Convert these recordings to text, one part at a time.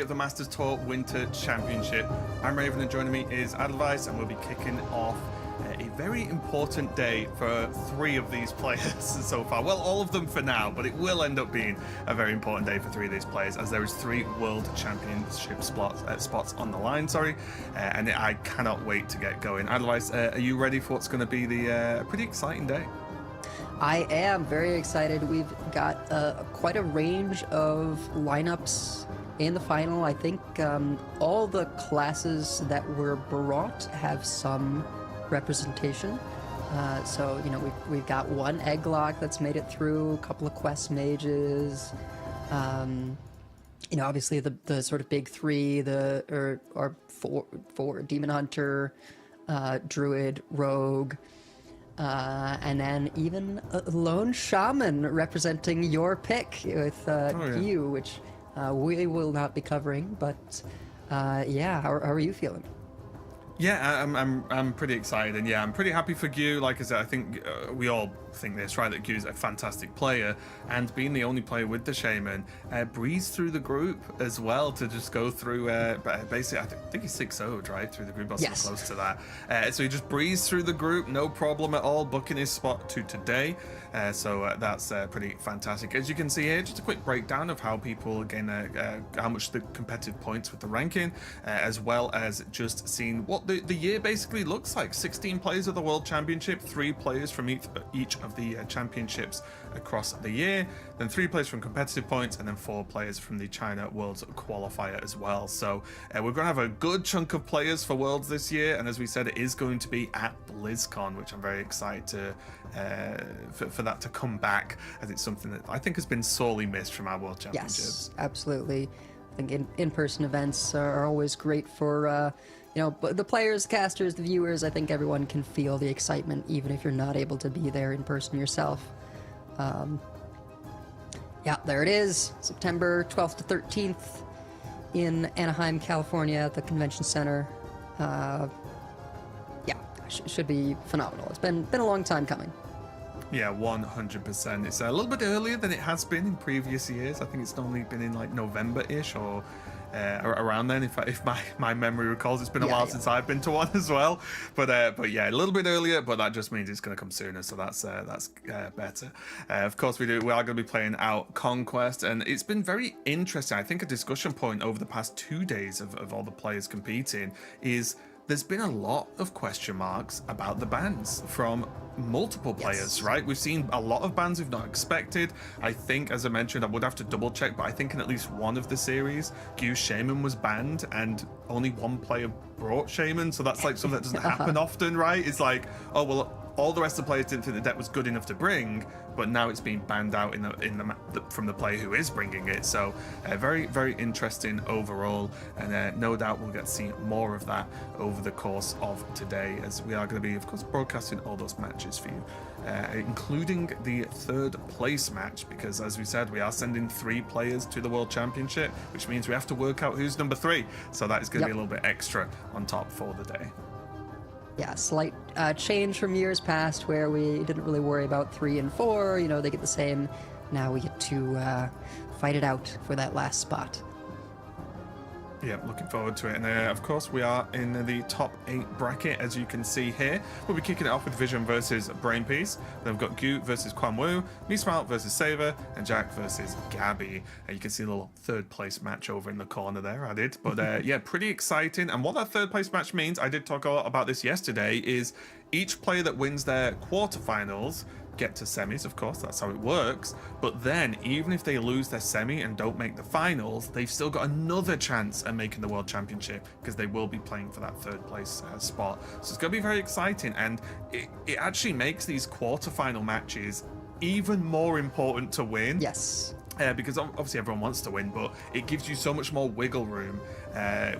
of the Masters Tour Winter Championship. I'm Raven, and joining me is Advice, and we'll be kicking off a very important day for 3 of these players so far. Well, all of them for now, but it will end up being a very important day for 3 of these players, as there is 3 World Championship spots on the line. And I cannot wait to get going. Advice, are you ready for what's going to be the pretty exciting day? I am very excited. We've got quite a range of lineups in the final. I think all the classes that were brought have some representation. So, you know, we've got one Egglock that's made it through, a couple of Quest Mages. You know, obviously the sort of big 3, or 4 Demon Hunter, Druid, Rogue. And then even a lone shaman representing your pick with Q, which we will not be covering. But yeah, how are you feeling? Yeah, I'm pretty excited, and yeah, I'm pretty happy for Gu. Like I said, I think we all think this, right? That Gu's a fantastic player, and being the only player with the Shaman, breezed through the group as well to just go through. Basically, I think he's 6-0'd, right, through the group, or yes, close to that. So he just breezed through the group, no problem at all, booking his spot to today. So that's pretty fantastic. As you can see here, just a quick breakdown of how people gain how much the competitive points with the ranking, as well as just seeing what the year basically looks like. 16 players of the World Championship, 3 players from each of the championships across the year, then 3 players from competitive points, and then 4 players from the China Worlds qualifier as well. So we're going to have a good chunk of players for Worlds this year, and as we said, it is going to be at BlizzCon, which I'm very excited to for that to come back, as it's something that I think has been sorely missed from our World Championships. Yes, absolutely. I think in-person events are always great for you know, the players, the casters, the viewers. I think everyone can feel the excitement, even if you're not able to be there in person yourself. Yeah, there it is, September 12th to 13th in Anaheim, California, at the Convention Center. Yeah, should be phenomenal. It's been a long time coming. Yeah, 100%. It's a little bit earlier than it has been in previous years. I think it's normally been in like November-ish, or around then, if my memory recalls. It's been a while since I've been to one as well, but yeah, a little bit earlier, but that just means it's going to come sooner, so that's better. Of course, we are going to be playing out Conquest, and it's been very interesting. I think a discussion point over the past 2 days of all the players competing is there's been a lot of question marks about the bans from multiple players, right? We've seen a lot of bans we've not expected. I think, as I mentioned, I would have to double check, but I think in at least one of the series, Gu's Shaman was banned, and only 1 player brought Shaman, so that's like something that doesn't happen often, right? It's like, oh, well, all the rest of the players didn't think the deck was good enough to bring, but now it's being banned out from the player who is bringing it. So very, very interesting overall, and no doubt we'll get to see more of that over the course of today, as we are going to be, of course, broadcasting all those matches for you, including the 3rd place match, because as we said, we are sending 3 players to the World Championship, which means we have to work out who's number 3. So that is going to be a little bit extra on top for the day. Yeah, slight change from years past, where we didn't really worry about 3 and 4. You know, they get the same. Now we get to fight it out for that last spot. Yeah, looking forward to it. And of course, we are in the top 8 bracket, as you can see here. We'll be kicking it off with Vision versus Brainpiece. Then we've got Gu versus Quan Woo, Smart versus Saber, and Jack versus Gabby. You can see a little 3rd place match over in the corner there added. But yeah, pretty exciting. And what that 3rd place match means, I did talk a lot about this yesterday, is each player that wins their quarterfinals get to semis. Of course, that's how it works, but then even if they lose their semi and don't make the finals, they've still got another chance at making the World Championship, because they will be playing for that 3rd place spot. So it's going to be very exciting, and it actually makes these quarterfinal matches even more important to win. Yes. Because obviously everyone wants to win, but it gives you so much more wiggle room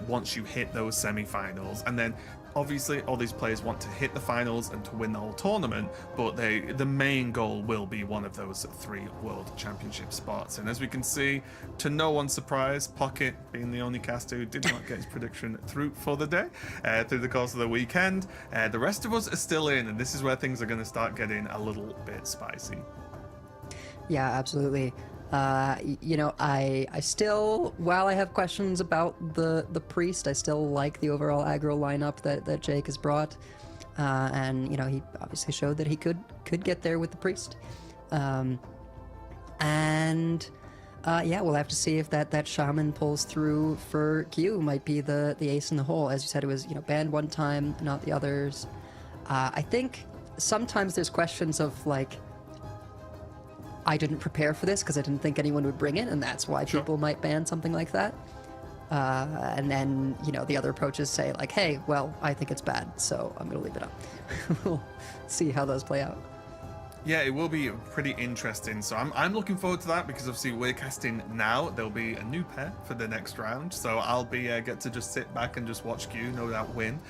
once you hit those semi-finals. And then obviously all these players want to hit the finals and to win the whole tournament, but the main goal will be one of those 3 World Championship spots. And as we can see, to no one's surprise, Pocket, being the only caster who did not get his prediction through for the day, through the course of the weekend, the rest of us are still in, and this is where things are going to start getting a little bit spicy. Yeah, absolutely. You know, I still, while I have questions about the priest, I still like the overall aggro lineup that Jake has brought, and you know, he obviously showed that he could get there with the priest, and yeah, we'll have to see if that shaman pulls through for Q. Might be the ace in the hole. As you said, it was, you know, banned one time, not the others. I think sometimes there's questions of like, I didn't prepare for this because I didn't think anyone would bring it, and that's why people might ban something like that. And then, you know, the other approaches say like, hey, well, I think it's bad, so I'm going to leave it up. We'll see how those play out. Yeah, it will be pretty interesting. So I'm looking forward to that because obviously we're casting now. There'll be a new pair for the next round. So I'll be get to just sit back and just watch Q, no doubt win.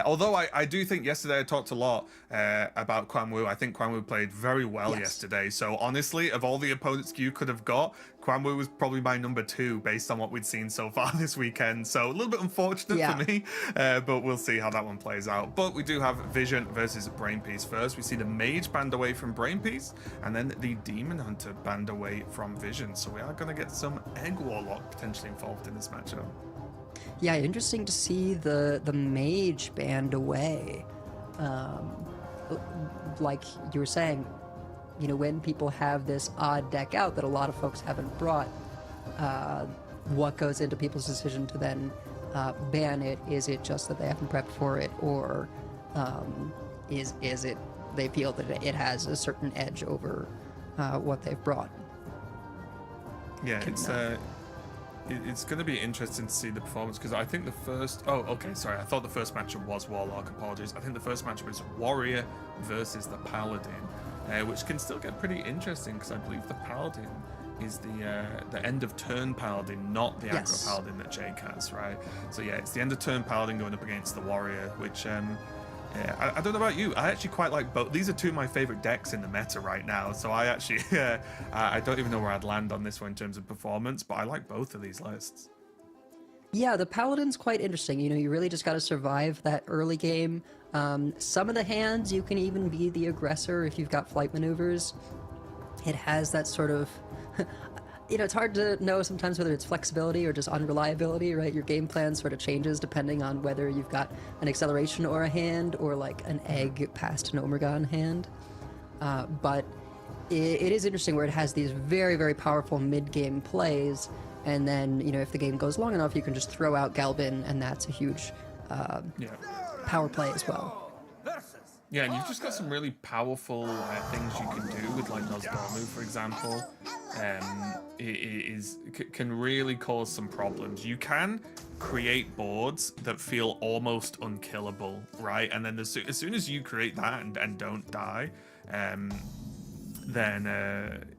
Although I do think yesterday I talked a lot about Quan Woo. I think Quan Woo played very well yesterday. So honestly, of all the opponents Q could have got, Quan Woo was probably my number 2 based on what we'd seen so far this weekend. So a little bit unfortunate for me, but we'll see how that one plays out. But we do have Vision versus Brainpiece first. We see the Mage banned away from Brainpiece, and then the Demon Hunter banned away from Vision. So we are going to get some Egg Warlock potentially involved in this matchup. Yeah, interesting to see the Mage banned away. Like you were saying, you know, when people have this odd deck out that a lot of folks haven't brought, what goes into people's decision to then ban it? Is it just that they haven't prepped for it, or is it they feel that it has a certain edge over what they've brought? Yeah, it's going to be interesting to see the performance, because I think the first... Oh, okay, sorry. I thought the first matchup was Warlock. Apologies. I think the first matchup is Warrior versus the Paladin, which can still get pretty interesting, because I believe the Paladin is the end of turn Paladin, not the aggro Paladin that Jake has, right? So yeah, it's the end of turn Paladin going up against the Warrior, which... I don't know about you. I actually quite like both. These are two of my favorite decks in the meta right now. So I actually, I don't even know where I'd land on this one in terms of performance, but I like both of these lists. Yeah, the Paladin's quite interesting. You know, you really just got to survive that early game. Some of the hands, you can even be the aggressor if you've got flight maneuvers. It has that sort of... You know, it's hard to know sometimes whether it's flexibility or just unreliability, right? Your game plan sort of changes depending on whether you've got an acceleration or a hand, or like an egg past an Omegon hand. But it is interesting where it has these very, very powerful mid-game plays, and then, you know, if the game goes long enough, you can just throw out Galvin, and that's a huge power play as well. Yeah, and you've just got some really powerful things you can do with, like, Nosdormu, for example. It can really cause some problems. You can create boards that feel almost unkillable, right? And then as soon as you create that and don't die, then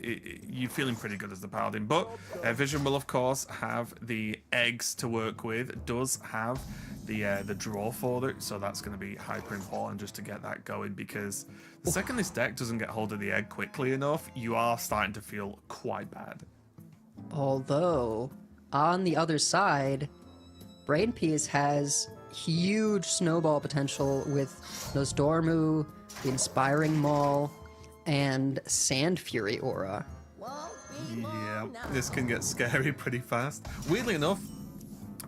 you're feeling pretty good as the Paladin. But Vision will, of course, have the eggs to work with. It does have the draw for it, so that's going to be hyper important just to get that going, because the second this deck doesn't get hold of the egg quickly enough, you are starting to feel quite bad. Although, on the other side, Brainpiece has huge snowball potential with Nosdormu, the Inspiring Maul, and Sand Fury Aura. Yeah, this can get scary pretty fast. Weirdly enough,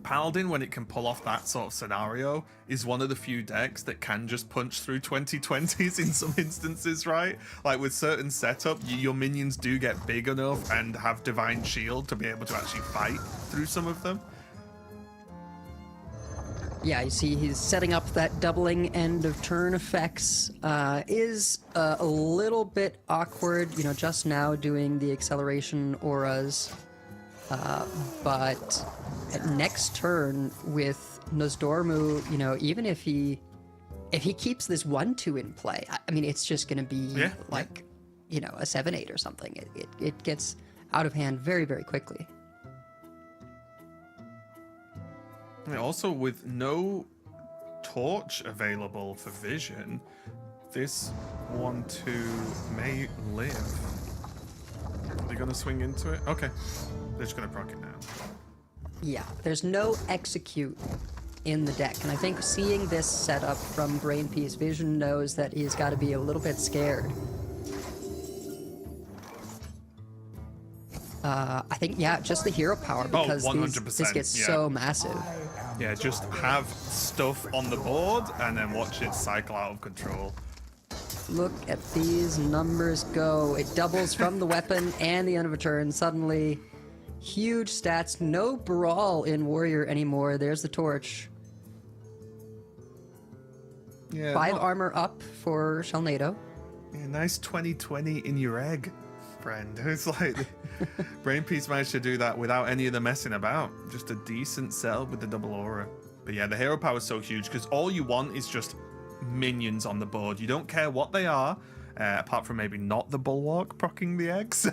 Paladin, when it can pull off that sort of scenario, is one of the few decks that can just punch through 2020s in some instances, right? Like with certain setup, your minions do get big enough and have Divine Shield to be able to actually fight through some of them. Yeah, you see he's setting up that doubling end of turn effects. Is a little bit awkward, you know, just now doing the acceleration auras. But next turn with Nosdormu, you know, even if he keeps this 1/2 in play, I mean, it's just going to be you know, a 7/8 or something. It gets out of hand very, very quickly. Also, with no torch available for Vision, this 1/2 may live. Are they going to swing into it? Okay. They're just going to proc it now. Yeah, there's no execute in the deck, and I think seeing this setup from Brainpiece, Vision knows that he's got to be a little bit scared. I think, yeah, just the hero power, because 100%, this gets yeah. so massive. Yeah, just have stuff on the board and then watch it cycle out of control. Look at these numbers go. It doubles from the weapon and the end of a turn. Suddenly, huge stats. No brawl in Warrior anymore. There's the torch. Yeah, 5 armor up for Shelnado. Yeah, nice 2020 in your egg, friend. It's like Brainpiece managed to do that without any of the messing about. Just a decent sell with the double aura. But yeah, the hero power is so huge because all you want is just minions on the board. You don't care what they are, apart from maybe not the bulwark proccing the eggs.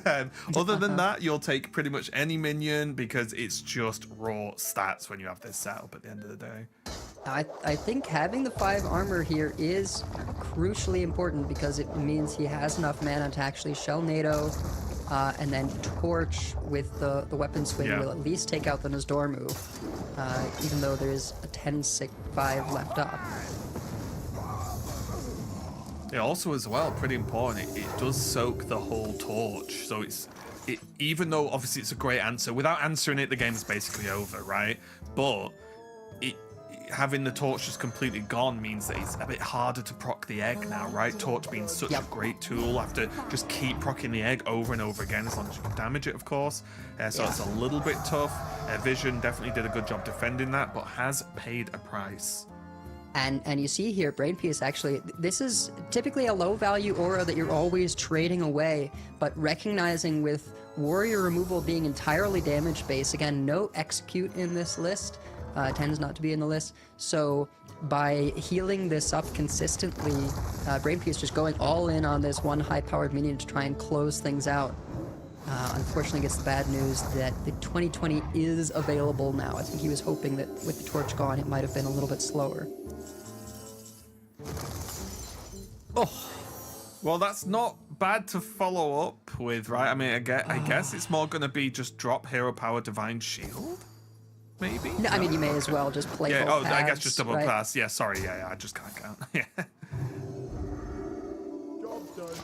Other than that, you'll take pretty much any minion because it's just raw stats when you have this setup at the end of the day. I think having the 5 armor here is crucially important because it means he has enough mana to actually Shelnado, and then Torch with the weapon swing will at least take out the Nozdormu, even though there is a 10-5 left up. Yeah, also as well, pretty important, it does soak the whole torch. So even though obviously it's a great answer, without answering it, the game is basically over, right? But having the torch just completely gone means that it's a bit harder to proc the egg now, right? Torch being such a great tool, have to just keep proccing the egg over and over again as long as you can damage it, of course. So it's a little bit tough. Vision definitely did a good job defending that, but has paid a price. And you see here, Brainpiece actually, this is typically a low value aura that you're always trading away, but recognizing with warrior removal being entirely damage based, again, no execute in this list, tends not to be in the list, so by healing this up consistently, Brainpiece just going all in on this one high-powered minion to try and close things out. Unfortunately gets the bad news that the 2020 is available now. I think he was hoping that with the torch gone, it might have been a little bit slower. Oh, well, that's not bad to follow up with, right? I mean, I guess it's more going to be just drop hero power, divine shield, maybe. No, I mean, you may as well just play. Yeah. Both I paths, guess just double right? pass. Yeah. Sorry. Yeah. I just can't count. Yeah.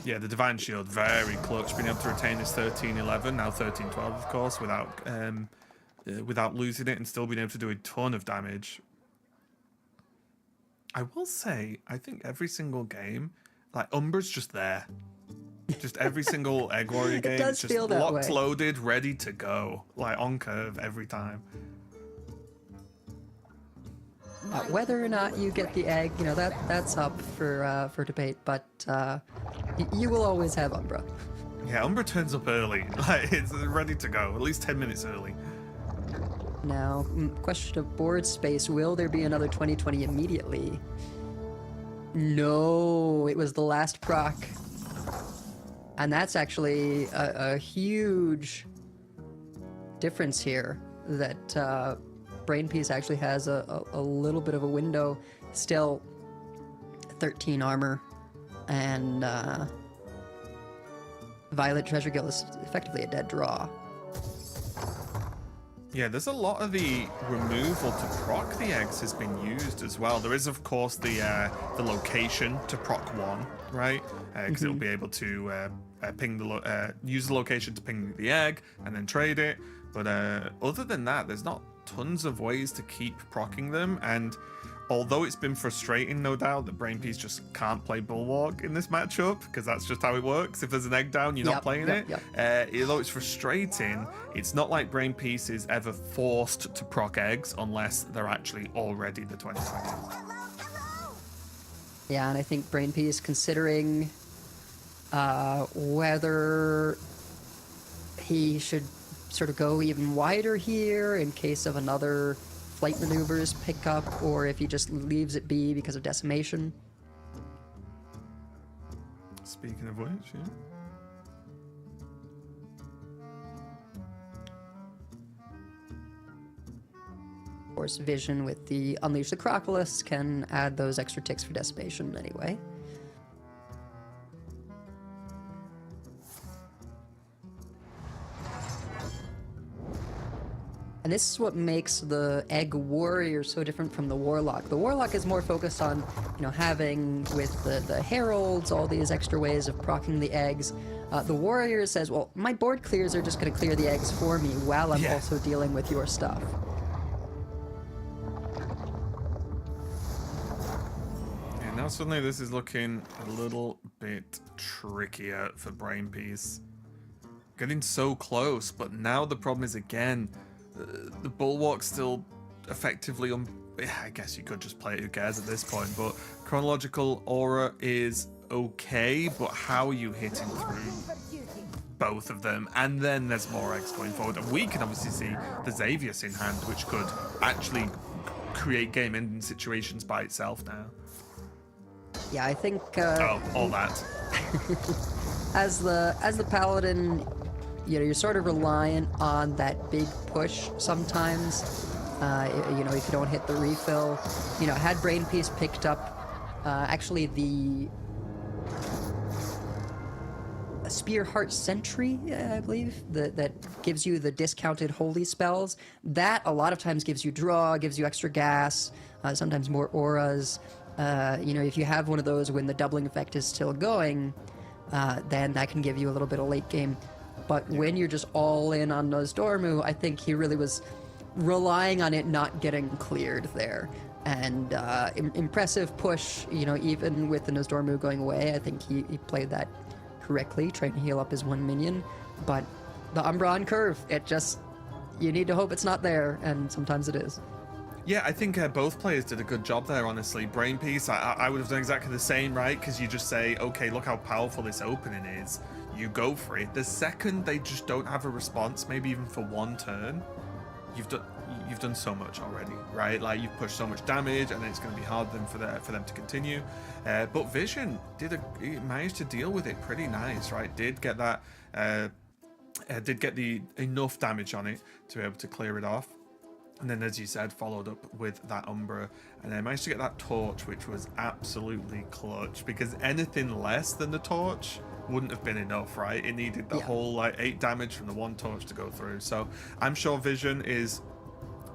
Yeah. The divine shield, very clutch. Being able to retain his 13-11, now 13-12, of course, without losing it and still being able to do a ton of damage. I will say, I think every single game, like Umbra's just there. Just every single Egg Warrior game, it's just locked, loaded, ready to go, like on curve every time. Whether or not you get the egg, you know, that's up for debate, but you will always have Umbra. Yeah, Umbra turns up early, like it's ready to go, at least 10 minutes early. Now, question of board space, will there be another 2020 immediately? No, it was the last proc. And that's actually a huge difference here, that Brainpiece actually has a little bit of a window. Still 13 armor, and Violet Treasure Guild is effectively a dead draw. Yeah, there's a lot of the removal to proc the eggs has been used as well. There is, of course, the location to proc one, right? Because it'll be able to use the location to ping the egg and then trade it. But other than that, there's not tons of ways to keep proccing them. And although it's been frustrating, no doubt, that Brainpiece just can't play Bulwark in this matchup, because that's just how it works. If there's an egg down, you're not playing it. Although it's frustrating, it's not like Brainpiece is ever forced to proc eggs unless they're actually already the 2020. Yeah, and I think Brainpiece, considering whether he should sort of go even wider here in case of another flight maneuvers pick up, or if he just leaves it be because of decimation. Speaking of which, yeah. Of course, Vision with the Unleash the Crocodilus can add those extra ticks for decimation anyway. And this is what makes the Egg Warrior so different from the Warlock. The Warlock is more focused on, you know, having with the heralds all these extra ways of proccing the eggs. The warrior says, well, my board clears are just going to clear the eggs for me while I'm Yeah. also dealing with your stuff. Yeah, now suddenly this is looking a little bit trickier for Brainpiece. Getting so close, but now the problem is again, the bulwark's still effectively I guess you could just play it, who cares at this point, but chronological aura is okay, but how are you hitting through both of them? And then there's more eggs going forward, and we can obviously see the Xavius in hand, which could actually create game-ending situations by itself now. Yeah, I think All that. as the paladin, you're sort of reliant on that big push sometimes. If you don't hit the refill, had Brainpiece picked up actually the Spear Heart Sentry, I believe, that gives you the discounted holy spells. That a lot of times gives you draw, gives you extra gas, sometimes more auras. If you have one of those when the doubling effect is still going, then that can give you a little bit of late game. But when you're just all in on Nozdormu, I think he really was relying on it not getting cleared there. And impressive push, even with the Nozdormu going away, I think he played that correctly, trying to heal up his one minion. But the Umbron curve, you need to hope it's not there, and sometimes it is. Yeah, I think both players did a good job there, honestly. Brainpiece, I would have done exactly the same, right? Because you just say, okay, look how powerful this opening is. You go for it. The second they just don't have a response, maybe even for one turn, you've done so much already, right? Like, you've pushed so much damage, and then it's going to be hard then for them to continue. But Vision managed to deal with it pretty nice, right? Did get that, did get the enough damage on it to be able to clear it off. And then, as you said, followed up with that Umbra, and then managed to get that torch, which was absolutely clutch, because anything less than the torch wouldn't have been enough, right? It needed the whole 8 damage from the one torch to go through. So I'm sure Vision is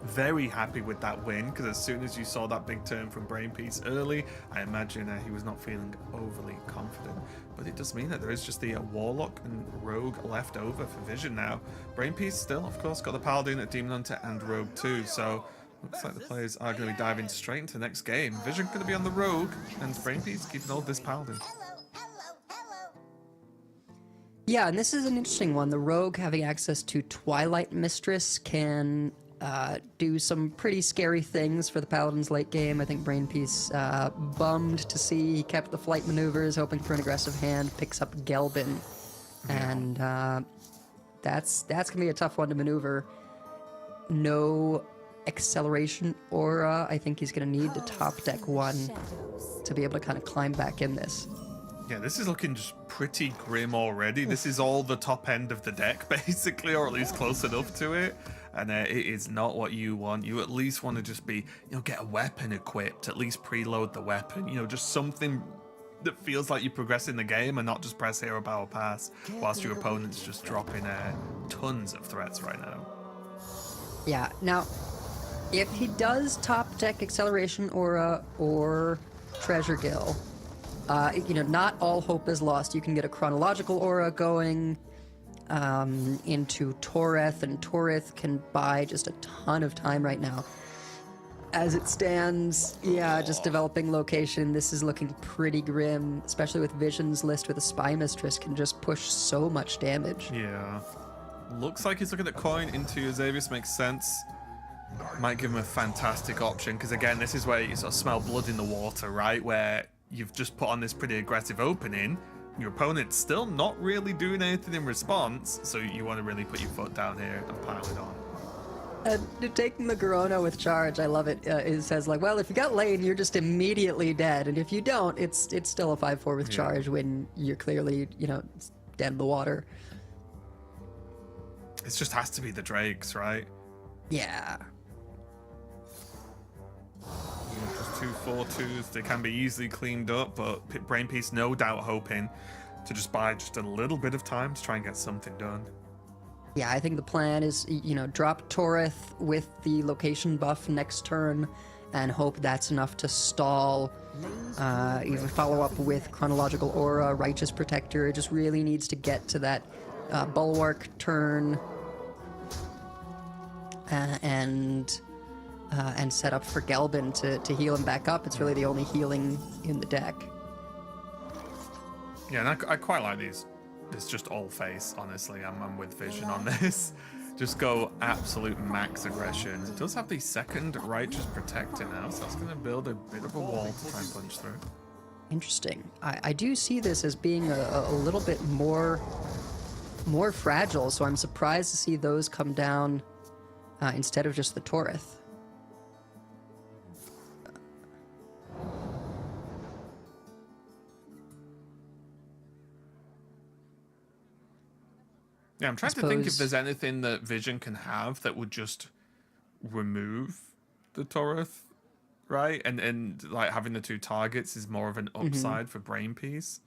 very happy with that win, because as soon as you saw that big turn from Brainpiece early, I imagine he was not feeling overly confident. But it does mean that there is just the Warlock and Rogue left over for Vision now. Brainpiece still, of course, got the Paladin, a Demon Hunter, and Rogue too. So looks like the players are going to be diving straight into the next game. Vision going to be on the Rogue, and Brainpiece keeping hold of this Paladin. Yeah, and this is an interesting one. The Rogue having access to Twilight Mistress can do some pretty scary things for the Paladin's late game. I think Brainpiece bummed to see he kept the flight maneuvers, hoping for an aggressive hand, picks up Gelbin. And that's going to be a tough one to maneuver. No acceleration aura. I think he's going to need the top deck one to be able to kind of climb back in this. Yeah, this is looking just pretty grim already. This is all the top end of the deck, basically, or at least close enough to it. And it is not what you want. You at least want to just be, get a weapon equipped, at least preload the weapon, just something that feels like you progress in the game and not just press hero power pass whilst your opponent's just dropping tons of threats right now. Yeah, now, if he does top deck acceleration aura or treasure gill, not all hope is lost. You can get a chronological aura going into Toreth, and Toreth can buy just a ton of time right now. As it stands, just developing location, this is looking pretty grim, especially with Vision's list with a Spy Mistress can just push so much damage. Yeah. Looks like he's looking at coin into Xavius, makes sense. Might give him a fantastic option, because again, this is where you sort of smell blood in the water, right? Where you've just put on this pretty aggressive opening, your opponent's still not really doing anything in response, so you want to really put your foot down here and pile it on. Taking the Corona with charge, I love it. It says, well, if you got lane, you're just immediately dead, and if you don't, it's still a 5-4 with charge when you're clearly, dead in the water. It just has to be the Drakes, right? Yeah. Just 2 4-2s, they can be easily cleaned up, but Brainpiece no doubt hoping to just buy just a little bit of time to try and get something done. Yeah, I think the plan is, drop Toreth with the location buff next turn and hope that's enough to stall You follow up with Chronological Aura, Righteous Protector. It just really needs to get to that Bulwark turn and set up for Gelbin to heal him back up. It's really the only healing in the deck. Yeah, and I quite like these. It's just all face, honestly. I'm with Vision on this. Just go absolute max aggression. It does have the second Righteous Protector now, so that's going to build a bit of a wall to try and punch through. Interesting. I do see this as being a little bit more fragile, so I'm surprised to see those come down instead of just the Torith. Yeah, I'm trying to think if there's anything that Vision can have that would just remove the Torith, right? And like having the two targets is more of an upside for Brainpiece.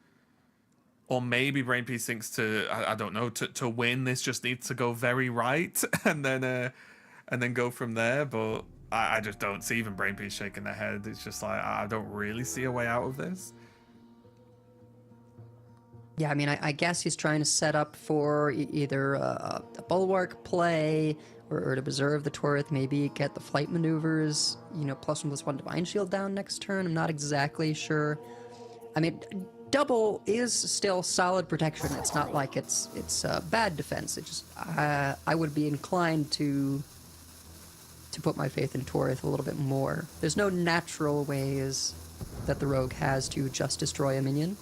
Or maybe Brainpiece thinks I don't know, to win this just needs to go very right and then go from there. But I just don't see even Brainpiece shaking their head. It's just like, I don't really see a way out of this. Yeah, I mean, I guess he's trying to set up for either a Bulwark play or to preserve the Torith, maybe get the flight maneuvers, +1/+1 Divine Shield down next turn. I'm not exactly sure. I mean, double is still solid protection. It's not like it's bad defense. It just I would be inclined to put my faith in Torith a little bit more. There's no natural ways that the rogue has to just destroy a minion.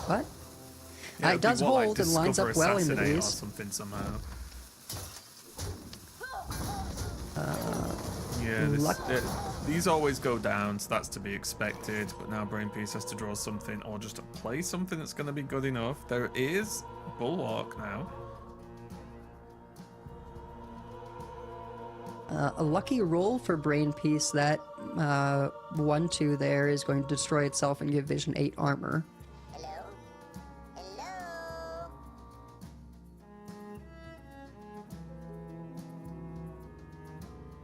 But yeah, it does hold and lines up well into these. Something somehow. Yeah, these always go down, so that's to be expected. But now Brainpiece has to draw something or just to play something that's going to be good enough. There is Bulwark now. A lucky roll for Brainpiece. That 1/2 there is going to destroy itself and give Vision 8 armor.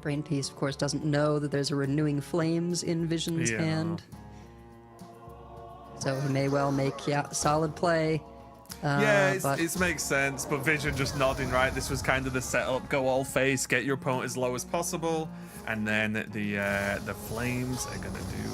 Brainpiece, of course, doesn't know that there's a Renewing Flames in Vision's hand. So he may well make, solid play. It makes sense, but Vision just nodding, right? This was kind of the setup. Go all face, get your opponent as low as possible, and then the Flames are going to do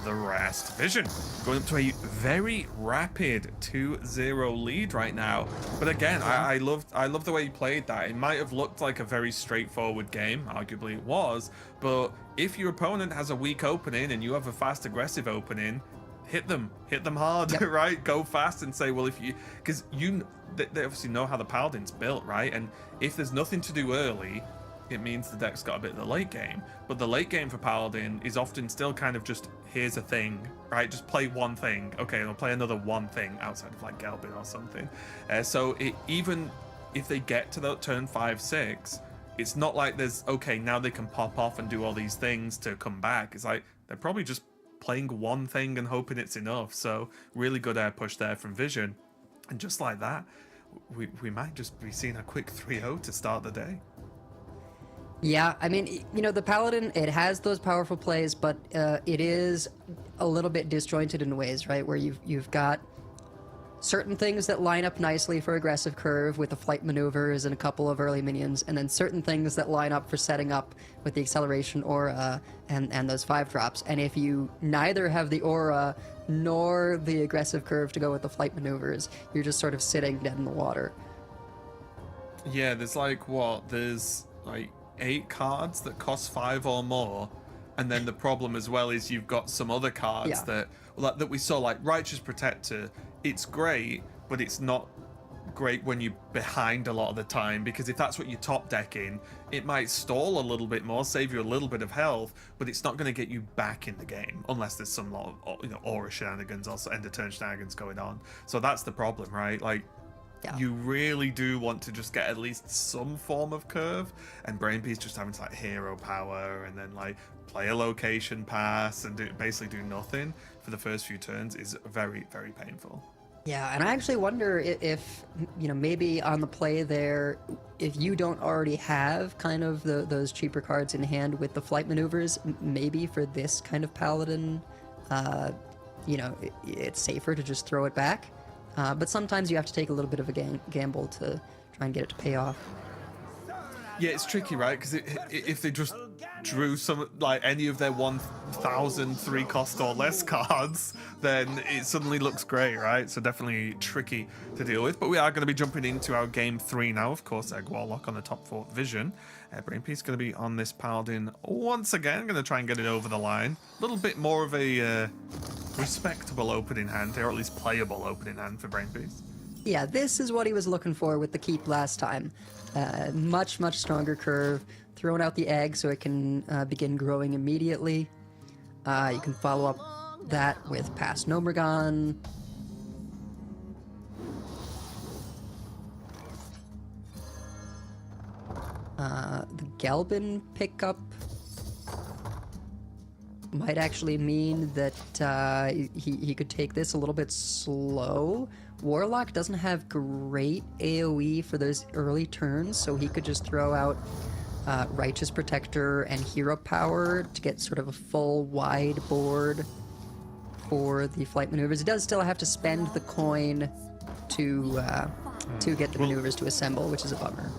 the rest. Vision going up to a very rapid 2-0 lead right now. But again, I love the way he played that. It might have looked like a very straightforward game, arguably it was, but if your opponent has a weak opening and you have a fast aggressive opening, hit them hard. Right? Go fast and say, well, because they obviously know how the Paladin's built, right? And if there's nothing to do early, it means the deck's got a bit of the late game. But the late game for Paladin is often still kind of just, here's a thing, right? Just play one thing. Okay, I'll play another one thing outside of like Gelbin or something. So even if they get to that turn 5-6, it's not like there's, okay, now they can pop off and do all these things to come back. It's like, they're probably just playing one thing and hoping it's enough. So really good air push there from Vision. And just like that, we might just be seeing a quick 3-0 to start the day. Yeah, I mean, the Paladin, it has those powerful plays, but it is a little bit disjointed in ways, right? Where you've got certain things that line up nicely for aggressive curve with the flight maneuvers and a couple of early minions, and then certain things that line up for setting up with the acceleration aura and those 5-drops. And if you neither have the aura nor the aggressive curve to go with the flight maneuvers, you're just sort of sitting dead in the water. Yeah, there's like 8 cards that cost 5 or more, and then the problem as well is you've got some other cards that we saw, like Righteous Protector. It's great, but it's not great when you're behind a lot of the time, because if that's what you're top decking, it might stall a little bit more, save you a little bit of health, but it's not going to get you back in the game unless there's some lot of aura shenanigans, also end of turn shenanigans going on. So that's the problem, right? Like, you really do want to just get at least some form of curve, and Brainpiece just having to like hero power and then like play a location pass and basically do nothing for the first few turns is very, very painful. Yeah, and I actually wonder if you know, maybe on the play there, if you don't already have kind of those cheaper cards in hand with the flight maneuvers, maybe for this kind of paladin, you know, it's safer to just throw it back. But sometimes you have to take a little bit of a gamble to try and get it to pay off. Yeah, it's tricky, right? Because if they just drew some, like, any of their 1,000 3-cost or less cards, then it suddenly looks great, right? So definitely tricky to deal with. But we are going to be jumping into our game 3 now. Of course, Egg Warlock on the top 4 vision. Brainpiece going to be on this Paladin once again. Going to try and get it over the line. A little bit more of a respectable opening hand here, or at least playable opening hand for Brainpiece. Yeah, this is what he was looking for with the keep last time. Much stronger curve, throwing out the egg so it can begin growing immediately. You can follow up that with Pass Nomergon. The Galbin pickup might actually mean that he could take this a little bit slow. Warlock doesn't have great AoE for those early turns, so he could just throw out Righteous Protector and Hero Power to get sort of a full wide board for the flight maneuvers. He does still have to spend the coin to get the maneuvers to assemble, which is a bummer.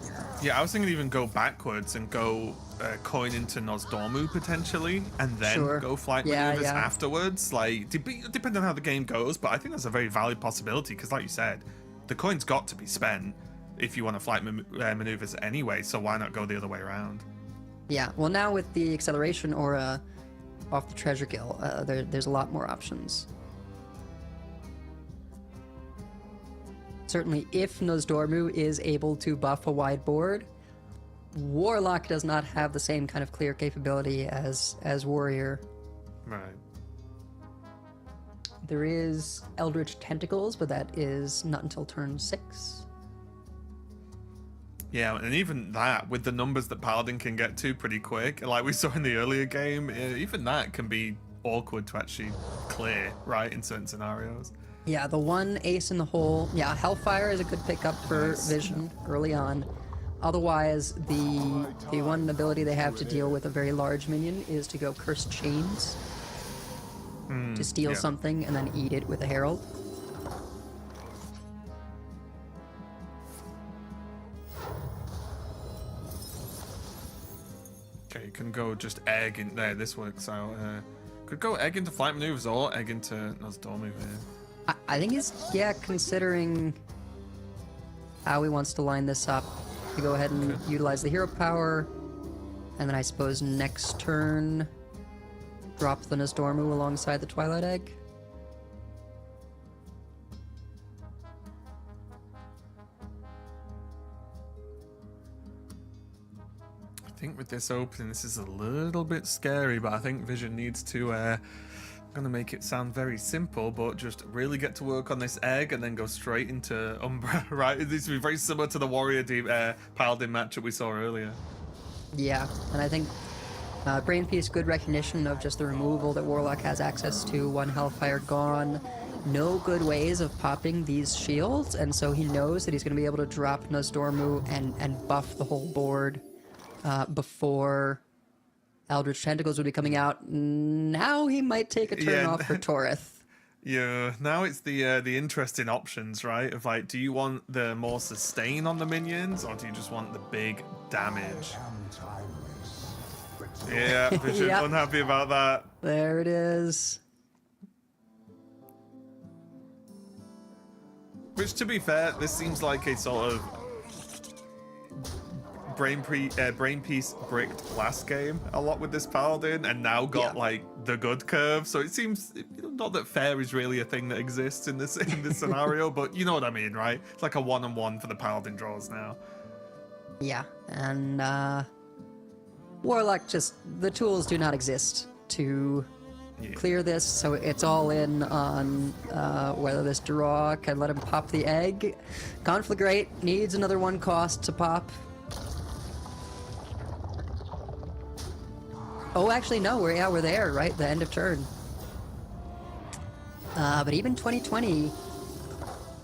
Yeah, I was thinking even go backwards and go coin into Nozdormu potentially, and then go flight maneuvers afterwards. Like, depending on how the game goes, but I think that's a very valid possibility because, like you said, the coin's got to be spent if you want to flight maneuvers anyway, so why not go the other way around? Yeah, well, now with the acceleration aura off the Treasure Gill, there's a lot more options. Certainly, if Nozdormu is able to buff a wide board, Warlock does not have the same kind of clear capability as Warrior. Right. There is Eldritch Tentacles, but that is not until turn 6. Yeah, and even that, with the numbers that Paladin can get to pretty quick, like we saw in the earlier game, even that can be awkward to actually clear, right, in certain scenarios. Yeah, the one ace in the hole. Yeah, Hellfire is a good pickup for Vision early on. Otherwise, the one ability they have to deal with a very large minion is to go Cursed Chains to steal something and then eat it with a Herald. Okay, you can go just egg in there. This works out. Could go egg into flight maneuvers or egg into Nozdormu here. I think he's, considering how he wants to line this up, to go ahead and utilize the hero power, and then I suppose next turn, drop the Nozdormu alongside the Twilight Egg. I think with this opening, this is a little bit scary, but I think Vision needs to... I'm going to make it sound very simple, but just really get to work on this egg and then go straight into Umbra, right? This would be very similar to the Warrior Paladin matchup we saw earlier. Yeah, and I think Brainpiece, good recognition of just the removal that Warlock has access to. One Hellfire gone. No good ways of popping these shields, and so he knows that he's going to be able to drop Nozdormu and buff the whole board before Eldritch Tentacles would be coming out. Now he might take a turn off for Torith. Yeah, now it's the interesting options, right? Of like, do you want the more sustain on the minions, or do you just want the big damage? Yeah, Vision unhappy about that. There it is. Which, to be fair, this seems like a sort of Brainpiece bricked last game a lot with this Paladin, and now got like the good curve. So it seems not that fair is really a thing that exists in this scenario, but you know what I mean, right? It's like a 1-on-1 for the Paladin draws now. Yeah, and Warlock, just the tools do not exist to clear this, so it's all in on whether this draw can let him pop the egg. Conflagrate needs another 1 cost to pop. Oh, actually, no, we're there, right? The end of turn. But even 2020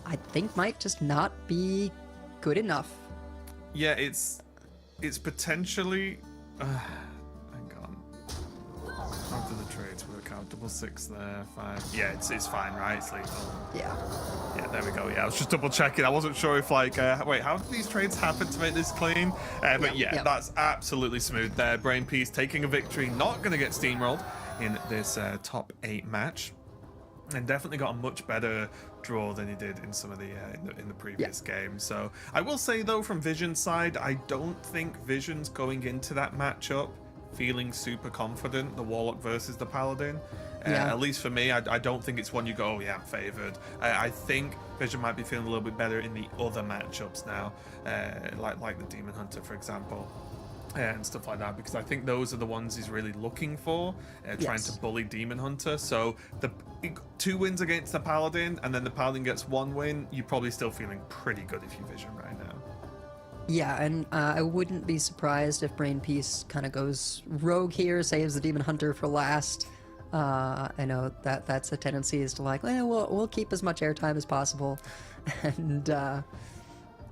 I think might just not be good enough. Yeah, it's potentially. Hang on. After the trades with a countable 6 there, 5. Yeah, it's fine, right? It's lethal. Yeah. Yeah, there we go. Yeah, I was just double checking. I wasn't sure if wait, how did these trades happen to make this clean? But yeah, that's absolutely smooth there. Brainpiece taking a victory, not going to get steamrolled in this top 8 match, and definitely got a much better draw than he did in some of the in the previous game. So I will say though, from Vision's side, I don't think Vision's going into that matchup feeling super confident, the Warlock versus the Paladin. At least for me, I don't think it's one you go, oh yeah, I'm favored. I think Vision might be feeling a little bit better in the other matchups now, like the Demon Hunter, for example. And stuff like that, because I think those are the ones he's really looking for, trying to bully Demon Hunter. So the 2 wins against the Paladin, and then the Paladin gets 1 win, you're probably still feeling pretty good if you Vision right now. Yeah, and I wouldn't be surprised if Brainpiece kind of goes rogue here, saves the Demon Hunter for last. I know that's a tendency, is to like, we'll keep as much airtime as possible, and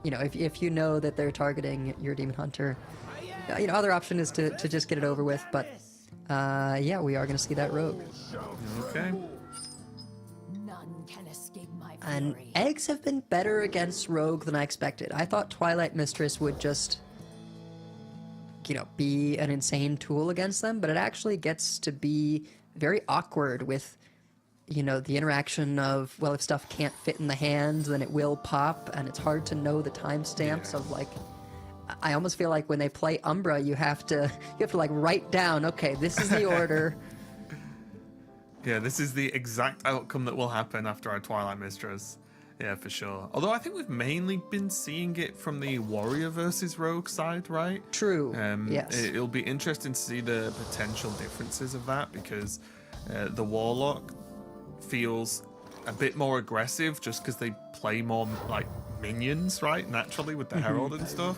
you know, if you know that they're targeting your Demon Hunter, you know, other option is to just get it over with. But yeah, we are going to see that rogue. Okay. None can escape my And fury. eggs have been better against rogue than I expected. I thought Twilight Mistress would just, you know, be an insane tool against them, but it actually gets to be very awkward with, you know, the interaction of, well, if stuff can't fit in the hand, then it will pop, and it's hard to know the timestamps of, like, I almost feel like when they play Umbra, you have to like write down, okay, this is the order. Yeah, this is the exact outcome that will happen after our Twilight Mistress. Yeah, for sure. Although I think we've mainly been seeing it from the Warrior versus Rogue side, right? True. Yes. It'll be interesting to see the potential differences of that, because the Warlock feels a bit more aggressive just because they play more like minions, right, naturally with the Herald and stuff,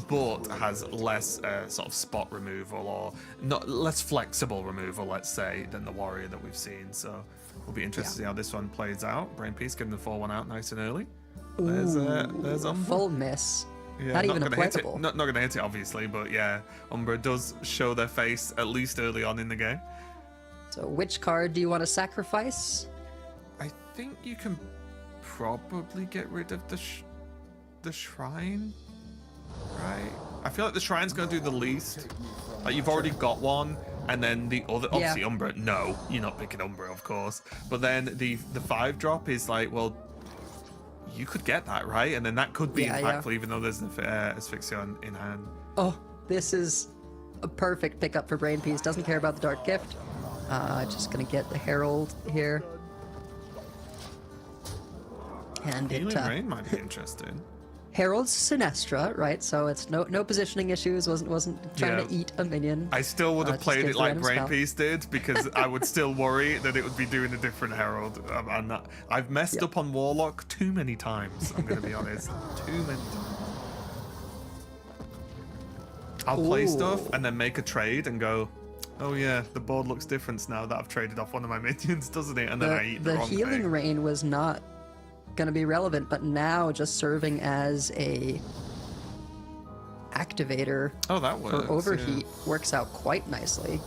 but has less sort of spot removal, or not less flexible removal, let's say, than the Warrior that we've seen. So we'll be interested to see how this one plays out. Brainpiece getting the 4-1 out nice and early. There's Umbra. Full miss. Yeah, not even gonna hit it. applicable. Not gonna hit it, obviously, but yeah, Umbra does show their face at least early on in the game. So which card do you want to sacrifice? I think you can probably get rid of the shrine, right? I feel like the shrine's gonna do the least. Like, you've already got one, and then the other, obviously Umbra. No, you're not picking Umbra, of course. But then the 5-drop is like, well, you could get that, right? And then that could be impactful, even though there's an Asphyxia in hand. Oh, this is a perfect pickup for Brainpiece. Doesn't care about the Dark Gift. Just gonna get the Herald here. And Healing Rain might be interesting. Herald's Sinestra, right? So it's no positioning issues. Wasn't trying to eat a minion. I still would have played it like Brainpiece spell. did, because I would still worry that it would be doing a different Herald. I've messed up on Warlock too many times, I'm going to be honest. Too many times. I'll play stuff and then make a trade and go, oh yeah, the board looks different now that I've traded off one of my minions, doesn't it? And then I eat the wrong healing thing. rain was not going to be relevant, but now just serving as a activator that works, for overheat works out quite nicely.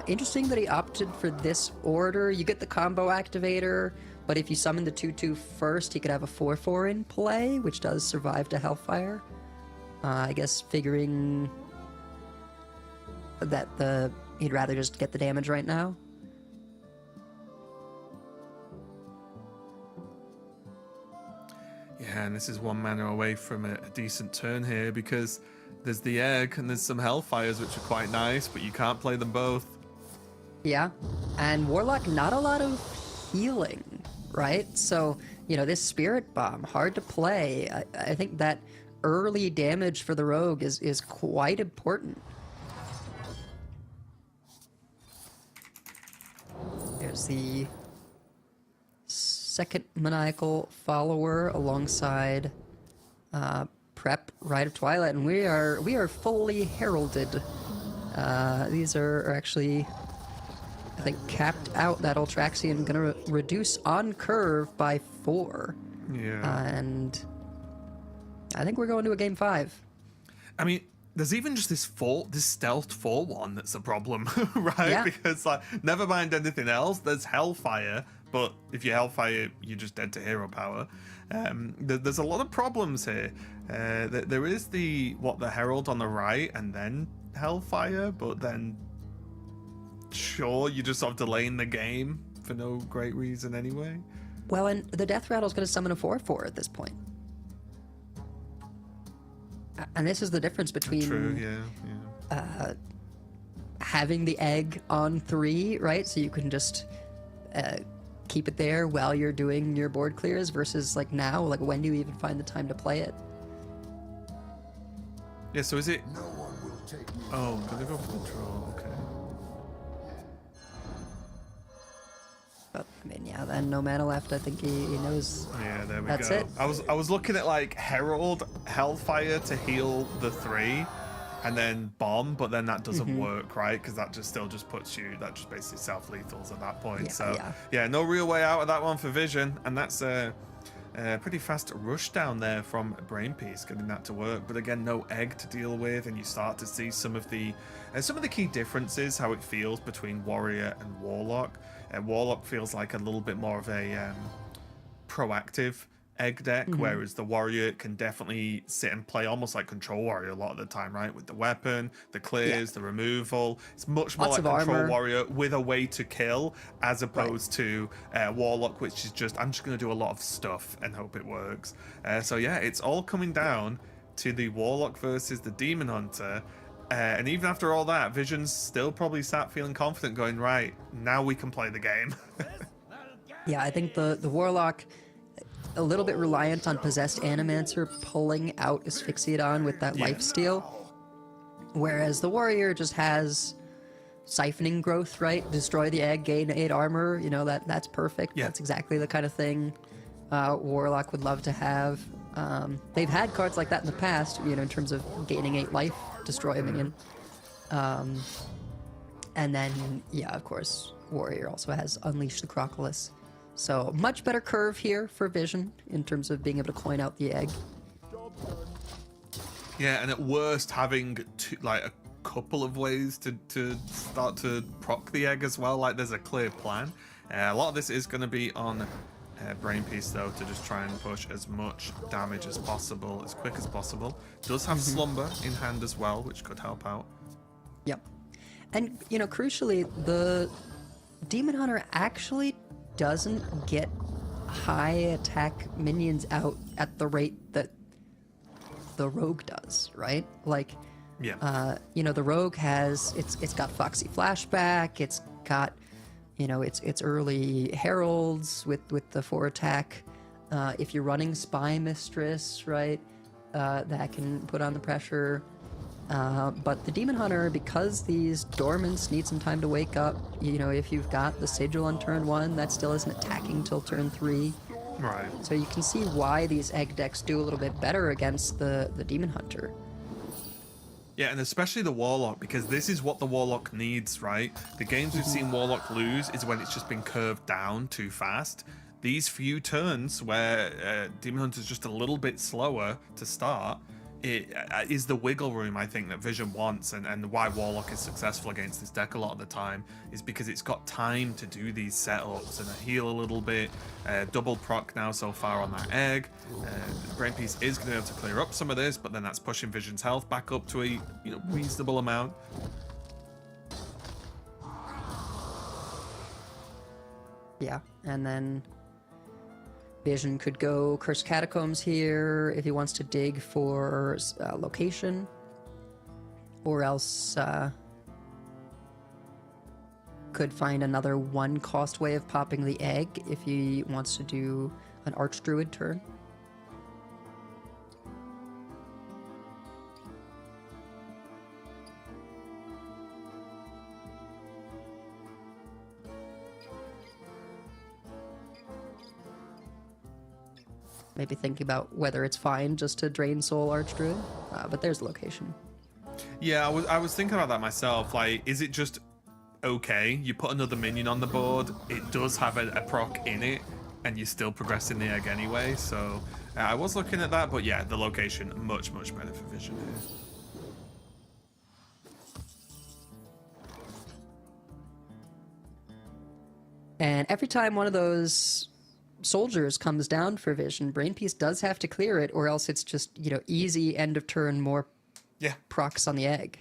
Interesting that he opted for this order. You get the combo activator, but if you summon the 2/2 first, he could have a 4/4 in play, which does survive to Hellfire. I guess figuring that he'd rather just get the damage right now. Yeah, and this is 1 mana away from a decent turn here, because there's the egg and there's some Hellfires, which are quite nice, but you can't play them both. Yeah, and Warlock, not a lot of healing, right? So, you know, this Spirit Bomb, hard to play. I think that early damage for the Rogue is quite important. There's the second Maniacal Follower alongside Prep, Rite of Twilight, and we are fully heralded These are actually, I think, capped out. That Ultraxian going to reduce on curve by 4. Yeah. And I think we're going to a game 5. I mean, there's even just this stealth 4-1 that's a problem, right? Yeah. Because, like, never mind anything else, there's Hellfire, but if you Hellfire, you're just dead to hero power. There's a lot of problems here. There is the Herald on the right, and then Hellfire, but then, sure, you're just sort of delaying the game for no great reason anyway. Well, and the Death Rattle's going to summon a 4/4 at this point. And this is the difference between True, yeah. having the egg on 3, right? So you can just keep it there while you're doing your board clears versus like now, like when do you even find the time to play it? Yeah, so is it... Oh, gonna go for the troll, okay. But I mean, yeah, then no mana left. I think he knows. Yeah, there we That's go. it. I was looking at like Herald, Hellfire to heal the 3, and then Bomb, but then that doesn't work, right? Because that just still just puts you, that just basically self-lethals at that point. Yeah, So yeah. no real way out of that one for Vision, and that's a pretty fast rush down there from Brainpiece getting that to work. But again, no egg to deal with, and you start to see some of the key differences, how it feels between Warrior and Warlock. Warlock feels like a little bit more of a proactive egg deck, whereas the Warrior can definitely sit and play almost like Control Warrior a lot of the time, right? With the weapon, the clears, the removal. It's much more Lots like of Control armor. Warrior with a way to kill, as opposed to Warlock, which is just, I'm just going to do a lot of stuff and hope it works. So yeah, it's all coming down to the Warlock versus the Demon Hunter. And even after all that, Vision's still probably sat feeling confident, going, right, now we can play the game. Yeah, I think the Warlock, a little bit reliant on Possessed Animancer pulling out Asphyxiodon with that lifesteal, whereas the Warrior just has Siphoning Growth, right? Destroy the egg, gain 8 armor, you know, that's perfect. Yeah. That's exactly the kind of thing Warlock would love to have. They've had cards like that in the past, you know, in terms of gaining 8 life, destroy a minion. And then, yeah, of course, Warrior also has Unleash the Crocodilus. So much better curve here for Vision in terms of being able to coin out the egg. Yeah, and at worst, having a couple of ways to start to proc the egg as well. Like, there's a clear plan. A lot of this is going to be on Brainpiece, though, to just try and push as much damage as possible, as quick as possible. Does have Slumber in hand as well, which could help out. Yep. And, you know, crucially, the Demon Hunter actually doesn't get high attack minions out at the rate that the Rogue does, right? Like, Yeah. you know, the Rogue has, it's got Foxy Flashback, it's got, you know, it's early Heralds with the 4 attack. If you're running Spy Mistress, right, that can put on the pressure. But the Demon Hunter, because these Dormants need some time to wake up, you know, if you've got the Sigil on turn 1, that still isn't attacking till turn 3. Right. So you can see why these egg decks do a little bit better against the Demon Hunter. Yeah, and especially the Warlock, because this is what the Warlock needs, right? The games we've seen Warlock lose is when it's just been curved down too fast. These few turns where Demon Hunter's just a little bit slower to start, it is the wiggle room, I think, that Vision wants, and why Warlock is successful against this deck a lot of the time is because it's got time to do these setups and heal a little bit. Double proc now so far on that egg. Brainpiece is going to be able to clear up some of this, but then that's pushing Vision's health back up to a reasonable amount. Yeah, and then Vision could go Cursed Catacombs here if he wants to dig for location, or else could find another 1-cost way of popping the egg if he wants to do an Archdruid turn. Maybe thinking about whether it's fine just to drain Soul Archdruid, but there's the location. Yeah, I was thinking about that myself. Like, is it just okay? You put another minion on the board, it does have a proc in it, and you're still progressing the egg anyway. So I was looking at that, but yeah, the location much better for Vision here. And every time one of those soldiers comes down for Vision, Brainpiece does have to clear it, or else it's just, you know, easy end of turn, more procs on the egg.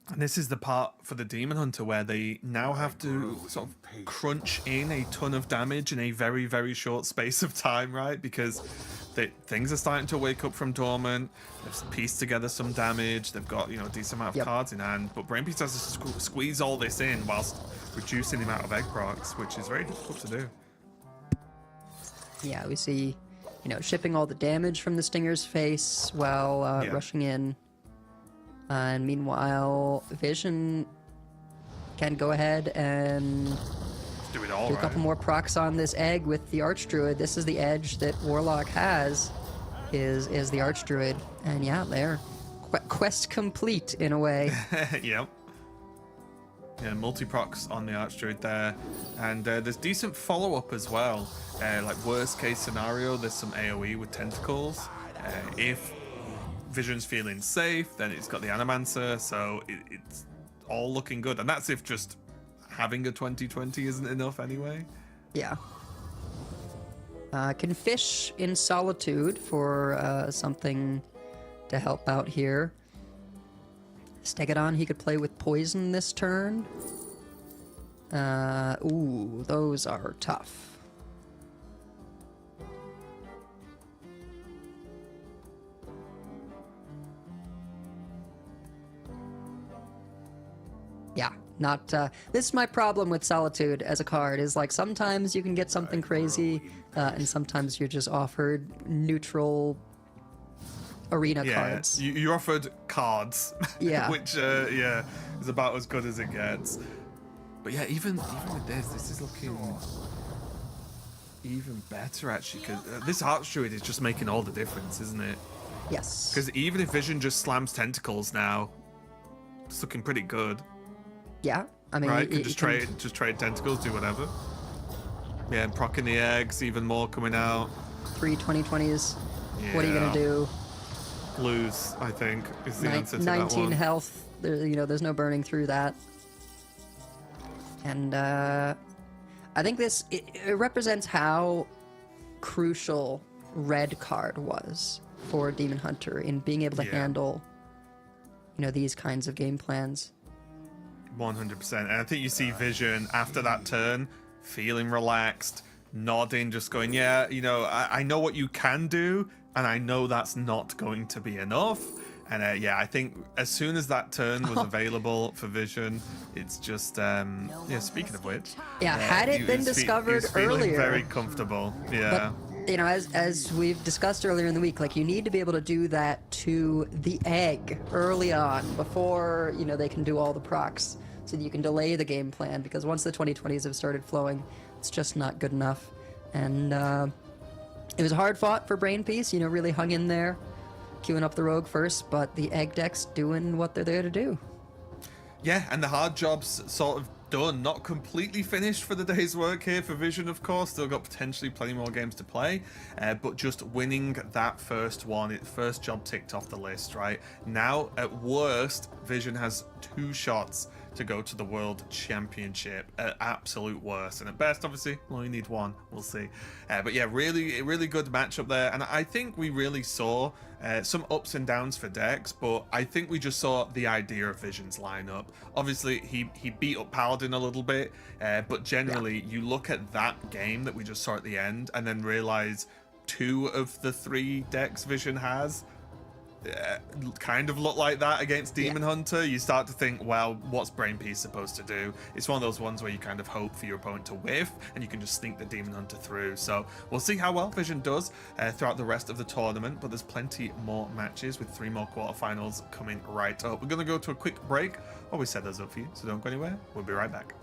And this is the part for the Demon Hunter where they now have to sort of crunch in a ton of damage in a very short space of time, right? Because things are starting to wake up from dormant. They've pieced together some damage. They've got, you know, a decent amount of cards in hand. But Brainpiece has to squeeze all this in whilst reducing the amount of egg procs, which is very difficult to do. Yeah, we see, you know, shipping all the damage from the Stinger's face while rushing in. And meanwhile, Vision can go ahead and do it all, do a couple more procs on this egg with the Archdruid. This is the edge that Warlock has, is the Archdruid. And yeah, there. Quest complete, in a way. Yep. Yeah, multi-procs on the Archdruid there. And there's decent follow-up as well. Like, worst case scenario, there's some AoE with tentacles. If Vision's feeling safe, then it's got the Animancer, so it's all looking good. And that's if just having a 2020 isn't enough anyway. Yeah. Can fish in Solitude for something to help out here. Stegadon, he could play with Poison this turn. Ooh, those are tough. Yeah, not, this is my problem with Solitude as a card, is like sometimes you can get something crazy, and sometimes you're just offered neutral arena cards. You're offered cards, yeah. which, is about as good as it gets. But yeah, even with this is looking even better, actually, because this Archdruid is just making all the difference, isn't it? Yes. Because even if Vision just slams tentacles now, it's looking pretty good. Yeah, I mean, right? Just trade tentacles, do whatever. Yeah, and procking the eggs, even more coming out. 3 2020s. Yeah. What are you gonna do? Lose, I think, is the answer to that one. 19 health. There, you know, there's no burning through that. And I think this it represents how crucial red card was for Demon Hunter in being able to handle, you know, these kinds of game plans. 100%. And I think you see Vision after that turn feeling relaxed, nodding, just going, yeah, you know, I know what you can do, and I know that's not going to be enough. And I think as soon as that turn was available for Vision, it's just, speaking of which. Yeah, had it been discovered earlier. Very comfortable, yeah. But, you know, as we've discussed earlier in the week, like, you need to be able to do that to the egg early on before, you know, they can do all the procs, so that you can delay the game plan, because once the 2020s have started flowing, it's just not good enough. And it was hard fought for Brainpiece, you know, really hung in there, queuing up the rogue first, but the egg deck's doing what they're there to do. Yeah, and the hard job's sort of done, not completely finished for the day's work here for Vision, of course. Still got potentially plenty more games to play, but just winning that first one, first job ticked off the list, right? Now, at worst, Vision has 2 shots to go to the World Championship, at absolute worst, and at best, obviously, we'll only need 1. We'll see. But yeah, really good matchup there, and I think we really saw some ups and downs for decks, but I think we just saw the idea of Vision's lineup. Obviously, he beat up Paladin a little bit, but generally, you look at that game that we just saw at the end, and then realize 2 of the 3 decks Vision has kind of look like that against Demon Hunter. You start to think, well, what's Brainpiece supposed to do? It's one of those ones where you kind of hope for your opponent to whiff, and you can just sneak the Demon Hunter through. So we'll see how well Vision does throughout the rest of the tournament, but there's plenty more matches with 3 more quarterfinals coming right up. We're going to go to a quick break while we set those up for you, so don't go anywhere. We'll be right back.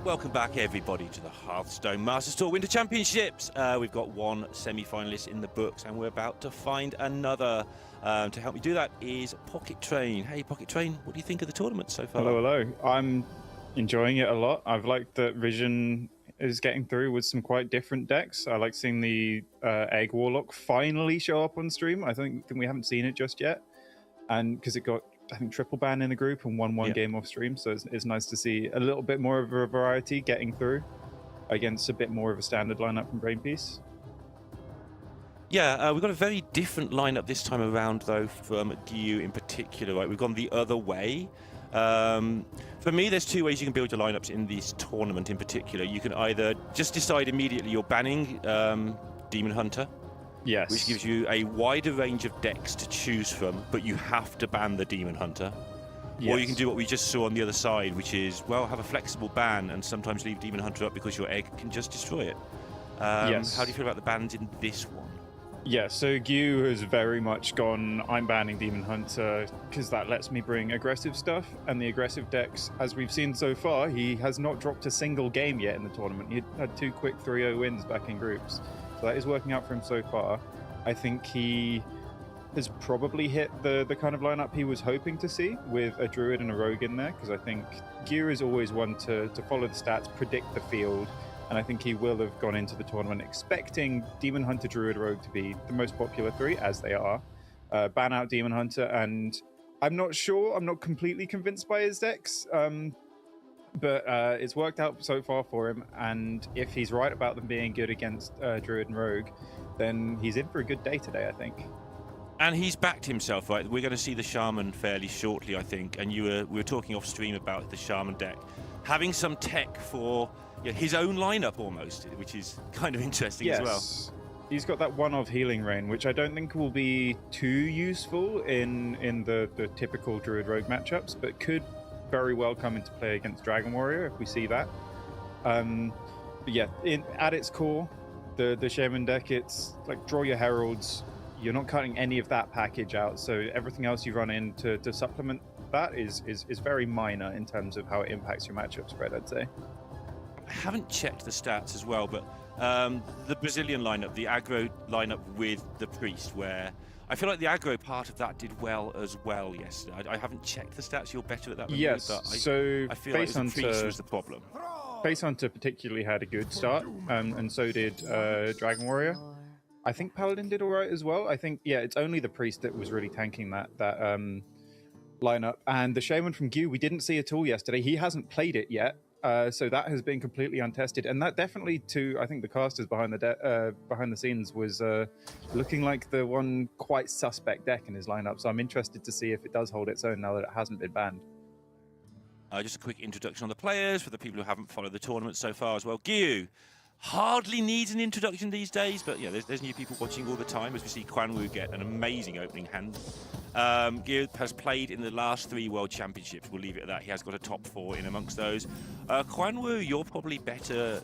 welcome back everybody to the Hearthstone Masters Tour Winter Championships. We've got one semi-finalist in the books and we're about to find another. To help me do that is Pocket Train. Hey Pocket Train, what do you think of the tournament so far? Hello. I'm enjoying it a lot. I've liked that Vision is getting through with some quite different decks. I like seeing the Egg Warlock finally show up on stream. I think we haven't seen it just yet. And because it got, I think, triple ban in the group and won one game off stream. So it's nice to see a little bit more of a variety getting through against a bit more of a standard lineup from Brainpiece. Yeah, we've got a very different lineup this time around, though, from Gyu in particular. Right, we've gone the other way. For me, there's two ways you can build your lineups in this tournament in particular. You can either just decide immediately you're banning Demon Hunter. Yes. Which gives you a wider range of decks to choose from, but you have to ban the Demon Hunter. Yes. Or you can do what we just saw on the other side, which is, well, have a flexible ban and sometimes leave Demon Hunter up because your egg can just destroy it. Yes. How do you feel about the bans in this one? Yeah, so Gyu has very much gone, I'm banning Demon Hunter because that lets me bring aggressive stuff, and the aggressive decks, as we've seen so far, he has not dropped a single game yet in the tournament. He had 2 quick 3-0 wins back in groups. So that is working out for him so far. I think he has probably hit the kind of lineup he was hoping to see with a Druid and a Rogue in there, because I think Gyu is always one to follow the stats, predict the field, and I think he will have gone into the tournament expecting Demon Hunter, Druid, Rogue to be the most popular 3, as they are. Ban out Demon Hunter, and I'm not sure, I'm not completely convinced by his decks, but it's worked out so far for him, and if he's right about them being good against Druid and Rogue, then he's in for a good day today, I think. And he's backed himself, right? We're going to see the Shaman fairly shortly, I think, and we were talking off stream about the Shaman deck. Having some tech for his own lineup almost, which is kind of interesting as well. He's got that one-off healing rain, which I don't think will be too useful in the typical Druid Rogue matchups, but could very well come into play against Dragon Warrior if we see that. But yeah, at its core, the Shaman deck, it's like draw your Heralds. You're not cutting any of that package out, so everything else you run in to supplement that is very minor in terms of how it impacts your matchup spread, I'd say. I haven't checked the stats as well, but the Brazilian lineup, the aggro lineup with the Priest, where I feel like the aggro part of that did well as well yesterday. I haven't checked the stats. You're better at that than me, but so I feel like the Priest was the problem. Face Hunter particularly had a good start, and so did Dragon Warrior. I think Paladin did all right as well. I think, yeah, it's only the Priest that was really tanking that lineup. And the Shaman from Gyu, we didn't see at all yesterday. He hasn't played it yet. So that has been completely untested, and that definitely, I think the casters behind the scenes was looking like the one quite suspect deck in his lineup. So I'm interested to see if it does hold its own now that it hasn't been banned. Just a quick introduction on the players for the people who haven't followed the tournament so far as well. Gyu hardly needs an introduction these days, but yeah, there's new people watching all the time as we see Quan Woo get an amazing opening hand. Gyu has played in the last 3 World Championships. We'll leave it at that. He has got a top 4 in amongst those. Quan Woo, you're probably better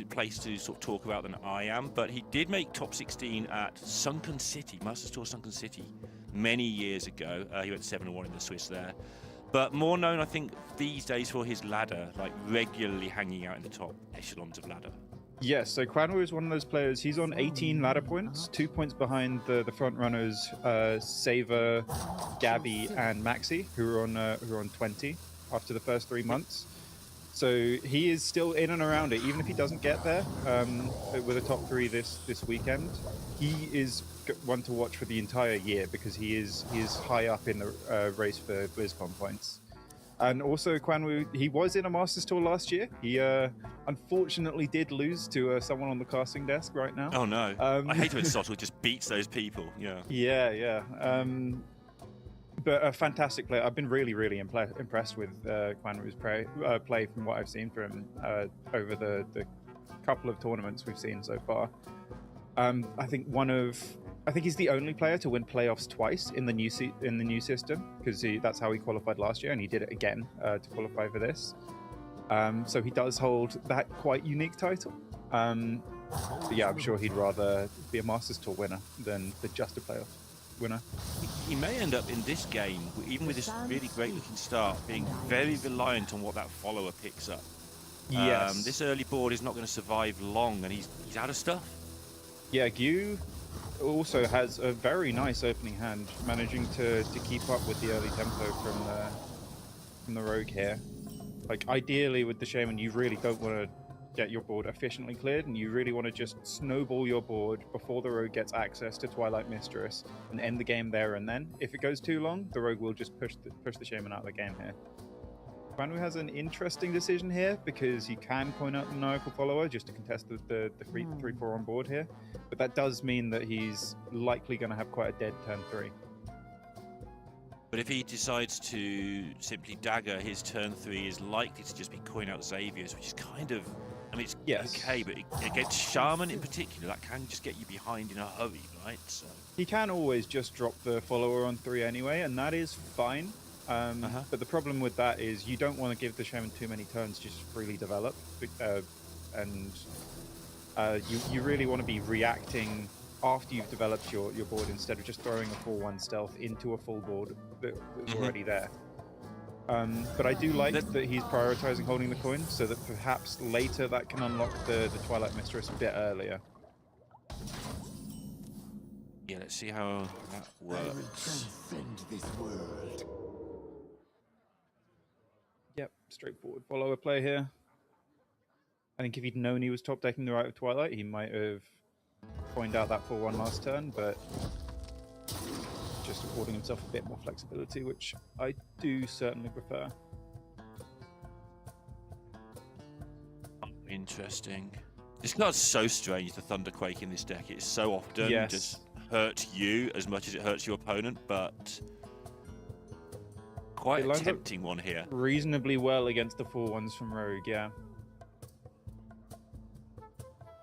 placed to sort of talk about than I am, but he did make top 16 at Sunken City, Masters Tour Sunken City, many years ago. He went 7-1 in the Swiss there. But more known, I think, these days for his ladder, like regularly hanging out in the top echelons of ladder. Yes, so Quan Woo is one of those players. He's on 18 ladder points, 2 points behind the front runners, Saber, Gabby, and Maxi, who are on 20 after the first 3 months. So he is still in and around it, even if he doesn't get there with a top 3 this weekend. He is one to watch for the entire year because he is high up in the race for BlizzCon points. And also, Quan Woo, he was in a Masters Tour last year. He unfortunately did lose to someone on the casting desk right now. Oh no! I hate when Sottle just beats those people. Yeah. Yeah. But a fantastic player. I've been really impressed with Quan Woo's play from what I've seen from him over the couple of tournaments we've seen so far. I think he's the only player to win playoffs twice in the new system, because that's how he qualified last year, and he did it again to qualify for this. So he does hold that quite unique title. But yeah, I'm sure he'd rather be a Masters Tour winner than just a playoff winner. He may end up in this game, even with this really great looking start, being very reliant on what that follower picks up. Yes. This early board is not going to survive long, and he's out of stuff. Yeah, Gyu also has a very nice opening hand, managing to keep up with the early tempo from the rogue here. Like, ideally with the shaman, you really don't want to get your board efficiently cleared, and you really want to just snowball your board before the rogue gets access to Twilight Mistress and end the game there and then. If it goes too long, the rogue will just push the shaman out of the game here. Quan Woo has an interesting decision here because he can coin out the Maniacal Follower just to contest the 3-4 on board here, but that does mean that he's likely going to have quite a dead turn 3. But if he decides to simply dagger, his turn 3 is likely to just be coin out Xavier's, which is kind of, I mean, it's okay, but against Shaman in particular, that can just get you behind in a hurry, right? So he can always just drop the follower on 3 anyway, and that is fine. But the problem with that is you don't want to give the shaman too many turns to just freely develop, and you really want to be reacting after you've developed your board instead of just throwing a 4-1 stealth into a full board that's already there. But I do like that he's prioritizing holding the coin, so that perhaps later that can unlock the Twilight Mistress a bit earlier. Yeah, let's see how that works. Transcend this world. Yep, straightforward follower play here. I think if he'd known he was top decking the Rite of Twilight, he might have coined out that 4-1 last turn, but just affording himself a bit more flexibility, which I do certainly prefer. Interesting. This card's so strange, the Thunderquake in this deck. It's so often just hurt you as much as it hurts your opponent, but quite a tempting one here. Reasonably well against the 4-1s from Rogue, yeah.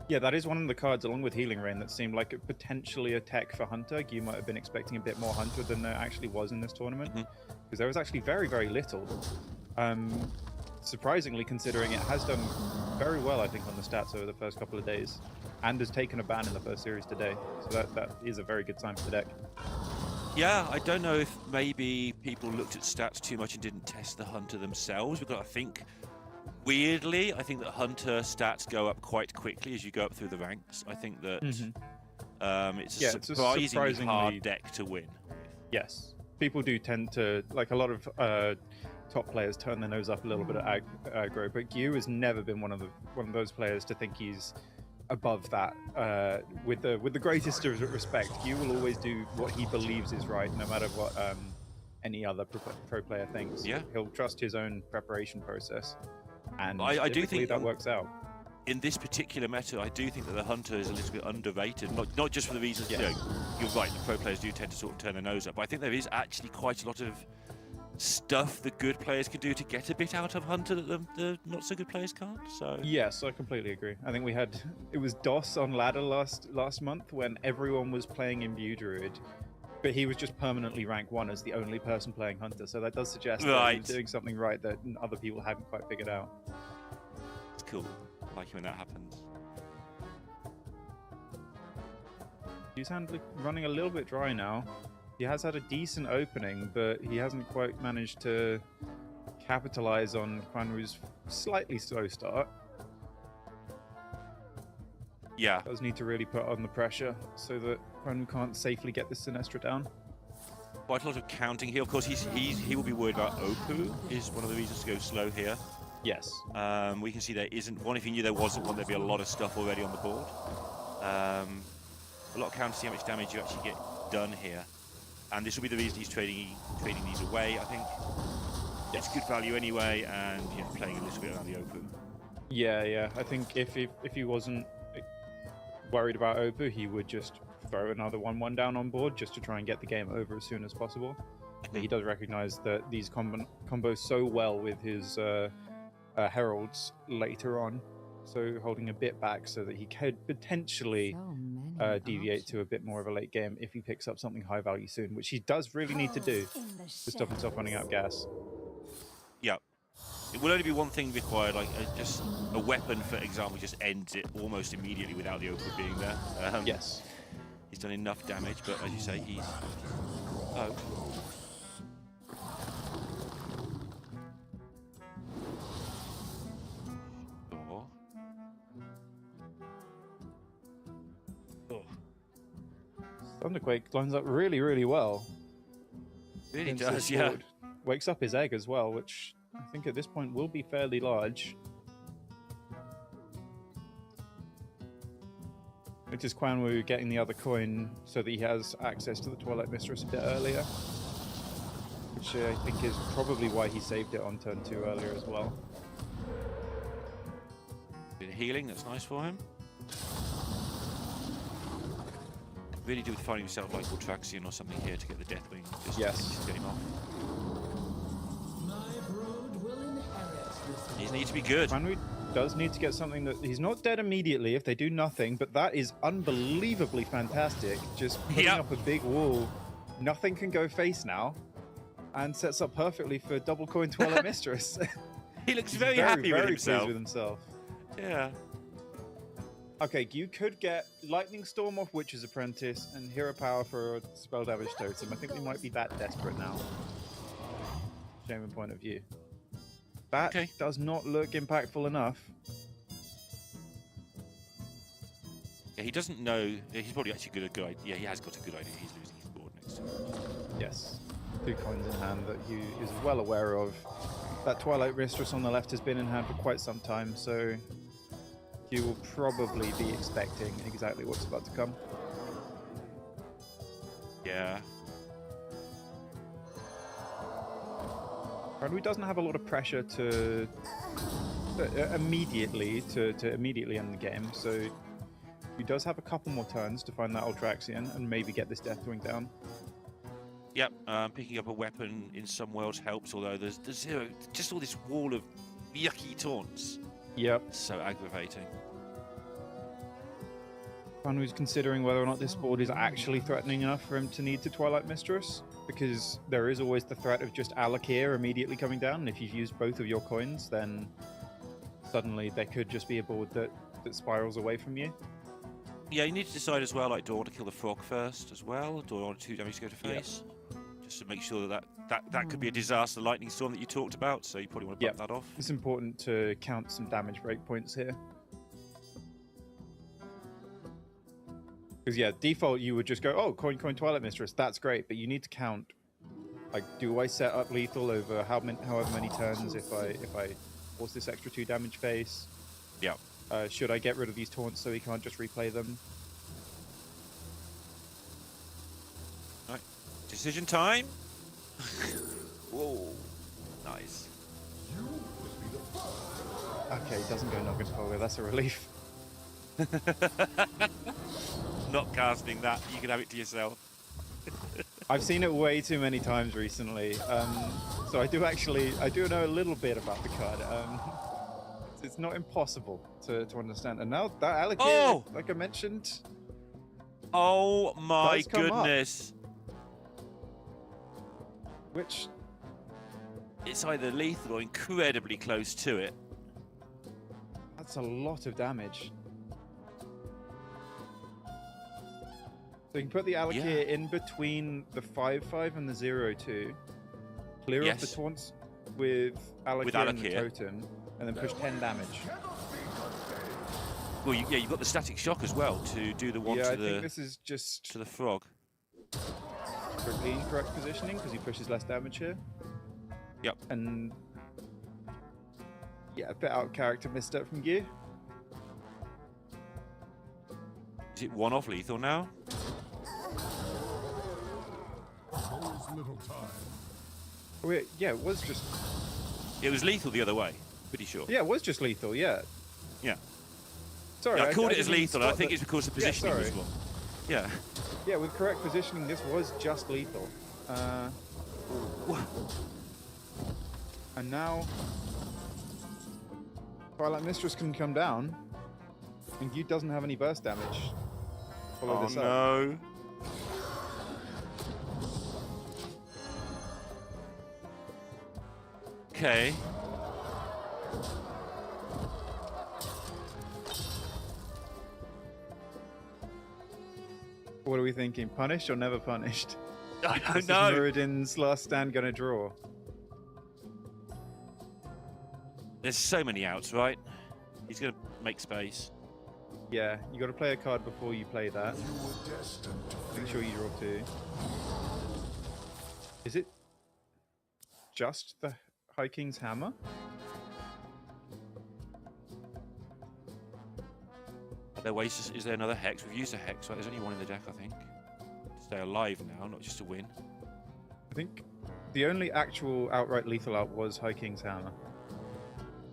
Yeah, that is one of the cards, along with Healing Rain, that seemed like potentially a tech for Hunter. You might have been expecting a bit more Hunter than there actually was in this tournament, because there was actually very, very little. Surprisingly, considering it has done very well, I think, on the stats over the first couple of days, and has taken a ban in the first series today. So that is a very good sign for the deck. Yeah, I don't know if maybe people looked at stats too much and didn't test the Hunter themselves, because I think, weirdly, I think that Hunter stats go up quite quickly as you go up through the ranks. I think that it's a surprisingly hard deck to win. Yes, people do tend to, like, a lot of top players turn their nose up a little bit at aggro, but Gyu has never been one of those players to think he's above that. With the greatest of respect, Gyu will always do what he believes is right, no matter what any other pro player thinks. Yeah, he'll trust his own preparation process, and I do think that works out. In this particular meta, I do think that the Hunter is a little bit underrated, not just for the reasons, you know, you're right, the pro players do tend to sort of turn their nose up, but I think there is actually quite a lot of stuff the good players can do to get a bit out of Hunter that the not so good players can't. So yes, I completely agree. I think it was DOS on ladder last month when everyone was playing Imbue Druid, but he was just permanently rank 1 as the only person playing Hunter. So that does suggest that he was doing something right that other people hadn't quite figured out. It's cool. I like it when that happens. He's running a little bit dry now. He has had a decent opening, but he hasn't quite managed to capitalize on Quan Woo's slightly slow start. Yeah. Does need to really put on the pressure so that Quan Woo can't safely get this Sinestra down. Quite a lot of counting here. Of course, he will be worried about Opu, is one of the reasons to go slow here. Yes. We can see there isn't one. If he knew there wasn't one, there'd be a lot of stuff already on the board. A lot of counting to see how much damage you actually get done here. And this will be the reason he's trading these away, I think. It's good value anyway, and playing a little bit around the Opu. Yeah. I think if he wasn't worried about Opu, he would just throw another 1-1 down on board just to try and get the game over as soon as possible. But he does recognize that these combo so well with his heralds later on, so holding a bit back so that he could potentially deviate to a bit more of a late game if he picks up something high value soon, which he does really need to do to stop himself running out of gas. Yeah. It will only be one thing required, like just a weapon, for example, just ends it almost immediately without the Opu being there. Yes. He's done enough damage, but as you say, he's... Oh. Thunderquake lines up really, really well. Really against does, this yeah. board. Wakes up his egg as well, which I think at this point will be fairly large. Which is Quan Woo getting the other coin so that he has access to the Twilight Mistress a bit earlier. Which I think is probably why he saved it on turn 2 earlier as well. Bit of healing, that's nice for him. Really do with finding yourself like Ultraxion or something here to get the Deathwing. Just Yes. get him off. He needs to be good. Quan Woo does need to get something that he's not dead immediately if they do nothing, but that is unbelievably fantastic. Just putting up a big wall, nothing can go face now, and sets up perfectly for double coin Twilight Mistress. He looks He's very happy with very himself. pleased with himself. Yeah. Okay, you could get Lightning Storm off Witch's Apprentice and Hero Power for a spell damage totem. I think we might be that desperate now. Shaman point of view. That does not look impactful enough. Yeah, he doesn't know. He's probably actually got a good idea. Yeah, he has got a good idea. He's losing his board next to him. Yes. 2 coins in hand that Hugh is well aware of. That Twilight Mistress on the left has been in hand for quite some time, so you will probably be expecting exactly what's about to come. Yeah. Quan Woo doesn't have a lot of pressure to immediately end the game, so he does have a couple more turns to find that Ultraxion and maybe get this Deathwing down. Yep. Picking up a weapon in some worlds helps, although there's zero. Just all this wall of yucky taunts. Yep. So aggravating. Quan Woo's considering whether or not this board is actually threatening enough for him to need to Twilight Mistress, because there is always the threat of just Alakir immediately coming down, and if you've used both of your coins, then suddenly there could just be a board that spirals away from you. Yeah, you need to decide as well, like, do I want to kill the frog first as well? Do I want 2 damage to go to face? Just to make sure that could be a disaster lightning storm that you talked about, so you probably want to bump that off. It's important to count some damage breakpoints here. Because yeah, default you would just go, oh, coin Twilight Mistress, that's great, but you need to count, like, do I set up lethal over however many turns if I force this extra 2 damage face? Yeah. Should I get rid of these taunts so he can't just replay them? Right. Decision time. Whoa. Nice. Okay, doesn't go Noggin Folio, that's a relief. Not casting that, you can have it to yourself. I've seen it way too many times recently, so I do know a little bit about the card. It's not impossible to understand. And now that allocator, like I mentioned, oh my goodness! Which it's either lethal or incredibly close to it. That's a lot of damage. So you can put the Alakir in between the 5/5 and the 0/2, clear off the taunts with Alakir and the totem, and then push 10 damage. Well, you've got the static shock as well to do the one to I think this is just to the frog. Strictly incorrect positioning because he pushes less damage here. Yep. And yeah, a bit out of character misstep from Gear. Is it 1 off lethal now? Oh, yeah, it was just... It was lethal the other way, pretty sure. Yeah, it was just lethal, yeah. Yeah. Sorry, I called it as lethal, and I think it's because the positioning was wrong. Yeah. Yeah, with correct positioning, this was just lethal. And now... Twilight Mistress can come down, and Yu doesn't have any burst damage. Follow this up. No. Okay. What are we thinking? Punished or never punished? I don't This is know. Muradin's last stand gonna draw. There's so many outs, right? He's going to make space. Yeah, you got to play a card before you play that. You were destined to Make sure you draw 2. Is it just the High King's Hammer? Are there ways? Is there another hex? We've used a hex, right? There's only one in the deck, I think. To stay alive now, not just to win. I think the only actual outright lethal out was High King's Hammer.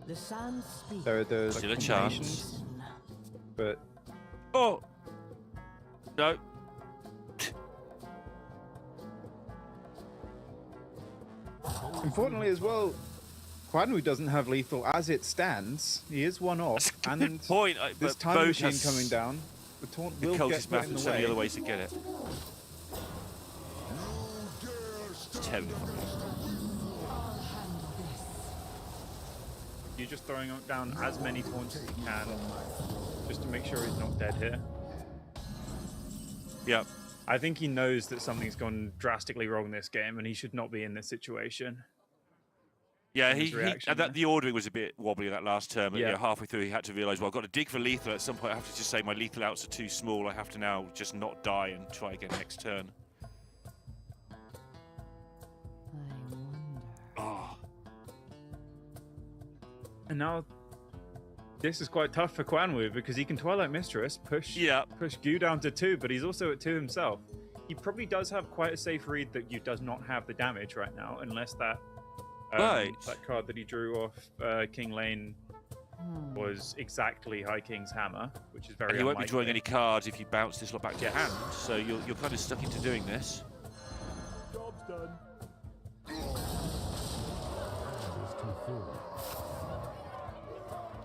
The sands speak. There's Still like a chance. but Oh! No. importantly as well, Quan Woo doesn't have lethal as it stands. He is one off, That's a good and point. this But time both machine has coming down, the taunt the will get cultist put map in and the so many way. other ways to get it. It's terrifying. I'll handle this. You're just throwing down as many taunts as you can, just to make sure he's not dead here. Yeah. I think he knows that something's gone drastically wrong this game, and he should not be in this situation. Yeah, His reaction there. the ordering was a bit wobbly that last turn, but Yeah. yeah, halfway through he had to realise, well, I've got to dig for lethal. At some point, I have to just say my lethal outs are too small. I have to now just not die and try again next turn. I wonder. Oh, And now, this is quite tough for Quan Woo because he can Twilight Mistress, push Gu down to 2, but he's also at 2 himself. He probably does have quite a safe read that Gu does not have the damage right now, unless that that card that he drew off King Lane was exactly High King's Hammer, which is very and you won't be unlikely. drawing any cards if you bounce this lot back to Yes. hand, so you're kind of stuck into doing this. Job's done.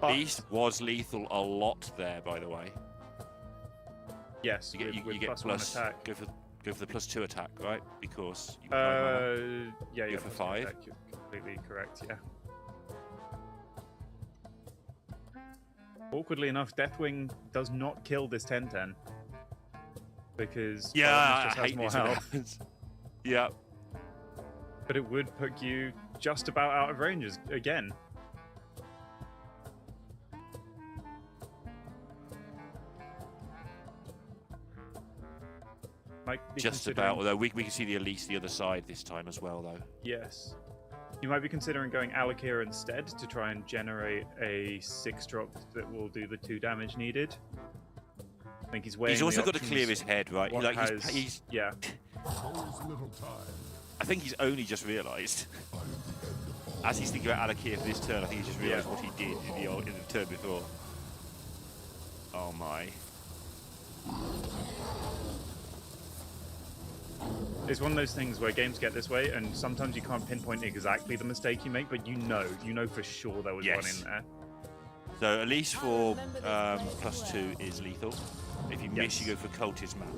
Beast was lethal a lot there, by the way. Yes, You get, with you get plus plus, 1 attack. go for the +2 attack, right? Because you can Yeah, Go yeah. for plus 1 5. attack, you're completely correct, yeah. Awkwardly enough, Deathwing does not kill this 10-10 because yeah, Paladins just I has hate more this when it health. happens. Yeah. But it would put you just about out of range again. Might be Just considering- about, although we can see the Elise the other side this time as well, though. Yes. You might be considering going Alakir instead to try and generate a 6-drop that will do the 2 damage needed. I think he's weighing He's also the got to clear options. his head, right? What Like has- he's yeah. I think he's only just realised, as he's thinking about Alakir for this turn, I think he just realised what he did in the turn before. Oh my. It's one of those things where games get this way, and sometimes you can't pinpoint exactly the mistake you make, but you know for sure there was one Yes. in there. So Elise for +2 is lethal. If you miss, you go for Cultist Map.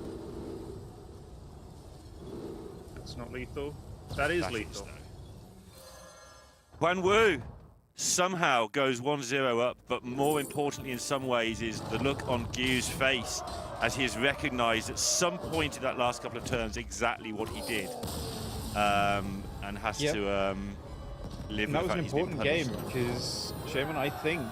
It's not lethal. That is That lethal. no. Quan Woo somehow goes 1-0 up, but more importantly in some ways is the look on Gu's face as he has recognised at some point in that last couple of turns exactly what he did, and has to live And with that the was fact an he's been important game punished. because Shaman, I think,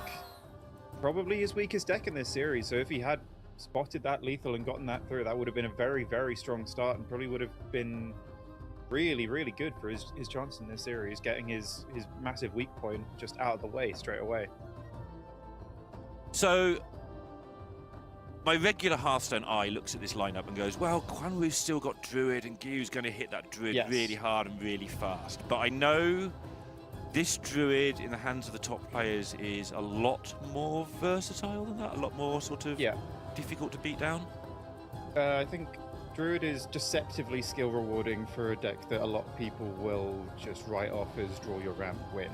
probably his weakest deck in this series. So if he had spotted that lethal and gotten that through, that would have been a very, very strong start and probably would have been really, really good for his chance in this series, getting his massive weak point just out of the way straight away. So my regular Hearthstone eye looks at this lineup and goes, well, Quan Woo's still got Druid and Gu's going to hit that Druid really hard and really fast. But I know this Druid in the hands of the top players is a lot more versatile than that, a lot more sort of difficult to beat down. I think Druid is deceptively skill rewarding for a deck that a lot of people will just write off as draw your ramp win.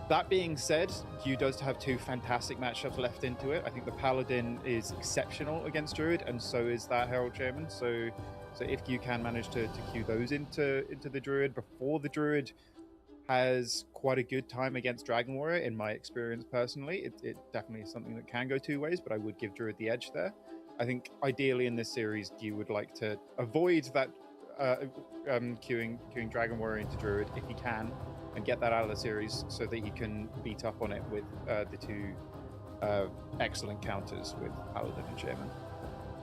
That being said, Q does have 2 fantastic matchups left into it. I think the Paladin is exceptional against Druid, and so is that Herald Shaman. So if you can manage to queue those into the Druid before the Druid has quite a good time against Dragon Warrior, in my experience personally, it definitely is something that can go 2 ways, but I would give Druid the edge there. I think ideally in this series, you would like to avoid that queuing Dragon Warrior into Druid if you can, and get that out of the series so that he can beat up on it with the 2 excellent counters with Paladin and Shaman.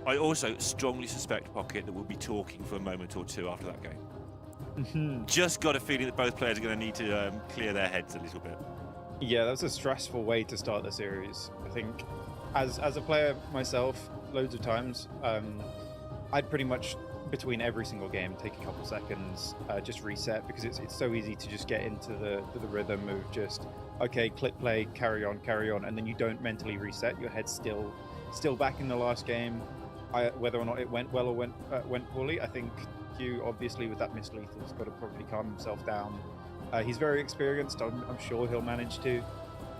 I also strongly suspect, Pocket, that we'll be talking for a moment or two after that game. Just got a feeling that both players are going to need to clear their heads a little bit. Yeah, that was a stressful way to start the series. I think, as a player myself, loads of times, I'd pretty much between every single game take a couple seconds, just reset, because it's so easy to just get into the rhythm of just okay, click play, carry on, and then you don't mentally reset. Your head's still back in the last game. Whether or not it went well or went poorly, I think Q obviously with that mislethal has got to probably calm himself down. He's very experienced. I'm sure he'll manage to,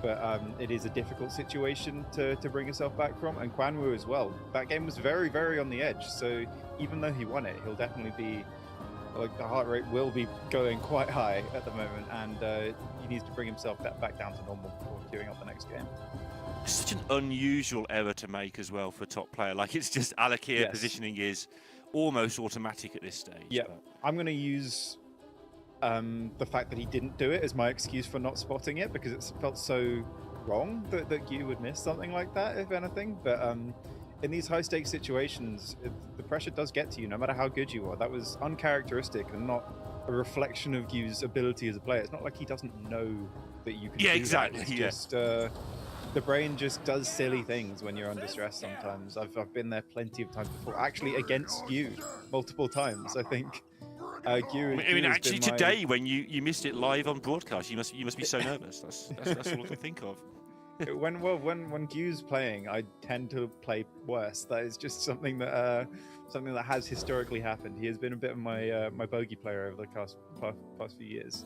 but it is a difficult situation to bring himself back from. And Quan Woo as well. That game was very, very on the edge. So even though he won it, he'll definitely be like the heart rate will be going quite high at the moment, and he needs to bring himself back down to normal before queuing up the next game. Such an unusual error to make as well for top player. Like it's just Alakir positioning is almost automatic at this stage. Yeah, I'm going to use the fact that he didn't do it as my excuse for not spotting it, because it felt so wrong that you would miss something like that, if anything. But in these high stakes situations, the pressure does get to you, no matter how good you are. That was uncharacteristic and not a reflection of Yu's ability as a player. It's not like he doesn't know that you can do exactly. that. It's just the brain just does silly things when you're under stress sometimes. I've been there plenty of times before, actually against you multiple times, I think. I mean, actually today when you missed it live on broadcast, you must be so nervous. That's all I can think of. When Gu's playing, I tend to play worse. That is just something that has historically happened. He has been a bit of my bogey player over the past few years.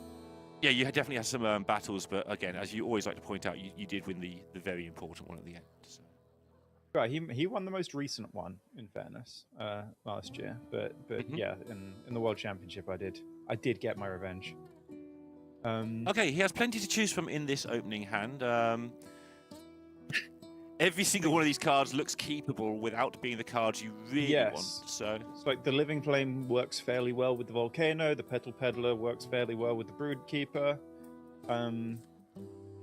Yeah, you definitely had some battles, but again, as you always like to point out, you did win the very important one at the end. So. Right, he won the most recent one, in fairness, last year. But yeah, in the World Championship, I did get my revenge. Okay, he has plenty to choose from in this opening hand. Every single one of these cards looks keepable without being the cards you really want. So it's like the Living Flame works fairly well with the Volcano. The Petal Peddler works fairly well with the Broodkeeper.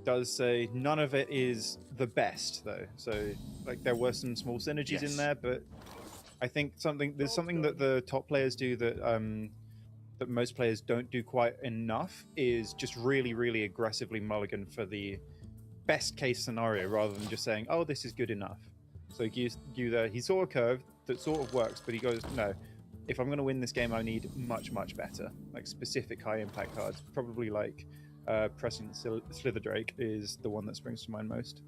Does say none of it is the best though. So like there were some small synergies in there, but I think there's something that the top players do that that most players don't do quite enough is just really, really aggressively mulligan for the best case scenario rather than just saying, oh, this is good enough. So Gu there, he saw a curve that sort of works, but he goes, no, if I'm going to win this game, I need much, much better. Like specific high impact cards, probably like Prescient Slitherdrake is the one that springs to mind most.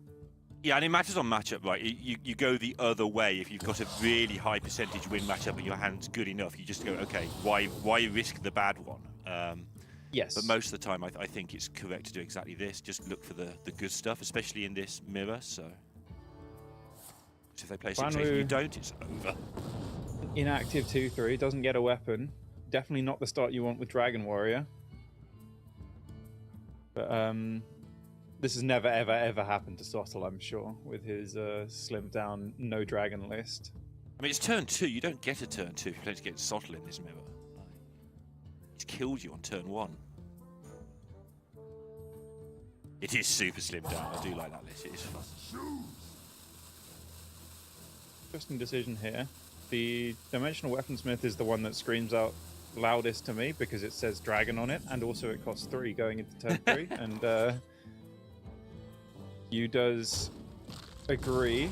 Yeah, and it matters on matchup, right? You go the other way. If you've got a really high percentage win matchup and your hand's good enough, you just go, okay, why wish the bad one? Yes. But most of the time, I think it's correct to do exactly this. Just look for the good stuff, especially in this mirror. So if they play Quan 6-8 and Woo, you don't, it's over. Inactive 2-3, doesn't get a weapon. Definitely not the start you want with Dragon Warrior. But this has never, ever, ever happened to Sottle, I'm sure, with his slimmed down no dragon list. I mean, it's turn 2. You don't get a turn 2 if you don't get Sottle in this mirror. He's killed you on turn 1. It is super slimmed down. I do like that list. It is fun. Interesting decision here. The Dimensional Weaponsmith is the one that screams out loudest to me because it says dragon on it, and also it costs 3 going into turn 3. And you does agree.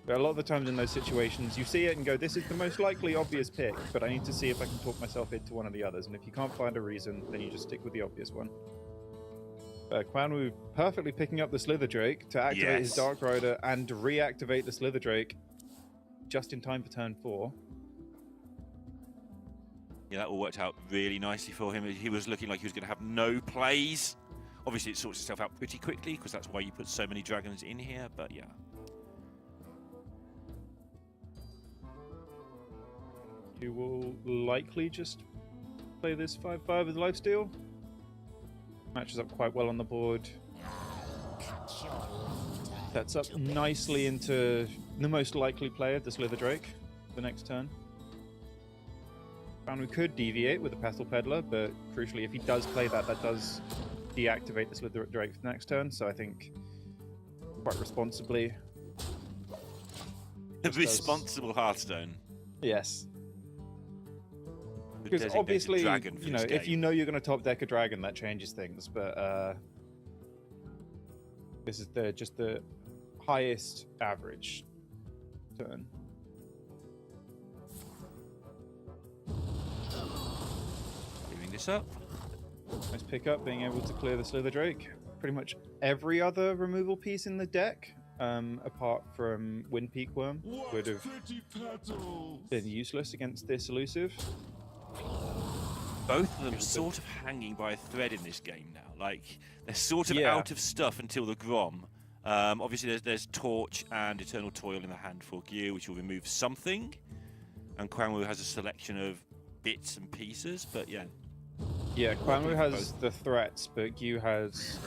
But a lot of the times in those situations, you see it and go, this is the most likely obvious pick, but I need to see if I can talk myself into one of the others. And if you can't find a reason, then you just stick with the obvious one. Quan Woo perfectly picking up the Slitherdrake to activate his Dark Rider and reactivate the Slitherdrake just in time for turn 4. Yeah, that all worked out really nicely for him. He was looking like he was going to have no plays. Obviously, it sorts itself out pretty quickly because that's why you put so many dragons in here, but yeah. You will likely just play this 5/5 with lifesteal. Matches up quite well on the board. Sets up nicely into the most likely player, the Slitherdrake, the next turn. And we could deviate with the Petal Peddler, but crucially, if he does play that, that does deactivate the Slitherdrake for the next turn. So I think quite responsibly. Responsible Hearthstone. Yes. The Because designated obviously, dragon for you know, this if game. you know you're going to top deck a dragon, that changes things. But this is just the highest average turn. Clearing this up. Nice pickup, being able to clear the Slither Drake. Pretty much every other removal piece in the deck, apart from Wind Peak Worm, would have been useless against this elusive. Both of them sort of hanging by a thread in this game now. Like, they're sort of Yeah. out of stuff until the Grom. Obviously, there's Torch and Eternal Toil in the hand for Gyu, which will remove something. And Quan Woo has a selection of bits and pieces, but yeah. Yeah, Quan Woo has both. the threats, but Gyu has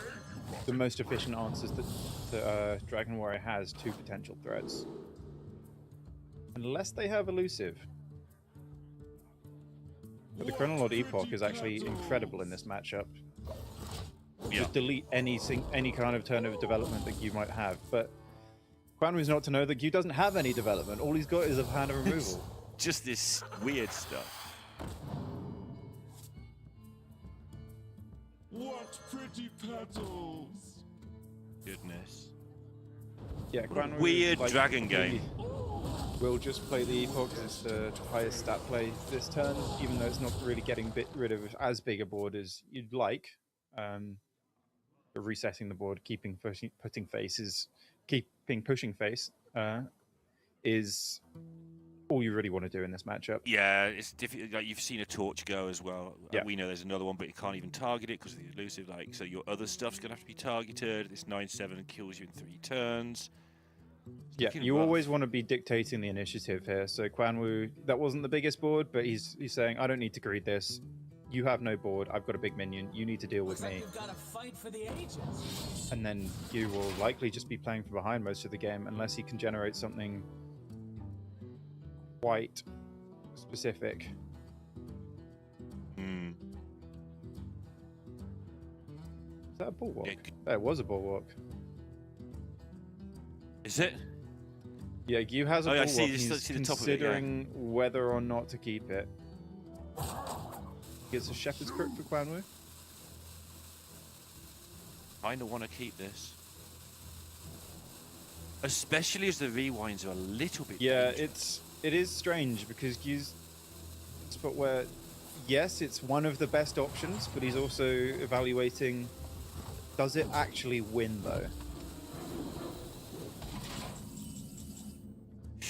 the most efficient answers that Dragon Warrior has to potential threats. Unless they have elusive. But the Chronolod Epoch is actually incredible in this matchup. Yeah. Just delete any kind of turn of development that Gyu might have. But Quan Woo's not to know that Gyu doesn't have any development. All he's got is a hand of removal. Just this weird stuff. What pretty petals! Goodness. Yeah, Quan Woo, Weird like, dragon game. We'll just play the Epoch as the highest stat play this turn, even though it's not really getting rid of as big a board as you'd like. Resetting the board, keeping pushing face is all you really want to do in this matchup. Yeah, it's difficult. Like, you've seen a Torch go as well. Yeah. We know there's another one, but you can't even target it because of the elusive. Like, so your other stuff's gonna have to be targeted. This 9/7 kills you in 3 turns. Yeah, looking you rough. always want to be dictating the initiative here. So Quan Woo, that wasn't the biggest board, but he's saying, I don't need to greed this. You have no board. I've got a big minion. You need to deal with me. You've got to fight for the ages. And then you will likely just be playing from behind most of the game, unless he can generate something quite specific. Hmm. Is that a bulwark? Yeah. There was a bulwark. Is it? Yeah, Gyu has a Oh, yeah, I bulwark. see- and see he's the top of it, yeah. considering whether or not to keep it. Gets a Shepherd's Crook for Quan Woo. Kinda want to keep this. Especially as the rewinds are a little bit Yeah, dangerous. it is strange because Gyu's spot where, yes, it's one of the best options, but he's also evaluating, does it actually win though?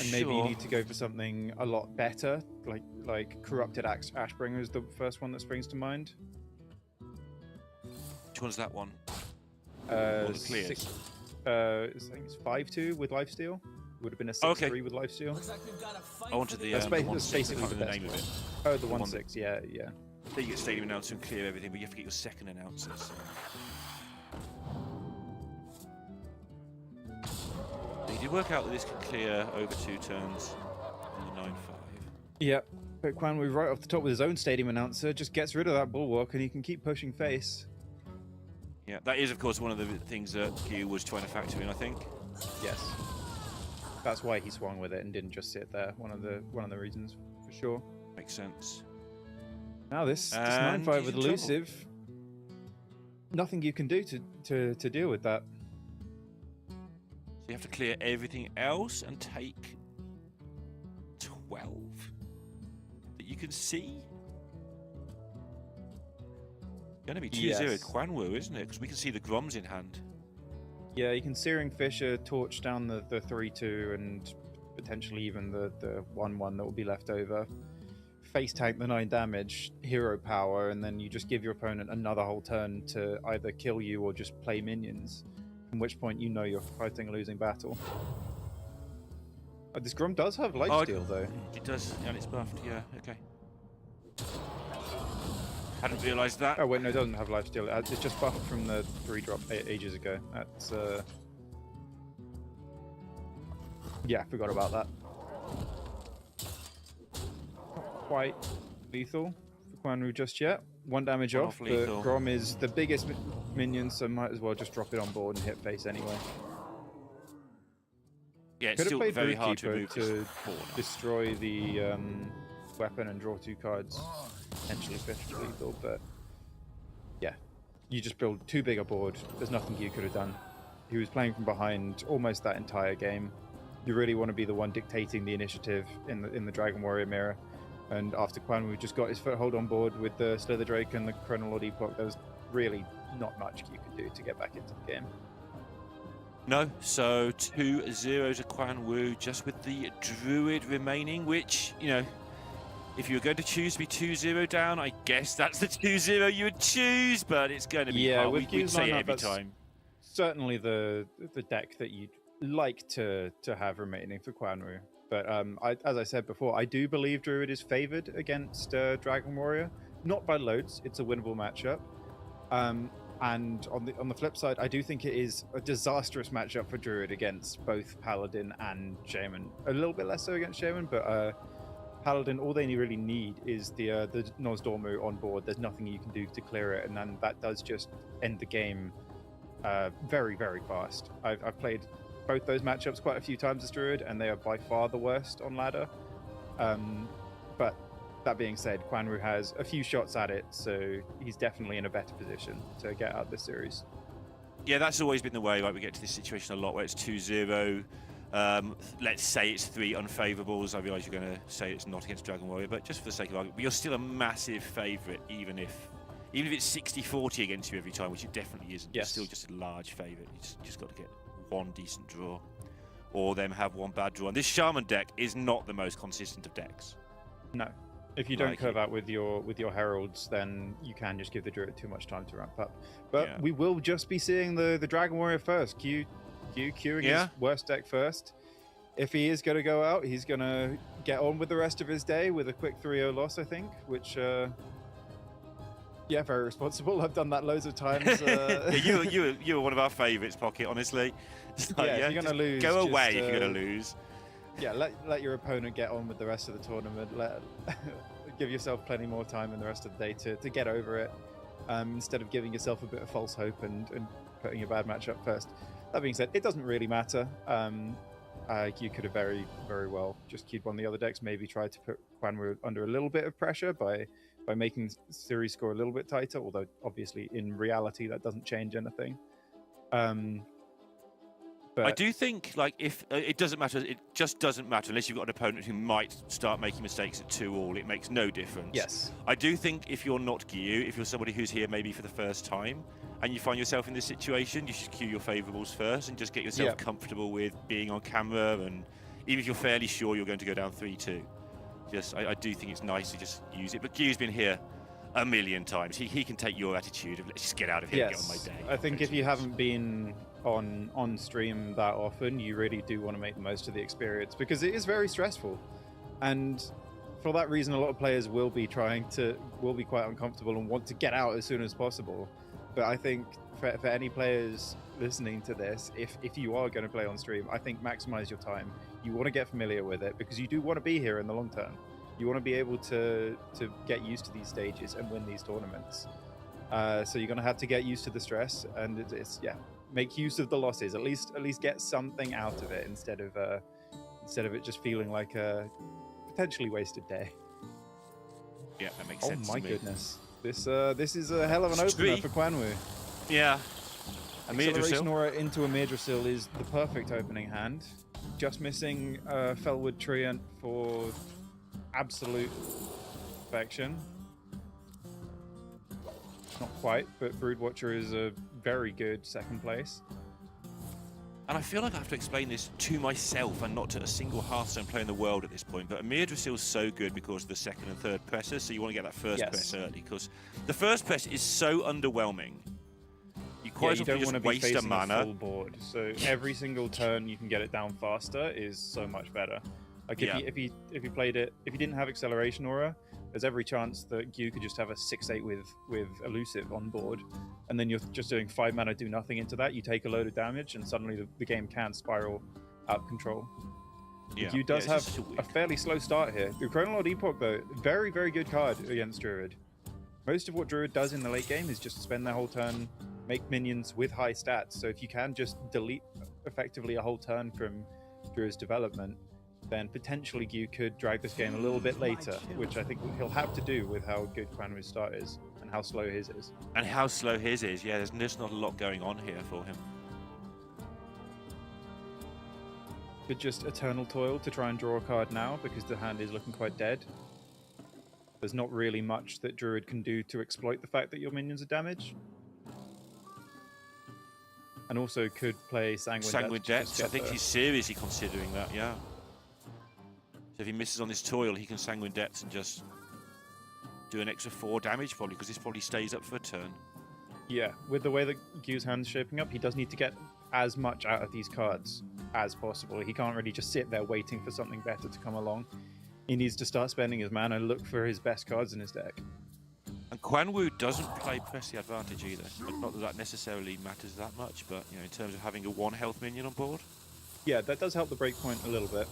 And maybe you Sure. need to go for something a lot better, like Corrupted Ashbringer is the first one that springs to mind. Which one's that one? Uh, the clears? I think it's 5/2 with lifesteal. Would have been a 6/3 with lifesteal. Looks like we've got to fight I wanted the, That's the ba- one that's six, I basically can't the remember best the name of it. Oh, the one 1/6, yeah. Then you get stadium announcer and clear everything, but you have to get your second announcer. So. It did work out that this can clear over 2 turns on the 9/5. Yep. But Quan Woo right off the top with his own stadium announcer just gets rid of that bulwark and he can keep pushing face. Yeah, that is of course one of the things that Gyu was trying to factor in, I think. Yes. That's why he swung with it and didn't just sit there. One of the reasons for sure. Makes sense. Now this And 9/5 he's with in trouble. elusive. Nothing you can do to deal with that. So you have to clear everything else and take 12 that you can see. Going to be 2-0 Yes. Quan Woo, isn't it? Because we can see the Groms in hand. Yeah, you can Searing Fisher torch down the 3/2 and potentially even the 1/1 that will be left over. Face tank the 9 damage, hero power, and then you just give your opponent another whole turn to either kill you or just play minions. At which point you know you're fighting a losing battle. This Grom does have lifesteal though. It does, and it's buffed, yeah, okay. Hadn't realised that. Oh wait, no, it doesn't have lifesteal. It's just buffed from the 3-drop ages ago. That's yeah, forgot about that. Not quite lethal for Quan Woo just yet. 1 damage One off, off but lethal. Grom is the biggest minion, so might as well just drop it on board and hit face anyway. Yeah, it's Could have still played very hard to Broodkeeper remove to this corner. destroy the weapon and draw 2 cards, potentially finish lethal, but yeah, you just build too big a board. There's nothing you could have done. He was playing from behind almost that entire game. You really want to be the one dictating the initiative in the Dragon Warrior mirror. And after Quan Woo just got his foothold on board with the Slither Drake and the Chronolod Epoch, there was really not much you could do to get back into the game. No, so 2-0 to Quan Woo, just with the Druid remaining, which, you know, if you were going to choose to be 2-0 down, I guess that's the 2-0 you would choose, but it's going to be hard. With We'd say it lineup, every that's time. certainly the deck that you'd like to have remaining for Quan Woo. But as I said before, I do believe Druid is favored against Dragon Warrior. Not by loads, it's a winnable matchup. And on the flip side, I do think it is a disastrous matchup for Druid against both Paladin and Shaman. A little bit less so against Shaman, but Paladin, all they really need is the Nozdormu on board. There's nothing you can do to clear it, and then that does just end the game very, very fast. I've played both those matchups quite a few times as Druid, and they are by far the worst on ladder. But that being said, Quan Woo has a few shots at it, so he's definitely in a better position to get out this series. Yeah, that's always been the way. Like, we get to this situation a lot where it's 2-0. Let's say it's 3 unfavorables. I realise you're going to say it's not against Dragon Warrior, but just for the sake of argument, you're still a massive favourite, even if it's 60-40 against you every time, which it definitely isn't. Yes. You're still just a large favourite. You just got to get one decent draw, or them have one bad draw. And this Shaman deck is not the most consistent of decks. No. If you don't Like curve it. out with your heralds, then you can just give the Druid too much time to ramp up. But Yeah. we will just be seeing the Dragon Warrior first. Q queuing Yeah. his worst deck first. If he is going to go out, he's going to get on with the rest of his day with a quick 3-0 loss, I think, which, yeah, very responsible. I've done that loads of times. Yeah, you were one of our favourites, Pocket, honestly. It's like, Yeah, if you're just gonna lose, go away just, if you're going to lose. Yeah, let your opponent get on with the rest of the tournament. Give yourself plenty more time in the rest of the day to get over it, instead of giving yourself a bit of false hope and putting a bad matchup first. That being said, it doesn't really matter. You could have very, very well just queued one of the other decks, maybe tried to put Quan Woo under a little bit of pressure by making series score a little bit tighter, although obviously in reality that doesn't change anything. But I do think, like, if it doesn't matter, it just doesn't matter unless you've got an opponent who might start making mistakes at 2-all. It makes no difference. Yes. I do think if you're not Gyu, if you're somebody who's here maybe for the first time, and you find yourself in this situation, you should queue your favourables first and just get yourself comfortable with being on camera, and even if you're fairly sure you're going to go down 3-2. I do think it's nice to just use it. But Gyu's been here a million times. He can take your attitude of let's just get out of here and get on my day. I think if you haven't been on stream that often, you really do want to make the most of the experience, because it is very stressful. And for that reason, a lot of players will be quite uncomfortable and want to get out as soon as possible. But I think for any players listening to this, if you are going to play on stream, I think maximize your time. You want to get familiar with it because you do want to be here in the long term. You want to be able to get used to these stages and win these tournaments. So you're going to have to get used to the stress, and it's make use of the losses. At least get something out of it instead of it just feeling like a potentially wasted day. Yeah, that makes sense. Oh my to me. goodness, this is a hell of an opener Street. for Quan Woo. Yeah. Acceleration Aura into a Mirdrasil is the perfect opening hand. Just missing Felwood Treant for absolute perfection. Not quite, but Broodwatcher is a very good second place. And I feel like I have to explain this to myself and not to a single Hearthstone player in the world at this point, but Amir Drasil's so good because of the second and third presses, so you want to get that first press early, because the first press is so underwhelming. You quite You often don't want just to be waste a facing a mana. full board, so every single turn you can get it down faster is so much better. Like if you didn't have Acceleration Aura, there's every chance that Gyu could just have a 6/8 with Elusive on board, and then you're just doing 5 mana do nothing into that. You take a load of damage, and suddenly the game can spiral out of control. Gyu does have a fairly slow start here. The Chronolod Epoch, though, very, very good card against Druid. Most of what Druid does in the late game is just spend their whole turn, make minions with high stats. So if you can just delete effectively a whole turn from Druid's development, then potentially Gyu could drag this game a little bit later, which I think he'll have to do with how good Quan Woo's start is and how slow his is. And how slow his is. Yeah, there's just not a lot going on here for him. Could just Eternal Toil to try and draw a card now because the hand is looking quite dead. There's not really much that Druid can do to exploit the fact that your minions are damaged. And also could play Sanguine Depths. I think he's seriously considering that, yeah. So if he misses on this toil, he can Sanguine Depths and just do an extra 4 damage probably, because this probably stays up for a turn. Yeah, with the way that Gyu's hand's shaping up, he does need to get as much out of these cards as possible. He can't really just sit there waiting for something better to come along. He needs to start spending his mana, look for his best cards in his deck. And Quan Woo doesn't play Press the Advantage either. Not that that necessarily matters that much, but you know, in terms of having a 1 health minion on board. Yeah, that does help the breakpoint a little bit.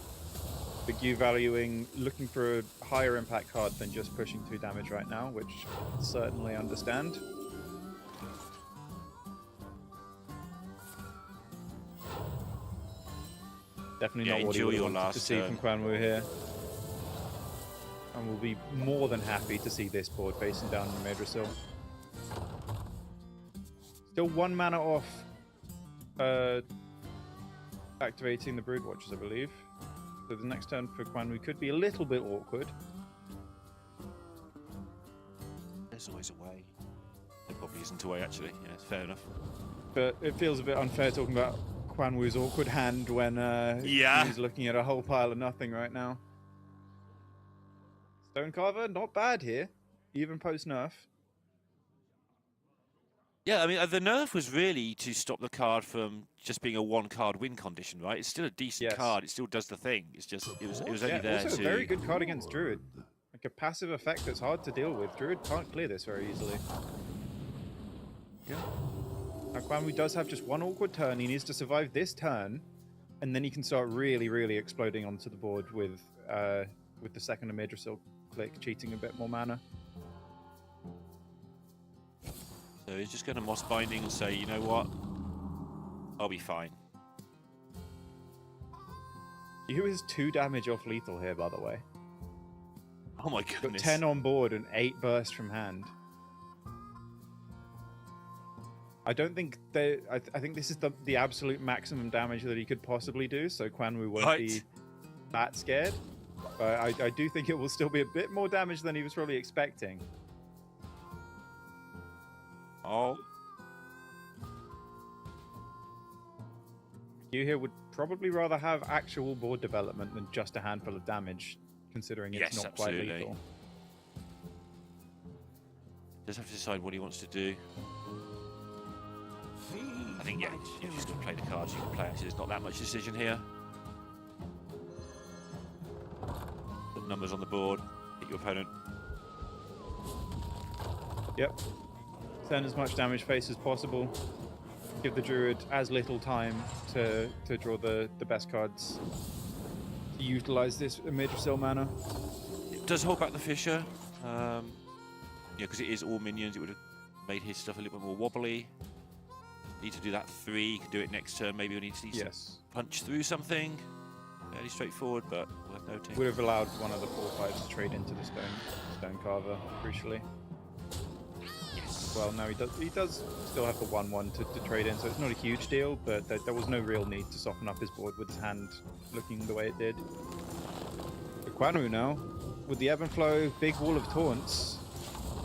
But Gyu valuing looking for a higher impact card than just pushing 2 damage right now, which I certainly understand. Definitely not what he would want to see from Quan Woo here. And we'll be more than happy to see this board facing down in the Madrasil. Still 1 mana off activating the Brood Watchers, I believe. So the next turn for Quan Woo could be a little bit awkward. There's always a way. There probably isn't a way, actually. Yeah, it's fair enough. But it feels a bit unfair talking about Quan Woo's awkward hand when he's looking at a whole pile of nothing right now. Stonecarver, not bad here, even post-nerf. Yeah, I mean, the nerf was really to stop the card from just being a 1-card win condition, right? It's still a decent card. It still does the thing. It's just it was only there also to. A very good card against Druid. Like a passive effect that's hard to deal with. Druid can't clear this very easily. Yeah. Now Quan Woo does have just 1 awkward turn. He needs to survive this turn, and then he can start really, really exploding onto the board with the second Madrasil click, cheating a bit more mana. So he's just going to Moss Binding and say, you know what, I'll be fine. Gyu is 2 damage off lethal here, by the way. Oh my goodness. Got 10 on board and 8 burst from hand. I don't think they. I think this is the absolute maximum damage that he could possibly do. So Quan Woo won't be that scared. But I do think it will still be a bit more damage than he was probably expecting. Oh. Gyu here would probably rather have actual board development than just a handful of damage, considering it's not quite lethal. Just have to decide what he wants to do. I think, yeah, you've just got to play the cards you can play. Actually, there's not that much decision here. Put numbers on the board, hit your opponent. Yep. Send as much damage face as possible. Give the Druid as little time to draw the best cards. To utilize this Madrasil mana. It does hold back the Fisher. Yeah, because it is all minions, it would have made his stuff a little bit more wobbly. Need to do that 3, you can do it next turn. Maybe we need to punch through something. Fairly straightforward, but worth noting. Would have allowed one of the 4/5s to trade into the Stonecarver, crucially. Yes. Well, no, he does still have the 1/1 to trade in, so it's not a huge deal, but there was no real need to soften up his board with his hand looking the way it did. For Quan Woo now, with the ebb and flow, big wall of taunts,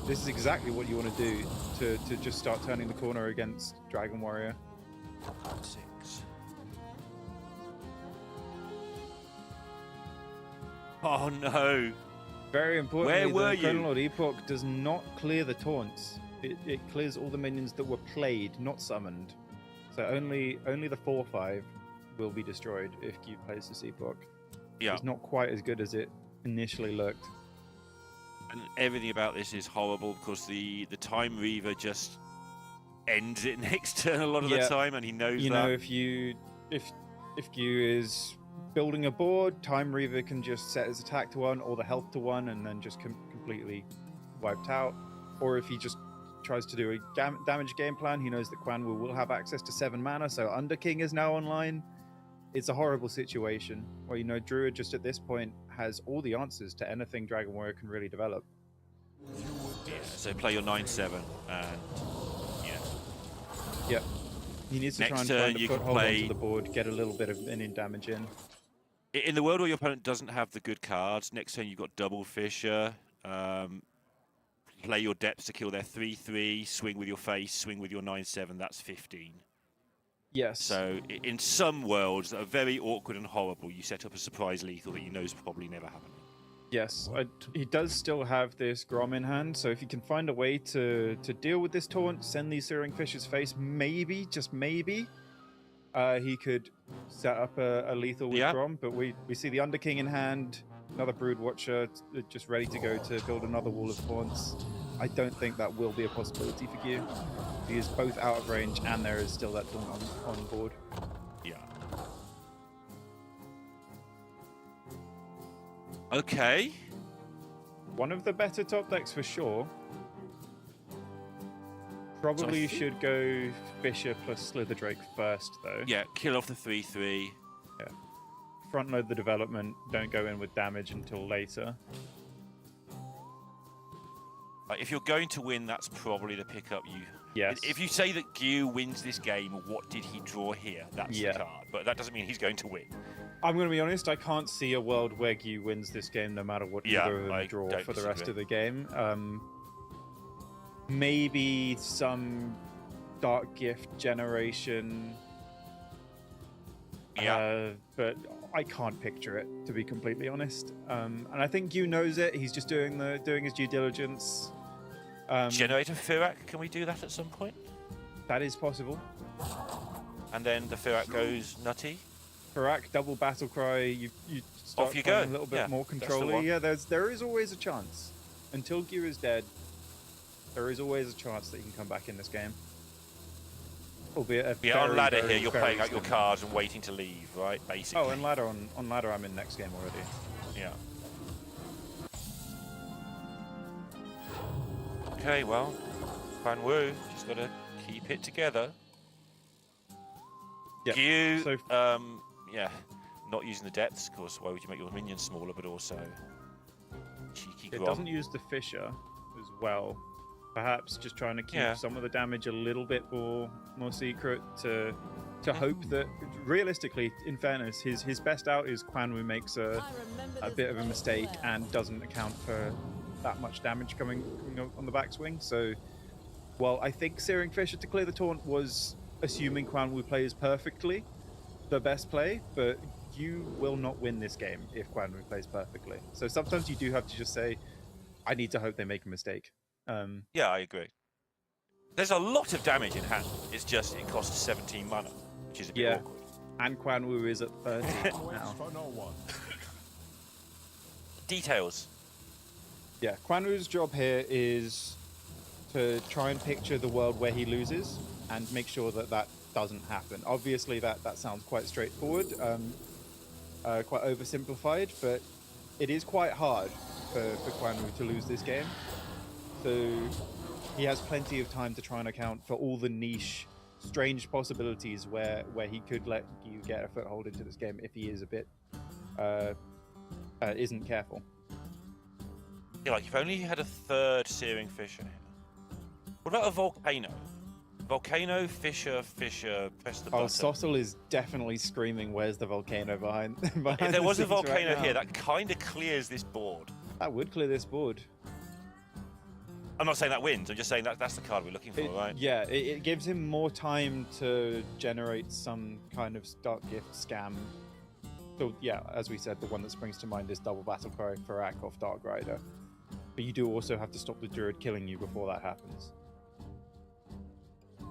this is exactly what you want to do to just start turning the corner against Dragon Warrior. 6. Oh no! Very importantly, Where were the Chronolord Epoch does not clear the taunts. It clears all the minions that were played, not summoned. So only the 4/5 will be destroyed if Gyu plays this Epoch. Yeah. It's not quite as good as it initially looked. And everything about this is horrible because the Time Reaver just ends it next turn a lot of the time, and he knows that. You know, if Gyu is building a board, Time Reaver can just set his attack to 1 or the health to 1 and then just completely wiped out. Or if he just tries to do a damage game plan, he knows that Quan Woo will have access to 7 mana, so Under King is now online. it's a horrible situation. Well, you know, Druid just at this point has all the answers to anything Dragon Warrior can really develop. Yeah, so play your 9/7 and yeah. Yep. He needs to Next try and turn, find a you can foothold play- onto the board, get a little bit of minion damage in. In the world where your opponent doesn't have the good cards, next turn you've got double Fisher. Play your depths to kill their 3/3, swing with your face, swing with your 9/7, that's 15. Yes. So in some worlds that are very awkward and horrible, you set up a surprise lethal that you know is probably never happening. Yes, he does still have this Grom in hand, so if he can find a way to deal with this taunt, send these Searing Fish's face, maybe, just maybe, he could set up a lethal with Grom, but we see the Underking in hand, another Brood Watcher just ready to go to build another wall of taunts. I don't think that will be a possibility for Gyu. He is both out of range and there is still that taunt on board. Yeah. Okay. One of the better top decks for sure. Probably should go Fisher plus Slither Drake first, though. Yeah, kill off the 3/3. Yeah. Front load the development, don't go in with damage until later. If you're going to win, that's probably the pickup you... Yes. If you say that Gyu wins this game, what did he draw here? That's the card. But that doesn't mean he's going to win. I'm going to be honest, I can't see a world where Gyu wins this game no matter what either of them draw for the rest of the game. Maybe some Dark Gift generation. Yeah. But I can't picture it, to be completely honest. And I think Gyu knows it. He's just doing his due diligence. Generate a Firak, can we do that at some point? That is possible. And then the Firak goes nutty? Firak, double Battle Cry, you start Off you playing go. a little bit more controlly. Yeah, there is always a chance. Until Gyu is dead, there is always a chance that he can come back in this game. Albeit a Yeah, on very, ladder very, here, you're very playing out your slim. cards and waiting to leave, right? Basically. Oh, and ladder on ladder, I'm in next game already. Yeah. Okay, well, Quan Woo just got to keep it together. Yeah. Gyu, So yeah, not using the depths, of course. Why would you make your minions smaller, but also cheeky it Grom? doesn't use the Fisher as well. Perhaps just trying to keep some of the damage a little bit more secret to hope that, realistically, in fairness, his best out is Quan Woo makes a bit of a mistake and doesn't account for that much damage coming on the backswing. So, well, I think Searing Fisher to clear the taunt was assuming Quan Woo plays perfectly, the best play, but you will not win this game if Quan Woo plays perfectly. So sometimes you do have to just say, I need to hope they make a mistake. Yeah, I agree. There's a lot of damage in hand. It's just it costs 17 mana, which is a bit awkward. And Quan Woo is at 30 now. Details. Yeah, Quan Woo's job here is to try and picture the world where he loses and make sure that that doesn't happen. Obviously, that sounds quite straightforward, quite oversimplified, but it is quite hard for Quan Woo to lose this game. So he has plenty of time to try and account for all the niche, strange possibilities where he could let you get a foothold into this game if he is a bit isn't careful. Yeah, like if only you had a third Searing Fisher here. What about a Volcano? Volcano, Fisher, press the button. Oh, Sottle is definitely screaming, where's the volcano behind If the there was a scenes right Volcano now. here, that kind of clears this board. That would clear this board. I'm not saying that wins, I'm just saying that's the card we're looking for, right? Yeah, it gives him more time to generate some kind of Dark Gift scam. So yeah, as we said, the one that springs to mind is double Battle Cry for Firak off Dark Rider. But you do also have to stop the Druid killing you before that happens.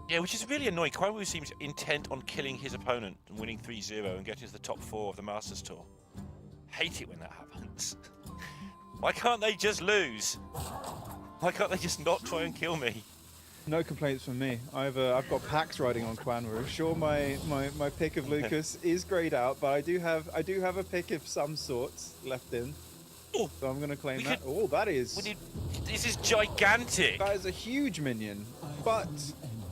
Yeah, which is really annoying. Quan Woo seems intent on killing his opponent and winning 3-0 and getting to the top 4 of the Masters Tour. Hate it when that happens. Why can't they just lose? Why can't they just not try and kill me? No complaints from me. I've got packs riding on Quan Woo. Sure, my pick of Lucas is grayed out, but I do have a pick of some sorts left in. Oh, so I'm going to claim that. could- Oh, that is This is gigantic. that is a huge minion, but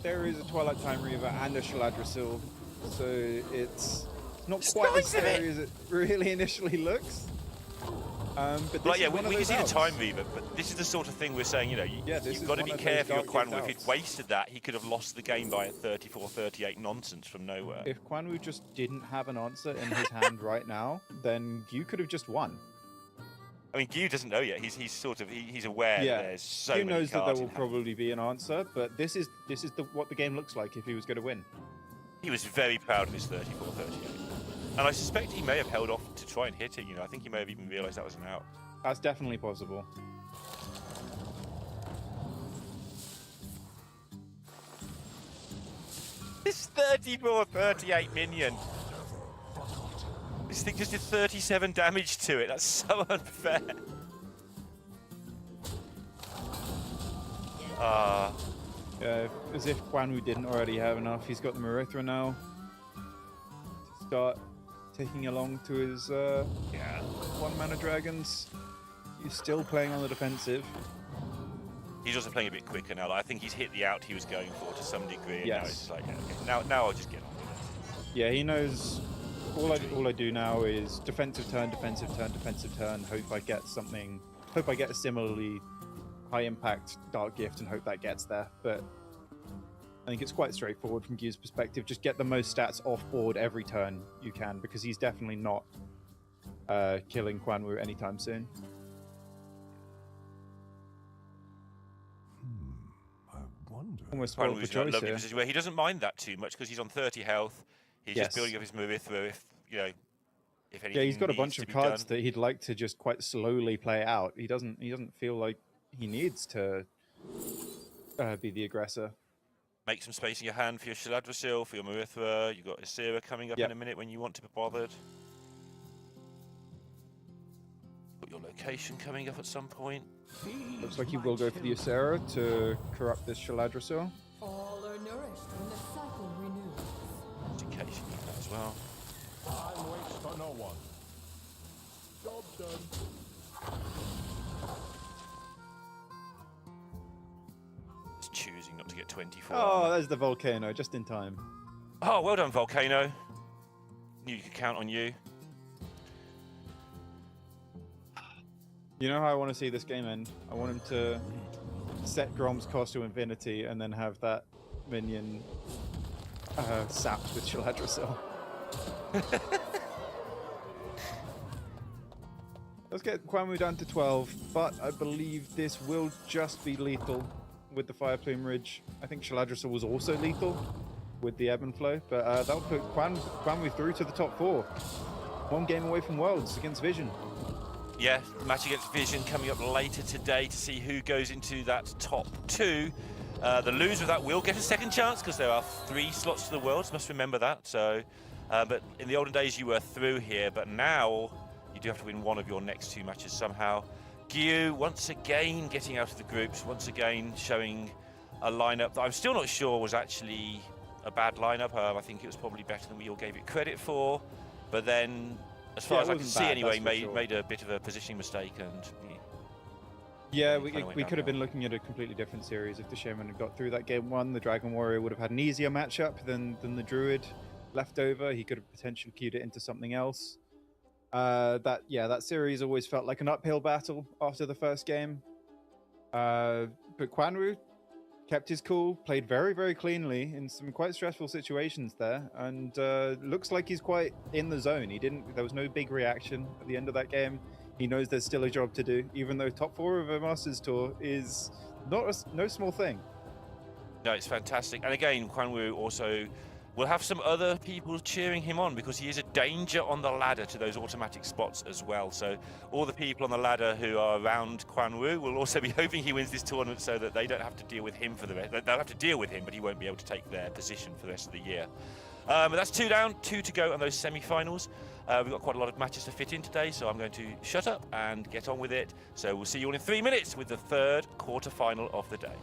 there is a Twilight Time Reaver and a Shaladrasil, so it's not Just quite as nice of it. scary as it really initially looks. But this Like, yeah, is one of we can those see the outs. time reaver, but this is the sort of thing we're saying, you know, Yeah, this you've is got to one be of those careful your dark Quan gift Woo. If he'd outs. wasted that, he could have lost the game by a 34-38 nonsense from nowhere. If Quan Woo just didn't have an answer in his hand right now, then you could have just won. I mean, Gyu doesn't know yet. He's sort of he's aware that Yeah, there's so he many knows that there cards will in hand. probably be an answer, but this is what the game looks like if he was going to win. He was very proud of his 34-38, and I suspect he may have held off to try and hit it. You know, I think he may have even realised that was an out. That's definitely possible. This 34-38 minion. This thing just did 37 damage to it. That's so unfair. Yeah, as if Quan Woo didn't already have enough. He's got the Marithra now to start taking along to his one mana dragons. He's still playing on the defensive. He's also playing a bit quicker now. Like, I think he's hit the out he was going for to some degree. And now Yes. it's just like, yeah, okay. Now I'll just get on with it. Yeah, he knows. All I do now is defensive turn, defensive turn, defensive turn. Hope I get something. Hope I get a similarly high impact dark gift and hope that gets there. But I think it's quite straightforward from Gyu's perspective. Just get the most stats off board every turn you can, because he's definitely not killing Quan Woo anytime soon. I wonder. Almost Quan spoiled for Woo's in a choice lovely here. position where he doesn't mind that too much because he's on 30 health. He's Yes. just building up his Marithra if, you know, if anything Yeah, he's got a needs bunch to of be cards done. that he'd like to just quite slowly play out. He doesn't feel like he needs to be the aggressor. Make some space in your hand for your Shaladrasil, for your Marithra. You've got Isira coming up Yep. in a minute when you want to be bothered. Got your location coming up at some point. Looks like he will go for the Ysera to corrupt this Shaladrasil. All are nourished when the cycle renews. Just in case you need that as well. Time waits for no one. Job done. Just choosing not to get 24. Oh, there's the volcano, just in time. Oh, well done, Volcano. Knew you could count on you. You know how I want to see this game end? I want him to set Grom's cost to infinity and then have that minion sapped with Shaladrasil. Let's get Quan Woo down to 12, but I believe this will just be lethal with the Fire Plume Ridge. I think Shaladrasil was also lethal with the Ebb and Flow, but that'll put Quan Woo through to the top 4. One game away from Worlds against Vision. Yeah, match against Vision coming up later today to see who goes into that top 2. The loser of that will get a second chance because there are 3 slots to the Worlds. Must remember that. So, but in the olden days you were through here, but now you do have to win one of your next 2 matches somehow. Gyu once again getting out of the groups, once again showing a lineup that I'm still not sure was actually a bad lineup. I think it was probably better than we all gave it credit for. But then, as far Yeah, as it I can wasn't see bad, anyway, that's for sure. made a bit of a positioning mistake and. Yeah, Kinda went we could have downhill. been looking at a completely different series if the Shaman had got through that game 1. The Dragon Warrior would have had an easier matchup than the Druid left over. He could have potentially queued it into something else. That series always felt like an uphill battle after the first game. But Quan Woo kept his cool, played very, very cleanly in some quite stressful situations there, and looks like he's quite in the zone. There was no big reaction at the end of that game. He knows there's still a job to do, even though top 4 of a Masters Tour is no small thing. No, it's fantastic. And again, Quan Woo also will have some other people cheering him on because he is a danger on the ladder to those automatic spots as well. So all the people on the ladder who are around Quan Woo will also be hoping he wins this tournament so that they don't have to deal with him for the rest. They'll have to deal with him, but he won't be able to take their position for the rest of the year. But that's 2 down, 2 to go on those semi-finals. We've got quite a lot of matches to fit in today, so I'm going to shut up and get on with it. So we'll see you all in 3 minutes with the 3rd quarter-final of the day.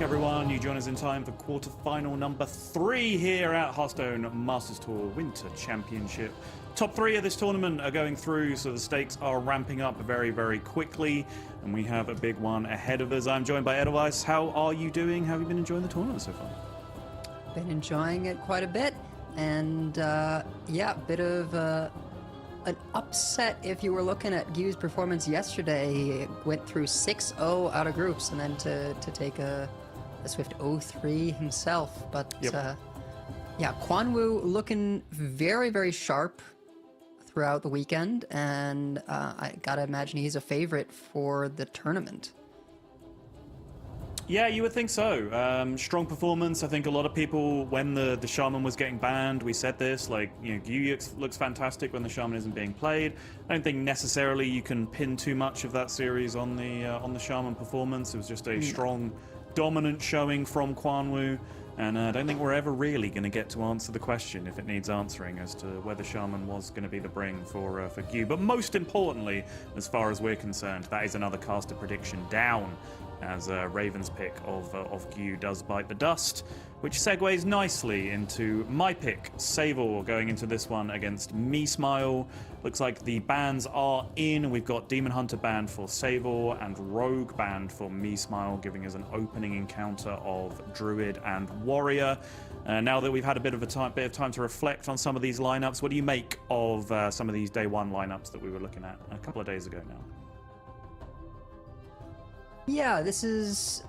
back, everyone. You join us in time for quarterfinal number 3 here at Hearthstone Masters Tour Winter Championship. Top 3 of this tournament are going through, so the stakes are ramping up very, very quickly, and we have a big one ahead of us. I'm joined by Edelweiss. How are you doing? How have you been enjoying the tournament so far? Been enjoying it quite a bit, and yeah, a bit of an upset if you were looking at Gyu's performance yesterday. He went through 6-0 out of groups, and then to take a swift 0-3 himself. But yeah, Quan Woo looking very, very sharp throughout the weekend, and I gotta imagine he's a favorite for the tournament. Yeah, you would think so. Strong performance. I think a lot of people, when the Shaman was getting banned, we said this, like, you know, Gyu looks fantastic when the Shaman isn't being played. I don't think necessarily you can pin too much of that series on the Shaman performance. It was just a strong, dominant showing from Quan Woo, and I don't think we're ever really going to get to answer the question, if it needs answering, as to whether Shaman was going to be the bring for Gyu. But most importantly, as far as we're concerned, that is another caster prediction down, as Raven's pick of Gyu does bite the dust, which segues nicely into my pick, Saber, going into this one against Me Smile. Looks like the bans are in. We've got Demon Hunter banned for Saber and Rogue banned for Me Smile, giving us an opening encounter of Druid and Warrior. Now that we've had a bit of time to reflect on some of these lineups, what do you make of some of these day one lineups that we were looking at a couple of days ago now? Yeah, this is,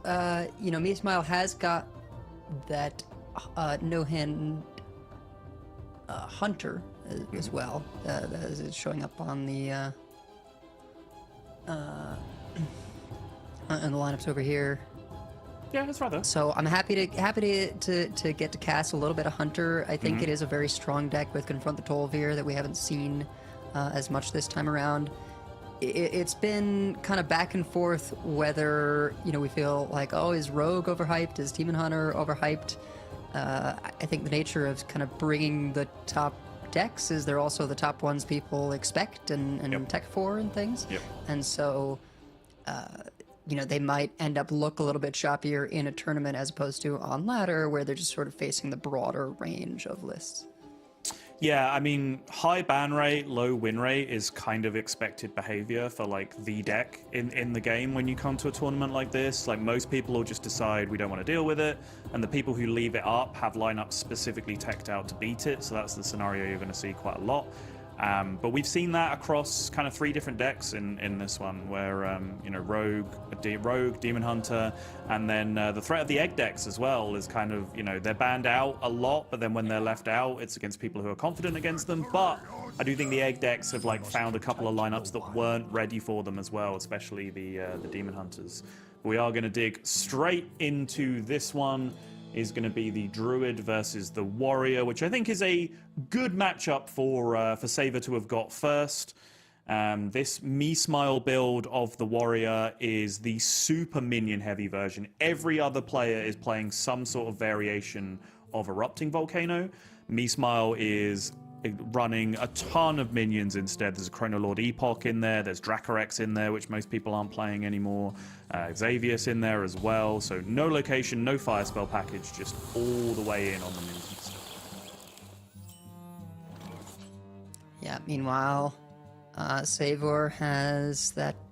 you know, Me Smile has got that no-hand hunter as well. That is showing up on the in the lineups over here. Yeah, that's right there. So I'm happy to get to cast a little bit of hunter. I think it is a very strong deck with Confront the Tol'vir that we haven't seen as much this time around. It's been kind of back and forth whether, you know, we feel like, oh, is Rogue overhyped? Is Demon Hunter overhyped? I think the nature of kind of bringing the top decks is they're also the top ones people expect and tech for and things. And so, you know, they might end up look a little bit choppier in a tournament as opposed to on ladder, where they're just sort of facing the broader range of lists. Yeah, I mean, high ban rate, low win rate is kind of expected behavior for, like, the deck in the game when you come to a tournament like this. Like, most people will just decide we don't want to deal with it, and the people who leave it up have lineups specifically teched out to beat it, so that's the scenario you're going to see quite a lot. But we've seen that across kind of 3 different decks in this one, where you know, Rogue, Demon Hunter, and then the threat of the egg decks as well is kind of, you know, they're banned out a lot, but then when they're left out, it's against people who are confident against them. But I do think the egg decks have, like, found a couple of lineups that weren't ready for them as well, especially the Demon Hunters. We are going to dig straight into this one. Is going to be the Druid versus the Warrior, which I think is a good matchup for Saber to have got first. This Me Smile build of the Warrior is the super minion heavy version. Every other player is playing some sort of variation of Erupting Volcano. Me Smile is running a ton of minions instead. There's a Chronolord Epoch in there, there's Dracorex in there, which most people aren't playing anymore, Xavius in there as well, so no location, no fire spell package, just all the way in on the minions. Yeah, meanwhile, Saber has that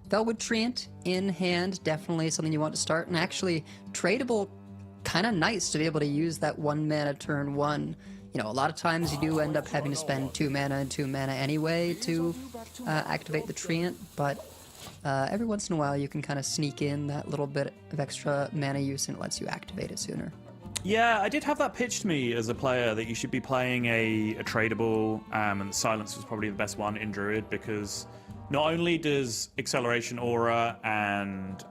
Velwood Treant in hand, definitely something you want to start, and actually tradable, kind of nice to be able to use that 1 mana turn 1. You know, a lot of times you do end up having to spend 2 mana and 2 mana anyway to activate the Treant, but every once in a while you can kind of sneak in that little bit of extra mana use, and it lets you activate it sooner. Yeah, I did have that pitched to me as a player that you should be playing a tradable, and Silence was probably the best one in Druid, because not only does Acceleration Aura and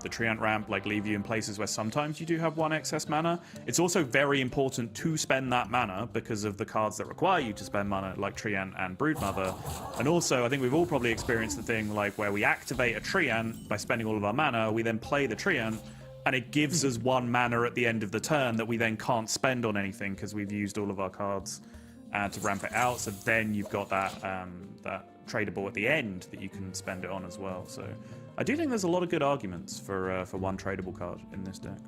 the Treant Ramp like leave you in places where sometimes you do have 1 excess mana, it's also very important to spend that mana because of the cards that require you to spend mana, like Treant and Broodmother. And also, I think we've all probably experienced the thing like where we activate a Treant by spending all of our mana, we then play the Treant, and it gives us 1 mana at the end of the turn that we then can't spend on anything because we've used all of our cards to ramp it out. So then you've got that tradable at the end that you can spend it on as well. So I do think there's a lot of good arguments for one tradable card in this deck.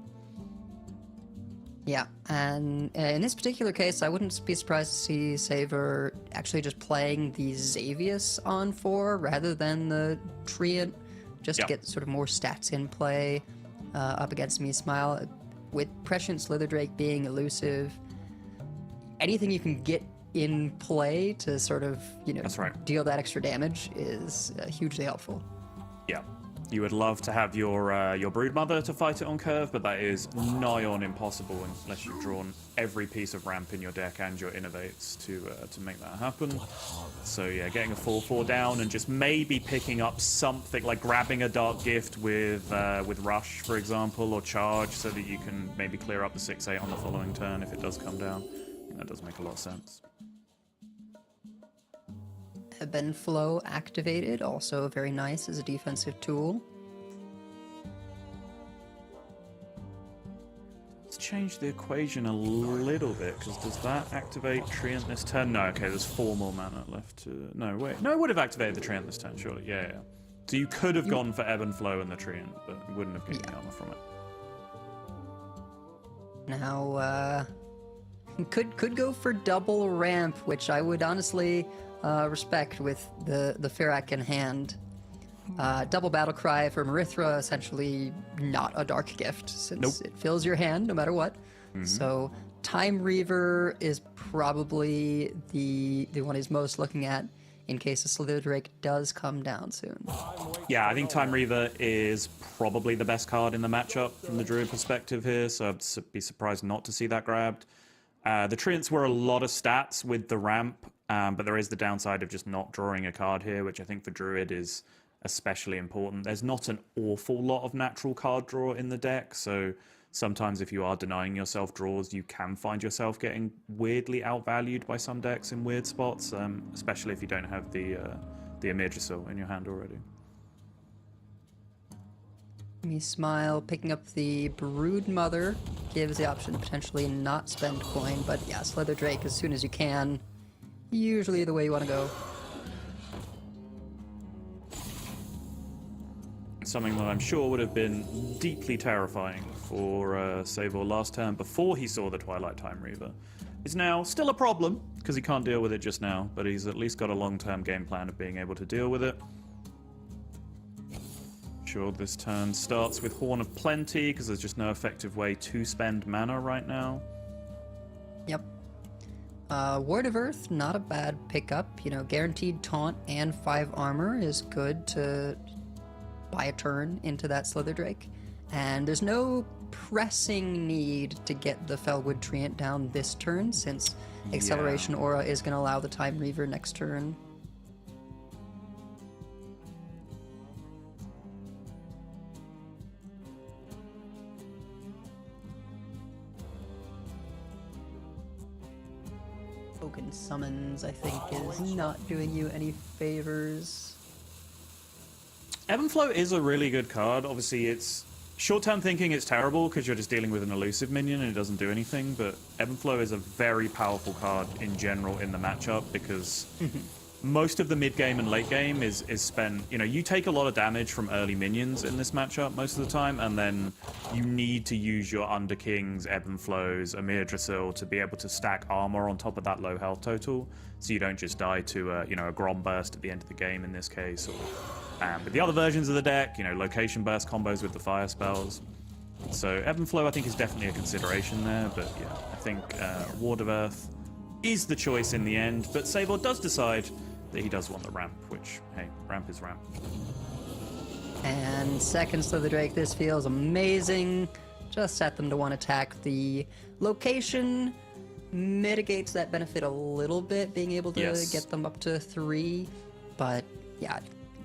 Yeah, and in this particular case, I wouldn't be surprised to see Saber actually just playing the Xavius on 4 rather than the Treant, just to get sort of more stats in play up against Me Smile. With Prescient Slitherdrake being elusive, anything you can get in play to sort of, That's right. deal that extra damage is hugely helpful. Yeah. You would love to have your Broodmother to fight it on curve, but that is nigh on impossible unless you've drawn every piece of ramp in your deck and your innovates to make that happen. So yeah, getting a 4/4 down and just maybe picking up something like grabbing a Dark Gift with Rush, for example, or Charge, so that you can maybe clear up the 6/8 on the following turn if it does come down. I think that does make a lot of sense. Ebb and Flow activated, also very nice as a defensive tool. Let's change the equation a little bit, because does that activate Treant this turn? No, okay, there's 4 more mana left to... No, wait. No, it would have activated the Treant this turn, surely. Yeah. So you could have gone for Ebb and Flow and the Treant, but you wouldn't have gained the armor from it. Now, could go for double ramp, which I would honestly... respect with the Ferak in hand. Double Battle Cry for Marithra, essentially not a Dark Gift, since it fills your hand no matter what. So Time Reaver is probably the one he's most looking at in case the Slitherdrake does come down soon. Yeah, I think Time Reaver is probably the best card in the matchup from the Druid perspective here, so I'd be surprised not to see that grabbed. The Treants were a lot of stats with the ramp, but there is the downside of just not drawing a card here, which I think for Druid is especially important. There's not an awful lot of natural card draw in the deck, so sometimes if you are denying yourself draws, you can find yourself getting weirdly outvalued by some decks in weird spots, especially if you don't have the Emergisil in your hand already. Me Smile picking up the Broodmother gives the option to potentially not spend coin, but yeah, Slitherdrake as soon as you can, usually the way you want to go. Something that I'm sure would have been deeply terrifying for Saber last turn before he saw the Twilight Time Reaver is now still a problem because he can't deal with it just now, but he's at least got a long-term game plan of being able to deal with it. Sure, this turn starts with Horn of Plenty because there's just no effective way to spend mana right now. Yep. Ward of Earth, not a bad pickup. Guaranteed taunt and 5 armor is good to buy a turn into that Slitherdrake. And there's no pressing need to get the Felwood Treant down this turn, since Acceleration Aura is going to allow the Time Reaver next turn. Token Summons, I think, is not doing you any favors. Ebb and Flow is a really good card. Obviously, it's short-term thinking. It's terrible because you're just dealing with an elusive minion and it doesn't do anything. But Ebb and Flow is a very powerful card in general in the matchup because most of the mid-game and late game is spent... you take a lot of damage from early minions in this matchup most of the time, and then you need to use your Underkings, Ebb and Flows, Amir Drasil to be able to stack armor on top of that low health total, so you don't just die to a Grom Burst at the end of the game in this case, or with the other versions of the deck, Location Burst combos with the fire spells. So Ebb and Flow, I think, is definitely a consideration there, but yeah, I think Ward of Earth is the choice in the end, but Saber does decide that he does want the ramp, which, hey, ramp is ramp. And second Slitherdrake, this feels amazing. Just set them to 1 attack. The location mitigates that benefit a little bit, being able to get them up to 3, but yeah, it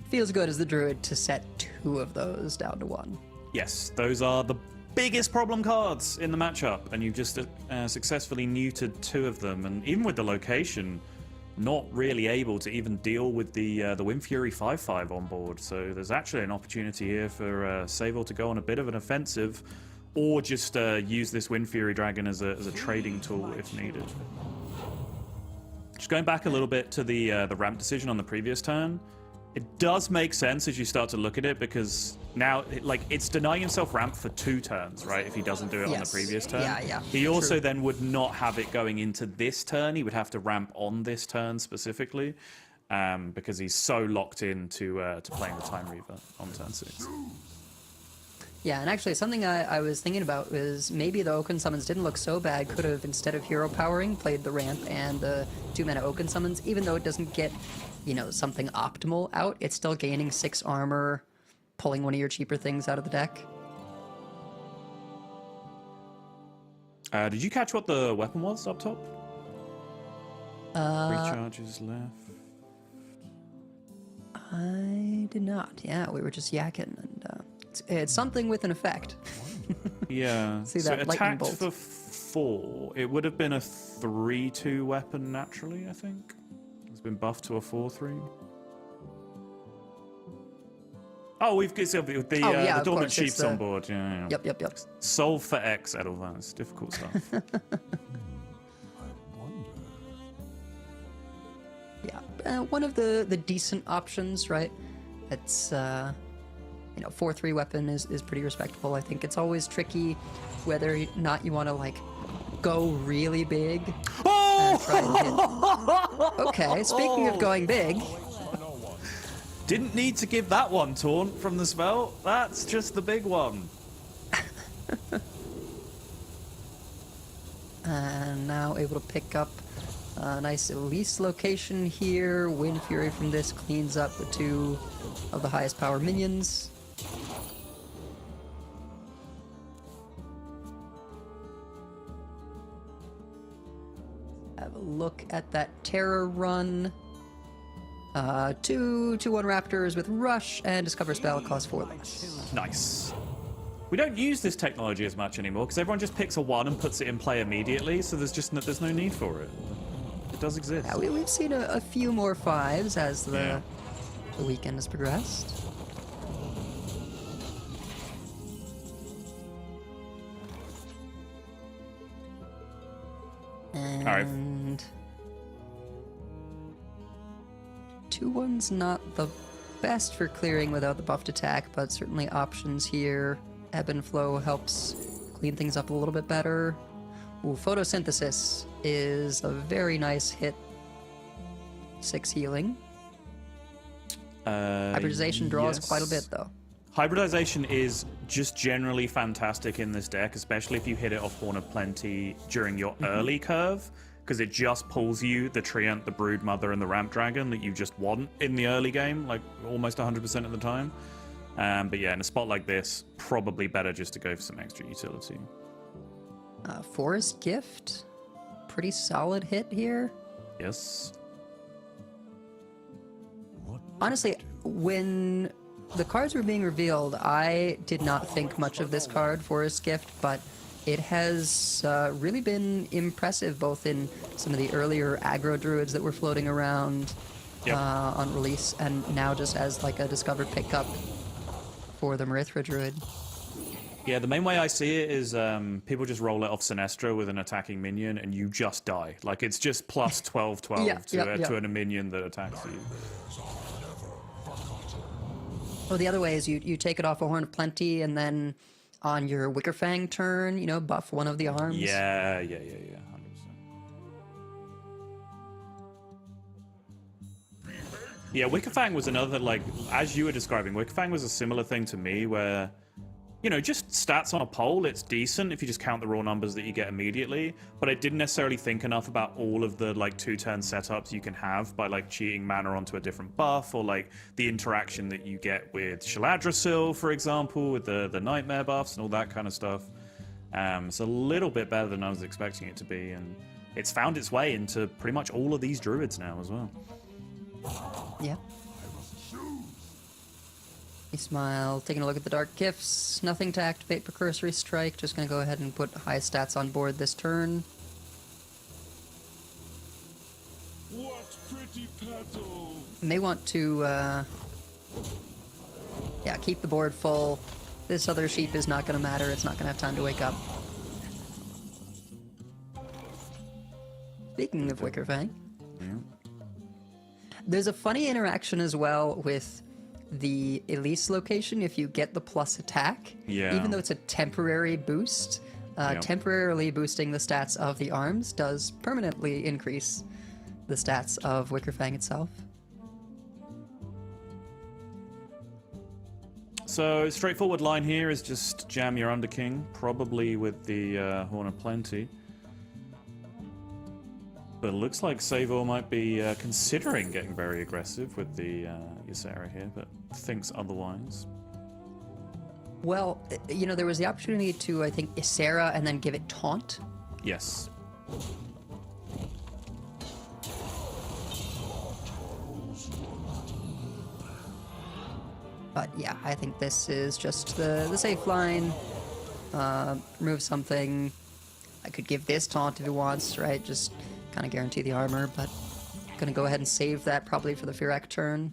feels good as the Druid to set 2 of those down to 1. Yes, those are the biggest problem cards in the matchup, and you've just successfully neutered 2 of them, and even with the location, not really able to even deal with the Windfury 5/5 on board. So there's actually an opportunity here for Saber to go on a bit of an offensive, or just use this Windfury Dragon as a trading tool if needed. Just going back a little bit to the ramp decision on the previous turn, it does make sense as you start to look at it, because now, it's denying himself ramp for 2 turns, right? If he doesn't do it on the previous turn. Yeah. He also then would not have it going into this turn. He would have to ramp on this turn specifically, because he's so locked in to playing the Time Reaver on turn 6. Yeah, and actually something I was thinking about was maybe the Oaken Summons didn't look so bad. Could have, instead of hero powering, played the ramp and the 2-mana Oaken Summons, even though it doesn't get, something optimal out. It's still gaining 6 armor, pulling one of your cheaper things out of the deck. Did you catch what the weapon was up top? 3 charges left. I did not. Yeah, we were just yakking, and it's something with an effect. Yeah. See so that lightning attacked bolt. for 4. It would have been a 3/2 weapon naturally, I think. It's been buffed to a 4/3. Oh, we've got the of Dormant course, Chiefs it's on board. Yeah. Yep. Solve for X, Edelvan. It's difficult stuff. I wonder. Yeah, one of the decent options, right? It's 4/3 weapon is pretty respectable. I think it's always tricky whether or not you want to go really big. And try and hit. Okay, speaking of going big, Didn't need to give that one taunt from the spell. That's just the big one. and now able to pick up a nice Elise location here. Wind Fury from this cleans up the 2 of the highest power minions. Have a look at that Terror run. 2/1 Raptors with Rush and Discover Spell costs 4 less. Nice. We don't use this technology as much anymore because everyone just picks a 1 and puts it in play immediately, so there's no need for it. It does exist. Yeah, we've seen a few more 5s as the weekend has progressed. And 2/1's not the best for clearing without the buffed attack, but certainly options here. Ebb and Flow helps clean things up a little bit better. Ooh, Photosynthesis is a very nice hit. 6 healing. Hybridization draws yes. quite a bit, though. Hybridization is just generally fantastic in this deck, especially if you hit it off Horn of Plenty during your early curve, because it just pulls you the Treant, the Broodmother, and the Ramp Dragon that you just want in the early game, almost 100% of the time. But yeah, in a spot like this, probably better just to go for some extra utility. Forest Gift, pretty solid hit here. Yes. Honestly, when the cards were being revealed, I did not think much of this card, Forest Gift, but it has really been impressive, both in some of the earlier aggro druids that were floating around on release, and now just as a discovered pickup for the Marithra druid. Yeah, the main way I see it is people just roll it off Sinestro with an attacking minion, and you just die. It's just plus 12/12 to a minion that attacks you. Well, the other way is you take it off a Horn of Plenty, and then on your Wickerfang turn, buff one of the arms. Yeah, 100%. Yeah, Wickerfang was another, as you were describing, Wickerfang was a similar thing to me where, just stats on a pole, it's decent if you just count the raw numbers that you get immediately, but I didn't necessarily think enough about all of the, 2-turn setups you can have by, cheating mana onto a different buff, or, the interaction that you get with Shaladrasil, for example, with the Nightmare buffs and all that kind of stuff. It's a little bit better than I was expecting it to be, and it's found its way into pretty much all of these druids now as well. Yeah. He smile, taking a look at the Dark Gifts. Nothing to activate Precursory Strike. Just going to go ahead and put high stats on board this turn. What pretty petals! May want to, keep the board full. This other sheep is not going to matter. It's not going to have time to wake up. Speaking of Wickerfang. There's a funny interaction as well with the Elise location if you get the plus attack. Yeah. Even though it's a temporary boost, temporarily boosting the stats of the arms does permanently increase the stats of Wickerfang itself. So straightforward line here is just jam your Underking, probably with the Horn of Plenty. But it looks like Saber might be considering getting very aggressive with the Ysera here, but thinks otherwise. Well, you know, there was the opportunity to, I think, Ysera and then give it Taunt. Yes. But yeah, I think this is just the safe line. Remove something. I could give this Taunt if he wants, right? Just kind of guarantee the armor, but gonna go ahead and save that probably for the Firak turn.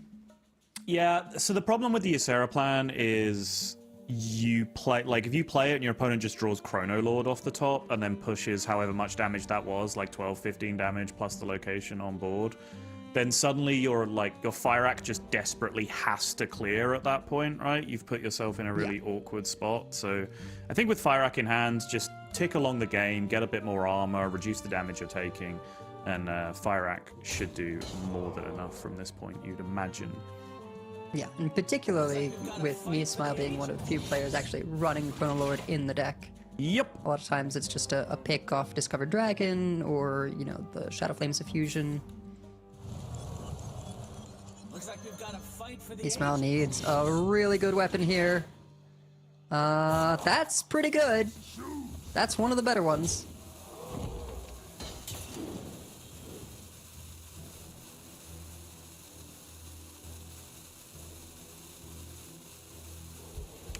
Yeah, so the problem with the Ysera plan is you play, like, if you play it and your opponent just draws Chrono Lord off the top and then pushes however much damage that was, like 12, 15 damage plus the location on board, then suddenly your Firak just desperately has to clear at that point, right? You've put yourself in a really awkward spot. So I think with Firak in hand, just tick along the game, get a bit more armor, reduce the damage you're taking, and Firak should do more than enough from this point, you'd imagine. Yeah, and particularly with me, Smile being one of the few players actually running Chrono Lord in the deck. Yep. A lot of times it's just a pick off Discovered Dragon or, you know, the Shadow Flame Suffusion. Looks like we've got a fight for the Ismail needs a really good weapon here. That's pretty good. That's one of the better ones.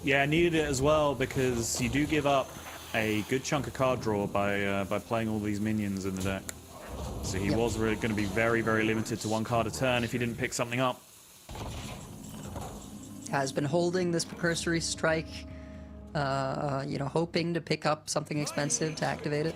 Yeah, I needed it as well because you do give up a good chunk of card draw by playing all these minions in the deck. So he was really going to be very, very limited to one card a turn if he didn't pick something up. Has been holding this Precursory Strike, you know, hoping to pick up something expensive to activate it.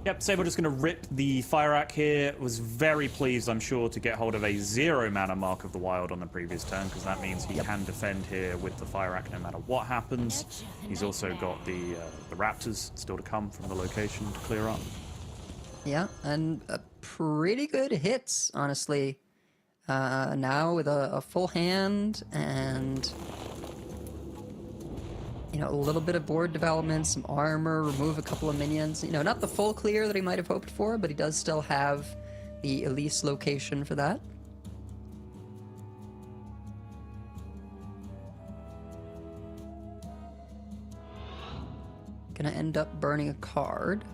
Yep, Saber just going to rip the Firak here. Was very pleased, I'm sure, to get hold of a 0 mana Mark of the Wild on the previous turn, because that means he can defend here with the Firak no matter what happens. He's also got the Raptors still to come from the location to clear up. Yeah, and pretty good hits, honestly. Now with a full hand and, you know, a little bit of board development, some armor, remove a couple of minions. You know, not the full clear that he might have hoped for, but he does still have the Elise location for that. Gonna end up burning a card.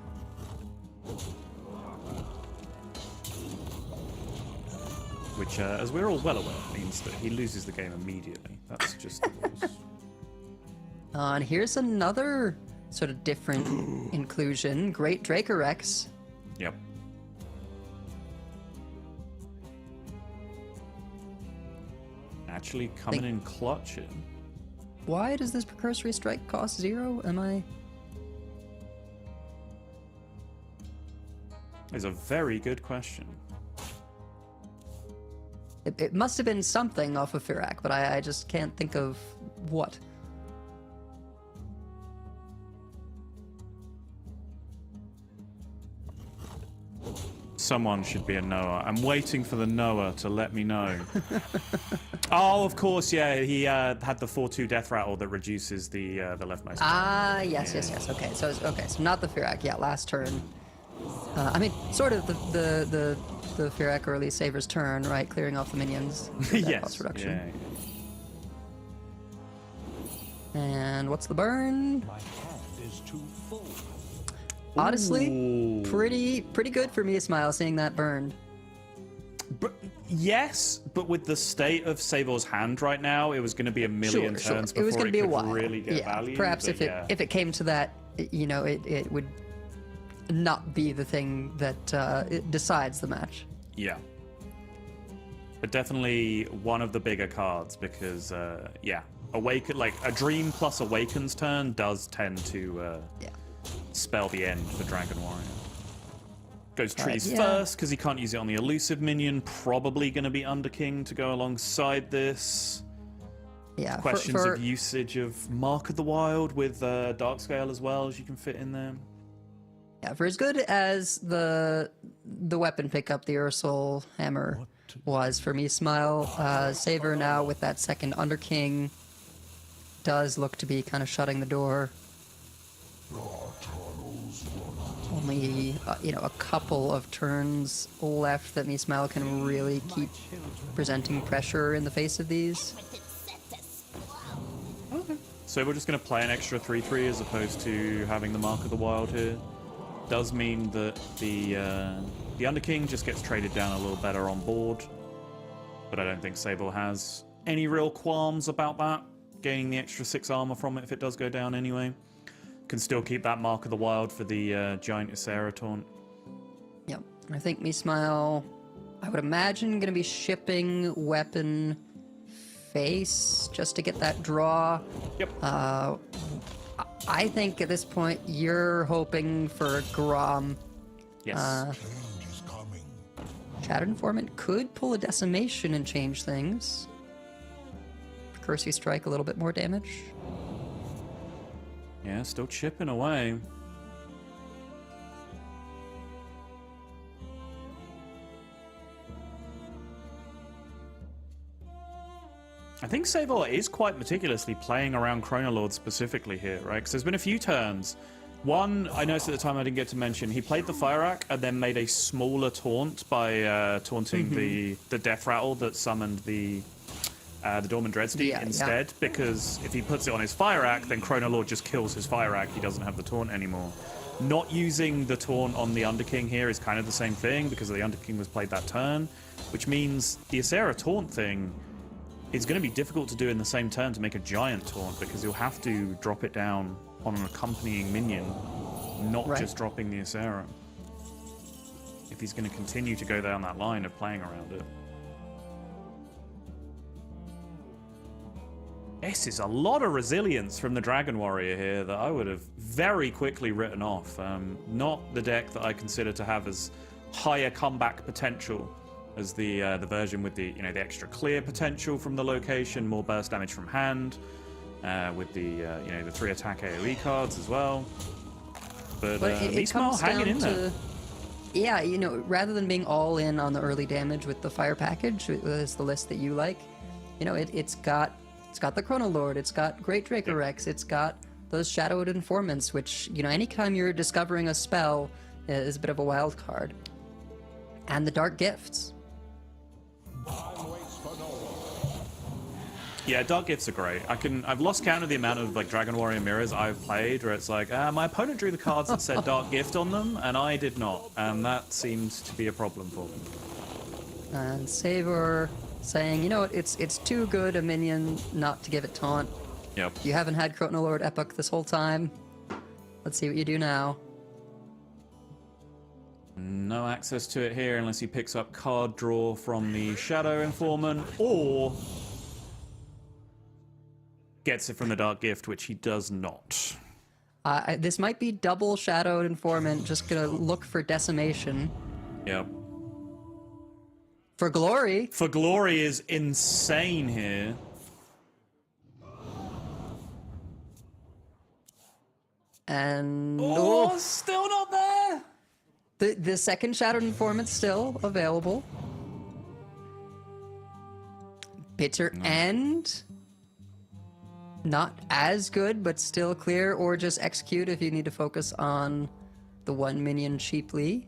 Which, as we're all well aware, means that he loses the game immediately. That's just the rules. And here's another sort of different inclusion. Great Dracorex. Yep. Actually coming in clutch here. Why does this Precursory Strike cost 0? Am I... Is a very good question. It must have been something off of Firak, but I just can't think of what. Someone should be a Noah. I'm waiting for the Noah to let me know. Oh, of course, yeah. He had the 4/2 Death Rattle that reduces the leftmost. Ah, yes. Okay, so not the Firak. Yeah, last turn. I mean, sort of the Firak early Saber's turn, right? Clearing off the minions. Yes. Cost reduction. Yeah. And what's the burn? My hand is too full. Honestly, Ooh. pretty good for me, Smile, seeing that burned. But yes, but with the state of Sabor's hand right now, it was going to be a million turns It was before going to be a could while. really get yeah, value. perhaps but if it came to that, you know, it would not be the thing that it decides the match. Yeah. But definitely one of the bigger cards because, like a Dream plus Awakens turn does tend to spell the end for Dragon Warrior. Goes trees yeah. first because he can't use it on the elusive minion. Probably going to be Underking to go alongside this. Yeah, Questions of usage of Mark of the Wild with Darkscale as well, as you can fit in there. Yeah, for as good as the weapon pickup, the Ursul Hammer, was for me, Smile, Saber now with that second Underking does look to be kind of shutting the door. Only, a couple of turns left that Smile can really keep presenting pressure in the face of these. Okay. So we're just going to play an extra 3/3 as opposed to having the Mark of the Wild here. Does mean that the Underking just gets traded down a little better on board, but I don't think Sable has any real qualms about that, gaining the extra 6 armor from it if it does go down anyway. Can still keep that Mark of the Wild for the Giant Ysera taunt. Yep. I think Smile, I would imagine, going to be shipping weapon face just to get that draw. Yep. I think at this point you're hoping for Grom. Yes. Shattered Informant could pull a Decimation and change things. Curse Strike, a little bit more damage. Yeah, still chipping away. I think Saber is quite meticulously playing around Chronolord specifically here, right? Because there's been a few turns. One, I noticed at the time I didn't get to mention, he played the Fire Rack and then made a smaller taunt by taunting the Death Rattle that summoned the Dormant Dreadsteed instead, because if he puts it on his Fire Rack, then Chronolord just kills his Fire Rack. He doesn't have the taunt anymore. Not using the taunt on the Underking here is kind of the same thing, because the Underking was played that turn, which means the Ysera taunt thing is going to be difficult to do in the same turn to make a giant taunt, because you'll have to drop it down on an accompanying minion, not just dropping the Ysera, if he's going to continue to go down that line of playing around it. This is a lot of resilience from the Dragon Warrior here that I would have very quickly written off. Not the deck that I consider to have as higher comeback potential as the version with the the extra clear potential from the location, more burst damage from hand, with the the 3 attack AoE cards as well. But it comes hanging in there. Yeah, rather than being all in on the early damage with the fire package, is the list that you like. It's got the Chronolord, it's got Great Dracorex, it's got those Shadowed Informants, which, anytime you're discovering a spell is a bit of a wild card. And the Dark Gifts. Yeah, Dark Gifts are great. I've lost count of the amount of Dragon Warrior mirrors I've played where it's like, my opponent drew the cards that said Dark Gift on them, and I did not. And that seems to be a problem for them. And Saber saying, it's too good a minion not to give it taunt. Yep. You haven't had Chronolord Epoch this whole time. Let's see what you do now. No access to it here unless he picks up card draw from the Shadow Informant, or gets it from the Dark Gift, which he does not. This might be double Shadowed Informant, just gonna look for Decimation. Yep. For Glory. For Glory is insane here. And... still not there! The second Shadowed Informant's still available. Bitter End. Not as good, but still clear, or just execute if you need to focus on the one minion cheaply.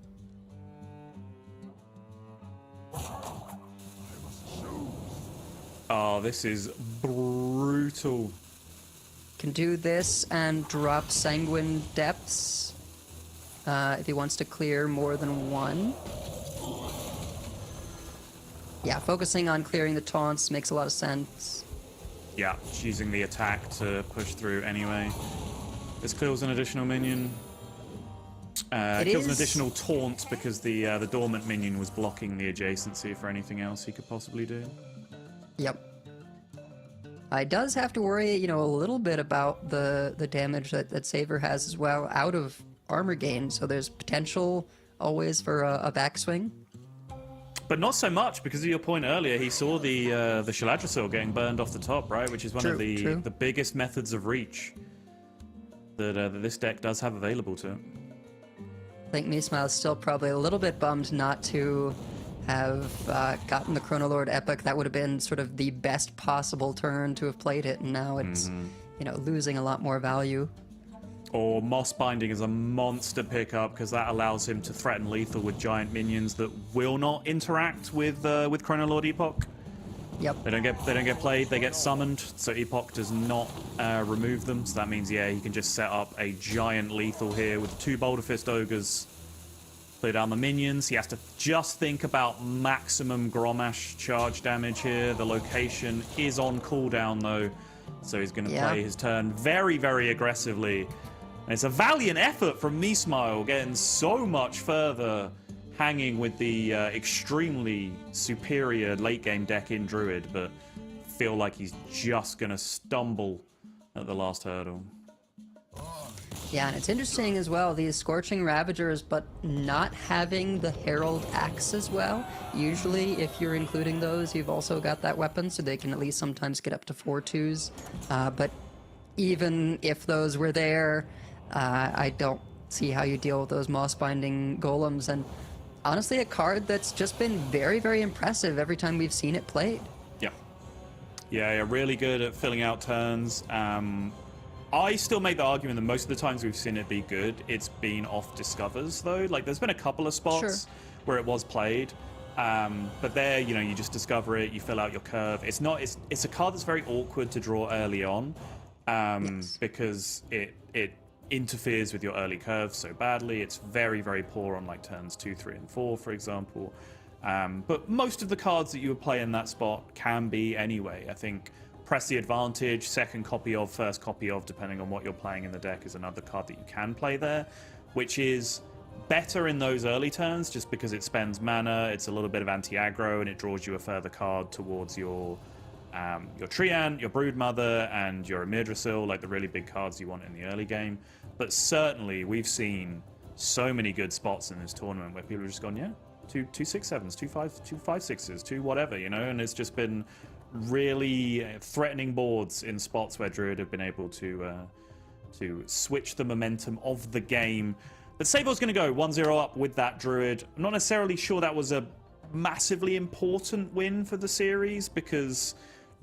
Oh, this is brutal. Can do this and drop Sanguine Depths if he wants to clear more than one. Yeah, focusing on clearing the taunts makes a lot of sense. Yeah, using the attack to push through anyway. This kills an additional minion. Kills an additional taunt because the dormant minion was blocking the adjacency for anything else he could possibly do. Yep. I does have to worry, a little bit about the damage that Saber has as well out of armor gain. So there's potential always for a backswing. But not so much, because of your point earlier, he saw the Shaladrasil getting burned off the top, right? Which is one of the biggest methods of reach that this deck does have available to it. I think Meesmile's still probably a little bit bummed not to have gotten the Chronolord Epic. That would have been sort of the best possible turn to have played it, and now it's losing a lot more value. Or Moss Binding is a monster pickup because that allows him to threaten lethal with giant minions that will not interact with Chronolord Epoch. Yep. They don't get played. They get summoned. So Epoch does not remove them. So that means he can just set up a giant lethal here with 2 Boulder Fist Ogres. Play down the minions. He has to just think about maximum Gromash charge damage here. The location is on cooldown though, so he's going to play his turn very, very aggressively. And it's a valiant effort from Meesmile, getting so much further, hanging with the extremely superior late game deck in Druid, but feel like he's just going to stumble at the last hurdle. Yeah, and it's interesting as well, these Scorching Ravagers, but not having the Herald Axe as well. Usually, if you're including those, you've also got that weapon, so they can at least sometimes get up to 4/2s. But even if those were there, I don't see how you deal with those Moss Binding Golems. And honestly, a card that's just been very, very impressive every time we've seen it played. Yeah, really good at filling out turns. I still make the argument that most of the times we've seen it be good, it's been off discovers though. Like there's been a couple of spots where it was played, but there, you just discover it, you fill out your curve. It's a card that's very awkward to draw early on, because it interferes with your early curve so badly. It's very, very poor on like turns 2, 3, and 4, for example. But most of the cards that you would play in that spot can be anyway. I think Press the Advantage, second copy of, first copy of, depending on what you're playing in the deck, is another card that you can play there, which is better in those early turns just because it spends mana, it's a little bit of anti-aggro, and it draws you a further card towards your Treant, your Broodmother, and your Amyrdrasil, like the really big cards you want in the early game. But certainly, we've seen so many good spots in this tournament where people have just gone, two 6/7s, two 5/6s, two whatever, and it's just been really threatening boards in spots where Druid have been able to switch the momentum of the game. But Saber's going to go 1-0 up with that Druid. I'm not necessarily sure that was a massively important win for the series, because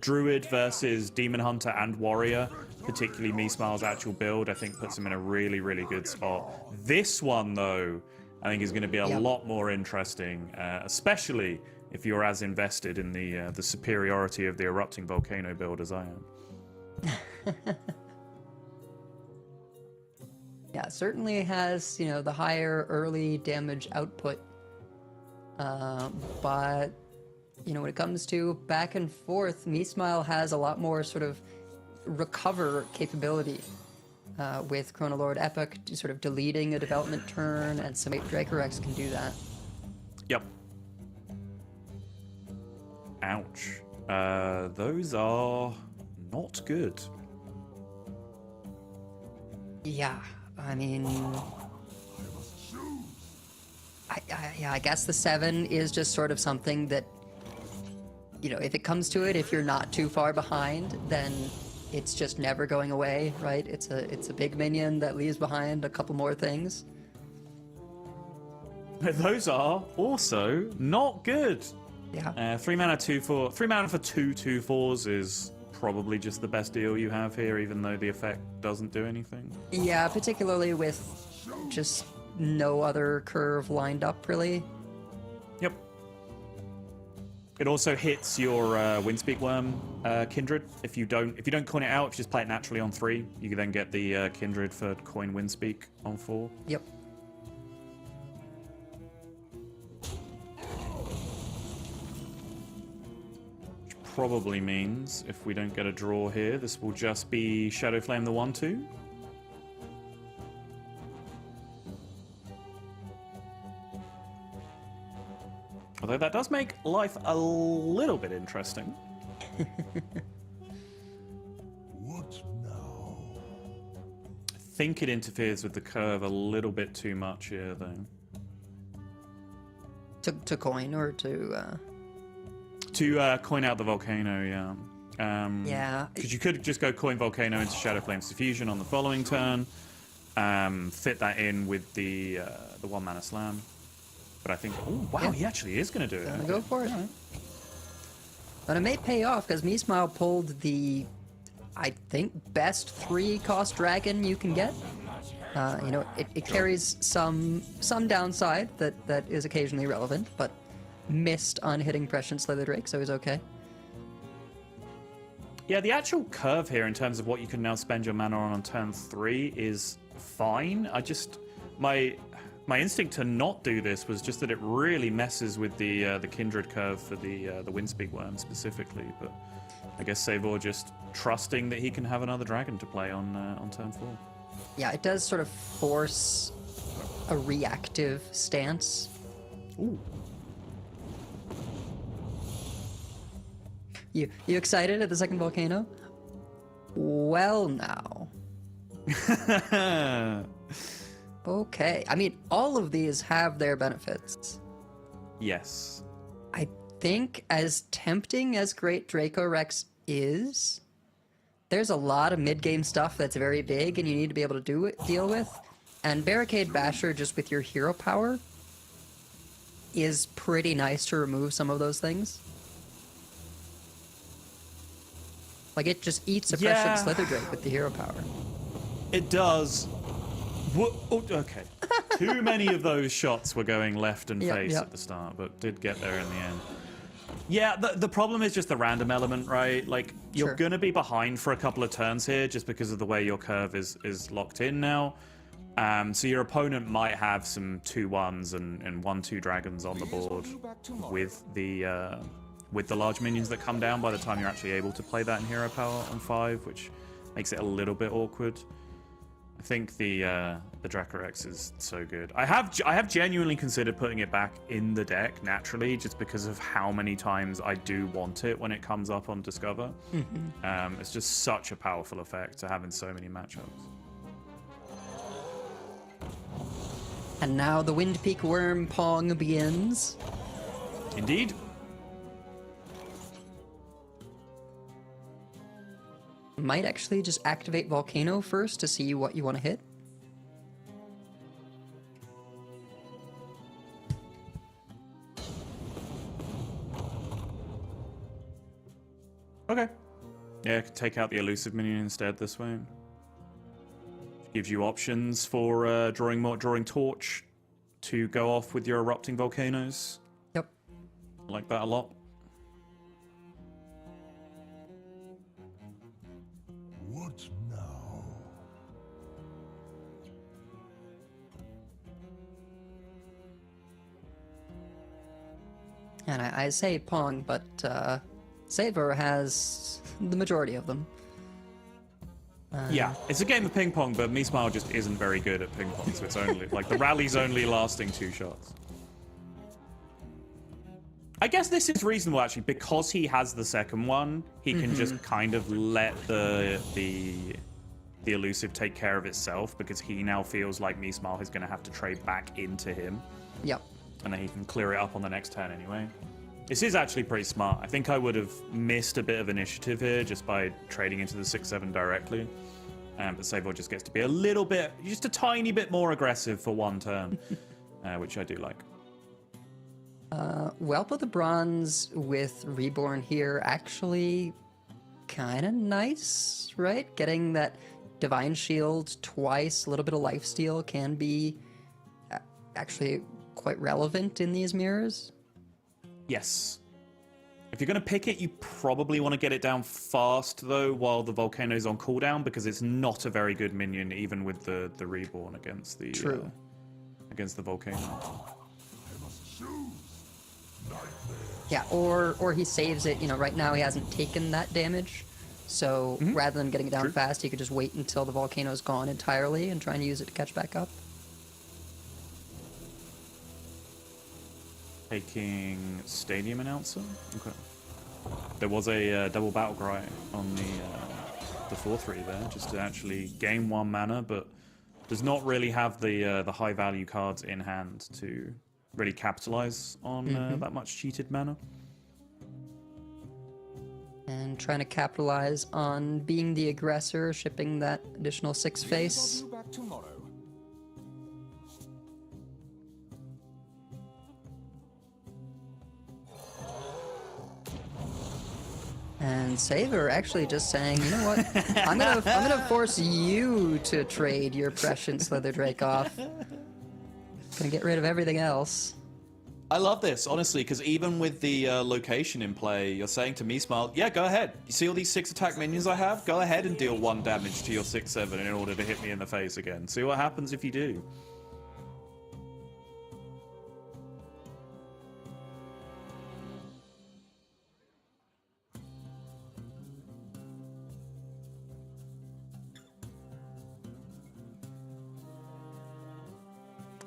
Druid versus Demon Hunter and Warrior, particularly Meesmile's actual build, I think puts him in a really, really good spot. This one, though, I think is going to be a lot more interesting, especially if you're as invested in the superiority of the Erupting Volcano build as I am. Yeah, certainly has, the higher early damage output. But, when it comes to back and forth, Meesmile has a lot more sort of recover capability with Chronolord Epic, sort of deleting a development turn, and some Dracorex can do that. Yep. Ouch. Those are not good. Yeah, I mean, I guess the 7 is just sort of something that, if it comes to it, if you're not too far behind, then it's just never going away, right? It's a big minion that leaves behind a couple more things. Those are also not good. Yeah. 3 mana, 2/4. 3 mana for 2 2/4s is probably just the best deal you have here, even though the effect doesn't do anything. Yeah, particularly with just no other curve lined up, really. Yep. It also hits your Windspeak Worm Kindred. If you don't coin it out, if you just play it naturally on 3, you can then get the Kindred for coin Windspeak on 4. Yep. Probably means if we don't get a draw here, this will just be Shadow Flame the 1/2. Although that does make life a little bit interesting. What now? I think it interferes with the curve a little bit too much here, though. To coin or to. To coin out the volcano, yeah. Yeah. Because you could just go coin volcano into Shadow Flame's Diffusion on the following turn, fit that in with the 1-mana slam. But I think, oh wow, he actually is going to do it. Gonna go for it. But it may pay off because Meesmile pulled the, I think, best 3-cost dragon you can get. You know, it carries some downside that is occasionally relevant, but missed on hitting Prescient Slither Drake, so he's okay. Yeah, the actual curve here in terms of what you can now spend your mana on turn 3 is fine. I just my instinct to not do this was just that it really messes with the Kindred curve for the Windspeak Worm specifically. But I guess Saber just trusting that he can have another dragon to play on turn 4. Yeah, it does sort of force a reactive stance. Ooh. You excited at the second volcano? Well, now. Okay. I mean, all of these have their benefits. Yes. I think as tempting as Great Draco Rex is, there's a lot of mid-game stuff that's very big and you need to be able to deal with. And Barricade Basher, just with your hero power, is pretty nice to remove some of those things. Like, it just eats a Prescient Slither Drake with the hero power. It does. Oh, okay. Too many of those shots were going left and face at the start, but did get there in the end. Yeah, the problem is just the random element, right? Like, you're going to be behind for a couple of turns here just because of the way your curve is locked in now. So your opponent might have some 2-1s and 1-2 dragons on the board with the large minions that come down by the time you're actually able to play that in hero power on 5, which makes it a little bit awkward. I think the Draco Rex is so good. I have genuinely considered putting it back in the deck naturally, just because of how many times I do want it when it comes up on Discover. It's just such a powerful effect to have in so many matchups. And now the Windpeak Worm Pong begins. Indeed. Might actually just activate Volcano first to see what you want to hit. Okay. Yeah, I could take out the elusive minion instead this way. Gives you options for drawing torch to go off with your erupting volcanoes. Yep. I like that a lot. What now? And I say Pong, but Saber has the majority of them. Yeah, it's a game of ping pong, but Meesmile just isn't very good at ping pong, so it's only like the rally's only lasting 2 shots. I guess this is reasonable actually, because he has the second one. He can just kind of let the elusive take care of itself, because he now feels like Meesmile is going to have to trade back into him. Yep. And then he can clear it up on the next turn anyway. This is actually pretty smart. I think I would have missed a bit of initiative here just by trading into the 6-7 directly. But Saber just gets to be a little bit, just a tiny bit more aggressive for one turn, which I do like. Whelp of the Bronze with Reborn here actually kind of nice, right? Getting that Divine Shield twice, a little bit of lifesteal can be actually quite relevant in these mirrors. Yes. If you're going to pick it, you probably want to get it down fast, though, while the Volcano's on cooldown, because it's not a very good minion, even with the Reborn against the against the Volcano. Yeah, or he saves it. You know, right now he hasn't taken that damage, so rather than getting it down fast, he could just wait until the Volcano's gone entirely and try and use it to catch back up. Taking Stadium Announcer. Okay. There was a double battle cry on the 4/3 there, just to actually gain 1 mana, but does not really have the high value cards in hand to really capitalize on that much cheated mana. And trying to capitalize on being the aggressor, shipping that additional 6 face. Back tomorrow. And Saber actually just saying, you know what? I'm gonna force you to trade your prescient Slither Drake off. Gonna get rid of everything else. I love this, honestly, because even with the location in play, you're saying to me, Smile, yeah, go ahead. You see all these 6 attack minions I have? Go ahead and deal 1 damage to your 6/7 in order to hit me in the face again. See what happens if you do.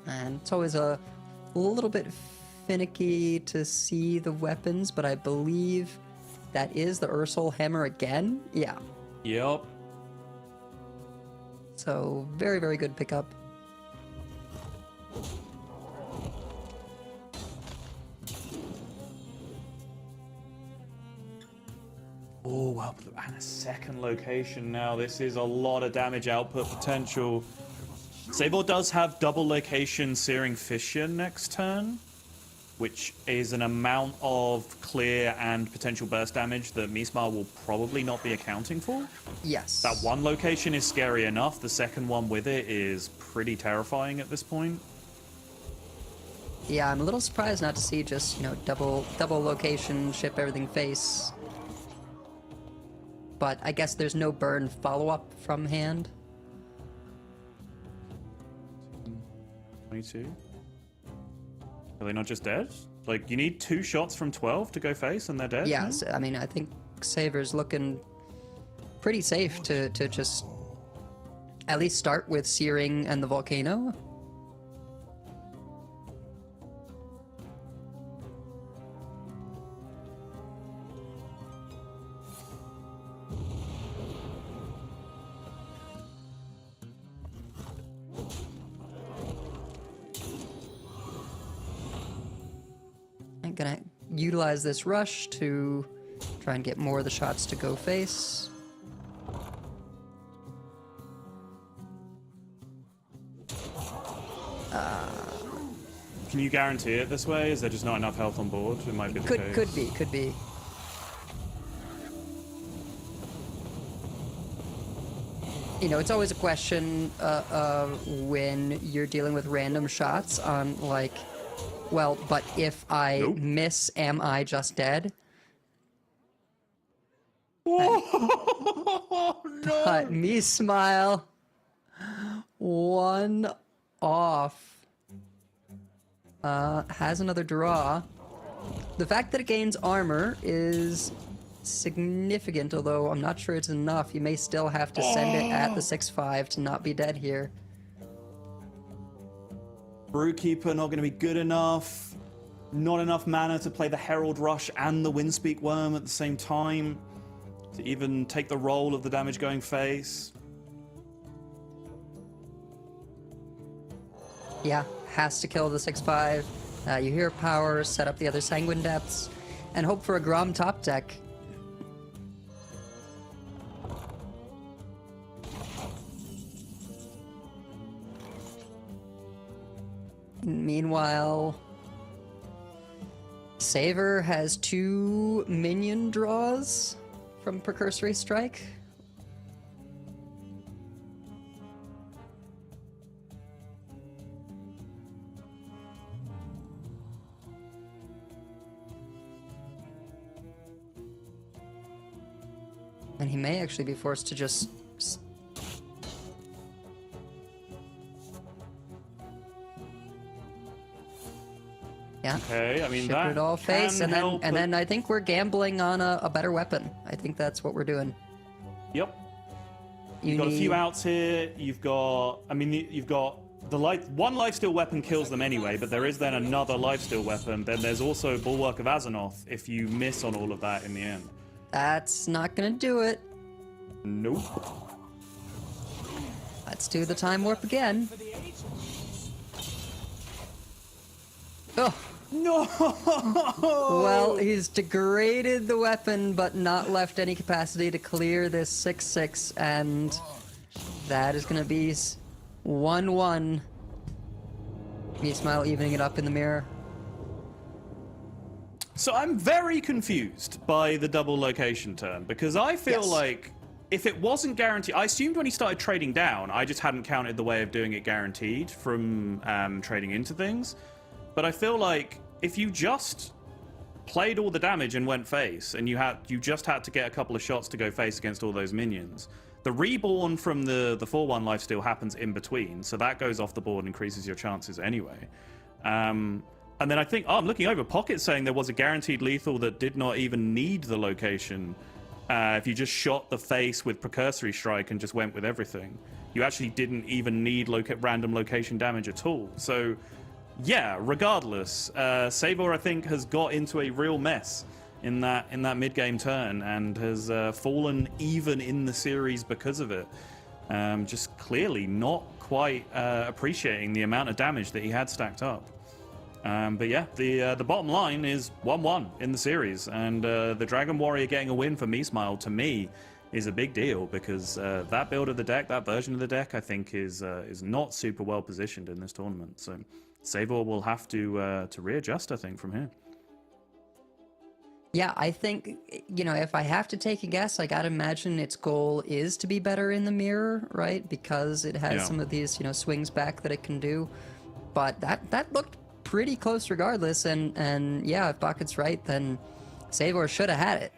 And it's always a little bit finicky to see the weapons, but I believe that is the Ursol Hammer again. Yeah. Yep. So very, very good pickup. Oh, well, and a second location now. This is a lot of damage output potential. Saber does have double location Searing Fissure next turn, which is an amount of clear and potential burst damage that Mismar will probably not be accounting for. Yes. That one location is scary enough. The second one with it is pretty terrifying at this point. Yeah, I'm a little surprised not to see just, you know, double location, ship everything face. But I guess there's no burn follow-up from hand. 22. Are they not just dead? Like, you need 2 shots from 12 to go face and they're dead? Yeah, so, I mean, I think Saber's looking pretty safe to just at least start with Searing and the Volcano. I'm gonna utilize this rush to try and get more of the shots to go face. Can you guarantee it this way? Is there just not enough health on board? It might be the case. Could be. You know, it's always a question when you're dealing with random shots on, like, well, but if I miss, am I just dead? Oh, no! But me smile. 1 off. Has another draw. The fact that it gains armor is significant, although I'm not sure it's enough. You may still have to send it at the 6/5 to not be dead here. Brewkeeper not going to be good enough. Not enough mana to play the Herald Rush and the Windspeak Worm at the same time to even take the role of the damage going face. Yeah, has to kill the 6/5. You hear power, set up the other Sanguine Depths, and hope for a Grom top deck. Meanwhile, Saber has 2 minion draws from Precursory Strike. And he may actually be forced to just... Yeah. Okay, I mean, Ship that it all face, can help, and then I think we're gambling on a better weapon. I think that's what we're doing. Yep. You've got a few outs here. You've got, I mean, you've got the one lifesteal weapon kills them anyway, but there is then another lifesteal weapon. Then there's also Bulwark of Azeroth if you miss on all of that in the end. That's not gonna do it. Nope. Let's do the time warp again. Oh, No! well, he's degraded the weapon, but not left any capacity to clear this 6-6, and that is going to be 1-1. Meesmile evening it up in the mirror. So I'm very confused by the double location turn, because I feel Yes. like if it wasn't guaranteed, I assumed when he started trading down, I just hadn't counted the way of doing it guaranteed from trading into things. But I feel like if you just played all the damage and went face, and you just had to get a couple of shots to go face against all those minions, the reborn from the 4-1 lifesteal happens in between, so that goes off the board and increases your chances anyway. And then I think, I'm looking over Pocket saying there was a guaranteed lethal that did not even need the location. If you just shot the face with Precursory Strike and just went with everything, you actually didn't even need random location damage at all. So, yeah, regardless, Saber, I think, has got into a real mess in that mid-game turn and has fallen even in the series because of it. Just clearly not quite appreciating the amount of damage that he had stacked up. But yeah, the bottom line is 1-1 in the series, and the Dragon Warrior getting a win for Meesmile, to me, is a big deal, because that build of the deck, that version of the deck, I think is not super well positioned in this tournament. So Saber will have to readjust, I think, from here. Yeah, I think, if I have to take a guess, I gotta imagine its goal is to be better in the mirror, right? Because it has some of these, swings back that it can do. But that looked pretty close regardless, and yeah, if Bucket's right, then Saber should have had it.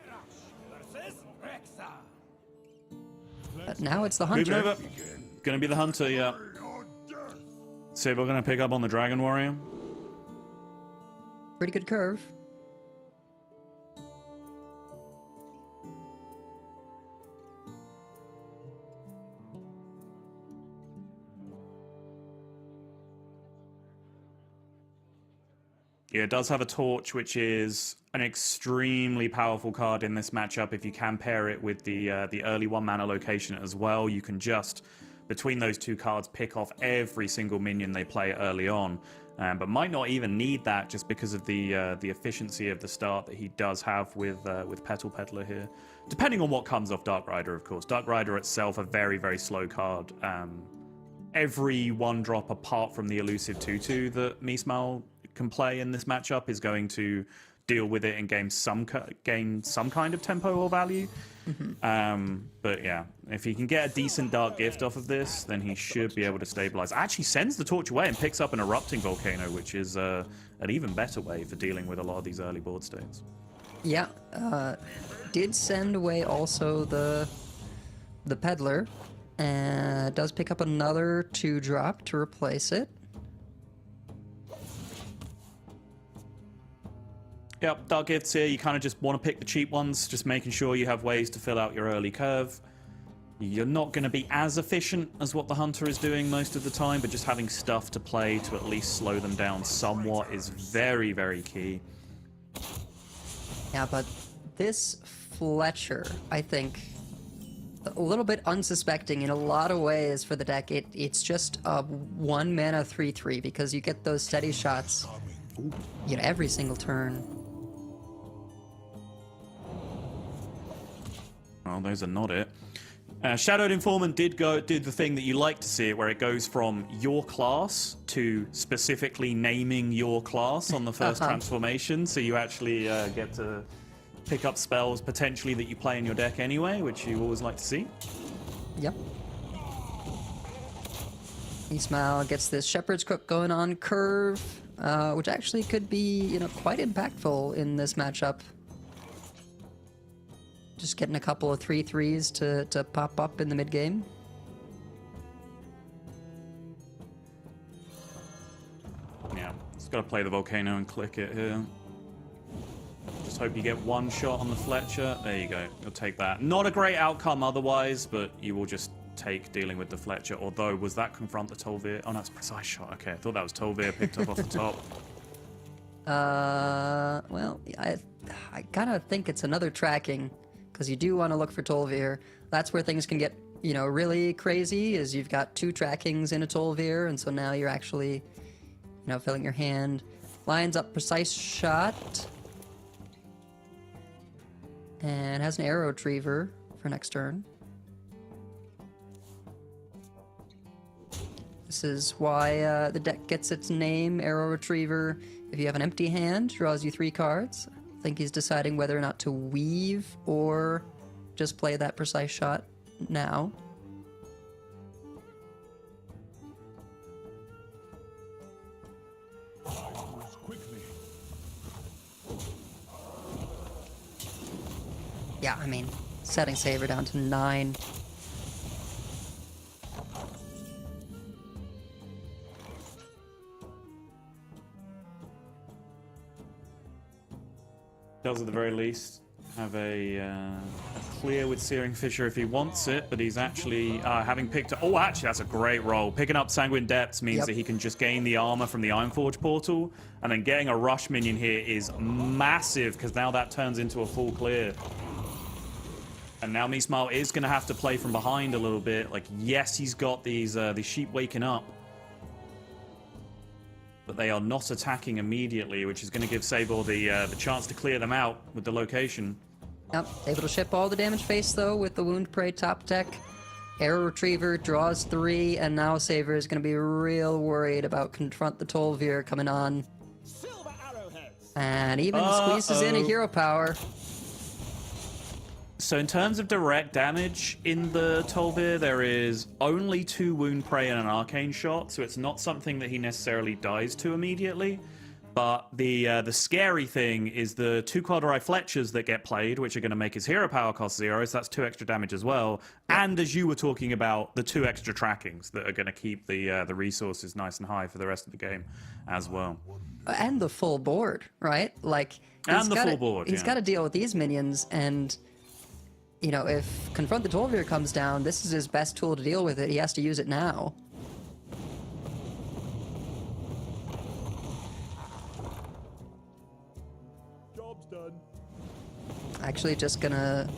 But now it's the Moving Hunter. over. Gonna be the Hunter, yeah. Saber gonna pick up on the Dragon Warrior. Pretty good curve. Yeah, it does have a Torch, which is an extremely powerful card in this matchup. If you can pair it with the early 1-mana location as well, you can just, between those two cards, pick off every single minion they play early on. But might not even need that, just because of the efficiency of the start that he does have with Petal Peddler here. Depending on what comes off Dark Rider, of course. Dark Rider itself, a very, very slow card. Every 1-drop apart from the elusive 2/2 that Meesmile can play in this matchup is going to deal with it and gain some kind of tempo or value. But yeah, if he can get a decent Dark Gift off of this, then he should be able to stabilize. Actually sends the Torch away and picks up an Erupting Volcano, which is an even better way for dealing with a lot of these early board states. Yeah, did send away also the Peddler, and does pick up another 2-drop to replace it. Yep, Dark Gifts here, you kind of just want to pick the cheap ones, just making sure you have ways to fill out your early curve. You're not going to be as efficient as what the Hunter is doing most of the time, but just having stuff to play to at least slow them down somewhat is very, very key. Yeah, but this Fletcher, I think, a little bit unsuspecting in a lot of ways for the deck. It's just a 1-mana 3/3, because you get those steady shots, every single turn. Well, those are not it. Shadowed Informant did the thing that you like to see it, where it goes from your class to specifically naming your class on the first transformation, so you actually get to pick up spells potentially that you play in your deck anyway, which you always like to see. Yep. Meesmile gets this Shepherd's Crook going on curve, which actually could be, quite impactful in this matchup. Just getting a couple of 3/3s to pop up in the mid game. Yeah, just gotta play the Volcano and click it here. Just hope you get one shot on the Fletcher. There you go. You'll take that. Not a great outcome otherwise, but you will just take dealing with the Fletcher. Although, was that confront the Tol'vir? Oh, no, it's Precise Shot. Okay, I thought that was Tol'vir picked up off the top. Well, I kind of think it's another tracking, because you do want to look for Tol'vir. That's where things can get, really crazy, is you've got 2 trackings in a Tol'vir, and so now you're actually, filling your hand. lines up Precise Shot. And has an Arrow Retriever for next turn. This is why the deck gets its name, Arrow Retriever. If you have an empty hand, draws you 3 cards. I think he's deciding whether or not to weave or just play that Precise Shot now. Yeah, I mean, setting Saber down to 9. Does at the very least have a clear with Searing Fissure if he wants it, but he's actually having picked up... Oh, actually, that's a great roll. Picking up Sanguine Depths means that he can just gain the armor from the Ironforge portal, and then getting a Rush minion here is massive, because now that turns into a full clear. And now Meesmile is going to have to play from behind a little bit. Like, yes, he's got these sheep waking up, but they are not attacking immediately, which is going to give Saber the chance to clear them out with the location. Yep, able to ship all the damage face, though, with the Wound Prey top deck. Arrow Retriever draws 3, and now Saber is going to be real worried about Confront the Tol'Vir coming on. And even squeezes in a Hero Power. So in terms of direct damage in the Tol'Vir, there is only 2 Wound Prey and an Arcane Shot, so it's not something that he necessarily dies to immediately. But the scary thing is the 2 Quadri Fletchers that get played, which are going to make his Hero Power cost 0, so that's 2 extra damage as well. And as you were talking about, the 2 extra trackings that are going to keep the resources nice and high for the rest of the game as well. And the full board, right? Like, and the full board, he's got to deal with these minions, and... You know, if Confront the Tol'Vir comes down, this is his best tool to deal with it. He has to use it now. Job's done. Actually, just gonna...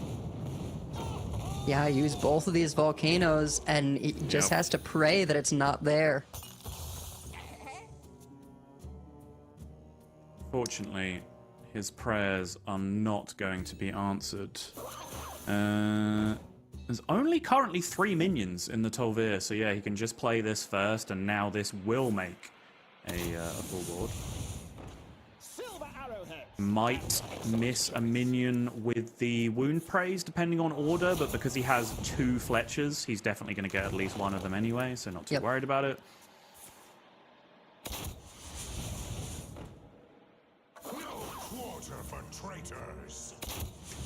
Yeah, use both of these volcanoes, and he just has to pray that it's not there. Fortunately, his prayers are not going to be answered. There's only currently 3 minions in the Tol'Vir, so yeah, he can just play this first, and now this will make a full board. Might miss a minion with the Wound Praise, depending on order, but because he has 2 Fletchers, he's definitely going to get at least one of them anyway, so not too worried about it. No quarter for traitors.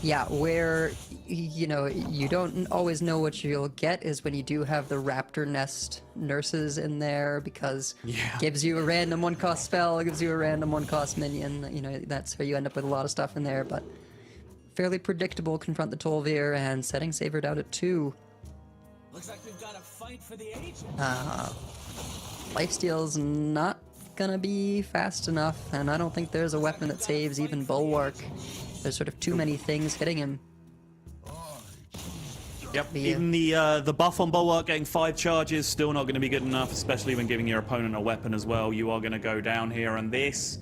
Yeah, where, you know, you don't always know what you'll get is when you do have the Raptor Nest nurses in there, because it gives you a random 1-cost spell, it gives you a random 1-cost minion. You know, that's how you end up with a lot of stuff in there, but fairly predictable. Confront the Tol'Vir and setting Saber down at 2. Looks like we've got a fight for the ages. Lifesteal's not gonna be fast enough, and I don't think there's a weapon that saves even Bulwark. There's sort of too many things hitting him. Yep, even the buff on Bulwark getting 5 charges, still not going to be good enough, especially when giving your opponent a weapon as well. You are going to go down here, and this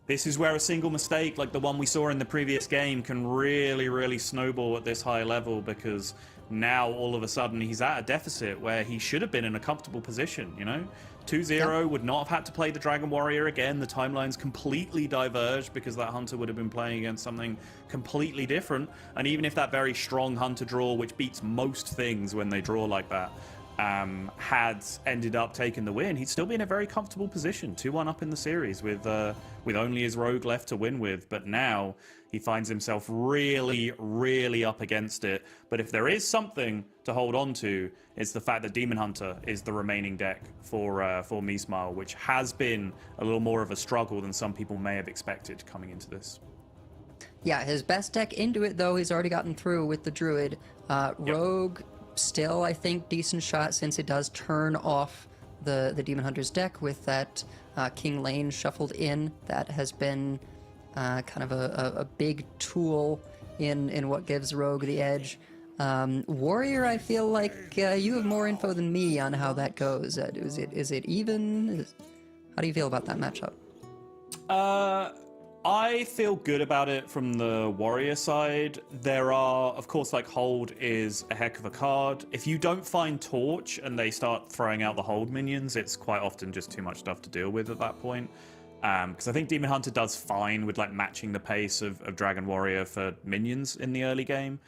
is where a single mistake, like the one we saw in the previous game, can really, really snowball at this high level, because now all of a sudden he's at a deficit where he should have been in a comfortable position, you know? 2-0 would not have had to play the Dragon Warrior again. The timelines completely diverged because that Hunter would have been playing against something completely different. And even if that very strong Hunter draw, which beats most things when they draw like that, had ended up taking the win, he'd still be in a very comfortable position, 2-1 up in the series with only his rogue left to win with. But now he finds himself really, really up against it. But if there is something to hold on to, it's the fact that Demon Hunter is the remaining deck for Meesmile, which has been a little more of a struggle than some people may have expected coming into this. Yeah, his best deck into it, though, he's already gotten through with the Druid. Rogue, still, I think, decent shot, since it does turn off the Demon Hunter's deck with that King Lane shuffled in. That has been kind of a big tool in what gives Rogue the edge. Warrior, I feel like you have more info than me on how that goes. Is it even? How do you feel about that matchup? I feel good about it from the warrior side. There are, of course, like hold is a heck of a card. If you don't find torch and they start throwing out the hold minions, it's quite often just too much stuff to deal with at that point. Because I think Demon Hunter does fine with like matching the pace of Dragon Warrior for minions in the early game.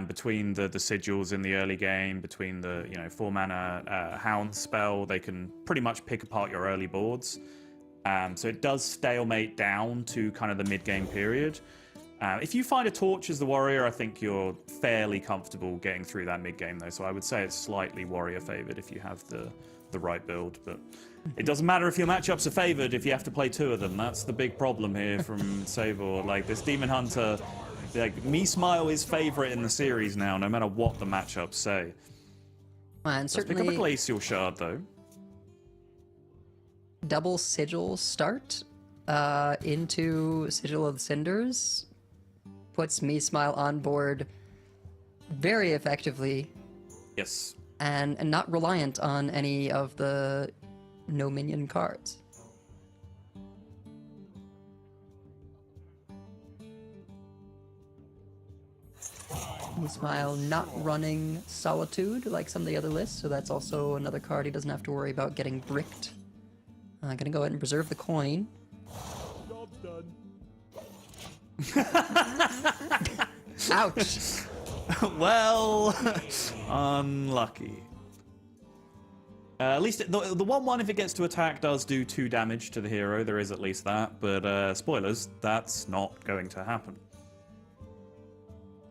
Between the sigils in the early game, between the 4-mana Hound spell, they can pretty much pick apart your early boards. So it does stalemate down to kind of the mid-game period. If you find a torch as the warrior, I think you're fairly comfortable getting through that mid-game, though. So I would say it's slightly warrior-favored if you have the right build. But it doesn't matter if your matchups are favored if you have to play 2 of them. That's the big problem here from Saber. Like, this Demon Hunter, like, Me Smile is favorite in the series now, no matter what the matchups say. And certainly... Let's pick up a Glacial Shard, though. Double Sigil start into Sigil of the Cinders puts Me Smile on board very effectively. Yes. And not reliant on any of the no minion cards. Me Smile not running Solitude like some of the other lists, so that's also another card he doesn't have to worry about getting bricked. I'm gonna go ahead and preserve the coin. Job's done. Ouch! Well, unlucky. At least the 1/1, if it gets to attack, does do 2 damage to the hero. There is at least that, but spoilers, that's not going to happen.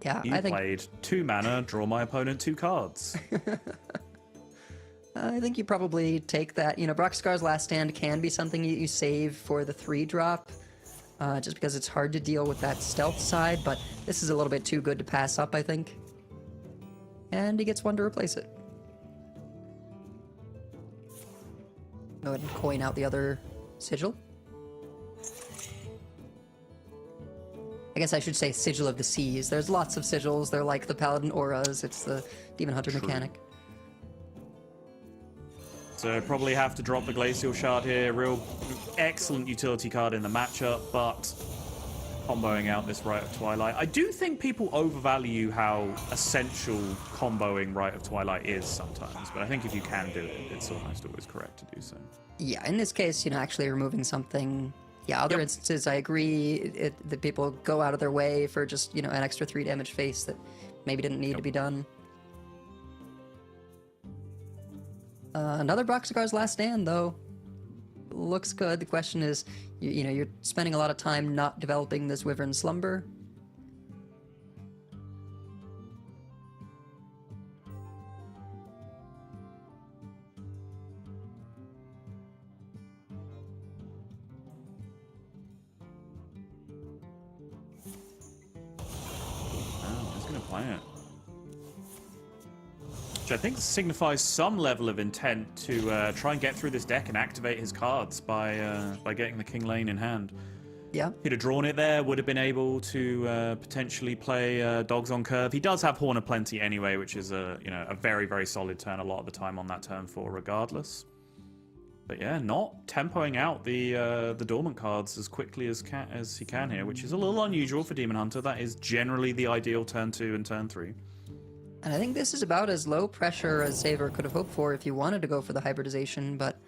Yeah, You I think played 2 mana, draw my opponent 2 cards. I think you probably take that. Broxscar's Last Stand can be something you save for the 3-drop, just because it's hard to deal with that stealth side, but this is a little bit too good to pass up, I think. And he gets 1 to replace it. Go ahead and coin out the other sigil. I guess I should say Sigil of the Seas. There's lots of sigils. They're like the Paladin auras. It's the Demon Hunter mechanic. So probably have to drop the Glacial Shard here. Real excellent utility card in the matchup, but comboing out this Rite of Twilight. I do think people overvalue how essential comboing Rite of Twilight is sometimes, but I think if you can do it, it's almost always correct to do so. Yeah, in this case, actually removing something. Yeah, other instances, I agree that people go out of their way for just, an extra 3 damage face that maybe didn't need to be done. Another Broxscar's Last Stand, though. Looks good. The question is, you're spending a lot of time not developing this Wyvern Slumber. Oh, just going to play it. Which I think signifies some level of intent to try and get through this deck and activate his cards by getting the King Lane in hand. Yeah. He'd have drawn it there, would have been able to potentially play Dogs on Curve. He does have Horn of Plenty anyway, which is a very, very solid turn a lot of the time on that turn 4 regardless. But yeah, not tempoing out the dormant cards as quickly as he can here, which is a little unusual for Demon Hunter. That is generally the ideal turn 2 and turn 3. And I think this is about as low pressure as Saber could have hoped for if he wanted to go for the hybridization, but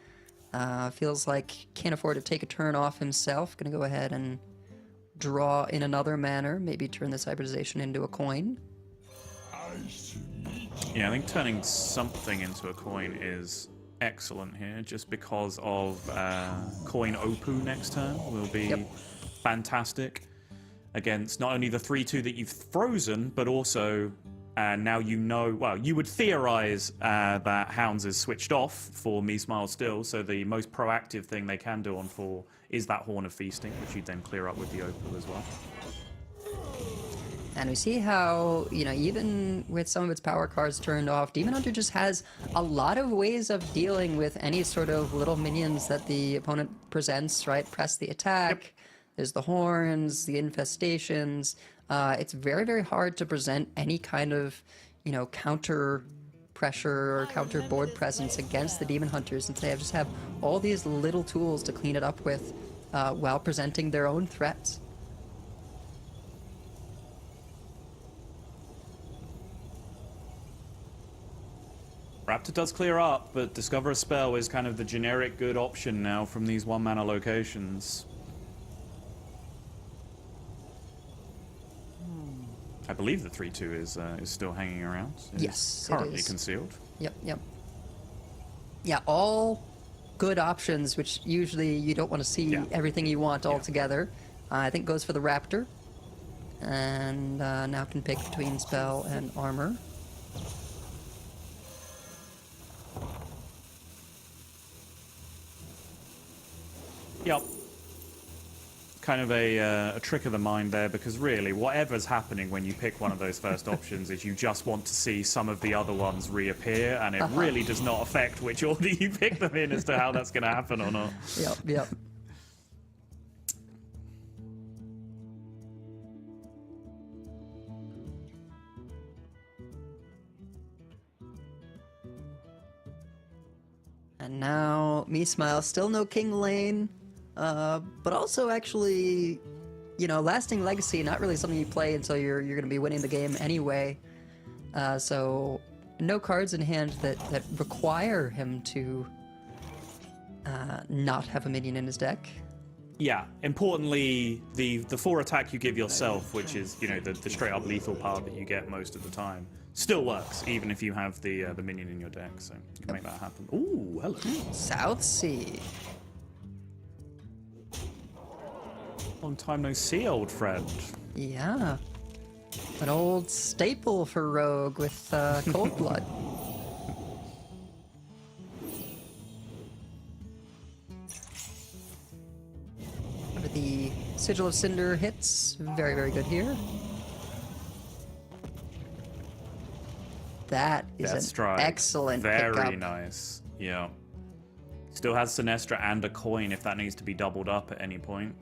feels like can't afford to take a turn off himself. Gonna go ahead and draw in another manner, maybe turn this hybridization into a coin. Yeah, I think turning something into a coin is excellent here, just because of coin Opu next turn will be fantastic against not only the 3/2 that you've frozen, but also now you would theorize that Hounds is switched off for Me Smile still, so the most proactive thing they can do on 4 is that Horn of Feasting, which you'd then clear up with the Opal as well. And we see how, even with some of its power cards turned off, Demon Hunter just has a lot of ways of dealing with any sort of little minions that the opponent presents, right? Press the attack, there's the horns, the infestations. It's very, very hard to present any kind of, counter pressure or counter board presence against the Demon Hunters, since they just have all these little tools to clean it up with. while presenting their own threats. Raptor does clear up, but Discover a Spell is kind of the generic good option now from these 1-mana locations. I believe the 3/2 is still hanging around. It Yes, is it currently is. concealed. Yep. Yeah, all good options, which usually you don't want to see everything you want all together. I think goes for the Raptor. And now can pick between spell and armor. Yep. Kind of a trick of the mind there, because really, whatever's happening when you pick one of those first options is you just want to see some of the other ones reappear, and it really does not affect which order you pick them in as to how that's going to happen or not. Yep. And now, me smile, still no King Lane, but also actually, Lasting Legacy, not really something you play until you're going to be winning the game anyway. So, no cards in hand that require him to not have a minion in his deck. Yeah, importantly, the 4 attack you give yourself, which is, the straight up lethal part that you get most of the time, still works, even if you have the minion in your deck, so you can make that happen. Ooh, hello. South Sea. Long time no see, old friend. Yeah. An old staple for Rogue with Cold Blood. The Sigil of Cinder hits. Very, very good here. That is an Strike. excellent Very pickup. nice. Yeah. Still has Sinestra and a coin if that needs to be doubled up at any point.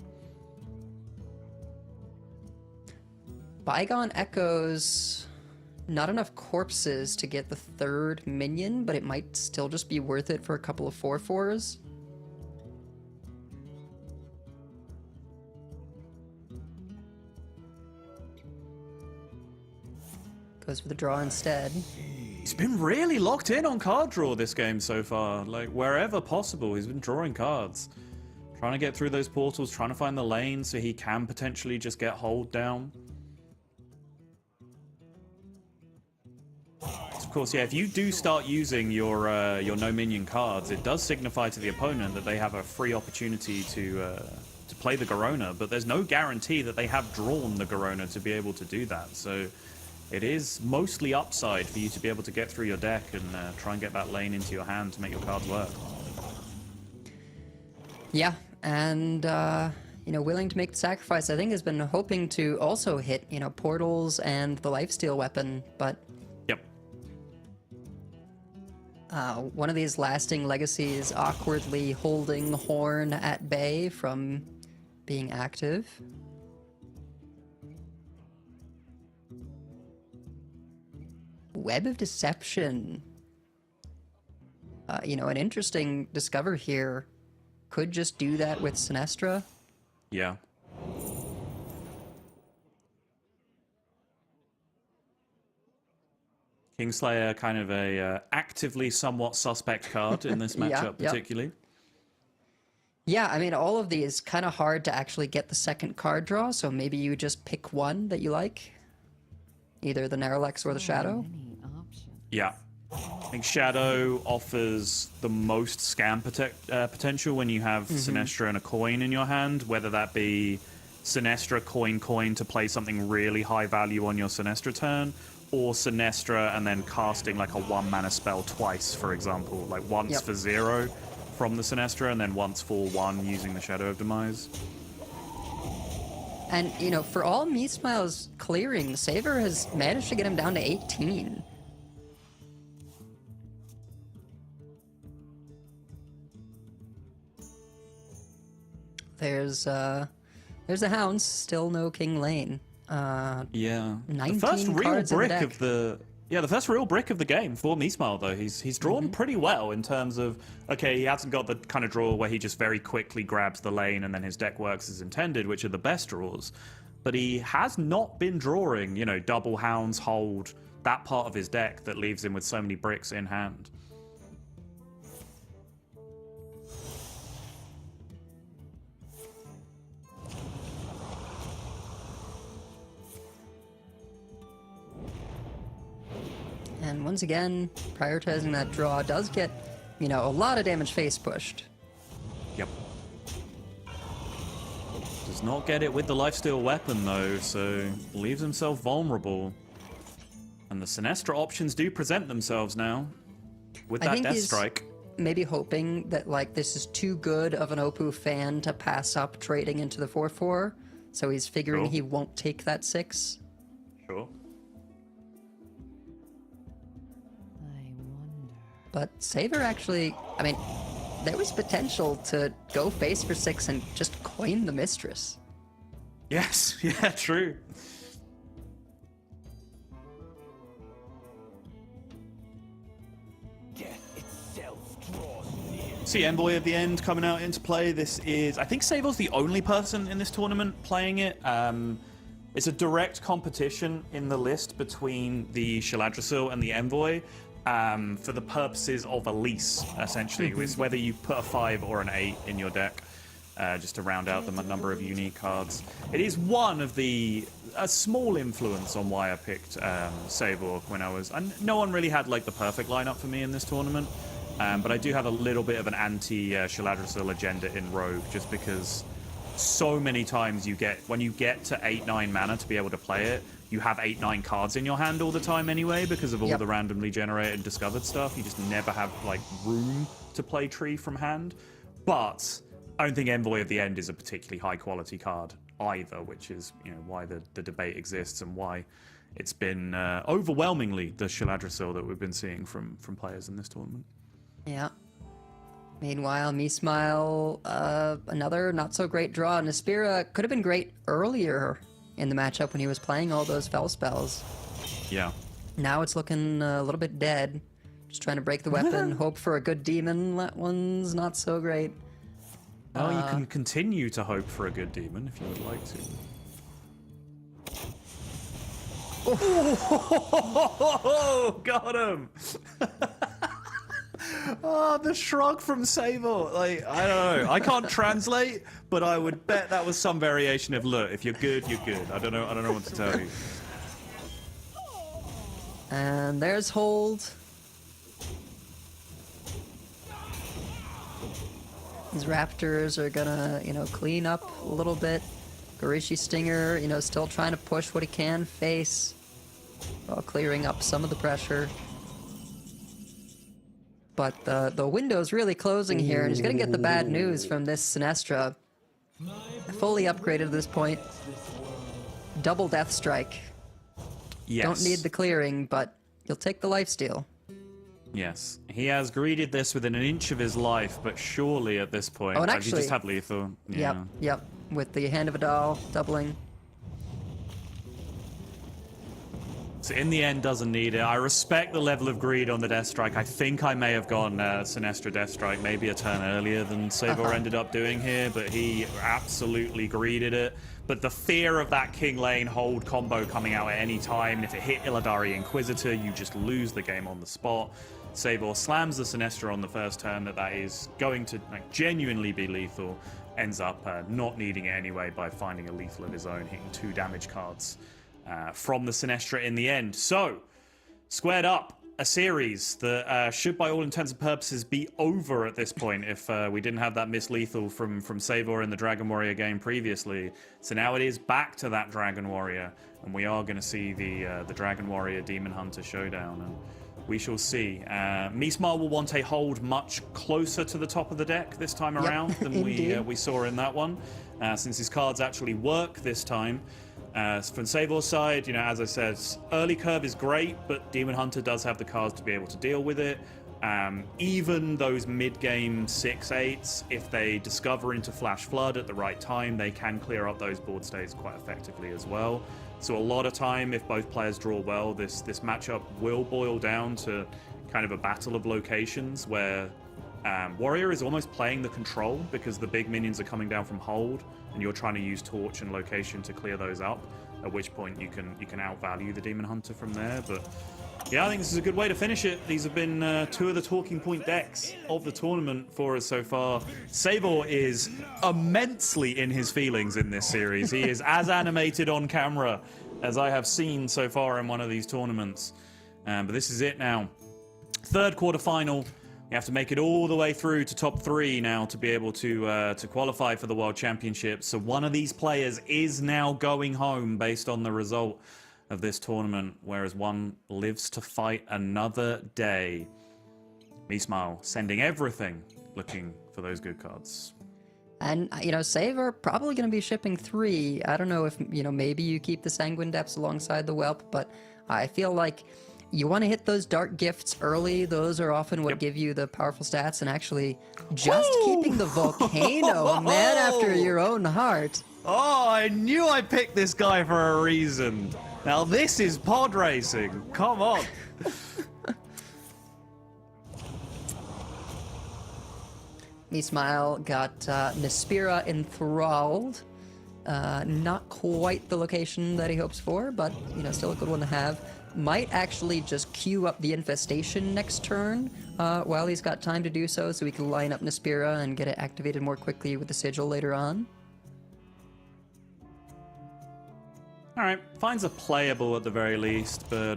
Bygone Echoes, not enough corpses to get the 3rd minion, but it might still just be worth it for a couple of 4/4s. Goes for the draw instead. He's been really locked in on card draw this game so far. Like, wherever possible, he's been drawing cards. Trying to get through those portals, trying to find the lane so he can potentially just get hold down. Of course, yeah, if you do start using your no minion cards, it does signify to the opponent that they have a free opportunity to play the Garona, but there's no guarantee that they have drawn the Garona to be able to do that. So it is mostly upside for you to be able to get through your deck and try and get that lane into your hand to make your cards work. Yeah, and willing to make the sacrifice. I think has been hoping to also hit portals and the lifesteal weapon, but Yep. one of these Lasting Legacies awkwardly holding Horn at bay from being active. Web of Deception. An interesting discover here. Could just do that with Sinestra. Yeah. Kingslayer, kind of a actively somewhat suspect card in this matchup, particularly. Yeah, I mean, all of these kind of hard to actually get the second card draw, so maybe you just pick one that you like. Either the Narlex or the Shadow. Yeah. I think Shadow offers the most scam potential when you have Sinestra and a coin in your hand, whether that be Sinestra, coin to play something really high value on your Sinestra turn, or Sinestra and then casting like a 1-mana spell twice, for example. Like once for 0 from the Sinestra, and then once for 1 using the Shadow of Demise. And, for all Meesmile's clearing, Saber has managed to get him down to 18. There's a Hounds, still no King Lane. Yeah. 19 the first real cards in the brick deck. of the Yeah, the first real brick of the game for Meesmile, though. He's drawn pretty well in terms of, okay, he hasn't got the kind of draw where he just very quickly grabs the lane and then his deck works as intended, which are the best draws. But he has not been drawing, double hounds, hold, that part of his deck that leaves him with so many bricks in hand. And once again, prioritizing that draw does get, a lot of damage face pushed. Yep. Does not get it with the lifesteal weapon, though, so leaves himself vulnerable. And the Sinestra options do present themselves now with that Death Strike. Maybe hoping that, this is too good of an Oppo fan to pass up trading into the 4-4, so he's figuring he won't take that 6. Sure. But Saber actually, there was potential to go face for 6 and just coin the Mistress. Yes, yeah, true. See Envoy at the end coming out into play. This is, I think Saber's the only person in this tournament playing it. It's a direct competition in the list between the Shaladrisil and the Envoy. For the purposes of a lease, essentially, is whether you put a 5 or an 8 in your deck, just to round out the number of unique cards. It is one of a small influence on why I picked Saber when no one really had the perfect lineup for me in this tournament, but I do have a little bit of an anti-Shaladrisil agenda in Rogue, just because so many times when you get to 8-9 mana to be able to play it, you have 8-9 cards in your hand all the time anyway because of all the randomly generated discovered stuff. You just never have room to play Tree from hand. But I don't think Envoy of the End is a particularly high quality card either, which is why the debate exists and why it's been overwhelmingly the Shaladrisil that we've been seeing from players in this tournament. Yeah. Meanwhile, Meesmile, another not so great draw. Nispira could have been great earlier in the matchup when he was playing all those fell spells. Yeah. Now it's looking a little bit dead. Just trying to break the weapon, hope for a good demon. That one's not so great. Oh, you can continue to hope for a good demon if you would like to. Oh, got him! Oh, the shrug from Saber. I don't know. I can't translate, but I would bet that was some variation of, look, if you're good, you're good. I don't know what to tell you. And there's hold. These Raptors are gonna, clean up a little bit. Garishi Stinger, still trying to push what he can face while clearing up some of the pressure. But the window's really closing here, and he's going to get the bad news from this Sinestra. Fully upgraded at this point. Double Death Strike. Yes. Don't need the clearing, but you'll take the lifesteal. Yes. He has greeted this within an inch of his life, but surely at this point... Oh, and you actually... just have lethal. Yeah. Yep. With the Hand of a Doll doubling. So in the end, doesn't need it. I respect the level of greed on the Death Strike. I think I may have gone Sinestra Death Strike maybe a turn earlier than Saber ended up doing here, but he absolutely greeded it. But the fear of that King Lane hold combo coming out at any time, and if it hit Illidari Inquisitor, you just lose the game on the spot. Saber slams the Sinestra on the first turn that is going to genuinely be lethal, ends up not needing it anyway by finding a lethal of his own, hitting 2 damage cards from the Sinestra in the end. So, squared up, a series that should, by all intents and purposes, be over at this point if we didn't have that miss lethal from Saber in the Dragon Warrior game previously. So now it is back to that Dragon Warrior, and we are going to see the Dragon Warrior Demon Hunter showdown, and we shall see. Meesmile will want a hold much closer to the top of the deck this time around than we saw in that one, since his cards actually work this time. From Saber's side, as I said, early curve is great, but Demon Hunter does have the cards to be able to deal with it. Even those mid-game 6/8s, if they discover into Flash Flood at the right time, they can clear up those board states quite effectively as well. So a lot of time, if both players draw well, this matchup will boil down to kind of a battle of locations where Warrior is almost playing the control because the big minions are coming down from hold, and you're trying to use Torch and Location to clear those up. At which point you can outvalue the Demon Hunter from there. But yeah, I think this is a good way to finish it. These have been two of the talking point decks of the tournament for us so far. Saber is immensely in his feelings in this series. He is as animated on camera as I have seen so far in one of these tournaments. But this is it now. Third quarterfinal. You have to make it all the way through to top 3 now to be able to qualify for the World Championship. So one of these players is now going home based on the result of this tournament, whereas one lives to fight another day. Meesmile sending everything, looking for those good cards. And, Saber probably going to be shipping 3. I don't know if, maybe you keep the Sanguine Depths alongside the Whelp, but I feel like you want to hit those Dark Gifts early. Those are often what give you the powerful stats, and actually just keeping the Volcano, a man after your own heart. Oh, I knew I picked this guy for a reason. Now this is pod racing. Come on. Meesmile got Nispira enthralled. Not quite the location that he hopes for, but, still a good one to have. Might actually just queue up the Infestation next turn while he's got time to do so he can line up Nispira and get it activated more quickly with the Sigil later on. Alright, finds a playable at the very least, but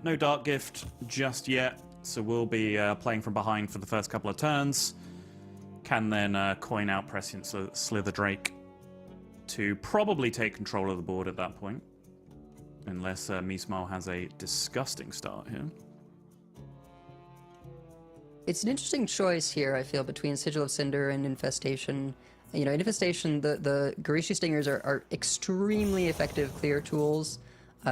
no Dark Gift just yet, so we'll be playing from behind for the first couple of turns. Can then coin out Prescient Slither Drake to probably take control of the board at that point. Unless Meesmile has a disgusting start here. It's an interesting choice here, I feel, between Sigil of Cinder and Infestation. Infestation, the Garishi Stingers are extremely effective clear tools.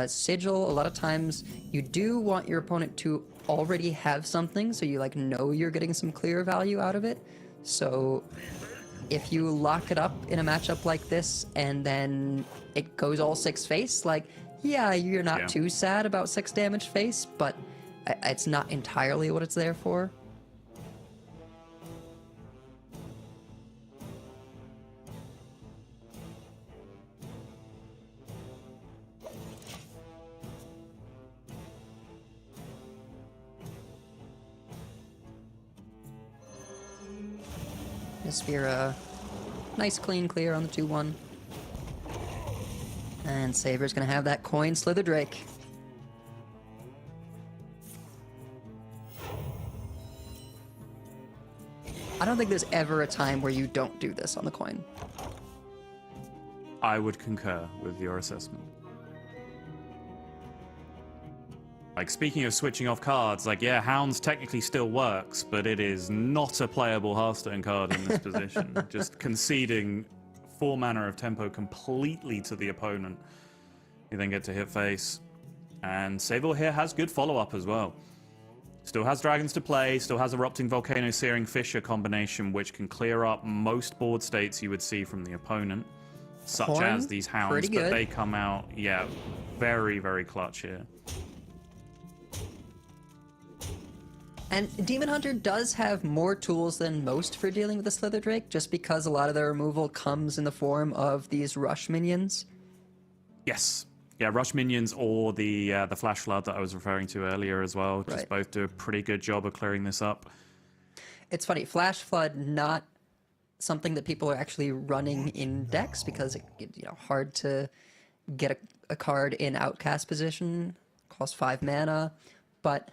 Sigil, a lot of times, you do want your opponent to already have something, so you know you're getting some clear value out of it. So if you lock it up in a matchup like this, and then it goes all 6 face, yeah, you're not too sad about 6 damage face, but it's not entirely what it's there for. Nispira, nice clean clear on the 2/1. And Saber's gonna have that coin Slither Drake. I don't think there's ever a time where you don't do this on the coin. I would concur with your assessment. Speaking of switching off cards, Hounds technically still works, but it is not a playable Hearthstone card in this position. Just conceding 4 mana of tempo completely to the opponent. You then get to hit face. And Saber here has good follow-up as well. Still has dragons to play, still has Erupting Volcano, Searing Fissure combination, which can clear up most board states you would see from the opponent, such as these Hounds, but they come out, very, very clutch here. And Demon Hunter does have more tools than most for dealing with the Slither Drake, just because a lot of their removal comes in the form of these rush minions. Yes. Yeah, rush minions or the Flash Flood that I was referring to earlier as well. Just Right. both do a pretty good job of clearing this up. It's funny, Flash Flood, not something that people are actually running in decks because it's hard to get a card in outcast position, costs 5 mana, but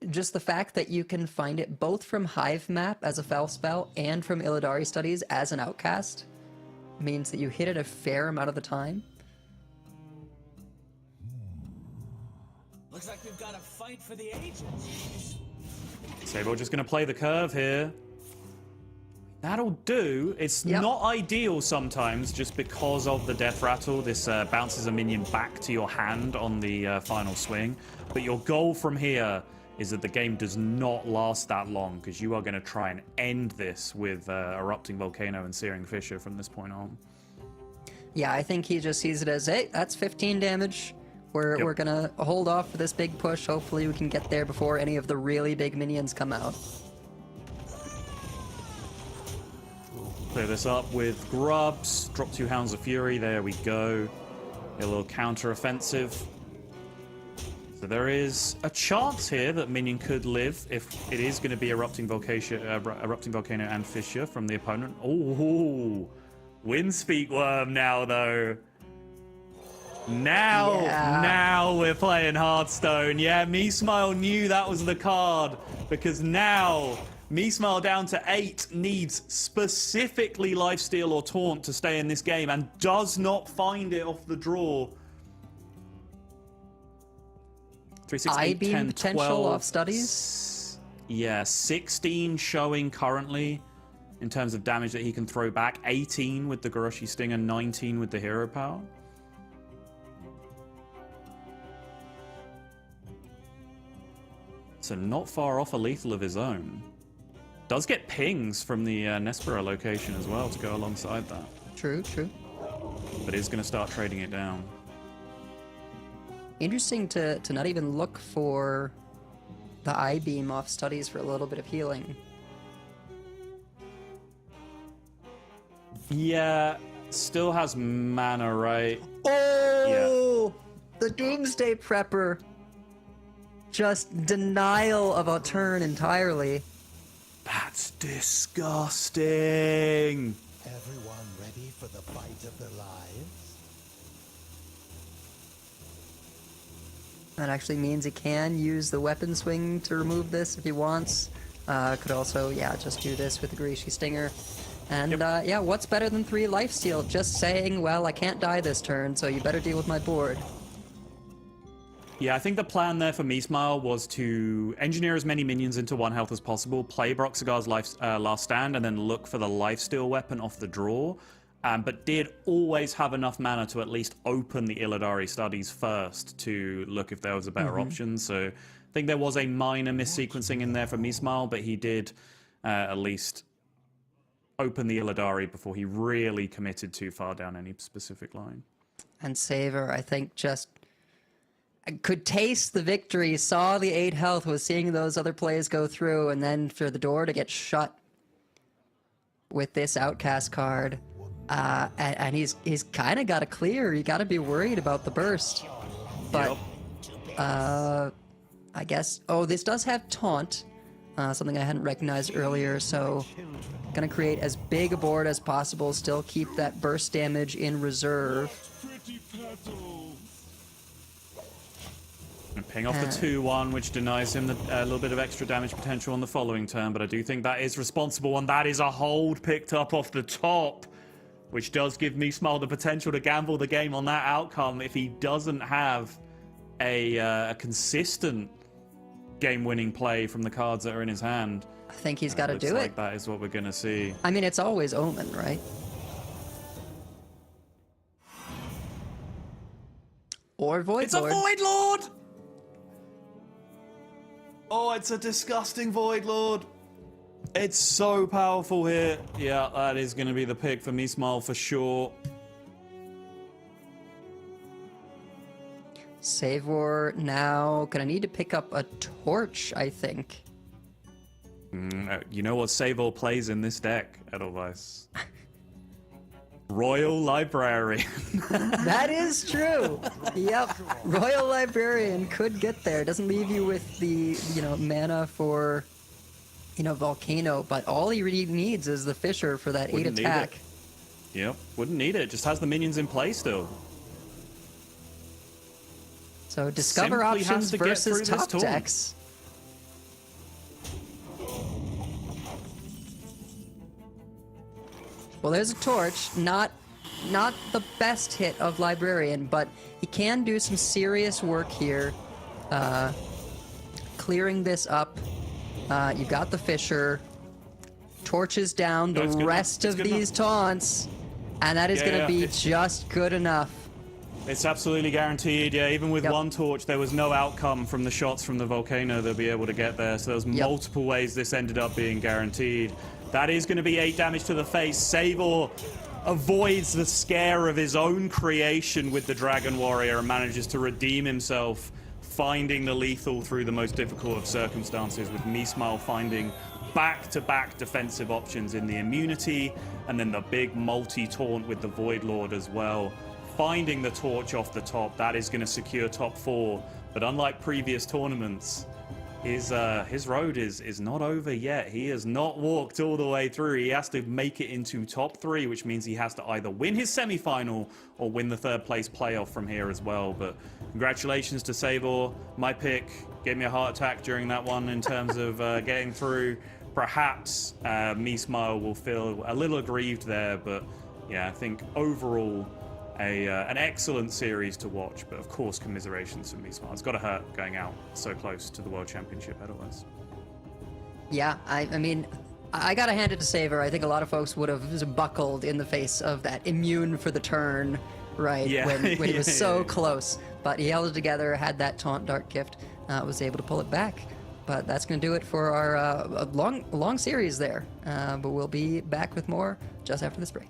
just the fact that you can find it both from Hive Map as a fell spell and from Illidari Studies as an outcast means that you hit it a fair amount of the time. Looks like we've got a fight for the ages. Saber just going to play the curve here. That'll do. It's not ideal sometimes just because of the Death Rattle. This bounces a minion back to your hand on the final swing. But your goal from here is that the game does not last that long, because you are going to try and end this with Erupting Volcano and Searing Fissure from this point on. Yeah, I think he just sees it as, hey, that's 15 damage. We're gonna hold off for this big push. Hopefully we can get there before any of the really big minions come out. Clear this up with grubs. Drop 2 Hounds of Fury. There we go. A little counter-offensive. So there is a chance here that minion could live if it is going to be Erupting Volcano and Fissure from the opponent. Oh, Windspeak Worm now, though. Now we're playing Hearthstone. Yeah, MeSmile knew that was the card, because now MeSmile down to 8 needs specifically Lifesteal or Taunt to stay in this game and does not find it off the draw. 3, 6, 8, I-beam 10, potential 12. off studies? Yeah, 16 showing currently in terms of damage that he can throw back. 18 with the Goroshi Stinger, 19 with the Hero Power. So not far off a lethal of his own. Does get pings from the Nespero location as well to go alongside that. True, true. But is going to start trading it down. Interesting to not even look for the I-beam off studies for a little bit of healing. Yeah, still has mana, right? Oh! The Doomsday Prepper. Just denial of a turn entirely. That's disgusting. Everyone ready for the fight of their lives? That actually means he can use the weapon swing to remove this if he wants. Could also, yeah, just do this with the Goroshi Stinger. And yeah, what's better than 3 lifesteal? Just saying, well, I can't die this turn, so you better deal with my board. Yeah, I think the plan there for MeSmile was to engineer as many minions into 1 health as possible, play Broxigar's Last Stand, and then look for the lifesteal weapon off the draw. But did always have enough mana to at least open the Illidari studies first to look if there was a better option. So I think there was a minor missequencing in there for MeSmile, but he did at least open the Illidari before he really committed too far down any specific line. And Saber, I think, just could taste the victory, saw the 8 health, was seeing those other plays go through, and then for the door to get shut with this Outcast card. And he's kind of got to clear. You got to be worried about the burst. But, I guess... Oh, this does have Taunt. Something I hadn't recognized earlier, so... Gonna create as big a board as possible, still keep that burst damage in reserve. And ping off the 2-1, which denies him a little bit of extra damage potential on the following turn, but I do think that is responsible, and that is a hold picked up off the top, which does give MeSmile the potential to gamble the game on that outcome if he doesn't have a consistent game-winning play from the cards that are in his hand. I think he's got to do it. Like that is what we're going to see. I mean, it's always Omen, right? Or Void It's Lord. a Void Lord! Oh, it's a disgusting Void Lord. It's so powerful here. Yeah, that is going to be the pick for MeSmile for sure. Savor now. Gonna need to pick up a torch, I think. You know what Savor plays in this deck, Edelweiss? Royal Librarian. That is true. Yep. Royal Librarian could get there. Doesn't leave you with the, mana for, Volcano, but all he really needs is the Fissure for that 8 attack. Yep, wouldn't need it. Just has the minions in play still. So discover Simply has options to get versus through this top taunt. decks. Well, there's a torch. Not the best hit of Librarian, but he can do some serious work here. Clearing this up. You got the Fissure. Torches down the rest of these taunts. And that is going to be just good enough. It's absolutely guaranteed, yeah. Even with one torch, there was no outcome from the shots from the volcano they'll be able to get there. So there was multiple ways this ended up being guaranteed. That is going to be 8 damage to the face. Saber avoids the scare of his own creation with the Dragon Warrior and manages to redeem himself, finding the lethal through the most difficult of circumstances, with Meesmile finding back-to-back defensive options in the immunity and then the big multi-taunt with the Void Lord as well. Finding the torch off the top, that is going to secure top 4. But unlike previous tournaments, his road is not over yet. He has not walked all the way through. He has to make it into top 3, which means he has to either win his semi-final or win the 3rd place playoff from here as well. But congratulations to Saber. My pick gave me a heart attack during that one in terms of getting through. Perhaps Meesmile will feel a little aggrieved there, but yeah, I think overall an excellent series to watch, but of course commiserations for Meesmile. It's got to hurt going out so close to the World Championship otherwise. Yeah, I mean, I gotta hand it to Saber. I think a lot of folks would have buckled in the face of that immune for the turn, right? Yeah. When it was so close. But he held it together, had that taunt dark gift, was able to pull it back. But that's going to do it for our long series there. But we'll be back with more just after this break.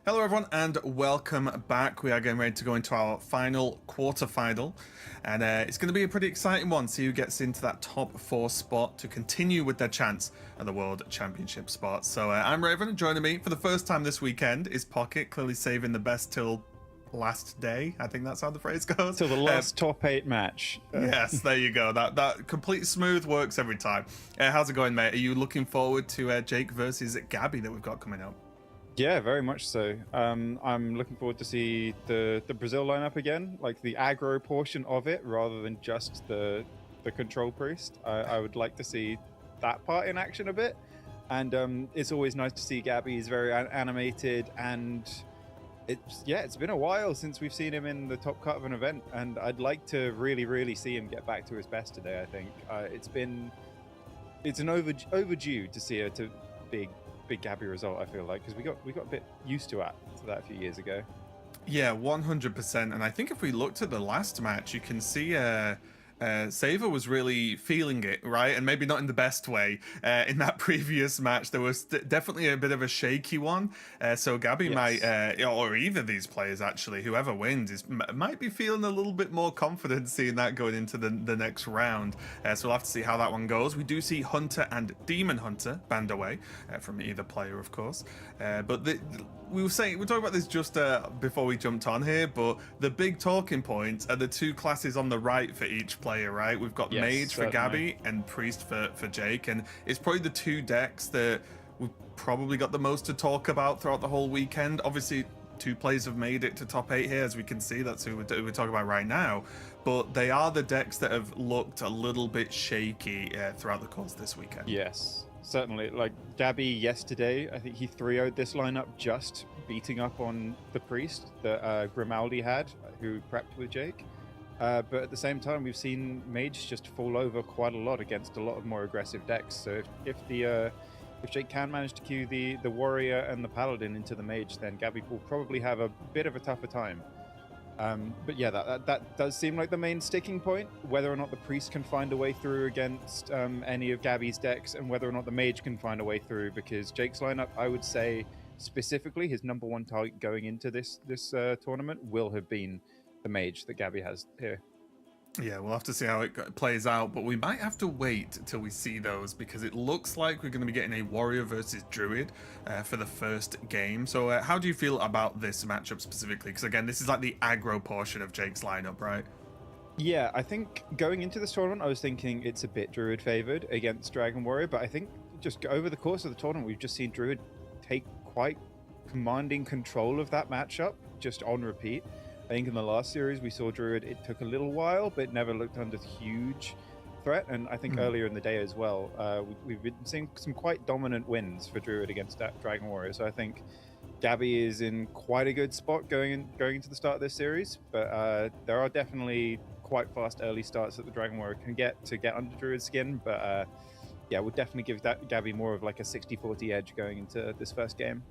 Hello everyone and welcome back. We are getting ready to go into our final quarterfinal, and it's going to be a pretty exciting one. See who gets into that top 4 spot to continue with their chance at the World Championship spot. So I'm Raven, and joining me for the first time this weekend is Pocket, clearly saving the best till last day. I think that's how the phrase goes. Till the last top 8 match. Yes, there you go. That complete smooth works every time. How's it going, mate? Are you looking forward to Jake versus Gabby that we've got coming up? Yeah, very much so. I'm looking forward to see the Brazil lineup again, like the aggro portion of it, rather than just the control priest. I would like to see that part in action a bit. And it's always nice to see Gabby. He's very animated, and it's been a while since we've seen him in the top cut of an event, and I'd like to really see him get back to his best today. I think it's an overdue to see a big Gabby result. I feel like, because we got a bit used to that a few years ago. Yeah, 100%. And I think if we looked at the last match, you can see Saber was really feeling it, right? And maybe not in the best way. In that previous match, there was definitely a bit of a shaky one. So Gabby might, or either of these players actually, whoever wins, might be feeling a little bit more confident seeing that going into the next round. So we'll have to see how that one goes. We do see Hunter and Demon Hunter banned away from either player, of course. But we were talking about this just before we jumped on here, but the big talking points are the two classes on the right for each player, right? We've got Mage for Gabby and Priest for Jake, and it's probably the two decks that we've probably got the most to talk about throughout the whole weekend. Obviously, two players have made it to top 8 here, as we can see. That's who we're talking about right now. But they are the decks that have looked a little bit shaky throughout the course this weekend. Yes, certainly. Like Gabby yesterday, I think he 3-0'd this lineup just beating up on the Priest that Grimaldi had, who prepped with Jake. But at the same time, we've seen Mage just fall over quite a lot against a lot of more aggressive decks. So if Jake can manage to queue the Warrior and the Paladin into the Mage, then Gabby will probably have a bit of a tougher time. But yeah, that does seem like the main sticking point, whether or not the Priest can find a way through against any of Gabby's decks, and whether or not the Mage can find a way through, because Jake's lineup, I would say specifically, his number one target going into this tournament will have been the Mage that Gabby has here. Yeah, we'll have to see how it plays out, but we might have to wait till we see those, because it looks like we're going to be getting a Warrior versus Druid for the first game. So how do you feel about this matchup specifically? Because again, this is like the aggro portion of Jake's lineup, right? Yeah, I think going into this tournament, I was thinking it's a bit Druid favored against Dragon Warrior, but I think just over the course of the tournament, we've just seen Druid take quite commanding control of that matchup, just on repeat. I think in the last series we saw Druid, it took a little while, but it never looked under huge threat. And I think earlier in the day as well, we've been seeing some quite dominant wins for Druid against Dragon Warrior. So I think Gabby is in quite a good spot going into the start of this series. But there are definitely quite fast early starts that the Dragon Warrior can get under Druid's skin. But yeah, we'll definitely give Gabby more of like a 60-40 edge going into this first game.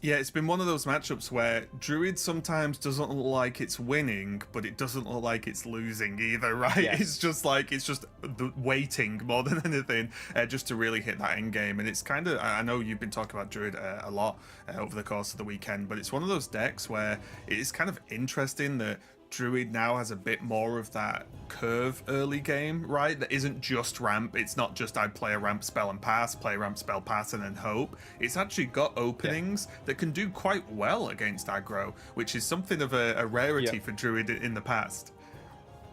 Yeah, it's been one of those matchups where Druid sometimes doesn't look like it's winning, but it doesn't look like it's losing either, right? Yes. It's just the waiting more than anything, just to really hit that end game. And it's kind of, I know you've been talking about Druid a lot over the course of the weekend, but it's one of those decks where it is kind of interesting that Druid now has a bit more of that curve early game, right? That isn't just ramp. It's not just I play a ramp spell and pass, play a ramp spell, pass, and then hope. It's actually got openings that can do quite well against aggro, which is something of a rarity for Druid in the past.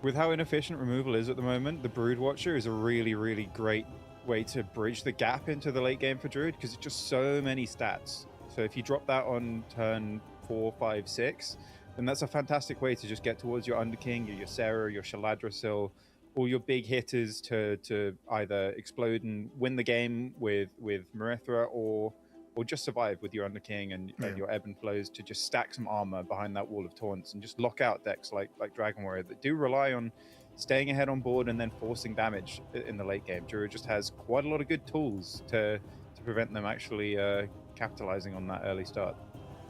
With how inefficient removal is at the moment, the Brood Watcher is a really, really great way to bridge the gap into the late game for Druid, because it's just so many stats. So if you drop that on turn 4, 5, 6, and that's a fantastic way to just get towards your Underking, your Ysera, your Shaladrasil, all your big hitters to either explode and win the game with Marithra, or just survive with your Underking and your Ebb and Flows to just stack some armor behind that wall of taunts and just lock out decks like Dragon Warrior that do rely on staying ahead on board and then forcing damage in the late game. Druid just has quite a lot of good tools to prevent them actually capitalizing on that early start.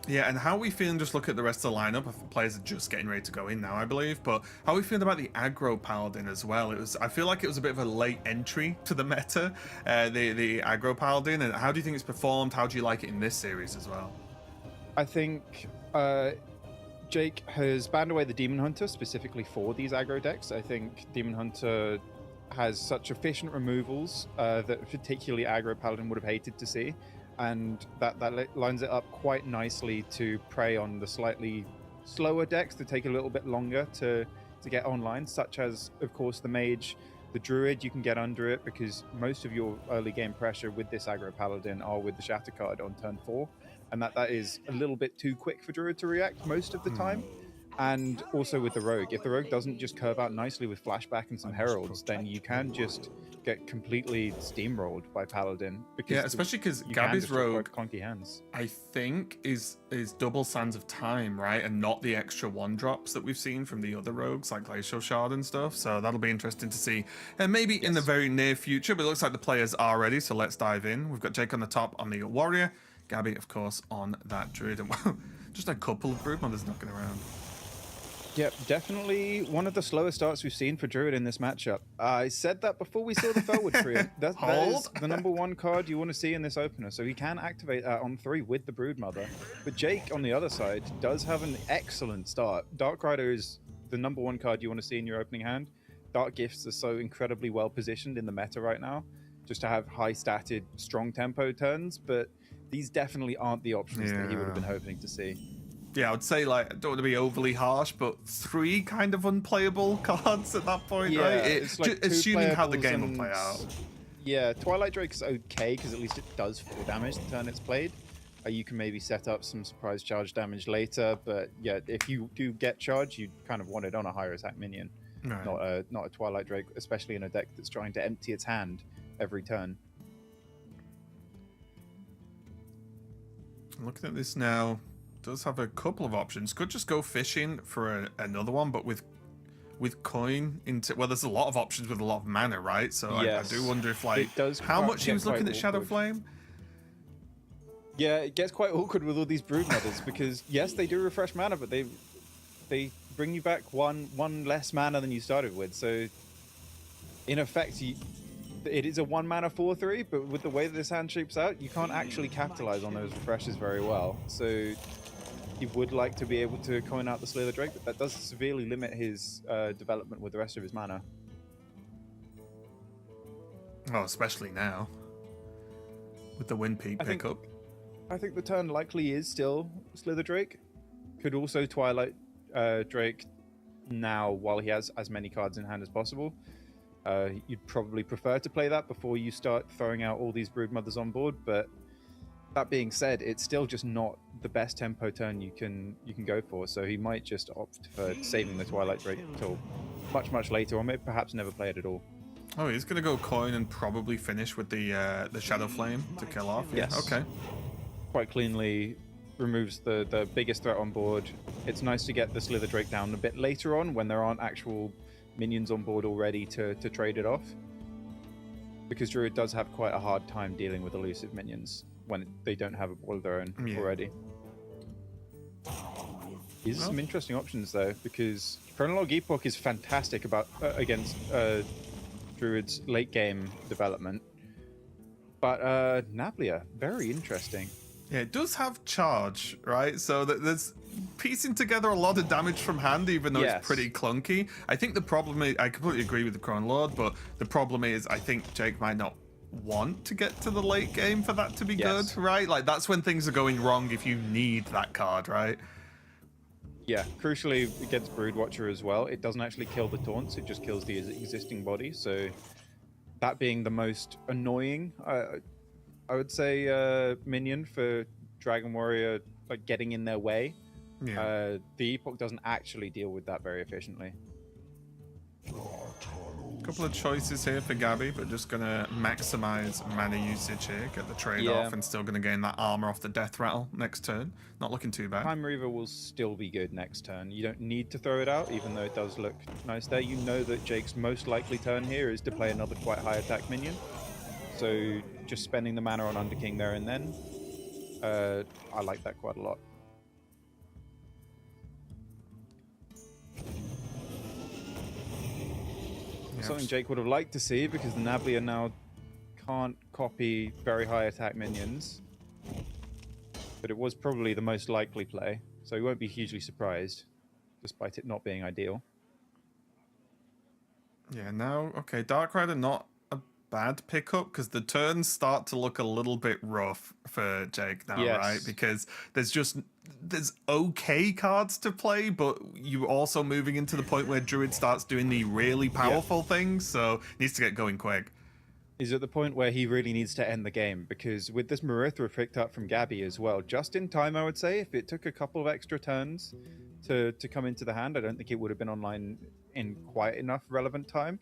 Yeah, and how are we feeling? Just look at the rest of the lineup. Players are just getting ready to go in now, I believe. But how are we feeling about the aggro Paladin as well? I feel like it was a bit of a late entry to the meta, the aggro Paladin. And how do you think it's performed? How do you like it in this series as well? I think Jake has banned away the Demon Hunter specifically for these aggro decks. I think Demon Hunter has such efficient removals that particularly aggro Paladin would have hated to see. And that lines it up quite nicely to prey on the slightly slower decks that take a little bit longer to get online, such as, of course, the Mage, the Druid. You can get under it because most of your early game pressure with this aggro Paladin are with the Shatter card on turn 4, and that is a little bit too quick for Druid to react most of the time. And also with the Rogue, if the Rogue doesn't just curve out nicely with Flashback and some Heralds, then you can just get completely steamrolled by Paladin. Because Yeah, especially because you can Gabby's destroy Rogue, clunky hands. I think, is double Sands of Time, right? And not the extra 1-drops that we've seen from the other rogues, like Glacial Shard and stuff. So that'll be interesting to see. And maybe in the very near future, but it looks like the players are ready, so let's dive in. We've got Jake on the top on the Warrior, Gabby, of course, on that Druid. And just a couple of Broodmothers knocking around. Yep, definitely one of the slower starts we've seen for Druid in this matchup. I said that before we saw the Felwood Tree. That is the #1 card you want to see in this opener, so he can activate that on 3 with the Broodmother. But Jake, on the other side, does have an excellent start. Dark Rider is the #1 card you want to see in your opening hand. Dark Gifts are so incredibly well positioned in the meta right now, just to have high-statted, strong tempo turns, but these definitely aren't the options that he would have been hoping to see. Yeah, I would say, like, I don't want to be overly harsh, but 3 kind of unplayable cards at that point, right? It's like Assuming how the game will play out. Yeah, Twilight Drake is okay because at least it does 4 damage the turn it's played. You can maybe set up some surprise charge damage later, but yeah, if you do get charge, you kind of want it on a higher attack minion, not a Twilight Drake, especially in a deck that's trying to empty its hand every turn. Looking at this now, does have a couple of options. Could just go fishing for another one, but with coin into, well, there's a lot of options with a lot of mana, right? So I do wonder if, like, how much he was looking at Shadow Flame. Yeah, it gets quite awkward with all these Broodmothers because yes, they do refresh mana, but they bring you back one less mana than you started with. So in effect, it is a 1 mana 4/3, but with the way that this hand shapes out, you can't actually capitalize on those refreshes very well. So he would like to be able to coin out the Slither Drake, but that does severely limit his development with the rest of his mana. Oh, especially now with the Wind Peak pickup. I think the turn likely is still Slither Drake. Could also Twilight Drake now while he has as many cards in hand as possible. You'd probably prefer to play that before you start throwing out all these Broodmothers on board, but that being said, it's still just not the best tempo turn you can go for, so he might just opt for saving the Twilight Drake until much later, or maybe perhaps never play it at all. Oh, he's gonna go coin and probably finish with the Shadow Flame to kill off. Yes. Okay. Quite cleanly removes the biggest threat on board. It's nice to get the Slither Drake down a bit later on when there aren't actual minions on board already to trade it off, because Druid does have quite a hard time dealing with elusive minions when they don't have a ball of their own already. These are some interesting options though, because Chronologue Epoch is fantastic against Druid's late game development, but Nablia, very interesting. Yeah, it does have charge, right? So there's piecing together a lot of damage from hand, even though it's pretty clunky. I think the problem is, I completely agree with the Crown Lord, but the problem is I think Jake might not want to get to the late game for that to be good, right? Like, that's when things are going wrong if you need that card, right? Yeah, crucially against Broodwatcher as well, it doesn't actually kill the taunts, it just kills the existing body, so that being the most annoying, I would say, minion for Dragon Warrior, like, getting in their way. Yeah. The Epoch doesn't actually deal with that very efficiently. Couple of choices here for Gabby, but just gonna maximize mana usage here, get the trade off, and still gonna gain that armor off the Death Rattle next turn. Not looking too bad. Time Reaver will still be good next turn. You don't need to throw it out, even though it does look nice there. You know that Jake's most likely turn here is to play another quite high attack minion. So just spending the mana on Underking there and then, I like that quite a lot. Something Jake would have liked to see, because the Nablia now can't copy very high attack minions, but it was probably the most likely play, so he won't be hugely surprised, despite it not being ideal. Yeah, now, okay, Dark Rider not a bad pickup, because the turns start to look a little bit rough for Jake now, right? Because there's just there's okay cards to play, but you're also moving into the point where Druid starts doing the really powerful things, so needs to get going quick. He's at the point where he really needs to end the game, because with this Marithra picked up from Gabby as well, just in time, I would say. If it took a couple of extra turns to come into the hand, I don't think it would have been online in quite enough relevant time.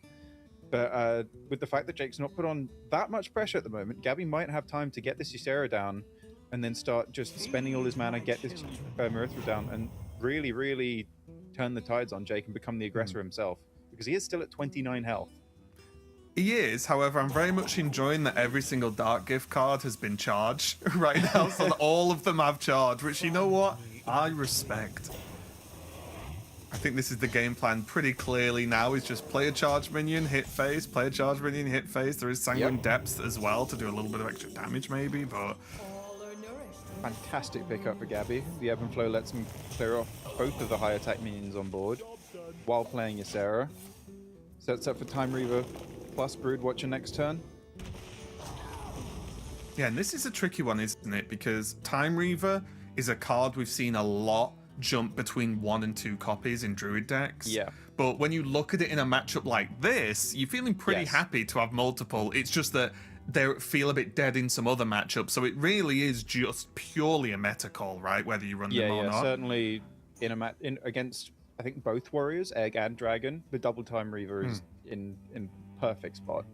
But with the fact that Jake's not put on that much pressure at the moment, Gabby might have time to get this Ysera down and then start just spending all his mana, get this Marithra down, and really, really turn the tides on Jake and become the aggressor himself, because he is still at 29 health. He is, however, I'm very much enjoying that every single Dark Gift card has been charged right now, so that all of them have charge, which, you know what, I respect. I think this is the game plan pretty clearly now, is just play a charge minion, hit phase, play a charge minion, hit phase. There is Sanguine Depth as well to do a little bit of extra damage maybe, but... Fantastic pickup for Gabby. The Ebb and Flow lets him clear off both of the high attack minions on board while playing Ysera. Sets up for Time Reaver plus Brood Watcher next turn. Yeah, and this is a tricky one, isn't it? Because Time Reaver is a card we've seen a lot jump between 1 and 2 copies in Druid decks. Yeah. But when you look at it in a matchup like this, you're feeling pretty happy to have multiple. It's just that they feel a bit dead in some other matchups. So it really is just purely a meta call, right? Whether you run them or not. Certainly in against, I think, both warriors, Egg and Dragon, the double Time Reaver is in perfect spot.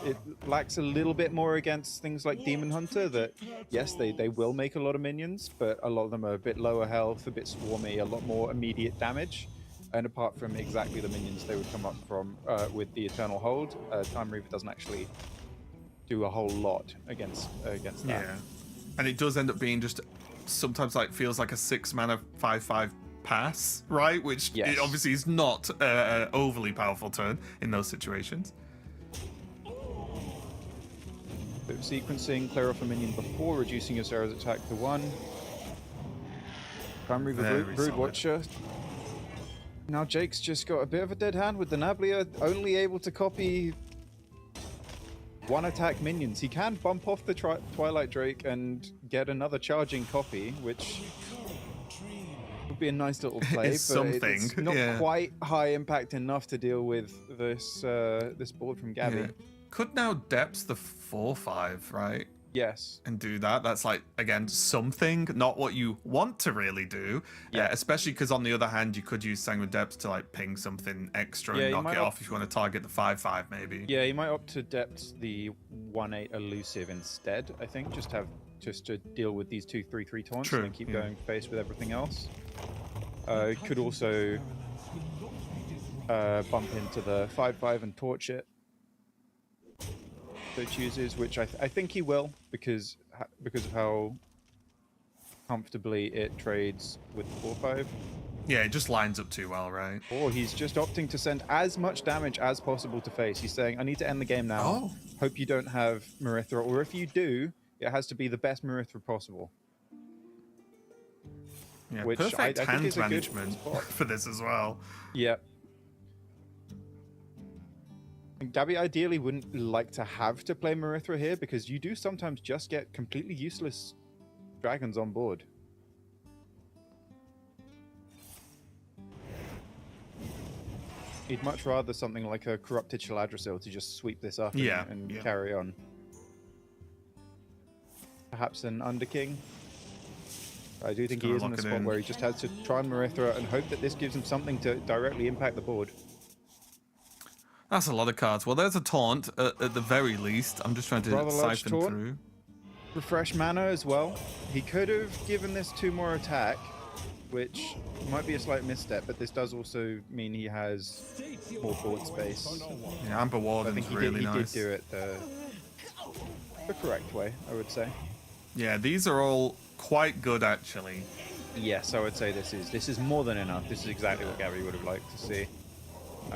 It lacks a little bit more against things like Demon Hunter, that yes, they will make a lot of minions, but a lot of them are a bit lower health, a bit swarmy, a lot more immediate damage. And apart from exactly the minions they would come up from with the Eternal Hold, Time Reaver doesn't actually do a whole lot against that. Yeah, and it does end up being just sometimes like feels like a 6 mana 5/5 pass, right? Which it obviously is not an overly powerful turn in those situations. Bit of sequencing, clear off a minion before reducing Ysera's attack to 1. Time Reaver Brood Watcher. Now Jake's just got a bit of a dead hand with the Nablia, only able to copy 1 attack minions. He can bump off the Twilight Drake and get another charging copy, which would be a nice little play, it's but something. It's not quite high impact enough to deal with this this board from Gabby. Yeah. Could now depth the 4/5, right? Yes. And do that. That's like, again, something, not what you want to really do. Yeah. Especially because on the other hand, you could use Sanguine Depth to like ping something extra and knock it off if you want to target the 5/5 maybe. Yeah, you might opt to depth the 1/8 elusive instead, I think. Just to deal with these 2 3/3 taunts and then keep going face with everything else. Could also bump into the 5/5 and torch it. So chooses, which I think he will, because of how comfortably it trades with 4/5. Yeah, it just lines up too well, right? Or he's just opting to send as much damage as possible to face. He's saying, I need to end the game now. Hope you don't have Marithra, or if you do, it has to be the best Marithra possible. Yeah, which perfect I hand think is management for this as well. Yeah. And Gabby ideally wouldn't like to have to play Marithra here, because you do sometimes just get completely useless dragons on board. He'd much rather something like a Corrupted Shaladrisil to just sweep this up and carry on. Perhaps an Underking. I do think he is in a spot where he just has to try and Marithra and hope that this gives him something to directly impact the board. That's a lot of cards. Well, there's a taunt at the very least. I'm just trying to siphon through. Refresh mana as well. He could have given this 2 more attack, which might be a slight misstep, but this does also mean he has more board space. Yeah, Amber Warden's really nice. He did do it the correct way, I would say. Yeah, these are all quite good, actually. Yes, I would say this is more than enough. This is exactly what Gabby would have liked to see.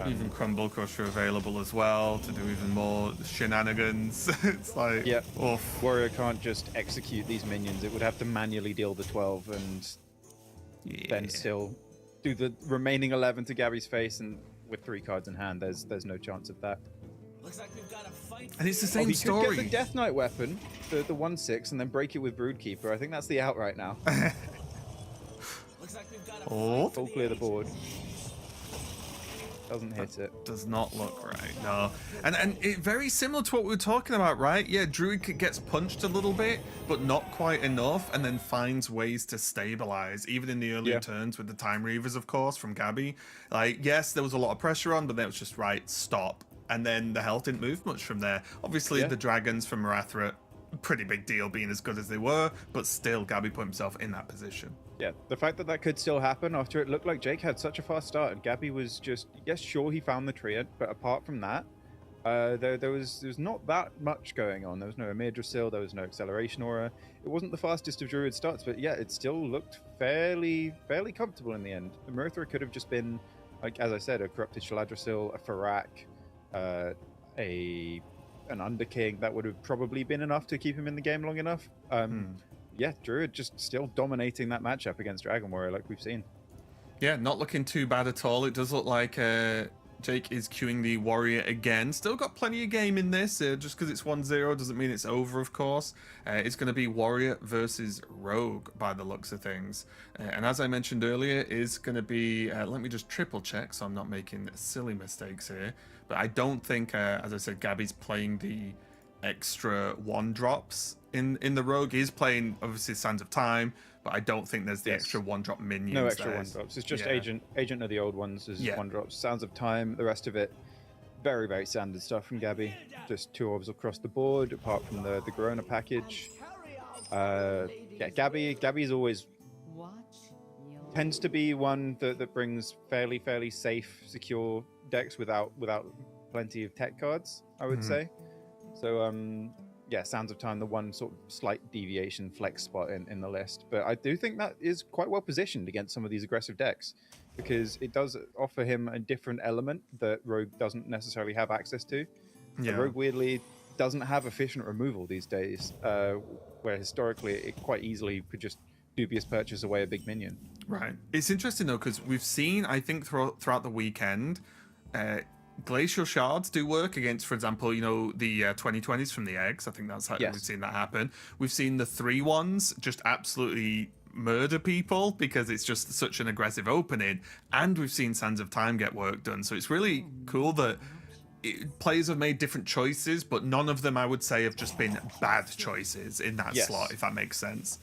Even Crumble Crusher available as well to do even more shenanigans. It's like, oof. Warrior can't just execute these minions. It would have to manually deal the 12 and then still do the remaining 11 to Gabby's face, and with 3 cards in hand, there's no chance of that. Looks like we've got a fight. And it's the same he story. Could get the Death Knight weapon, the 1/6, and then break it with Broodkeeper. I think that's the out right now. Oh, Full clear the board. Doesn't hit it. does not look right, no. And it very similar to what we were talking about, right? Yeah, Druid gets punched a little bit, but not quite enough, and then finds ways to stabilize, even in the earlier turns with the Time Reavers, of course, from Gabby. Like, yes, there was a lot of pressure on, but then it was just, right, stop. And then the health didn't move much from there. Obviously, the dragons from Marathra, pretty big deal being as good as they were, but still, Gabby put himself in that position. Yeah, the fact that that could still happen after it looked like Jake had such a fast start and Gabby was just, yes, sure, he found the Triad, but apart from that, there was not that much going on. There was no Amidrisil, there was no Acceleration Aura. It wasn't the fastest of Druid starts, but yeah, it still looked fairly comfortable in the end. The Murthra could have just been, like, as I said, a Corrupted Shaladrisil, a Farak, an Underking. That would have probably been enough to keep him in the game long enough. Yeah, Druid just still dominating that matchup against Dragon Warrior like we've seen. Yeah, not looking too bad at all. It does look like Jake is queuing the Warrior again. Still got plenty of game in this. Just because it's 1-0 doesn't mean it's over, of course. It's going to be Warrior versus Rogue by the looks of things. And as I mentioned earlier, is going to be... let me just triple check so I'm not making silly mistakes here. But I don't think, as I said, Gabby's playing the extra 1-drops in the Rogue. He's playing, obviously, Sands of Time, but I don't think there's the extra 1-drop minions. No extra 1-drops. It's just Agent of the Old Ones is 1-drops. Sounds of Time, the rest of it, very standard stuff from Gabby. Just 2 orbs across the board, apart from the Corona package. Yeah, Gabby's always tends to be one that brings fairly safe, secure decks without plenty of tech cards, I would say. So yeah, Sands of Time, the one sort of slight deviation flex spot in the list. But I do think that is quite well positioned against some of these aggressive decks, because it does offer him a different element that Rogue doesn't necessarily have access to. Yeah. Rogue weirdly doesn't have efficient removal these days, where historically it quite easily could just dubious purchase away a big minion. Right. It's interesting though, because we've seen, I think, throughout the weekend, glacial shards do work against, for example, you know, the 2020s from the eggs. I think that's how we've seen that happen. We've seen the 3-1s just absolutely murder people because it's just such an aggressive opening, and we've seen Sands of Time get work done. So it's really cool that players have made different choices, but none of them, I would say, have just been bad choices in that slot, if that makes sense.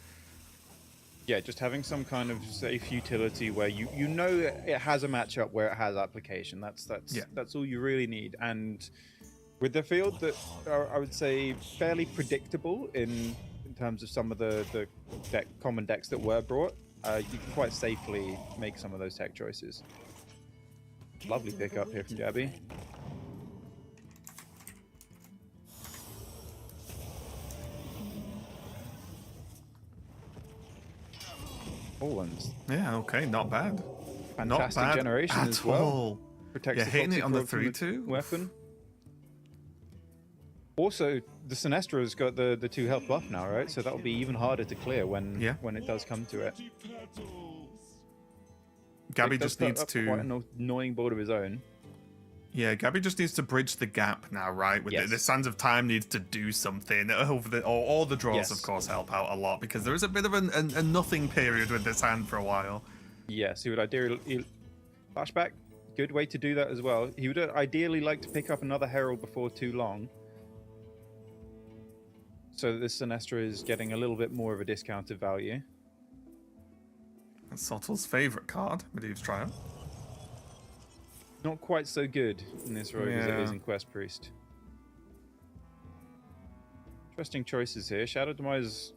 Yeah, just having some kind of safe utility where you know it has a matchup where it has application. That's all you really need. And with the field that are, I would say, fairly predictable in terms of some of the common decks that were brought, you can quite safely make some of those tech choices. Lovely pickup here from Gabby. All ones. Yeah, okay, not bad. Fantastic not bad generation at as well. all. Protects Yeah, the hitting it on the Foxy Frog from 3-2. weapon. Also, the Sinestra's got the 2 health buff now, right? So that'll be even harder to clear when it does come to it. Gabby just needs quite an annoying board of his own. Yeah, Gabby just needs to bridge the gap now, right? With the Sands of Time needs to do something over the all the draws, of course, help out a lot, because there is a bit of a nothing period with this hand for a while. Yes, he would ideally flashback. Good way to do that as well. He would ideally like to pick up another Herald before too long, so that this Sinestra is getting a little bit more of a discounted value. That's Sottle's favourite card, Medivh's Triumph. Not quite so good in this rogue as it is in Quest Priest. Interesting choices here. Shadow Demise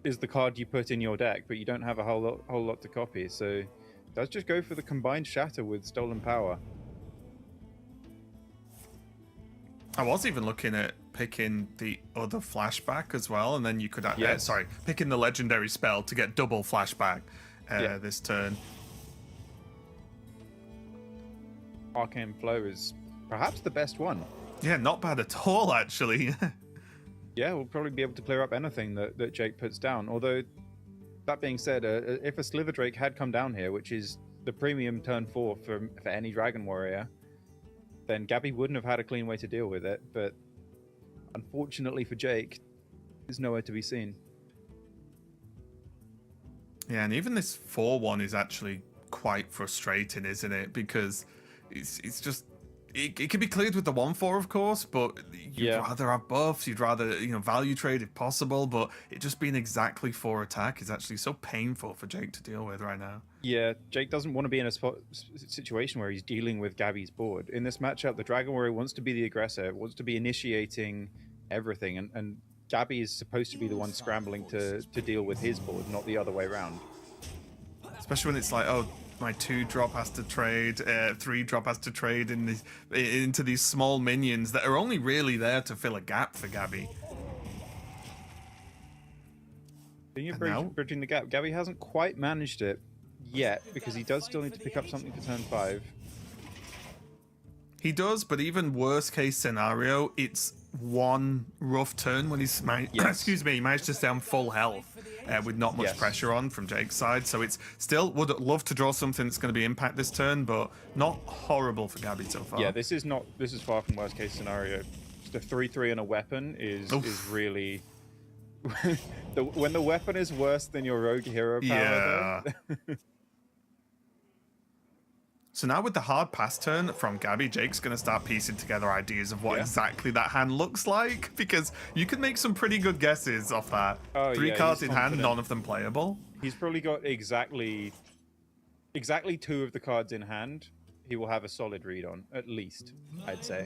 is the card you put in your deck, but you don't have a whole lot to copy, so does just go for the combined Shatter with Stolen Power. I was even looking at picking the other flashback as well, and then you could picking the legendary spell to get double flashback this turn. Arcane Flow is perhaps the best one. Yeah, not bad at all, actually. Yeah, we'll probably be able to clear up anything that Jake puts down. Although, that being said, if a Slither Drake had come down here, which is the premium turn 4 for any Dragon Warrior, then Gabby wouldn't have had a clean way to deal with it. But unfortunately for Jake, there's nowhere to be seen. Yeah, and even this 4-1 is actually quite frustrating, isn't it? Because it's just it can be cleared with the 1/4, of course, but you'd rather have buffs. You'd rather value trade if possible, but it just being exactly 4 attack is actually so painful for Jake to deal with right now. Yeah, Jake doesn't want to be in a situation where he's dealing with Gabby's board. In this matchup, the Dragon Warrior wants to be the aggressor, wants to be initiating everything, and Gabby is supposed to be the one scrambling to deal with his board, not the other way around. Especially when it's like, oh, my 2-drop has to trade, 3-drop has to trade into these small minions that are only really there to fill a gap for Gabby. Bridging the gap. Gabby hasn't quite managed it yet because he does still need to pick up something for turn 5. He does, but even worst case scenario, it's one rough turn when he's excuse me, he managed to stay on full health with not much pressure on from Jake's side. So it's still would love to draw something that's going to be impact this turn, but not horrible for Gabby so far. Yeah, this is far from worst case scenario. Just a 3/3 and a weapon is really when the weapon is worse than your rogue hero power. Yeah. So now with the hard pass turn from Gabby, Jake's going to start piecing together ideas of what exactly that hand looks like, because you can make some pretty good guesses off that. 3 cards in hand, none of them playable. He's probably got exactly 2 of the cards in hand. He will have a solid read on, at least, I'd say.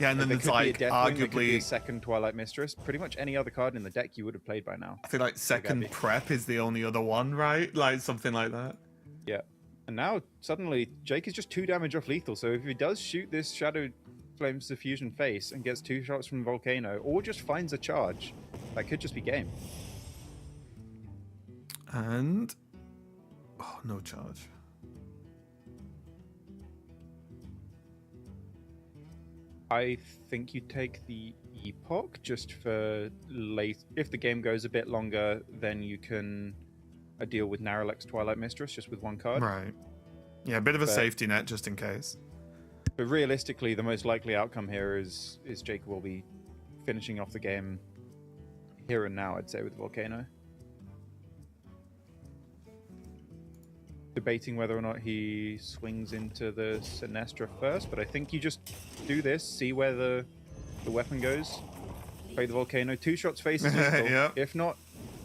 Yeah, and then it's like arguably a second Twilight Mistress. Pretty much any other card in the deck you would have played by now. I feel like second prep is the only other one, right? Like something like that. Yeah. And now, suddenly, Jake is just 2 damage off lethal, so if he does shoot this Shadow Flame Diffusion face and gets 2 shots from Volcano, or just finds a charge, that could just be game. And... oh, no charge. I think you take the Epoch just for late... if the game goes a bit longer, then you can... a deal with Narrowlex Twilight Mistress just with 1 card. Right. Yeah, a bit of a safety net just in case. But realistically, the most likely outcome here is Jake will be finishing off the game here and now, I'd say, with Volcano. Debating whether or not he swings into the Sinestra first, but I think you just do this, see where the weapon goes, play the Volcano, 2 shots faces. Yep. If not,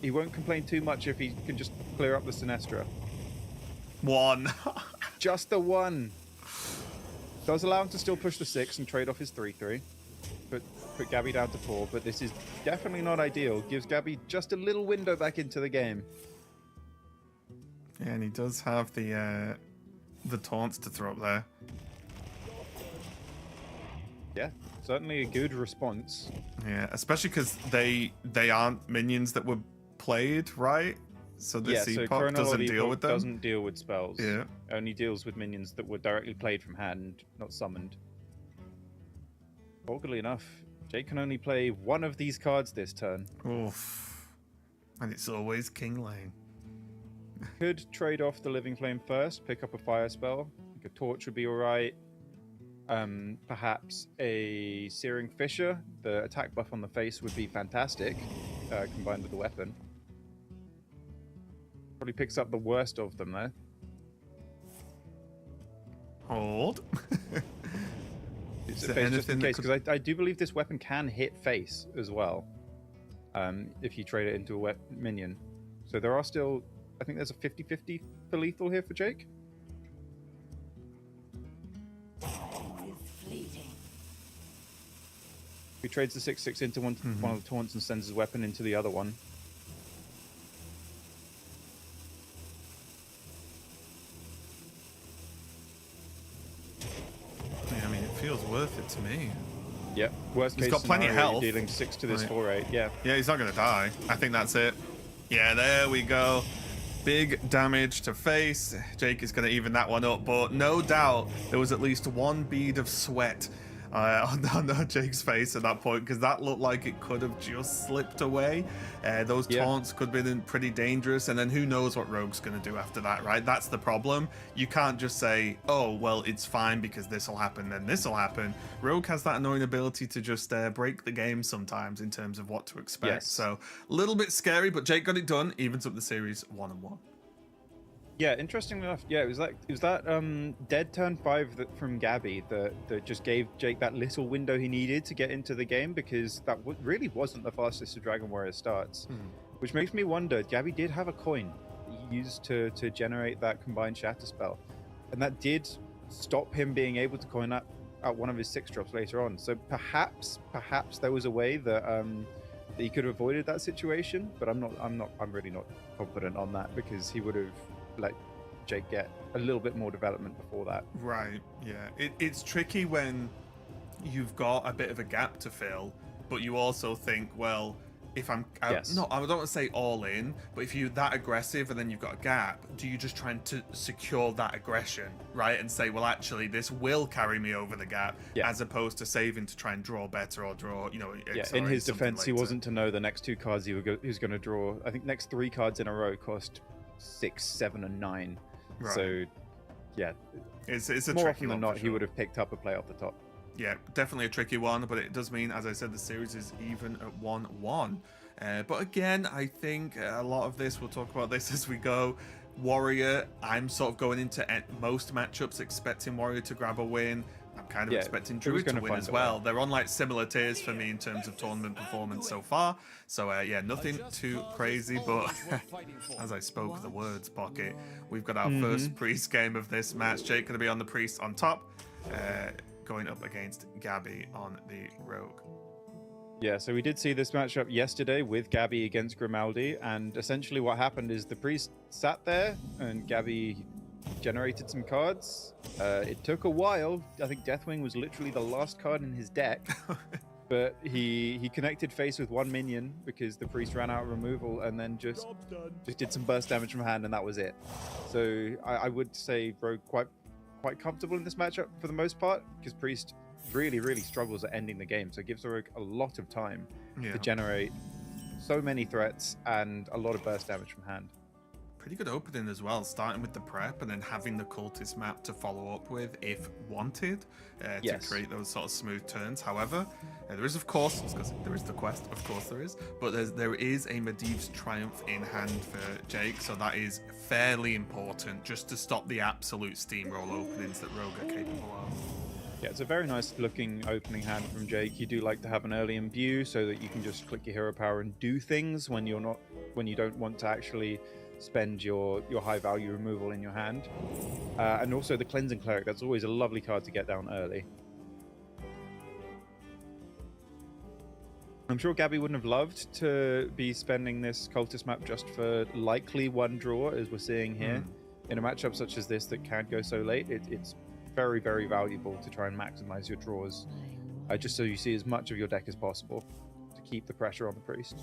he won't complain too much if he can just clear up the Sinestra. 1. Just the 1. Does allow him to still push the 6 and trade off his 3/3. Put Gabby down to 4, but this is definitely not ideal. Gives Gabby just a little window back into the game. Yeah, and he does have the taunts to throw up there. Yeah, certainly a good response. Yeah, especially because they aren't minions that were played, right? So this Epoch doesn't deal with them. Doesn't deal with spells. Yeah. Only deals with minions that were directly played from hand, not summoned. Awkwardly enough, Jake can only play 1 of these cards this turn. Oof. And it's always King Lane. Could trade off the Living Flame first, pick up a fire spell. I think a Torch would be alright. Perhaps a Searing Fissure. The attack buff on the face would be fantastic, combined with the weapon. Probably picks up the worst of them there. Hold. It's just in case, because I do believe this weapon can hit face as well, if you trade it into a minion. So there are still, I think there's a 50-50 for lethal here for Jake. He trades the 6/6 into one of the taunts and sends his weapon into the other one. Yeah, I mean, it feels worth it to me. Yep. Worst case he's got plenty of scenario, health. you're dealing 6 to this 4/8. Yeah. Yeah, he's not going to die. I think that's it. Yeah, there we go. Big damage to face. Jake is going to even that one up, but no doubt there was at least 1 bead of sweat on Jake's face at that point, because that looked like it could have just slipped away. Those taunts could have been pretty dangerous, and then who knows what Rogue's going to do after that, right? That's the problem. You can't just say, oh, well, it's fine because this will happen, then this will happen. Rogue has that annoying ability to just break the game sometimes in terms of what to expect. Yes. So a little bit scary, but Jake got it done, evens up the series 1-1. Yeah, interestingly enough, yeah, it was that dead turn 5 from Gabby that just gave Jake that little window he needed to get into the game, because that really wasn't the fastest of Dragon Warrior starts. Which makes me wonder, Gabby did have a coin that he used to generate that combined shatter spell, and that did stop him being able to coin out one of his 6 drops later on. So perhaps there was a way that that he could have avoided that situation, but I'm really not confident on that, because he would have let Jake get a little bit more development before that. Right, yeah. It's tricky when you've got a bit of a gap to fill, but you also think, well, if I don't want to say all in, but if you're that aggressive and then you've got a gap, do you just try to secure that aggression, right? And say, well, actually, this will carry me over the gap, as opposed to saving to try and draw better or draw, In his defense, he wasn't to know the next 2 cards he was going to draw. I think next 3 cards in a row cost 6, 7, and 9. Right. So, yeah, it's a more tricky often than one not, for he sure. would have picked up a play off the top. Yeah, definitely a tricky one, but it does mean, as I said, the series is even at 1-1. But again, I think a lot of this, we'll talk about this as we go. Warrior, I'm sort of going into most matchups expecting Warrior to grab a win. I'm kind of expecting Druid to win as well. They're on like similar tiers for me in terms of tournament performance so far. So yeah, nothing too crazy, but as I spoke the words, Pocket, we've got our first priest game of this match. Jake going to be on the priest on top, going up against Gabby on the rogue. Yeah, so we did see this matchup yesterday with Gabby against Grimaldi, and essentially what happened is the priest sat there and Gabby generated some cards. It took a while. I think Deathwing was literally the last card in his deck, but he connected face with 1 minion because the priest ran out of removal, and then just did some burst damage from hand, and that was it. So I would say Rogue quite comfortable in this matchup for the most part, because priest really struggles at ending the game, so it gives Rogue a lot of time to generate so many threats and a lot of burst damage from hand. Pretty good opening as well, starting with the prep and then having the cultist map to follow up with if wanted, to create those sort of smooth turns. However, there is, of course, because there is the quest, of course there is, but there is a Medivh's Triumph in hand for Jake, so that is fairly important just to stop the absolute steamroll openings that Rogue are capable of. Yeah, it's a very nice looking opening hand from Jake. You do like to have an early imbue so that you can just click your hero power and do things when you don't want to actually spend your high value removal in your hand. And also the Cleansing Cleric, that's always a lovely card to get down early. I'm sure Gabby wouldn't have loved to be spending this cultist map just for likely 1 draw, as we're seeing here. In a matchup such as this that can go so late, it's very valuable to try and maximize your draws, just so you see as much of your deck as possible to keep the pressure on the priest.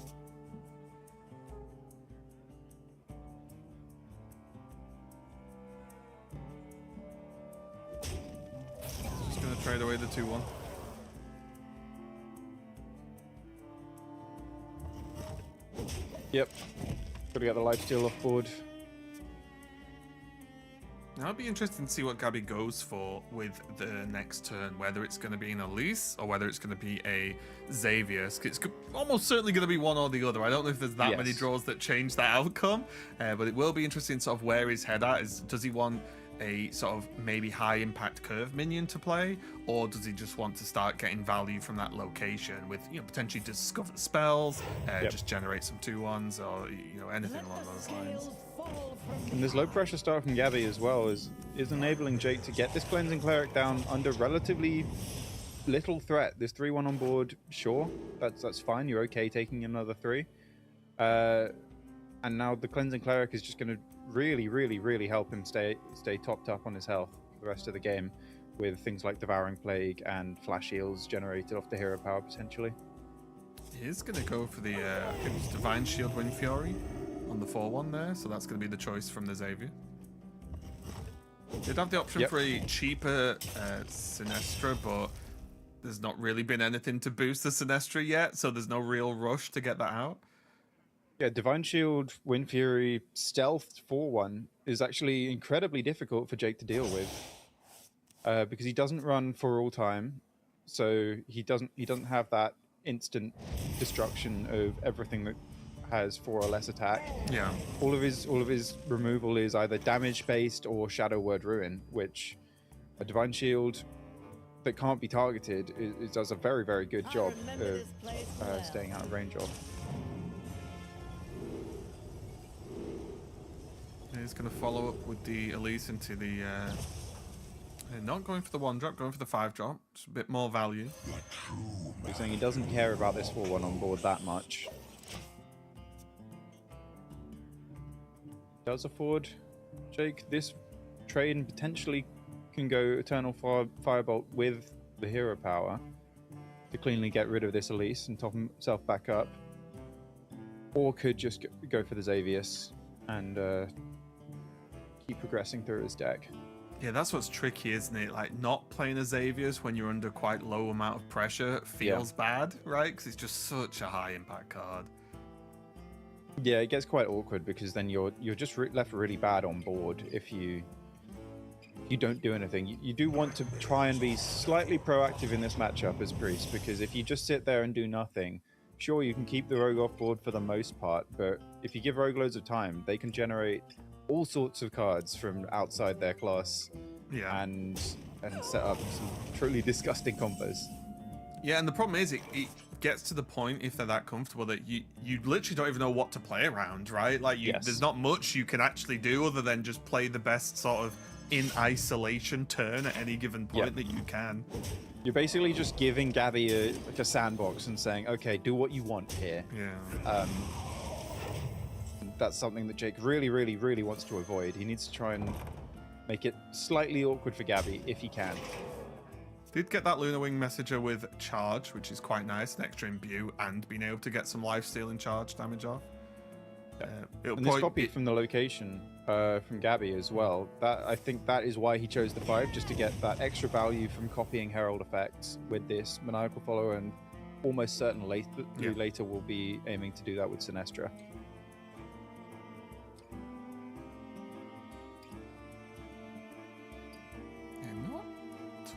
Just gonna trade away the 2-1. Yep, gotta get the lifesteal off board. Now it'd be interesting to see what Gabby goes for with the next turn, whether it's going to be an Elise or whether it's going to be a Xavier. It's almost certainly going to be one or the other. I don't know if there's that many draws that change that outcome, but it will be interesting sort of where his head at is. Does he want a sort of maybe high impact curve minion to play, or does he just want to start getting value from that location with potentially discover spells, just generate some 2-1s or anything along those lines? And this low pressure start from Gabby as well is enabling Jake to get this Cleansing Cleric down under relatively little threat. This 3-1 on board, sure, that's fine. You're okay taking another 3. And now the Cleansing Cleric is just going to really help him stay topped up on his health for the rest of the game, with things like Devouring Plague and Flash Heals generated off the hero power potentially. He is going to go for the I think it's Divine Shield Wind Fury on the 4-1 there, so that's going to be the choice from the Xavier. Did have the option for a cheaper Sinestra, but there's not really been anything to boost the Sinestra yet, so there's no real rush to get that out. Yeah, Divine Shield, Wind Fury, Stealth 4-1 is actually incredibly difficult for Jake to deal with, because he doesn't run for all time, so he doesn't have that instant destruction of everything that has 4 or less attack. Yeah. All of his removal is either damage based or Shadow Word Ruin, which a Divine Shield that can't be targeted it does a very, very good job of staying out of range of. He's going to follow up with the Elise into the... not going for the 1-drop, going for the 5-drop. Just a bit more value. He's saying he doesn't care about this 4-1 on board that much. Does afford Jake this trade and potentially can go Eternal Firebolt with the hero power to cleanly get rid of this Elise and top himself back up. Or could just go for the Xavius and keep progressing through his deck. Yeah, that's what's tricky, isn't it? Like, not playing a Xavius when you're under quite low amount of pressure feels bad, right? Because it's just such a high impact card. Yeah, it gets quite awkward because then you're just left really bad on board if you don't do anything. You do want to try and be slightly proactive in this matchup as Priest, because if you just sit there and do nothing, sure, you can keep the Rogue off board for the most part, but if you give Rogue loads of time, they can generate all sorts of cards from outside their class and set up some truly disgusting combos. Yeah, and the problem is it gets to the point, if they're that comfortable, that you literally don't even know what to play around, right? Like, there's not much you can actually do other than just play the best sort of in isolation turn at any given point that you can. You're basically just giving Gabby a sandbox and saying, okay, do what you want here. Yeah. That's something that Jake really, really, really wants to avoid. He needs to try and make it slightly awkward for Gabby if he can. Did get that Lunar Wing Messenger with charge, which is quite nice, an extra imbue, and being able to get some life-steal and charge damage off. And this copy from the location from Gabby as well. I think that is why he chose the 5, just to get that extra value from copying Herald effects with this Maniacal Follower, and almost certain later will be aiming to do that with Sinestra.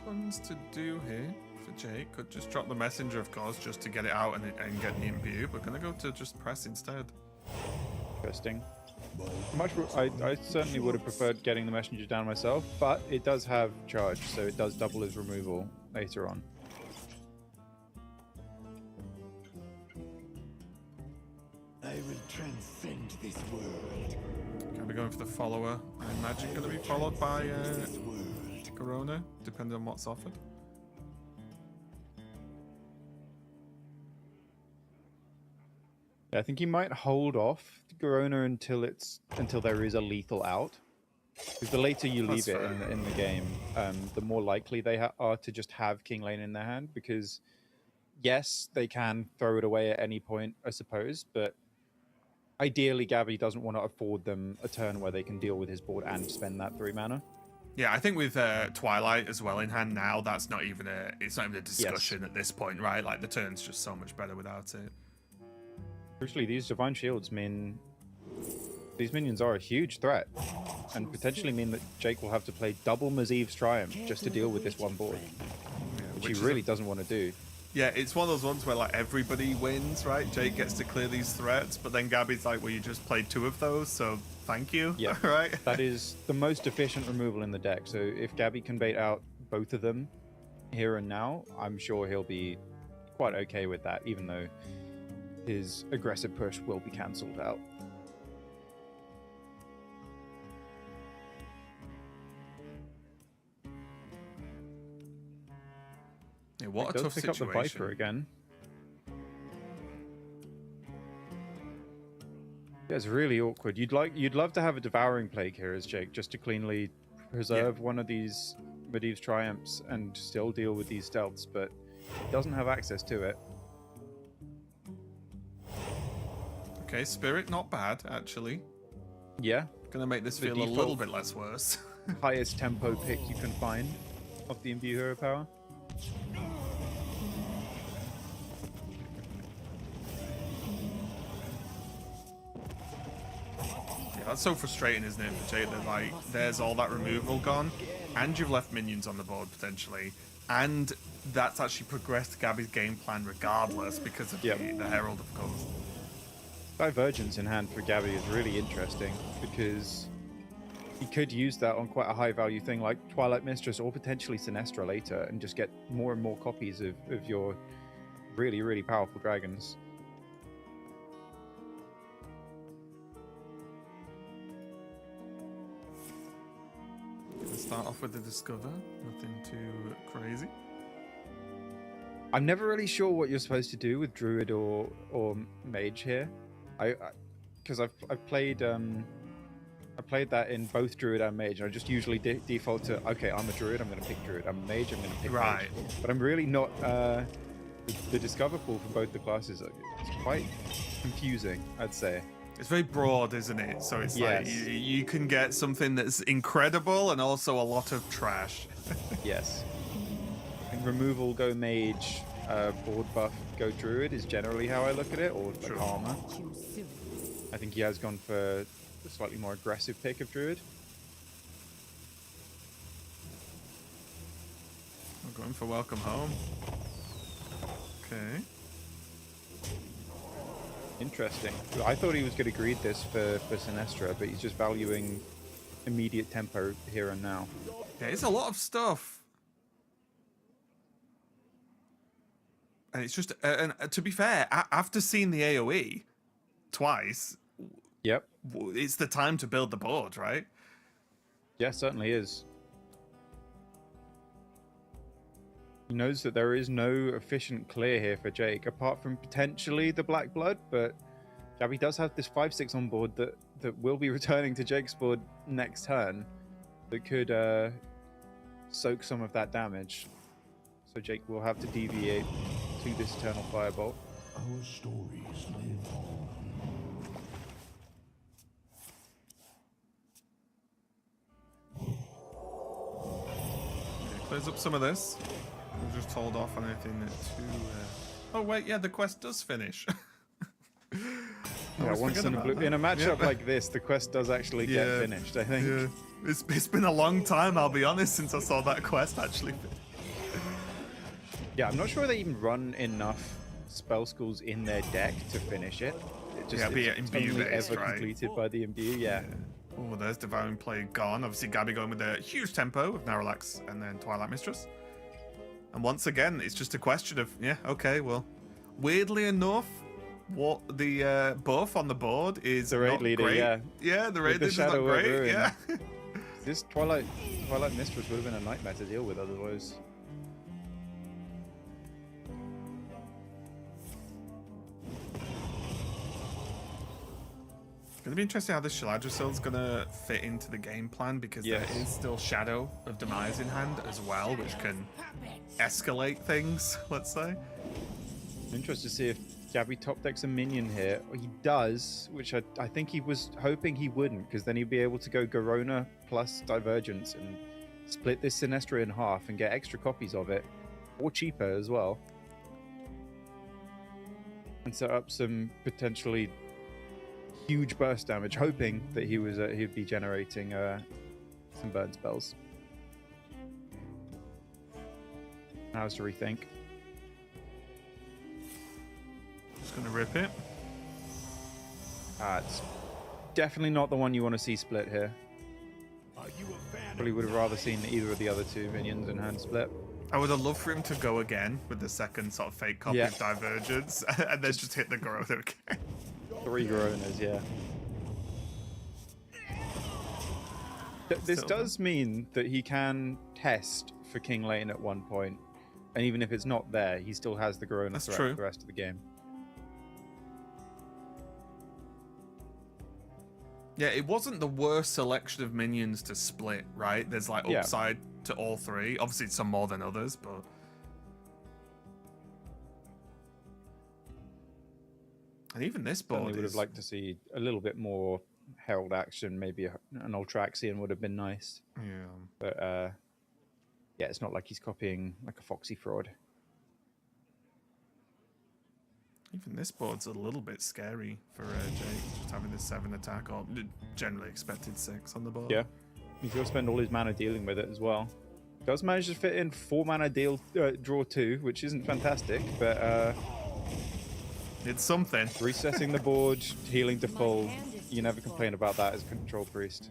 Tons to do here for Jake. Could just drop the messenger, of course, just to get it out and get the imbue. We're gonna go to just press instead. Interesting. I certainly would have preferred getting the messenger down myself, but it does have charge, so it does double his removal later on. I will transcend this world. Gonna be going for the follower. I imagine gonna be followed by Corona, depending on what's offered. Yeah, I think he might hold off Corona until there is a lethal out. Because the later you leave it in the game, the more likely they are to just have King Lane in their hand. Because yes, they can throw it away at any point, I suppose, but ideally Gabby doesn't want to afford them a turn where they can deal with his board and spend that 3 mana. Yeah, I think with Twilight as well in hand now, that's not even a discussion at this point, right? Like, the turn's just so much better without it. Crucially, these Divine Shields mean these minions are a huge threat, and potentially mean that Jake will have to play double Maziv's Triumph just to deal with this one board, which he really doesn't want to do. Yeah, it's one of those ones where, like, everybody wins, right? Jake gets to clear these threats, but then Gabby's like, well, you just played 2 of those, so thank you. Yeah, right? That is the most efficient removal in the deck. So if Gabby can bait out both of them here and now, I'm sure he'll be quite okay with that, even though his aggressive push will be cancelled out. Yeah, what a tough pick situation. Up the Viper again. Yeah, it's really awkward. You'd love to have a Devouring Plague here as Jake, just to cleanly preserve one of these Medivh's Triumphs and still deal with these stealths, but he doesn't have access to it. Okay, Spirit, not bad, actually. Yeah. Gonna make this feel a little bit less worse. Highest tempo pick you can find of the Imbue Hero Power. Yeah, that's so frustrating, isn't it, for Jake, that, like, there's all that removal gone, and you've left minions on the board, potentially, and that's actually progressed Gabby's game plan regardless, because of the Herald, of course. Divergence in hand for Gabby is really interesting because he could use that on quite a high value thing like Twilight Mistress or potentially Sinestra later and just get more and more copies of your really, really powerful dragons. Gonna start off with the Discover, nothing too crazy. I'm never really sure what you're supposed to do with Druid or Mage here. Because I've played I played that in both Druid and Mage, and I just usually default to, okay, I'm a Druid, I'm going to pick Druid. I'm a Mage, I'm going to pick Mage. But I'm really not... the Discover pool for both the classes, it's quite confusing, I'd say. It's very broad, isn't it? So it's Yes. like you can get something that's incredible and also a lot of trash. Yes. I think removal, go Mage, board buff, go Druid is generally how I look at it, or like armor. I think he has gone for a slightly more aggressive pick of Druid. We're going for Welcome Home. Okay. Interesting. I thought he was going to greed this for Sinestra, but he's just valuing immediate tempo here and now. Yeah, it's a lot of stuff. And it's just, and to be fair, after seeing the AoE twice, Yep. it's the time to build the board, right? Yeah, certainly is. He knows that there is no efficient clear here for Jake, apart from potentially the Black Blood, but Gabby does have this 5/6 on board that will be returning to Jake's board next turn that could soak some of that damage. So Jake will have to deviate to this Eternal Firebolt. Our stories live on. Clears up some of this. We'll just hold off on anything too... Oh wait, yeah, the quest does finish. Yeah, once in a matchup like this, the quest does actually get finished, I think. Yeah. It's been a long time, I'll be honest, since I saw that quest actually finish. Yeah, I'm not sure they even run enough spell schools in their deck to finish it. It just be it's imbue only based, ever right? completed by the imbue, yeah. Oh, there's Devouring Plague gone. Obviously, Gabby going with a huge tempo of Narrowlax and then Twilight Mistress. And once again, it's just a question of, yeah, okay, well, weirdly enough, what the buff on the board is The raid not leader, great. yeah. Yeah, the With raid the leader's not Shadow of great. Ruin. Yeah. This Twilight Mistress would have been a nightmare to deal with otherwise. It's going to be interesting how this Shaladrisil's going to fit into the game plan, because there is still Shadow of Demise in hand as well, which can escalate things, let's say. I'm interested to see if Gabby top decks a minion here. He does, which I think he was hoping he wouldn't, because then he'd be able to go Garona plus Divergence and split this Sinestra in half and get extra copies of it, or cheaper as well, and set up some potentially huge burst damage, hoping that he'd be generating some burn spells. Now to rethink. Just going to rip it. It's definitely not the one you want to see split here. Probably would have rather seen either of the other two minions in hand split. I would have loved for him to go again with the second sort of fake copy of Divergence and then just hit the Garona again. 3 Garonas, yeah. This does mean that he can test for King Lane at one point, and even if it's not there, he still has the Garona threat for the rest of the game. Yeah, it wasn't the worst selection of minions to split, right? There's like upside to all 3. Obviously, some more than others, but... And even this board would have liked to see a little bit more Herald action. Maybe an Ultraxian would have been nice. Yeah. But yeah, it's not like he's copying like a Foxy Fraud. Even this board's a little bit scary for Jake, just having this 7 attack, or generally expected 6 on the board. Yeah, he's going to spend all his mana dealing with it as well. Does manage to fit in 4 mana draw 2, which isn't fantastic, but It's something. Resetting the board, healing to full. You never complain about that as a control priest.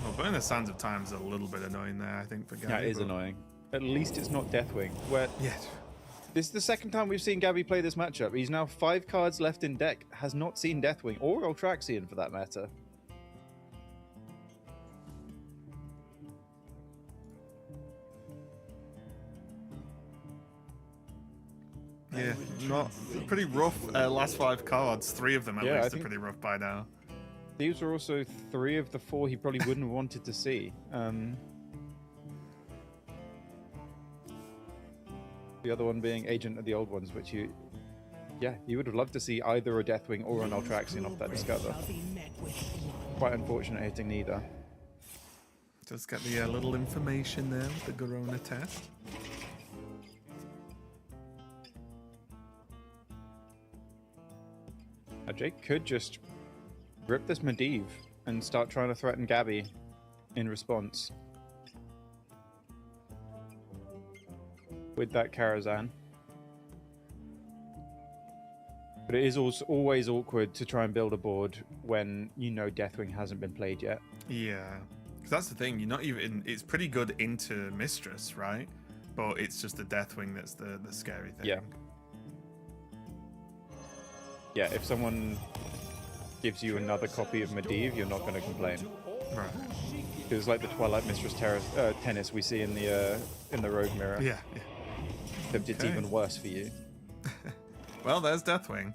Well, burning the Sands of Time is a little bit annoying there, I think, for Gabby. Yeah, it is but- annoying. At least it's not Deathwing. Where Yeah. this is the second time we've seen Gabby play this matchup. He's now 5 cards left in deck, has not seen Deathwing or Ultraxian for that matter. Yeah, not pretty rough. Last 5 cards, 3 of them at Yeah, I least are think- pretty rough by now. These were also 3 of the 4 he probably wouldn't have wanted to see. The other one being Agent of the Old Ones, which you would have loved to see either a Deathwing or an Ultraxian off that Discover. Quite unfortunate hitting neither. Just get the little information there with the Garona test. Jake could just rip this Medivh and start trying to threaten Gabby in response. With that Karazhan. But it is also always awkward to try and build a board when you know Deathwing hasn't been played yet. Yeah, because that's the thing. You're not even. It's pretty good into Mistress, right? But it's just the Deathwing that's the scary thing. Yeah. Yeah, if someone gives you another copy of Medivh, you're not going to complain. Right. Because like the Twilight Mistress tennis we see in the Rogue Mirror. Yeah. Except it's Okay. even worse for you. Well, there's Deathwing.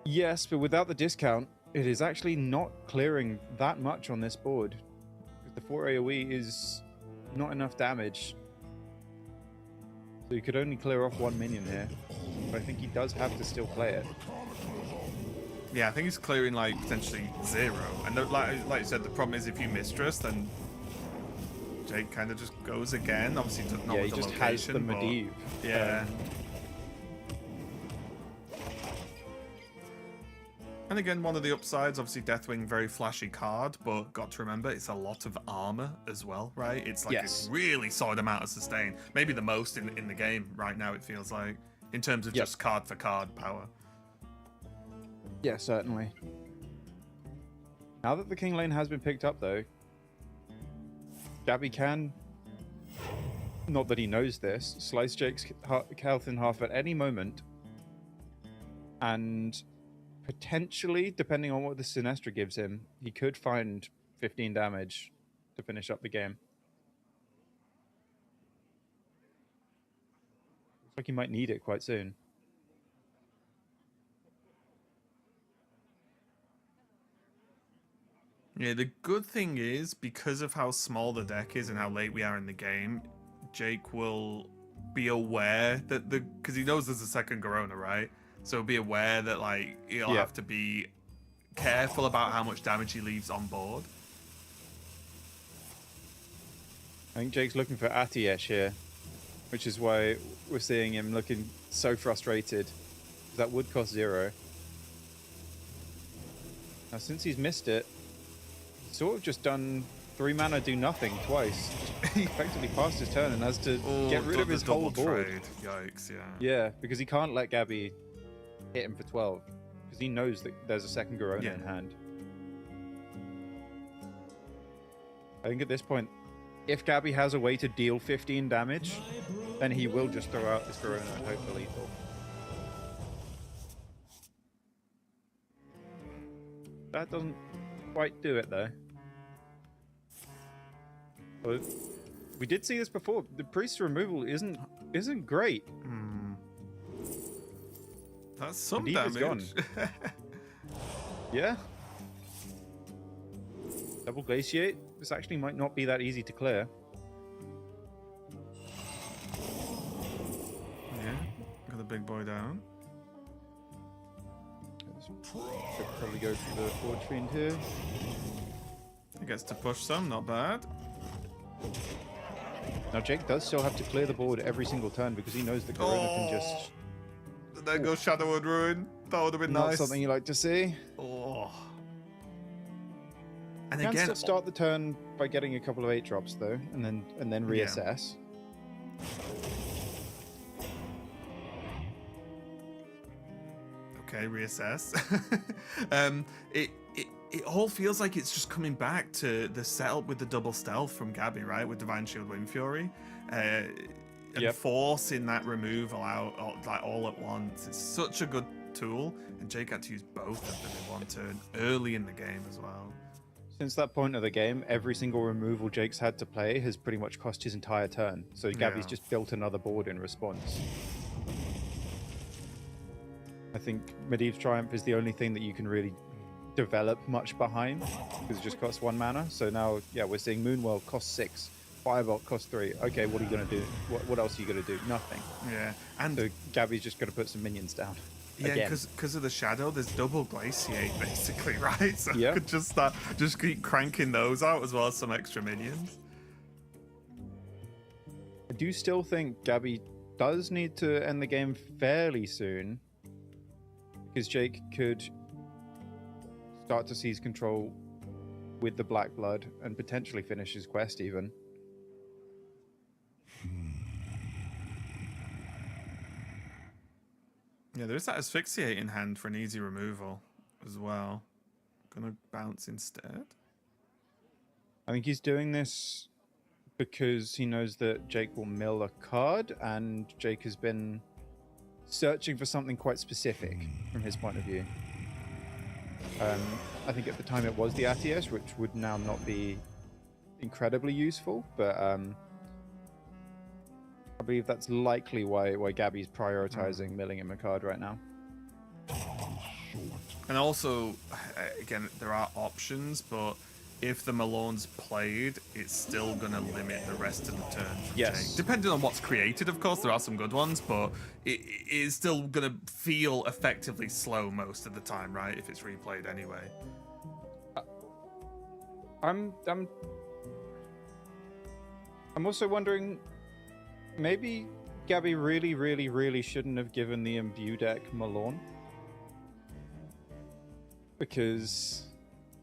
Yes, but without the discount, it is actually not clearing that much on this board. The 4 AoE is not enough damage. So you could only clear off 1 minion here. But I think he does have to still play it. Yeah, I think he's clearing like potentially 0. And like you said, the problem is if you Mistress, then Jake kind of just goes again. Obviously, not Yeah, with he the just has location, the but- Medivh. Yeah. And again, one of the upsides, obviously Deathwing, very flashy card, but got to remember it's a lot of armor as well, right? It's like Yes. a really solid amount of sustain. Maybe the most in the game right now, it feels like, in terms of just card for card power. Yeah, certainly. Now that the King Lane has been picked up, though, Gabby can, not that he knows this, slice Jake's health in half at any moment, and potentially, depending on what the Sinestra gives him, he could find 15 damage to finish up the game. Looks like he might need it quite soon. Yeah, the good thing is, because of how small the deck is and how late we are in the game, Jake will be aware that because he knows there's a second Garona, right? So be aware that like he'll have to be careful about how much damage he leaves on board. I think Jake's looking for Atiesh here, which is why we're seeing him looking so frustrated. That would cost 0. Now, since he's missed it, he's sort of just done 3 mana do nothing twice. He effectively passed his turn and has to get rid of his whole board. Trade. Yikes, yeah. Yeah, because he can't let Gabby hit him for 12, because he knows that there's a second Garona in hand. I think at this point, if Gabby has a way to deal 15 damage, then he will just throw out this Garona and hope for lethal. That doesn't quite do it, though. But we did see this before. The priest removal isn't great. That's some Medivh is damage. Yeah. Double Glaciate. This actually might not be that easy to clear. Yeah, got the big boy down. Should probably go for the Forge Fiend here. He gets to push some, not bad. Now Jake does still have to clear the board every single turn because he knows that Garona can just... There goes Shadow and Ruin. That would have been Not nice. something you like to see. Oh. And You can again, still start the turn by getting a couple of 8 drops though, and then reassess. okay, reassess. It all feels like it's just coming back to the setup with the double stealth from Gabby, right? With Divine Shield, Wind Fury, and forcing that removal out like all at once. It's such a good tool, and Jake had to use both of them in one turn early in the game as well. Since that point of the game, every single removal Jake's had to play has pretty much cost his entire turn. So Gabby's just built another board in response. I think Medivh's Triumph is the only thing that you can really develop much behind, because it just costs 1 mana. So now, yeah, we're seeing Moonwell cost 6, Firebolt cost 3. Okay, what are you going to do? What else are you going to do? Nothing. Yeah, and so Gabby's just going to put some minions down. Yeah, because of the shadow, there's double glaciate basically, right? So yeah. could just keep cranking those out as well as some extra minions. I do still think Gabby does need to end the game fairly soon, because Jake could start to seize control with the Black Blood and potentially finish his quest even. Yeah, there is that Asphyxiate in hand for an easy removal as well. Gonna bounce instead. I think he's doing this because he knows that Jake will mill a card, and Jake has been searching for something quite specific from his point of view. I think at the time it was the ATS, which would now not be incredibly useful, but I believe that's likely why Gabby's prioritizing milling him a card right now. And also, again, there are options, but if the Malone's played, it's still going to limit the rest of the turn for Jake. Depending on what's created, of course, there are some good ones, but it is still going to feel effectively slow most of the time, right? If it's replayed anyway. I'm also wondering, maybe Gabby really shouldn't have given the imbue deck Malone, because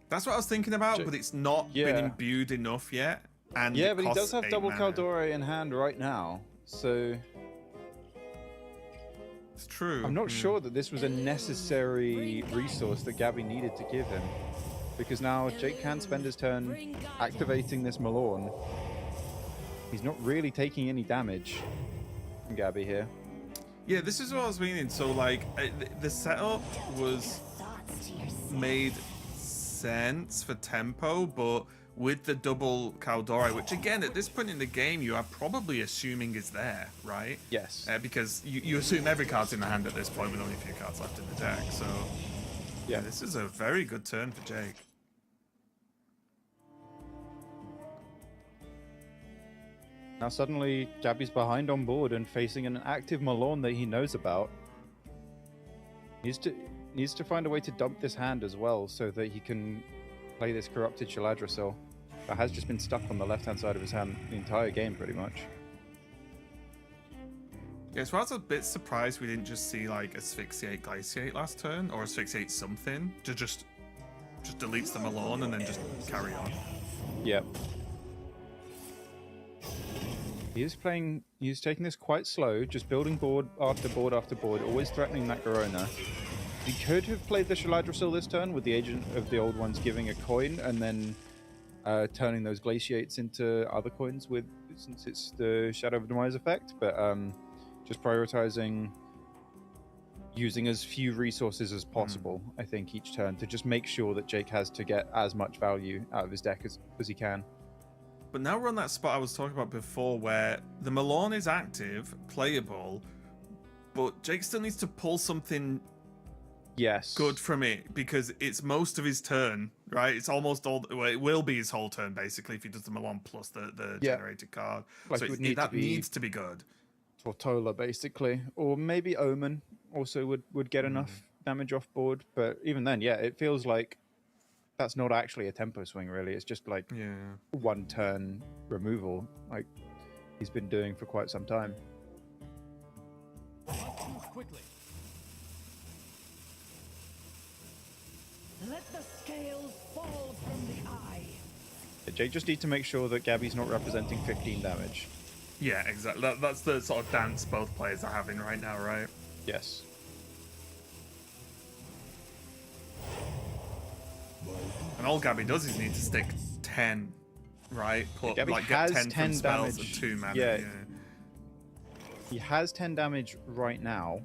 that's what I was thinking about, but it's not been imbued enough yet. And yeah, but he does have double Caldore in hand right now, so it's true. I'm not sure that this was a necessary resource that Gabby needed to give him, because now Jake can spend his turn activating this Malone. He's not really taking any damage from Gabby here. Yeah, this is what I was meaning. So, like, the setup was made sense for tempo, but with the double Caldore, which again, at this point in the game, you are probably assuming is there, right? Yes. Because you assume every card's in the hand at this point with only a few cards left in the deck. So, yeah, this is a very good turn for Jake. Now suddenly, Gabby's behind on board and facing an active Malone that he knows about. Needs to find a way to dump this hand as well, so that he can play this corrupted Shaladrasil that has just been stuck on the left-hand side of his hand the entire game, pretty much. Yeah, so I was a bit surprised we didn't just see like Asphyxiate Glaciate last turn, or Asphyxiate something to just deletes the Malone and then just carry on. Yep. He's taking this quite slow, just building board after board after board, always threatening that Garona. He could have played the Shaladrasil this turn with the Agent of the Old Ones giving a coin and then turning those Glaciates into other coins since it's the Shadow of Demise effect, but just prioritizing using as few resources as possible, I think, each turn to just make sure that Jake has to get as much value out of his deck as he can. But now we're on that spot I was talking about before where the Malone is active, playable, but Jake still needs to pull something good from it, because it's most of his turn, right? It's almost all, well, it will be his whole turn basically if he does the Malone plus the generated card. Like so that needs to be good. Tortola basically, or maybe Omen also would get enough damage off board, but even then, yeah, it feels like that's not actually a tempo swing really. It's just like one turn removal like he's been doing for quite some time. Quickly. Let the scales fall from the eye. Jake just needs to make sure that Gabby's not representing 15 damage. Yeah, exactly. That's the sort of dance both players are having right now, right? Yes. And all Gabby does is need to stick 10, right? Gabby Like has get 10 10 from spells damage. and 2 mana. Yeah. He has 10 damage right now.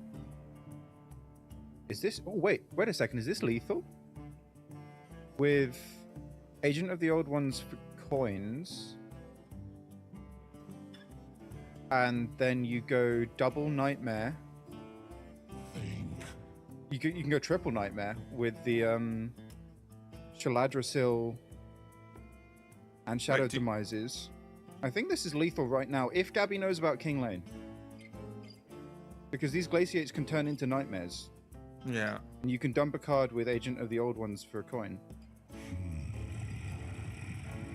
Is this... Oh, wait a second. Is this lethal? With Agent of the Old Ones for coins. And then you go double Nightmare. You can go triple Nightmare with the Shaladrasil and Shadow Demises. I think this is lethal right now, if Gabby knows about King Lane. Because these Glaciates can turn into Nightmares. Yeah. And you can dump a card with Agent of the Old Ones for a coin.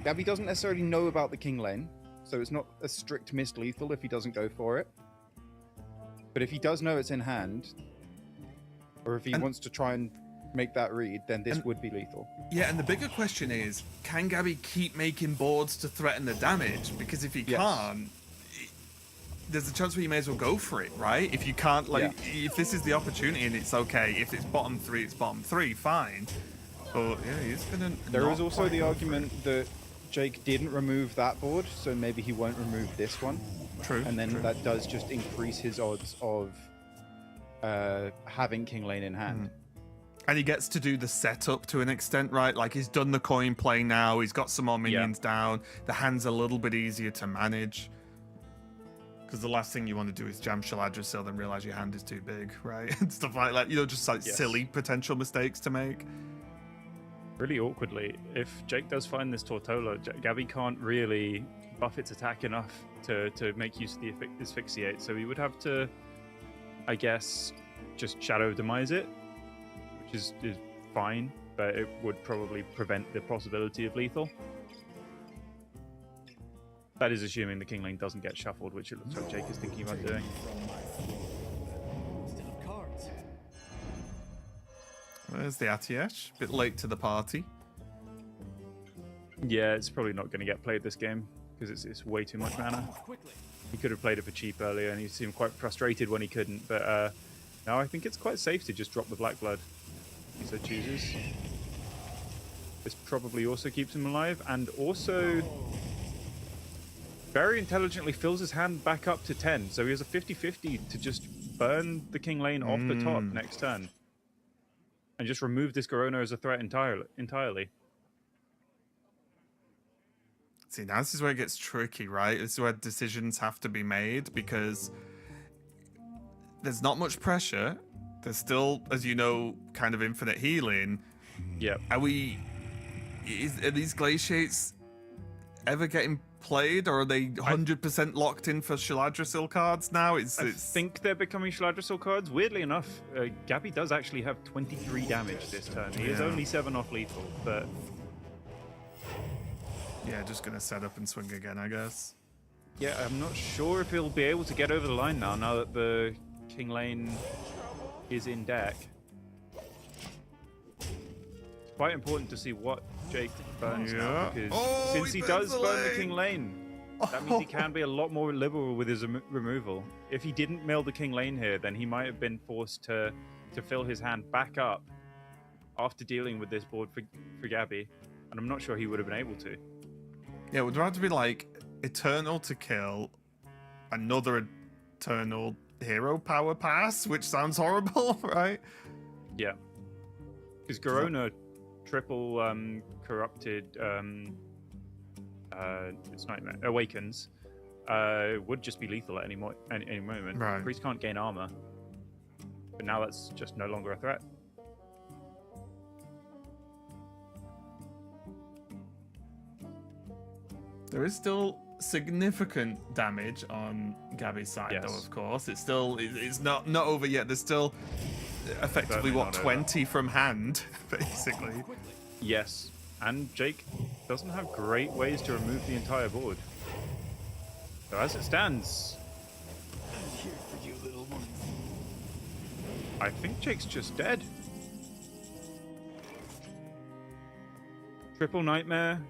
Gabby doesn't necessarily know about the King Lane, so it's not a strict missed lethal if he doesn't go for it. But if he does know it's in hand, or if he wants to try and make that read, then this would be lethal. Yeah, and the bigger question is, can Gabby keep making boards to threaten the damage? Because if he can't, there's a chance where you may as well go for it, right? If you can't, like, if this is the opportunity and it's okay, if it's bottom 3, it's bottom 3, fine. But yeah, he's gonna. There is also the argument that Jake didn't remove that board, so maybe he won't remove this one. True. And then that does just increase his odds of having King Lane in hand. And he gets to do the setup to an extent, right? Like, he's done the coin play now, he's got some more minions down, the hand's a little bit easier to manage. Because the last thing you want to do is jam Shaladrasil and realize your hand is too big, right? And stuff like that, you know, just like silly potential mistakes to make. Really awkwardly, if Jake does find this Tortola, Gabby can't really buff its attack enough to make use of the Asphyxiate, so he would have to, I guess, just Shadow Demise it, which is fine, but it would probably prevent the possibility of lethal. That is assuming the King Lane doesn't get shuffled, which it looks like Jake is thinking about doing. There's the Atiesh, a bit late to the party. Yeah, it's probably not going to get played this game, because it's way too much mana. He could have played it for cheap earlier, and he seemed quite frustrated when he couldn't, but now I think it's quite safe to just drop the Black Blood, if he so chooses. This probably also keeps him alive, and also very intelligently fills his hand back up to 10, so he has a 50-50 to just burn the King Lane off the top next turn. And just remove this Garona as a threat entirely. See, now this is where it gets tricky, right? This is where decisions have to be made, because there's not much pressure. There's still, as you know, kind of infinite healing. Yep. Are these Glaciates ever getting played, or are they 100% locked in for Shaladrasil cards now? I think they're becoming Shaladrasil cards. Weirdly enough, Gabby does actually have 23 damage this turn. He is only 7 off lethal, but... Yeah, just gonna set up and swing again, I guess. Yeah, I'm not sure if he'll be able to get over the line now that the King Lane is in deck. It's quite important to see what Jake burns now, because since he does burn the King Lane, that means he can be a lot more liberal with his removal. If he didn't mill the King Lane here, then he might have been forced to fill his hand back up after dealing with this board for Gabby, and I'm not sure he would have been able to. Yeah, it would have to be like Eternal to kill, another Eternal Hero Power Pass, which sounds horrible, right? Yeah. Because Garona triple corrupted it's Nightmare Awakens would just be lethal at any moment. Right. Priest can't gain armor, but now that's just no longer a threat. There is still significant damage on Gabby's side, though. Of course, it's not over yet. There's still effectively what 20 from hand, basically. Yes, and Jake doesn't have great ways to remove the entire board. So as it stands, I'm here for you, little one. I think Jake's just dead. Triple Nightmare,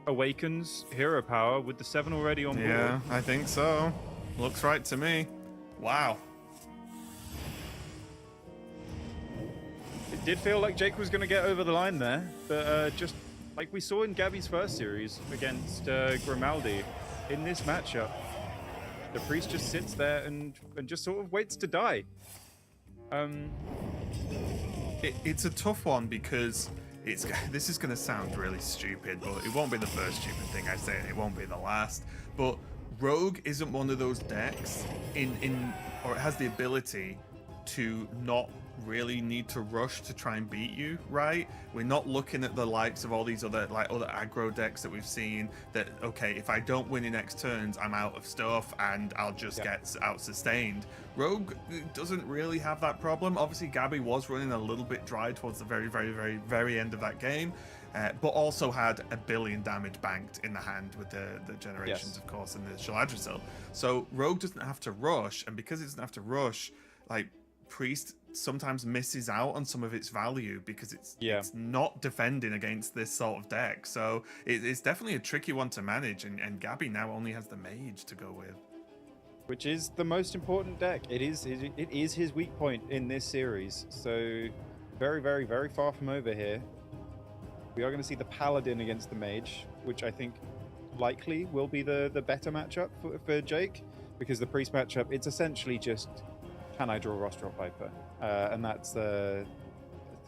Awakens, Hero Power with the 7 already on board. Yeah, I think so. Looks right to me. Wow. It did feel like Jake was going to get over the line there, but just like we saw in Gabby's first series against Grimaldi, in this matchup, the priest just sits there and just sort of waits to die. It's a tough one because this is going to sound really stupid, but it won't be the first stupid thing I say, and it won't be the last. But Rogue isn't one of those decks or it has the ability to not really need to rush to try and beat you, right? We're not looking at the likes of all these other aggro decks that we've seen that, okay, if I don't win in X turns, I'm out of stuff and I'll just get out sustained. Rogue doesn't really have that problem. Obviously, Gabby was running a little bit dry towards the very, very, very, very end of that game, but also had a billion damage banked in the hand with the generations, of course, and the Shaladrisil. So Rogue doesn't have to rush, and because it doesn't have to rush, like, Priest sometimes misses out on some of its value because it's not defending against this sort of deck. So it's definitely a tricky one to manage, and Gabby now only has the Mage to go with, which is the most important deck. It is his weak point in this series. So very, very, very far from over here. We are going to see the Paladin against the Mage, which I think likely will be the better matchup for Jake, because the Priest matchup, it's essentially just, can I draw Rostral Piper? And that's the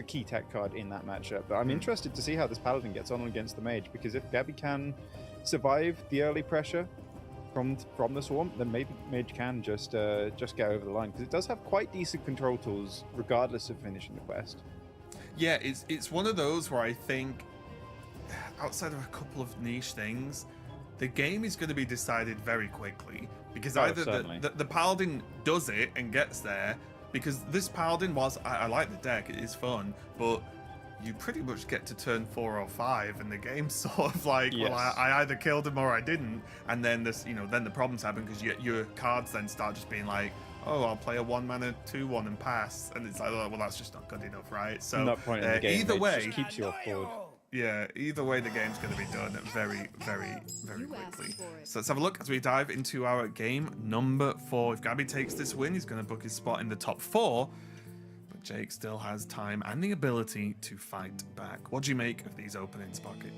key tech card in that matchup. But I'm interested to see how this Paladin gets on against the Mage, because if Gabby can survive the early pressure from the Swarm, then maybe Mage can just get over the line, because it does have quite decent control tools regardless of finishing the quest. Yeah, it's one of those where I think, outside of a couple of niche things, the game is going to be decided very quickly, because either the Paladin does it and gets there, because this Paladin, whilst I like the deck, it is fun, but you pretty much get to turn 4 or 5 and the game's sort of like, well, I either killed him or I didn't, and then then the problems happen because your cards then start just being like, oh, I'll play a 1-mana 2/1 and pass, and it's like, oh, well, that's just not good enough, right? So not point in the game, either way, just keeps you off board. Yeah, either way, the game's going to be done very, very, very quickly. So let's have a look as we dive into our game number 4. If Gabby takes this win, he's going to book his spot in the top 4. But Jake still has time and the ability to fight back. What do you make of these openings, Pocket?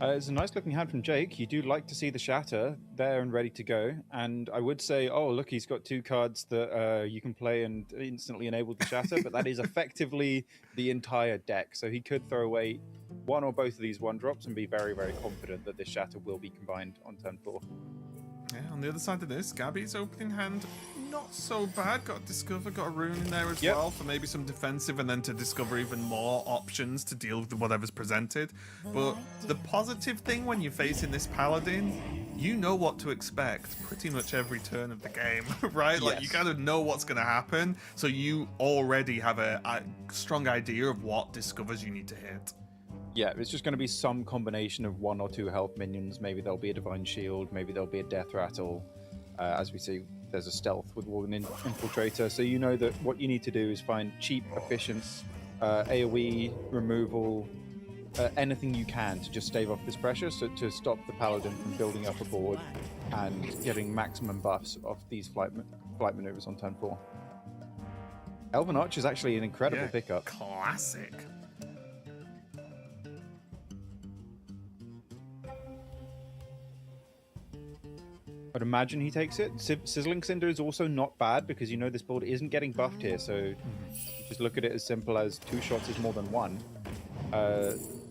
It's a nice looking hand from Jake. You do like to see the Shatter there and ready to go. And I would say, oh, look, he's got 2 cards that you can play and instantly enable the Shatter, but that is effectively the entire deck. So he could throw away one or both of these 1-drops and be very, very confident that this Shatter will be combined on turn 4. Yeah, on the other side of this, Gabby's opening hand, not so bad. Got a Discover, got a Rune in there as well for maybe some defensive, and then to discover even more options to deal with whatever's presented. But the positive thing when you're facing this Paladin, you know what to expect pretty much every turn of the game, right? Like, you kind of know what's going to happen, so you already have a strong idea of what Discovers you need to hit. Yeah, it's just going to be some combination of 1 or 2 health minions. Maybe there'll be a Divine Shield, maybe there'll be a Death Rattle. As we see, there's a Stealth with Warden Infiltrator. So you know that what you need to do is find cheap, efficient AoE, removal, anything you can to just stave off this pressure, so to stop the Paladin from building up a board and getting maximum buffs off these flight maneuvers on turn 4. Elven Arch is actually an incredible pickup. Classic. I'd imagine he takes it. Sizzling Cinder is also not bad, because you know this build isn't getting buffed here, so just look at it as simple as 2 shots is more than 1.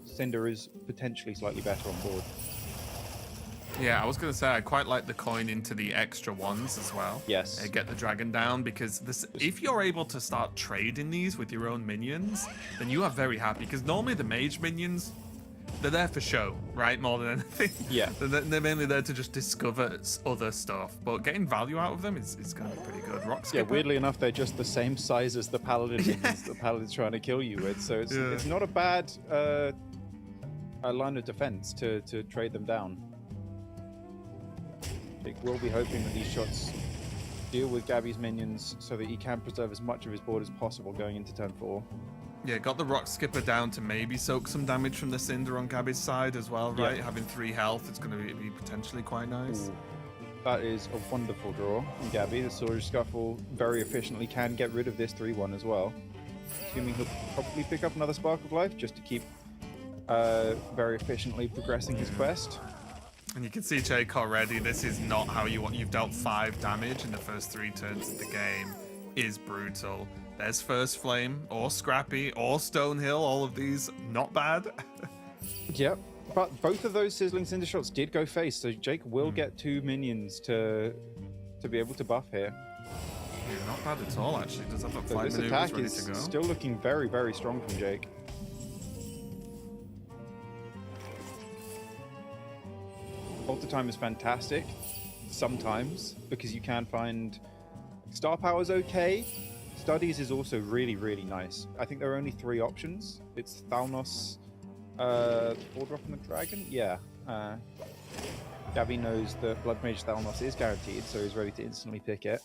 Cinder is potentially slightly better on board. Yeah, I was going to say I quite like the coin into the extra ones as well. Yes. Get the dragon down, because if you're able to start trading these with your own minions, then you are very happy, because normally the mage minions, they're there for show, right? More than anything. Yeah. They're mainly there to just discover other stuff, but getting value out of them is going to be pretty good. Rock Skipper. Yeah, weirdly enough, they're just the same size as the Paladin minions the Paladin's trying to kill you with, so it's not a bad line of defense to trade them down. Jake will be hoping that these shots deal with Gabby's minions so that he can preserve as much of his board as possible going into turn 4. Yeah, got the Rock Skipper down to maybe soak some damage from the Cinder on Gabby's side as well, right? Yeah. Having 3 health, it's going to be potentially quite nice. Ooh. That is a wonderful draw from Gabby. The Sword Scuffle very efficiently can get rid of this 3-1 as well. Assuming he'll probably pick up another Spark of Life just to keep very efficiently progressing his quest. And you can see Jake already, this is not how you want. You've dealt 5 damage in the first 3 turns of the game. Is brutal. There's First Flame, or Scrappy, or Stonehill. All of these, not bad. Yep. But both of those Sizzling Cinder Shots did go face, so Jake will get 2 minions to be able to buff here. Yeah, not bad at all, actually. Does have that So 5 this maneuvers attack ready is to go. still looking very, very strong from Jake. Alter time is fantastic, sometimes, because you can find Star Power's okay. Studies is also really, really nice. I think there are only 3 options. It's Thalnos, 4-drop and the Dragon? Yeah. Gabby knows that Blood Mage Thalnos is guaranteed, so he's ready to instantly pick it.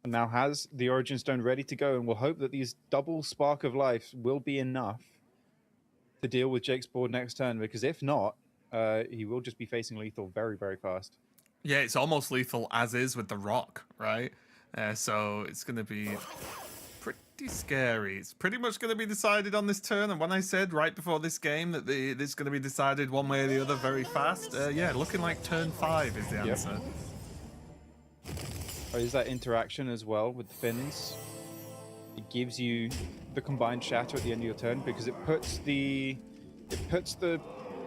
And now has the Origin Stone ready to go, and we'll hope that these double Spark of Life will be enough to deal with Jake's board next turn, because if not, he will just be facing lethal very, very fast. Yeah, it's almost lethal as is with the rock, right? So it's going to be pretty scary. It's pretty much going to be decided on this turn. And when I said right before this game that it's going to be decided one way or the other very fast, yeah, looking like turn 5 is the answer. Oh, is that interaction as well with the fins? It gives you the combined shatter at the end of your turn, because it puts the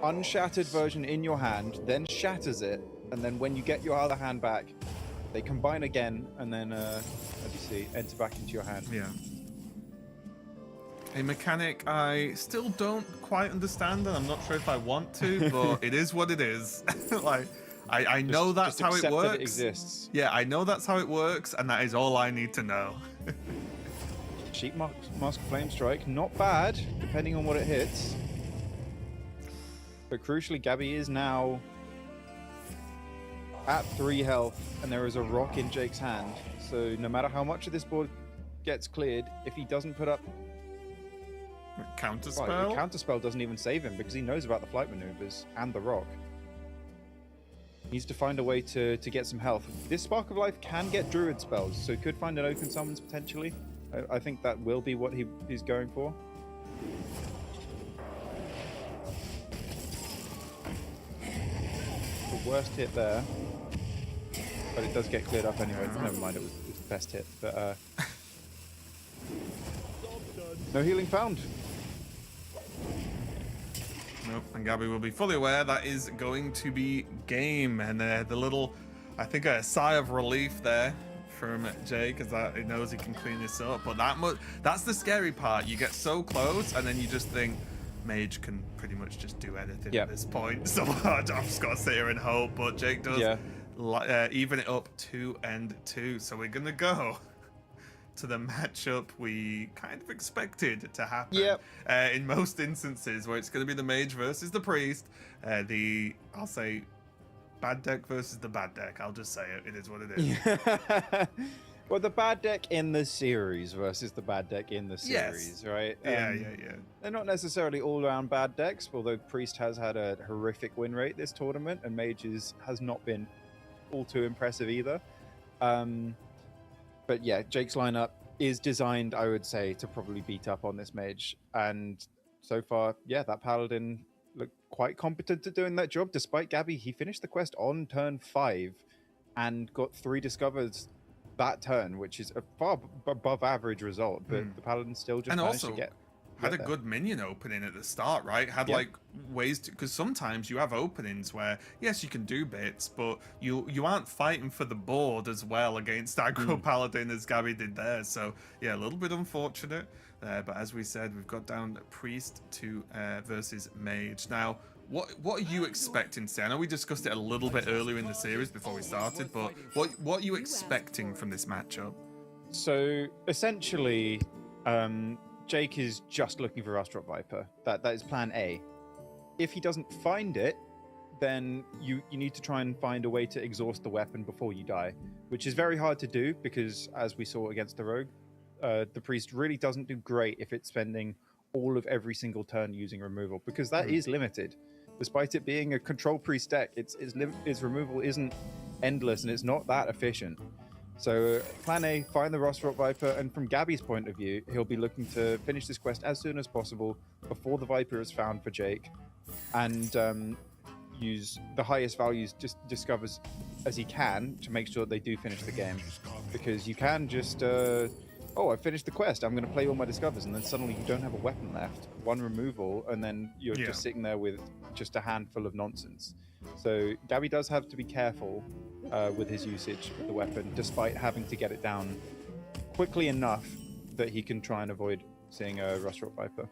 unshattered version in your hand, then shatters it, and then when you get your other hand back, they combine again, and then, as you see, enter back into your hand. Yeah. A mechanic I still don't quite understand, and I'm not sure if I want to, but it is what it is. Like, I know that's how it works. That it exists. Yeah, I know that's how it works, and that is all I need to know. Sheep Mask Flame Strike, not bad, depending on what it hits. But crucially, Gabby is now at 3 health, and there is a rock in Jake's hand. So no matter how much of this board gets cleared, if he doesn't put up... Counterspell? Well, the counterspell doesn't even save him, because he knows about the flight maneuvers and the rock. He needs to find a way to get some health. This Spark of Life can get Druid spells, so he could find an Oaken Summons potentially. I think that will be what he's going for. The worst hit there. But it does get cleared up anyway. Never mind, it was the best hit. But no healing found. Nope, and Gabby will be fully aware that is going to be game. And the little, I think a sigh of relief there from Jake, as that he knows he can clean this up. But that's the scary part. You get so close, and then you just think, Mage can pretty much just do anything at this point. So I've just got to sit here and hope. But Jake does even it up 2-2. So we're going to go to the matchup we kind of expected to happen. In most instances, where it's going to be the Mage versus the Priest. I'll say, bad deck versus the bad deck. I'll just say it. It is what it is. Well, the bad deck in the series versus the bad deck in the series, right? Yeah. They're not necessarily all-around bad decks, although Priest has had a horrific win rate this tournament, and Mage has not been all too impressive either. But yeah, Jake's lineup is designed, I would say, to probably beat up on this Mage. And so far, yeah, that Paladin looked quite competent at doing that job. Despite Gabby, he finished the quest on turn 5 and got 3 discovers that turn, which is a far above average result. But the Paladin still just managed to get had a good minion opening at the start, right? Had like ways to, because sometimes you have openings where yes, you can do bits, but you aren't fighting for the board as well against aggro paladin as Gabby did there. So yeah, a little bit unfortunate. But as we said, we've got down Priest to versus Mage. Now, what are you expecting to see? I know we discussed it a little bit earlier in the series before we started, but what are you expecting from this matchup? So essentially, Jake is just looking for Rustrot Viper. That is plan A. If he doesn't find it, then you need to try and find a way to exhaust the weapon before you die, which is very hard to do because, as we saw against the Rogue, the Priest really doesn't do great if it's spending all of every single turn using removal, because that is limited. Despite it being a control Priest deck, its removal isn't endless and it's not that efficient. So plan A, find the Rostrot Viper, and from Gabby's point of view, he'll be looking to finish this quest as soon as possible before the Viper is found for Jake, and use the highest values just discovers as he can to make sure that they do finish the game. Because you can just, oh, I finished the quest, I'm going to play all my discovers, and then suddenly you don't have a weapon left. One removal, and then you're just sitting there with just a handful of nonsense. So Gabby does have to be careful with his usage of the weapon, despite having to get it down quickly enough that he can try and avoid seeing a Rostrot Viper.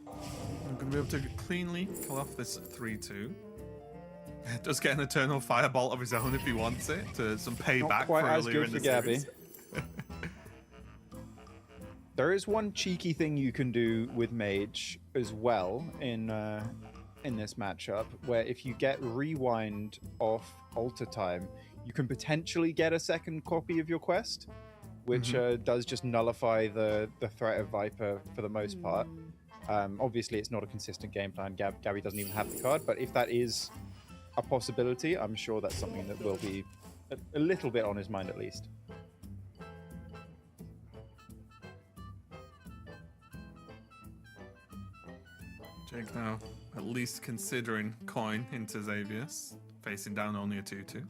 I'm going to be able to cleanly kill off this 3-2. Just get an Eternal Firebolt of his own if he wants it, to some payback Not quite for as earlier good in for the Gabby. series. There is one cheeky thing you can do with Mage as well in this matchup, where if you get Rewind off Alter Time, you can potentially get a second copy of your quest, which does just nullify the threat of Viper for the most part. Obviously, it's not a consistent game plan. Gabby doesn't even have the card, but if that is a possibility, I'm sure that's something that will be a little bit on his mind at least. Jake now at least considering coin into Xavius, facing down only a 2-2.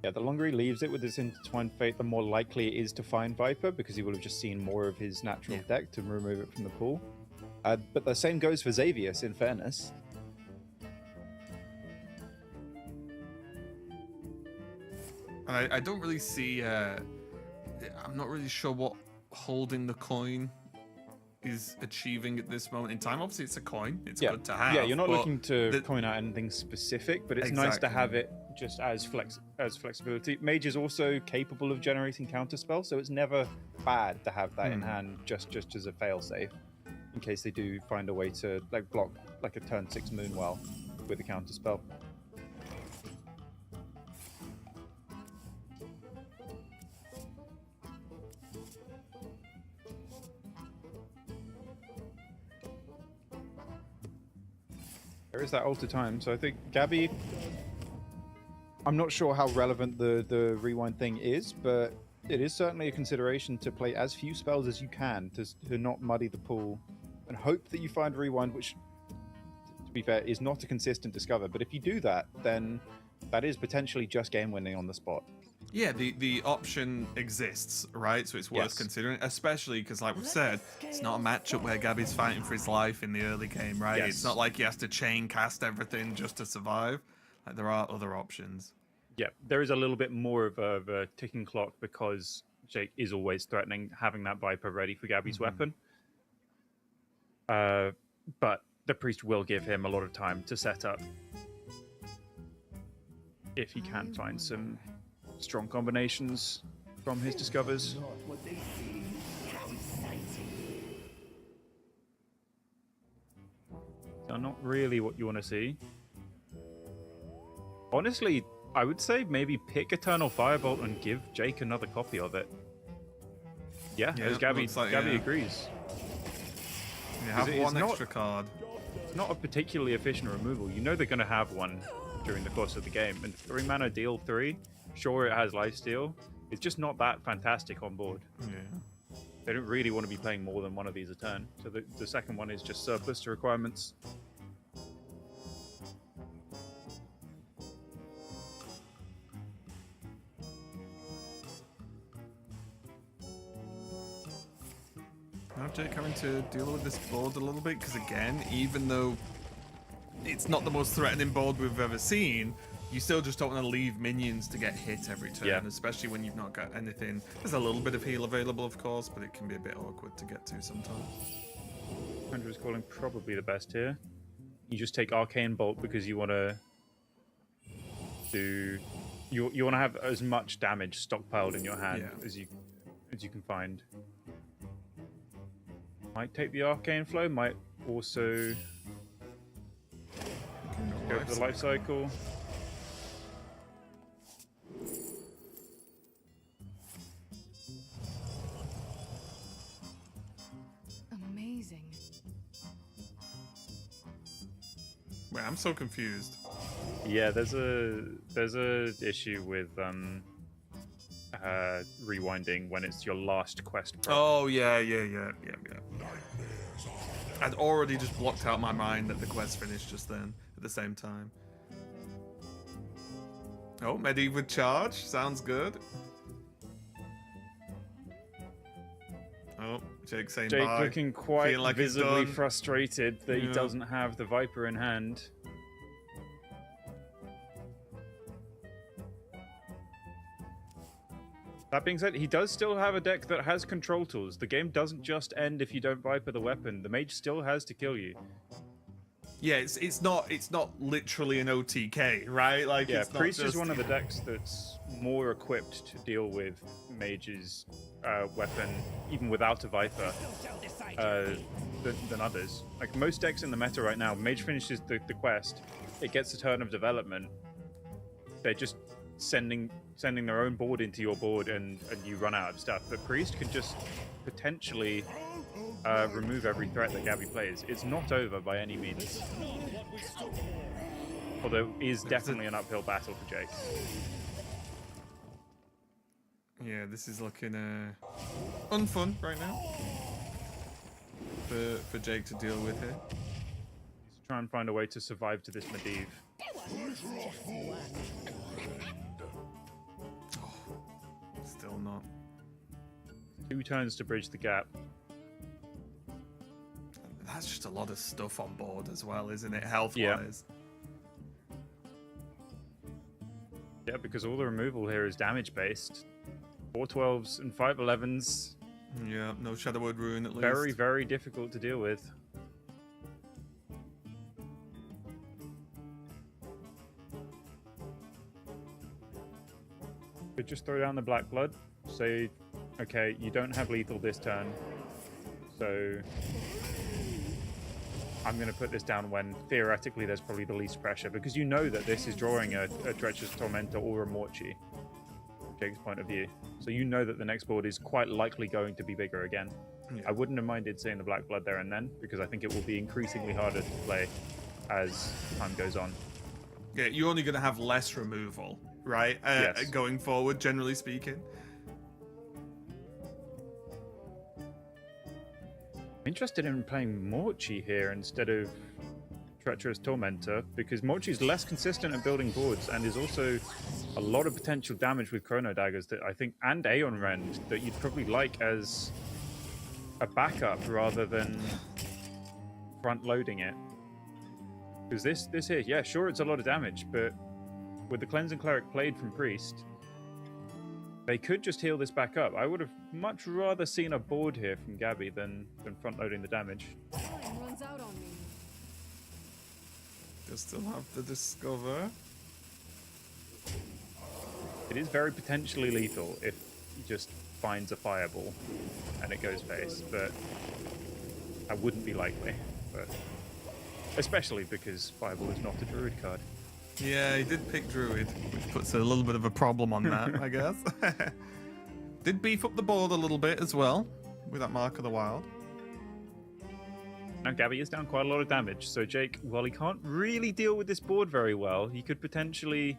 Yeah, the longer he leaves it with this Intertwined Fate, the more likely it is to find Viper, because he will have just seen more of his natural deck to remove it from the pool. But the same goes for Xavius, in fairness. I don't really see... I'm not really sure what holding the coin is achieving at this moment in time. Obviously, it's a coin. It's good to have. Yeah, you're not but looking to coin out anything specific, but it's nice to have it just as flexibility. Mage is also capable of generating counterspell, so it's never bad to have that in hand just as a failsafe, in case they do find a way to like block like a turn 6 Moonwell with a counterspell. There is that Alter Time, so I think Gabby... I'm not sure how relevant the rewind thing is, but it is certainly a consideration to play as few spells as you can to not muddy the pool, and hope that you find rewind, which, to be fair, is not a consistent discover. But if you do that, then that is potentially just game winning on the spot. Yeah, the option exists, right? So it's worth considering, especially because, like we've said, it's not a matchup where Gabby's fighting for his life in the early game, right? It's not like he has to chain cast everything just to survive. Like, there are other options. Yeah, there is a little bit more of a ticking clock because Jake is always threatening having that Viper ready for Gabby's weapon. But the priest will give him a lot of time to set up if he can find some strong combinations from his discovers. They're not really what you want to see. Honestly, I would say maybe pick Eternal Firebolt and give Jake another copy of it. Yeah, as Gabby agrees. You have one extra card. It's not a particularly efficient removal. You know they're going to have one during the course of the game. And 3 mana deal 3, sure it has lifesteal. It's just not that fantastic on board. Yeah. They don't really want to be playing more than one of these a turn. So the second one is just surplus to requirements. Now Jake having to deal with this board a little bit, because again, even though it's not the most threatening board we've ever seen, you still just don't want to leave minions to get hit every turn, especially when you've not got anything. There's a little bit of heal available, of course, but it can be a bit awkward to get to sometimes. Hunter's Calling probably the best here. You just take Arcane Bolt because you want to do... You want to have as much damage stockpiled in your hand as you can find. Might take the Arcane Flow, might also go for the life cycle. Amazing. Wait, I'm so confused. Yeah, there's a issue with rewinding when it's your last quest. Oh, yeah. I'd already just blocked out my mind that the quest finished just then, at the same time. Oh, medieval charge. Sounds good. Oh, Jake saying Jake bye. looking quite Feeling like he's visibly done. frustrated that he Yeah. doesn't have the Viper in hand. That being said, he does still have a deck that has control tools. The game doesn't just end if you don't Viper the weapon. The mage still has to kill you. Yeah, it's not literally an OTK, right? Like, Yeah, it's not Priest just, is one of the decks that's more equipped to deal with mage's weapon, even without a Viper, than others. Like, most decks in the meta right now, mage finishes the quest, it gets a turn of development, they're just sending their own board into your board, and you run out of stuff. But Priest can just potentially remove every threat that Gabby plays. It's not over by any means. Although it is definitely an uphill battle for Jake. Yeah, this is looking unfun right now for Jake to deal with here. He's trying to find a way to survive to this Medivh. Still not. 2 turns to bridge the gap. That's just a lot of stuff on board as well, isn't it? Health-wise. Yeah, because all the removal here is damage based. 412s and 511s. Yeah, no Shadowwood Ruin at least. Very, very difficult to deal with. Could just throw down the Black Blood. Say, okay, you don't have lethal this turn, so I'm going to put this down when theoretically there's probably the least pressure, because you know that this is drawing a Treacherous Tormentor or a Morchi, from Jake's point of view. So you know that the next board is quite likely going to be bigger again. Yeah. I wouldn't have minded seeing the Black Blood there and then, because I think it will be increasingly harder to play as time goes on. Yeah, you're only going to have less removal, right? Yes. Going forward, generally speaking. I'm interested in playing Morchi here instead of Treacherous Tormentor, because Morchi's less consistent at building boards and is also a lot of potential damage with Chrono Daggers that I think, and Aeon Rend, that you'd probably like as a backup rather than front loading it. Because this here, yeah, sure, it's a lot of damage, but with the Cleansing Cleric played from Priest, they could just heal this back up. I would have much rather seen a board here from Gabby than front loading the damage. Time runs out on me. You still have to discover. It is very potentially lethal if he just finds a fireball and it goes face, but I wouldn't be likely. But especially because fireball is not a druid card. Yeah, he did pick Druid, which puts a little bit of a problem on that, I guess. Did beef up the board a little bit as well, with that Mark of the Wild. Now Gabby is down quite a lot of damage, so Jake, while he can't really deal with this board very well, he could potentially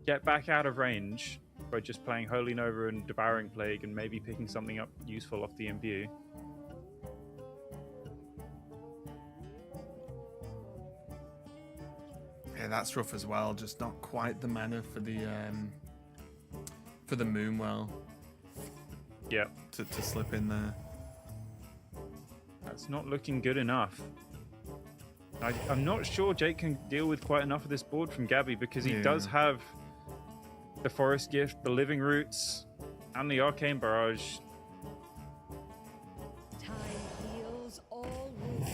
get back out of range by just playing Holy Nova and Devouring Plague and maybe picking something up useful off the Imbue. Yeah, that's rough as well. Just not quite the mana for the Moonwell. Yeah, To slip in there. that's not looking good enough. I'm not sure Jake can deal with quite enough of this board from Gabby, because he does have the Forest Gift, the Living Roots, and the Arcane Barrage. Time heals all wounds.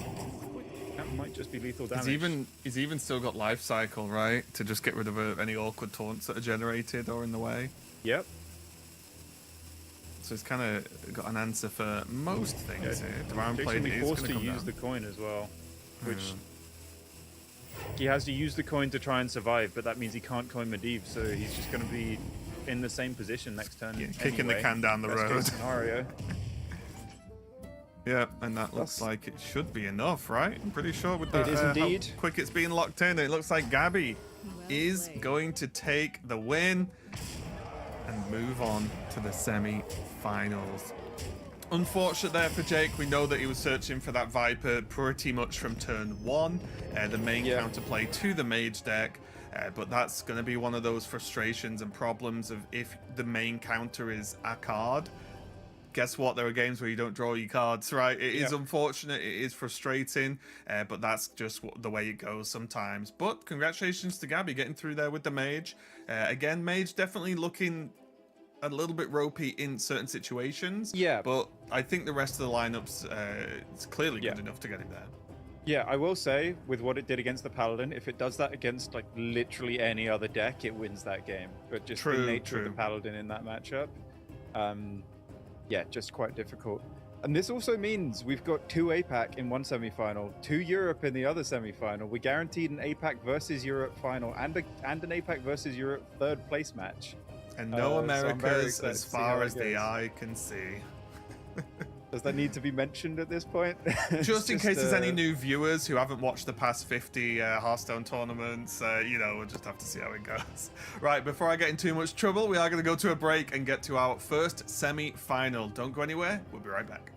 That might just be lethal damage. He's even still got Life Cycle, right? To just get rid of any awkward taunts that are generated or in the way. Yep. So he's kind of got an answer for most things here. Devouring Jake's Blade going to be is forced going to to use the coin as well, which he has to use the coin to try and survive, but that means he can't coin Medivh, so he's just going to be in the same position next turn. Yeah, kicking the can down the Best road. case scenario. Yeah, and that looks like it should be enough, right? I'm pretty sure with that, It is indeed. how quick it's being locked in. It looks like Gabby is going to take the win and move on to the semi-finals. Unfortunate there for Jake. We know that he was searching for that Viper pretty much from turn 1, the main counterplay to the mage deck. But that's going to be one of those frustrations and problems of if the main counter is a card. Guess what? There are games where you don't draw your cards, right? It is unfortunate. It is frustrating, but that's just the way it goes sometimes. But congratulations to Gabby getting through there with the mage. Again, mage definitely looking a little bit ropey in certain situations. Yeah. But I think the rest of the lineups, it's clearly good enough to get it there. Yeah, I will say, with what it did against the Paladin, if it does that against like literally any other deck, it wins that game. But just the nature of the Paladin in that matchup, yeah, just quite difficult. And this also means we've got 2 APAC in one semi-final, 2 Europe in the other semi-final. We guaranteed an APAC versus Europe final and an APAC versus Europe third place match. And no Americas as far as the eye can see. Does that need to be mentioned at this point? Just in case there's any new viewers who haven't watched the past 50 Hearthstone tournaments, you know, we'll just have to see how it goes. Right, before I get in too much trouble, we are going to go to a break and get to our first semi-final. Don't go anywhere. We'll be right back.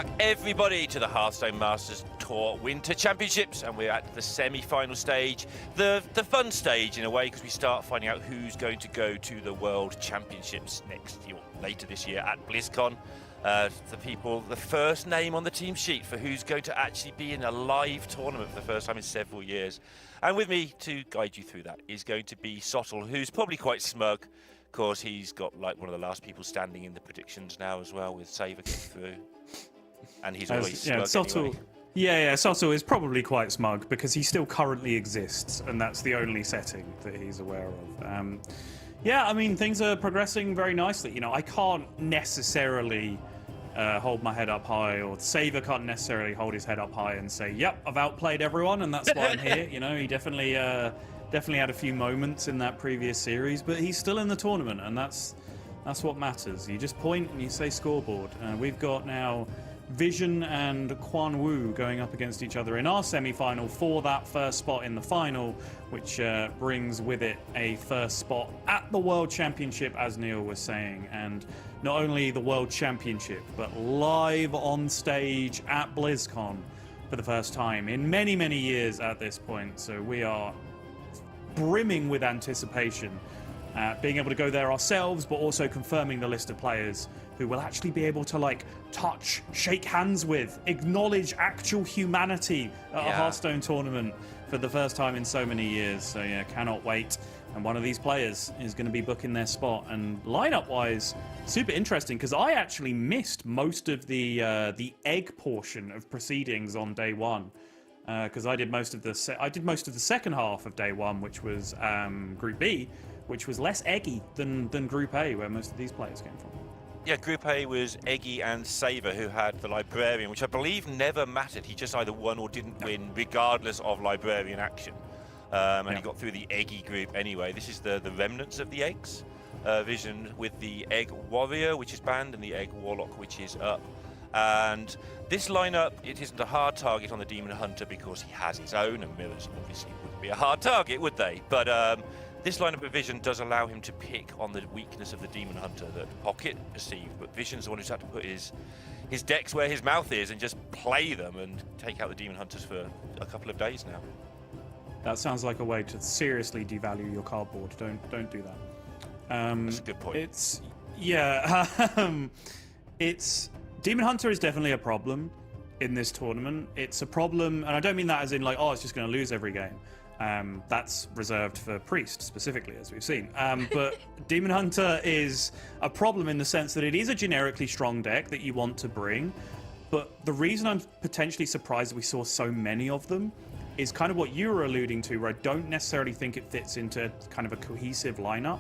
back, everybody, to the Hearthstone Masters Tour Winter Championships, and we're at the semi-final stage, the fun stage in a way, because we start finding out who's going to go to the World Championships later this year at BlizzCon. The first name on the team sheet for who's going to actually be in a live tournament for the first time in several years. And with me to guide you through that is going to be Sottle, who's probably quite smug. Of course, he's got like one of the last people standing in the predictions now as well, with Saber getting through. And he's always smug Sottle, anyway. yeah, Sottle is probably quite smug because he still currently exists, and that's the only setting that he's aware of. Yeah, I mean, things are progressing very nicely. You know, I can't necessarily hold my head up high, or Saber can't necessarily hold his head up high and say, yep, I've outplayed everyone, and that's why I'm here. You know, he definitely had a few moments in that previous series, but he's still in the tournament, and that's what matters. You just point and you say scoreboard. We've got now Vision and Quan Woo going up against each other in our semi-final for that first spot in the final, which brings with it a first spot at the World Championship, as Neil was saying. And not only the World Championship, but live on stage at BlizzCon for the first time in many, many years at this point. So we are brimming with anticipation, being able to go there ourselves, but also confirming the list of players who will actually be able to like touch, shake hands with, acknowledge actual humanity at a Hearthstone tournament for the first time in so many years. So yeah, cannot wait. And one of these players is going to be booking their spot. And lineup-wise, super interesting, because I actually missed most of the egg portion of proceedings on day one. Because I did most of the second half of day one, which was Group B, which was less eggy than Group A, where most of these players came from. Yeah, Group A was Eggy and Saber, who had the Librarian, which I believe never mattered. He just either won or didn't win, regardless of Librarian action. And he got through the Eggy group anyway. This is the remnants of the eggs. Vision with the Egg Warrior, which is banned, and the Egg Warlock, which is up. And this lineup, it isn't a hard target on the Demon Hunter because he has his own, and Mirrors obviously wouldn't be a hard target, would they? But this lineup of Vision does allow him to pick on the weakness of the Demon Hunter that Pocket perceived, but Vision's the one who's had to put his decks where his mouth is and just play them and take out the Demon Hunters for a couple of days now. That sounds like a way to seriously devalue your cardboard. Don't do that. That's a good point. It's Demon Hunter is definitely a problem in this tournament. It's a problem, and I don't mean that as in like, oh, it's just going to lose every game. That's reserved for Priest specifically, as we've seen. But Demon Hunter is a problem in the sense that it is a generically strong deck that you want to bring. But the reason I'm potentially surprised that we saw so many of them is kind of what you were alluding to, where I don't necessarily think it fits into kind of a cohesive lineup.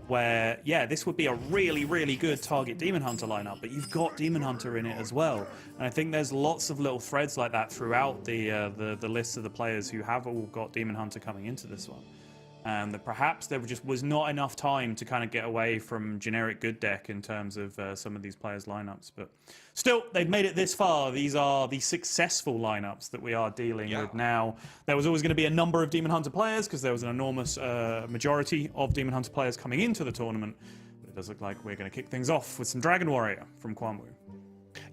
Where, yeah, this would be a really, really good target Demon Hunter lineup, but you've got Demon Hunter in it as well. And I think there's lots of little threads like that throughout the list of the players who have all got Demon Hunter coming into this one. And that perhaps there just was not enough time to kind of get away from generic good deck in terms of some of these players' lineups. But still, they've made it this far. These are the successful lineups that we are dealing with now. There was always going to be a number of Demon Hunter players because there was an enormous majority of Demon Hunter players coming into the tournament. But it does look like we're going to kick things off with some Dragon Warrior from Quan Woo.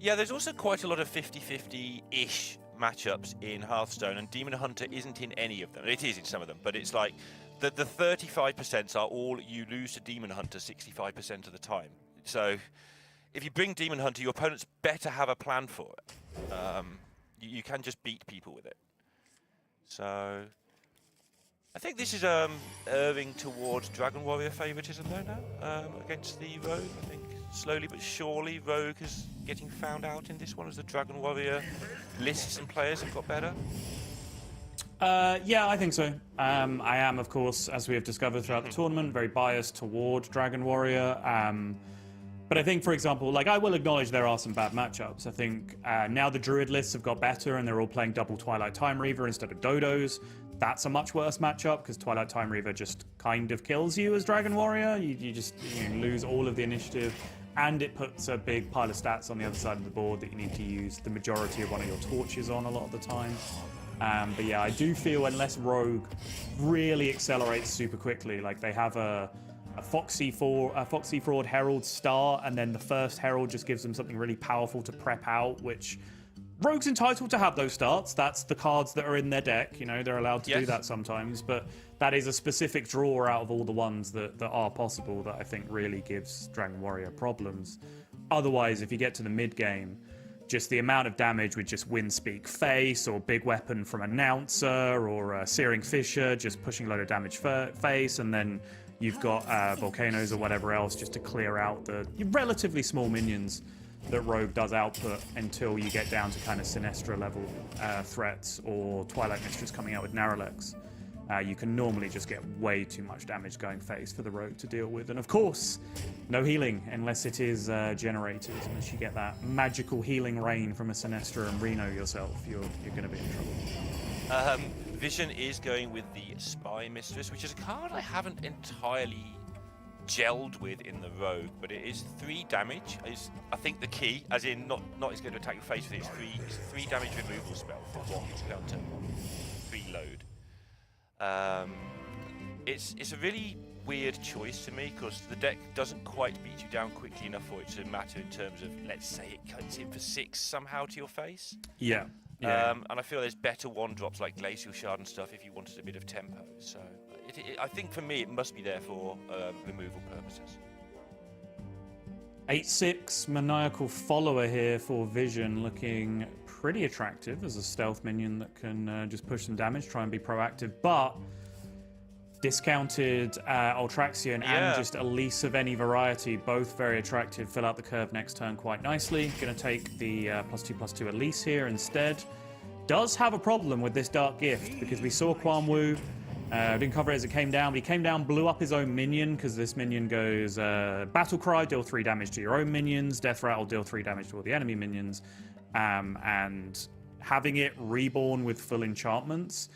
Yeah, there's also quite a lot of 50-50-ish matchups in Hearthstone, and Demon Hunter isn't in any of them. It is in some of them, but it's like the 35% are all you lose to Demon Hunter 65% of the time. So if you bring Demon Hunter, your opponents better have a plan for it. You can just beat people with it. So I think this is erring towards Dragon Warrior favoritism though now, against the Rogue. I think slowly but surely Rogue is getting found out in this one as the Dragon Warrior lists and players have got better. Yeah, I think so. I am, of course, as we have discovered throughout the tournament, very biased toward Dragon Warrior. But I think, for example, like I will acknowledge there are some bad matchups. I think now the Druid lists have got better and they're all playing double Twilight Time Reaver instead of Dodos. That's a much worse matchup because Twilight Time Reaver just kind of kills you as Dragon Warrior. You just lose all of the initiative, and it puts a big pile of stats on the other side of the board that you need to use the majority of one of your torches on a lot of the time. But yeah, I do feel unless Rogue really accelerates super quickly, like they have a Foxy Fraud Herald start, and then the first Herald just gives them something really powerful to prep out, which Rogue's entitled to have those starts. That's the cards that are in their deck. You know, they're allowed to do that sometimes, but that is a specific draw out of all the ones that are possible that I think really gives Dragon Warrior problems. Otherwise, if you get to the mid game, just the amount of damage with just Windspeak Face or Big Weapon from Announcer or Searing Fissure, just pushing a load of damage face, and then you've got Volcanoes or whatever else just to clear out the relatively small minions that Rogue does output until you get down to kind of Sinestra level threats or Twilight Mistress coming out with Narrowlex. You can normally just get way too much damage going face for the Rogue to deal with. And of course, no healing unless it is generated. Unless you get that magical healing rain from a Sinestra and Reno yourself, you're going to be in trouble. Vision is going with the Spy Mistress, which is a card I haven't entirely gelled with in the Rogue, but it is 3 damage. Is I think the key, as in not it's going to attack your face with it. It's 3 damage removal spell for 1 down turn 1. 3 load. It's a really weird choice to me because the deck doesn't quite beat you down quickly enough for it to matter in terms of, let's say it cuts in for 6 somehow to your face. Yeah. And I feel there's better 1-drops like Glacial Shard and stuff if you wanted a bit of tempo. So I think for me it must be there for removal purposes. 8/6 Maniacal Follower here for Vision, looking pretty attractive as a stealth minion that can just push some damage, try and be proactive, but discounted Ultraxion and just Elise of any variety, both very attractive, fill out the curve next turn quite nicely. Gonna take the +2/+2 Elise here instead. Does have a problem with this Dark Gift because we saw Quan Woo, didn't cover it as it came down, but he came down, blew up his own minion because this minion goes Battle Cry, deal 3 damage to your own minions, Death Rattle, deal 3 damage to all the enemy minions, and having it reborn with full enchantments.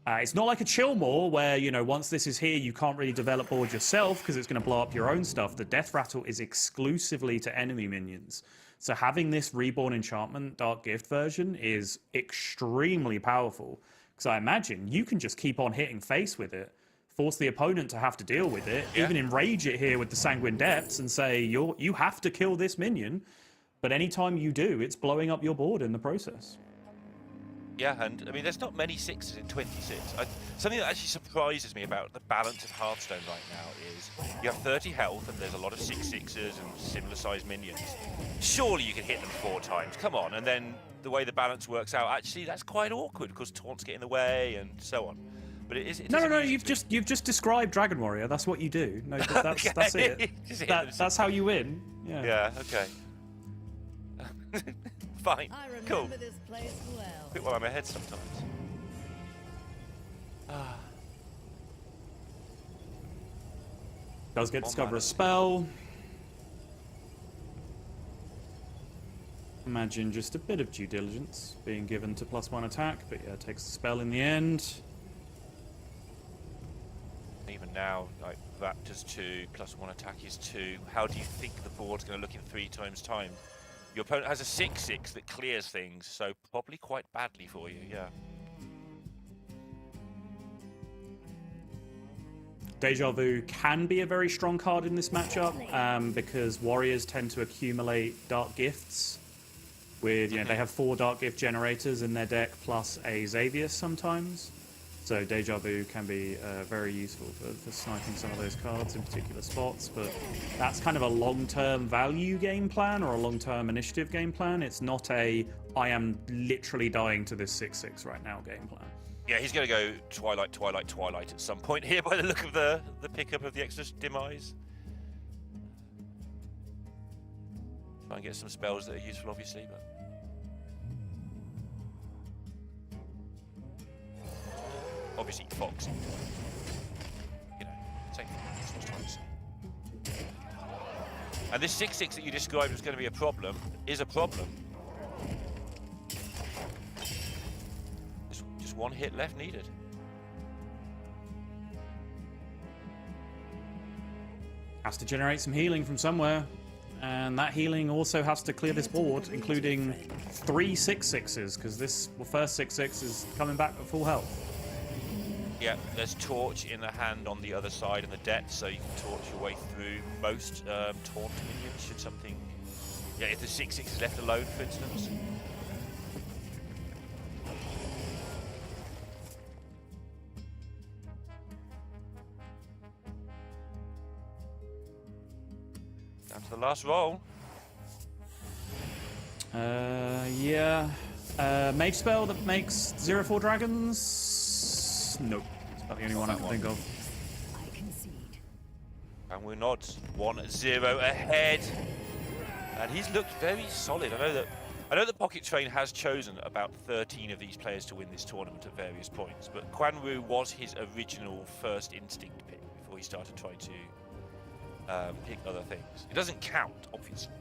It's not like a Chillmore where, you know, once this is here, you can't really develop board yourself because it's going to blow up your own stuff. The Death Rattle is exclusively to enemy minions. So having this reborn enchantment Dark Gift version is extremely powerful because I imagine you can just keep on hitting face with it, force the opponent to have to deal with it, even enrage it here with the Sanguine Depths and say, you have to kill this minion. But anytime you do, it's blowing up your board in the process. Yeah, and I mean, there's not many 6s in 26. Something that actually surprises me about the balance of Hearthstone right now is you have 30 health and there's a lot of 6/6s and similar sized minions. Surely you can hit them 4 times, come on. And then the way the balance works out, actually, that's quite awkward because taunts get in the way and so on. But it is. No. You've just described Dragon Warrior. That's what you do. No, that's it. That's how you win. Yeah. Yeah. Okay. Fine. Cool. This place well. Bit while I'm ahead sometimes. Does get Discover a spell. Imagine just a bit of due diligence being given to +1 attack, but yeah, takes the spell in the end. Even now, like that does 2, +1 attack is 2. How do you think the board's going to look in 3 times time? Your opponent has a 6/6 that clears things, so probably quite badly for you, yeah. Deja Vu can be a very strong card in this matchup because warriors tend to accumulate Dark Gifts. With, you know, they have 4 Dark Gift generators in their deck plus a Xavius sometimes. So Deja Vu can be very useful for sniping some of those cards in particular spots, but that's kind of a long-term value game plan or a long-term initiative game plan. It's not a, I am literally dying to this 6/6 right now game plan. Yeah, he's going to go Twilight at some point here by the look of the pickup of the extra demise. Try and get some spells that are useful, obviously, but... Obviously, Fox. You know, same thing sometimes. And this 6/6 that you described was going to be a problem, is a problem. Just 1 hit left needed. Has to generate some healing from somewhere. And that healing also has to clear this board, including 3 6/6s, because this first 6/6 is coming back at full health. Yeah, there's torch in the hand on the other side of the deck, so you can torch your way through most taunt minions should something... Yeah, if the 6/6 is left alone, for instance. Down to the last roll. Yeah. Mage spell that makes 0/4 dragons? Nope. It's about the only one I can think of. I concede. And we're nods 1-0 ahead. And he's looked very solid. I know that Pocket Train has chosen about 13 of these players to win this tournament at various points, but Quan Woo was his original first instinct pick before he started trying to pick other things. It doesn't count, obviously.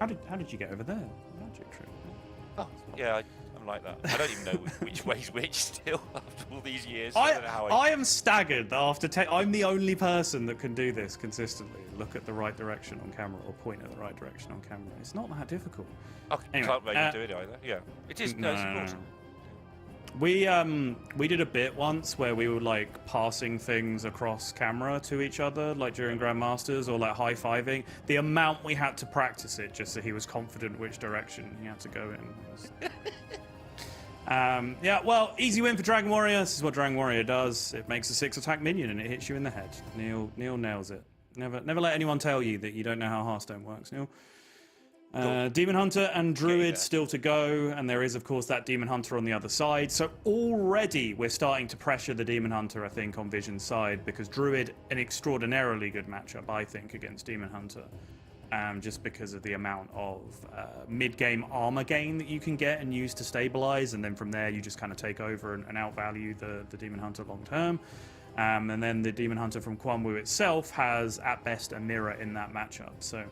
How did you get over there? Magic trick. Oh, yeah, I'm like that. I don't even know which way's which still after all these years. I don't know how I am staggered that after I'm the only person that can do this consistently. Look at the right direction on camera or point at the right direction on camera. It's not that difficult. I Anyway, can't make you do it either. Yeah, it is. No, it's important. We did a bit once where we were like passing things across camera to each other, like during Grandmasters or like high-fiving. The amount we had to practice it just so he was confident which direction he had to go in. Yeah, well, easy win for Dragon Warrior. This is what Dragon Warrior does. It makes a 6 attack minion and it hits you in the head. Neil nails it. Never let anyone tell you that you don't know how Hearthstone works, Neil. Demon Hunter and Druid still to go, and there is, of course, that Demon Hunter on the other side. So already we're starting to pressure the Demon Hunter, I think, on Vision's side, because Druid, an extraordinarily good matchup, I think, against Demon Hunter, just because of the amount of mid-game armor gain that you can get and use to stabilize, and then from there you just kind of take over and outvalue the Demon Hunter long term. And then the Demon Hunter from Quan Woo itself has, at best, a mirror in that matchup. So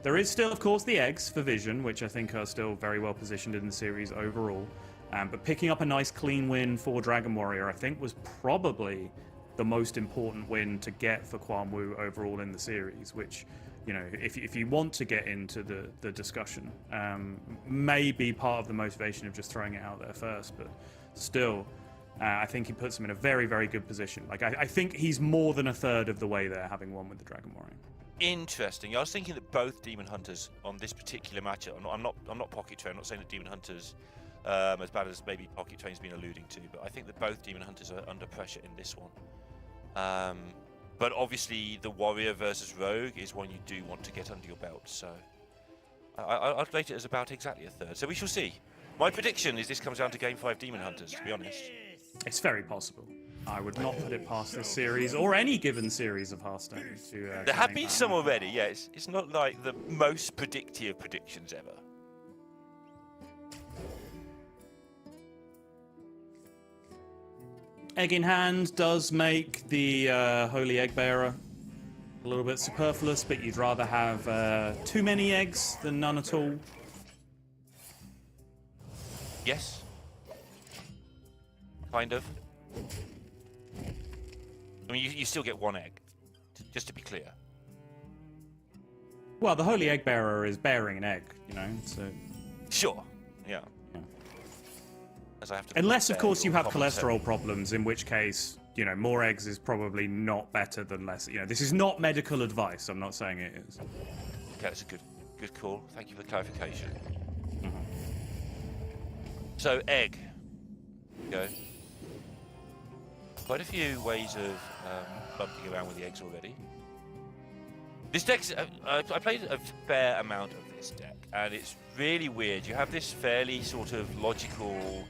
there is still, of course, the eggs for Vision, which I think are still very well positioned in the series overall. But picking up a nice clean win for Dragon Warrior, I think, was probably the most important win to get for Quan Woo overall in the series, which, you know, if you want to get into the discussion, may be part of the motivation of just throwing it out there first. But still... I think he puts him in a very, very good position. Like, I think he's more than a third of the way there, having won with the Dragon Warrior. Interesting. I was thinking that both Demon Hunters on this particular matchup. I'm not Pocket Train. I'm not saying that Demon Hunters as bad as maybe Pocket Train's been alluding to, but I think that both Demon Hunters are under pressure in this one. But obviously, the Warrior versus Rogue is one you do want to get under your belt. So I'd rate it as about exactly a third. So we shall see. My prediction is this comes down to Game 5 Demon Hunters, to be honest. It's very possible. I would not put it past this series or any given series of Hearthstone to. There have been some already. Yeah, it's not like the most predictive predictions ever. Egg in hand does make the Holy Egg Bearer a little bit superfluous, but you'd rather have too many eggs than none at all. Yes. Kind of. I mean, you still get one egg, just to be clear. Well, the Holy Egg Bearer is bearing an egg, you know, so... Sure, yeah. As I have to Unless, of course, you have cholesterol problems, in which case, you know, more eggs is probably not better than less. You know, this is not medical advice. I'm not saying it is. Okay, that's a good call. Thank you for the clarification. So, egg. Go. Quite a few ways of bumping around with the eggs already. This deck's... I played a fair amount of this deck, and it's really weird. You have this fairly sort of logical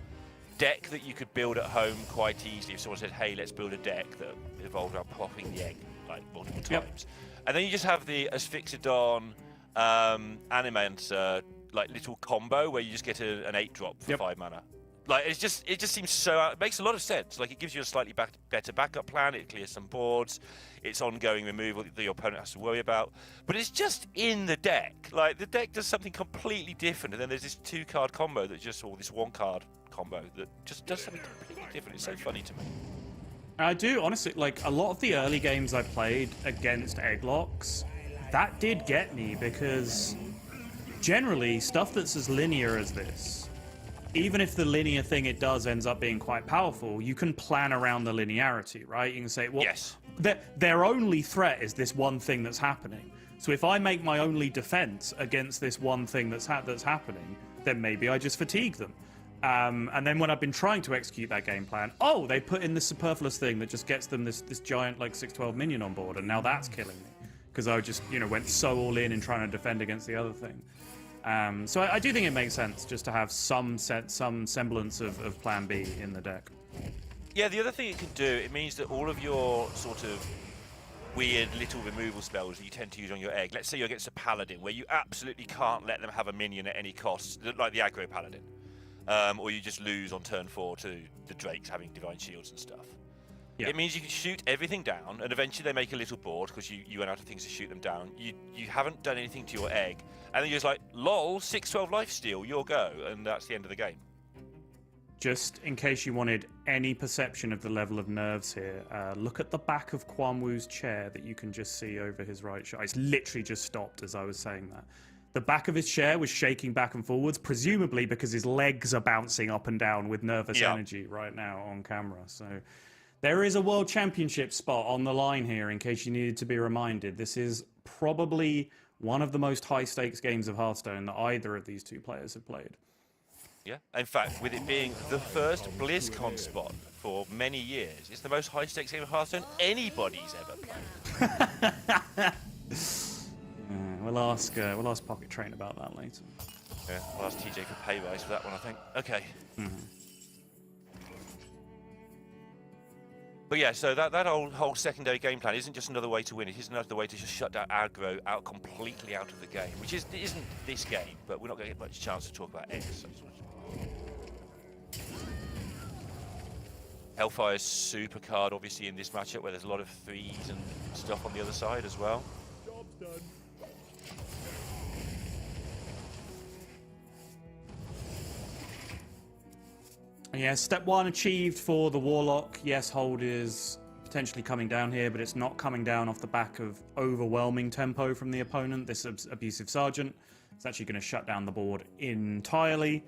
deck that you could build at home quite easily if someone said, hey, let's build a deck that evolved around popping the egg like multiple times. And then you just have the Asphyxodon Animancer like little combo where you just get an 8-drop for 5 mana. Like, it just seems so... It makes a lot of sense. Like, it gives you a slightly better backup plan. It clears some boards. It's ongoing removal that your opponent has to worry about. But it's just in the deck. Like, the deck does something completely different. And then there's this 2-card combo that just... Or this 1-card combo that just does something completely different. It's so funny to me. I do, honestly. Like, a lot of the early games I played against Egglocks, that did get me because... Generally, stuff that's as linear as this... even if the linear thing it does ends up being quite powerful, you can plan around the linearity, right? You can say, well, Yes. their only threat is this one thing that's happening. So if I make my only defense against this one thing that's happening, then maybe I just fatigue them. And then when I've been trying to execute that game plan, oh, they put in this superfluous thing that just gets them this giant like 6/12 minion on board, and now that's killing me because I just went so all in trying to defend against the other thing. So I do think it makes sense just to have some semblance of Plan B in the deck. Yeah, the other thing it can do, it means that all of your sort of weird little removal spells that you tend to use on your egg, let's say you're against a paladin where you absolutely can't let them have a minion at any cost, like the aggro paladin, or you just lose on turn 4 to the drakes having divine shields and stuff. Yeah. It means you can shoot everything down, and eventually they make a little board because you run out of things to shoot them down. You haven't done anything to your egg, and then you're just like, lol, 6/12 lifesteal, your go, and that's the end of the game. Just in case you wanted any perception of the level of nerves here, look at the back of Quan Woo's chair that you can just see over his right shoulder. It's literally just stopped as I was saying that. The back of his chair was shaking back and forwards, presumably because his legs are bouncing up and down with nervous energy right now on camera. So there is a World Championship spot on the line here in case you needed to be reminded. This is probably one of the most high-stakes games of Hearthstone that either of these two players have played. Yeah, in fact, with it being the first BlizzCon spot for many years, it's the most high-stakes game of Hearthstone anybody's ever played. We'll ask Pocket Train about that later. Yeah, we'll ask TJ for pay rise for that one, I think. Okay. But yeah, so that whole secondary game plan isn't just another way to win. It is another way to just shut down aggro completely out of the game, which isn't this game, but we're not going to get much chance to talk about X. Hellfire's super card, obviously, in this matchup where there's a lot of threes and stuff on the other side as well. Job's done. Yeah, step 1 achieved for the Warlock. Yes, hold is potentially coming down here, but it's not coming down off the back of overwhelming tempo from the opponent. This Abusive Sergeant is actually going to shut down the board entirely,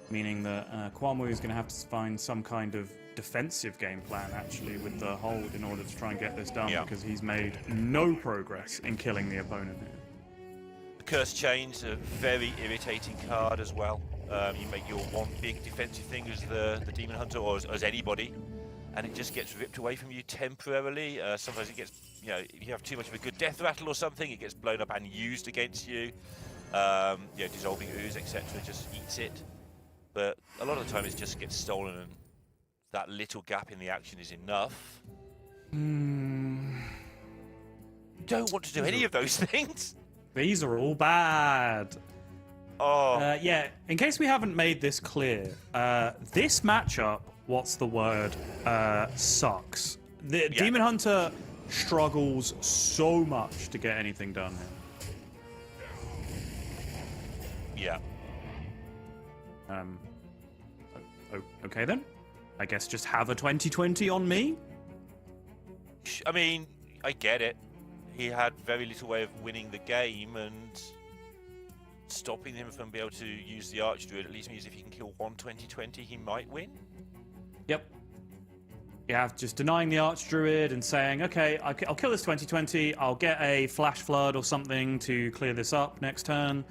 meaning that Quan Woo is going to have to find some kind of defensive game plan, actually, with the hold in order to try and get this done, because he's made no progress in killing the opponent here. The Curse Chain's a very irritating card as well. You make your one big defensive thing as the Demon Hunter, or as anybody, and it just gets ripped away from you temporarily. Sometimes it gets, if you have too much of a good death rattle or something, it gets blown up and used against you. Dissolving Ooze, etc. just eats it. But a lot of the time it just gets stolen, and that little gap in the action is enough. Don't want to do any of those things. These are all bad. Yeah, in case we haven't made this clear, this matchup, what's the word, sucks. The Demon Hunter struggles so much to get anything done here. Yeah. Okay then. I guess just have a 2020 on me? I mean, I get it. He had very little way of winning the game, and stopping him from being able to use the Archdruid at least means if he can kill one 2020, he might win. Yep. Yeah, just denying the Archdruid and saying, okay, I'll kill this 2020, I'll get a Flash Flood or something to clear this up next turn,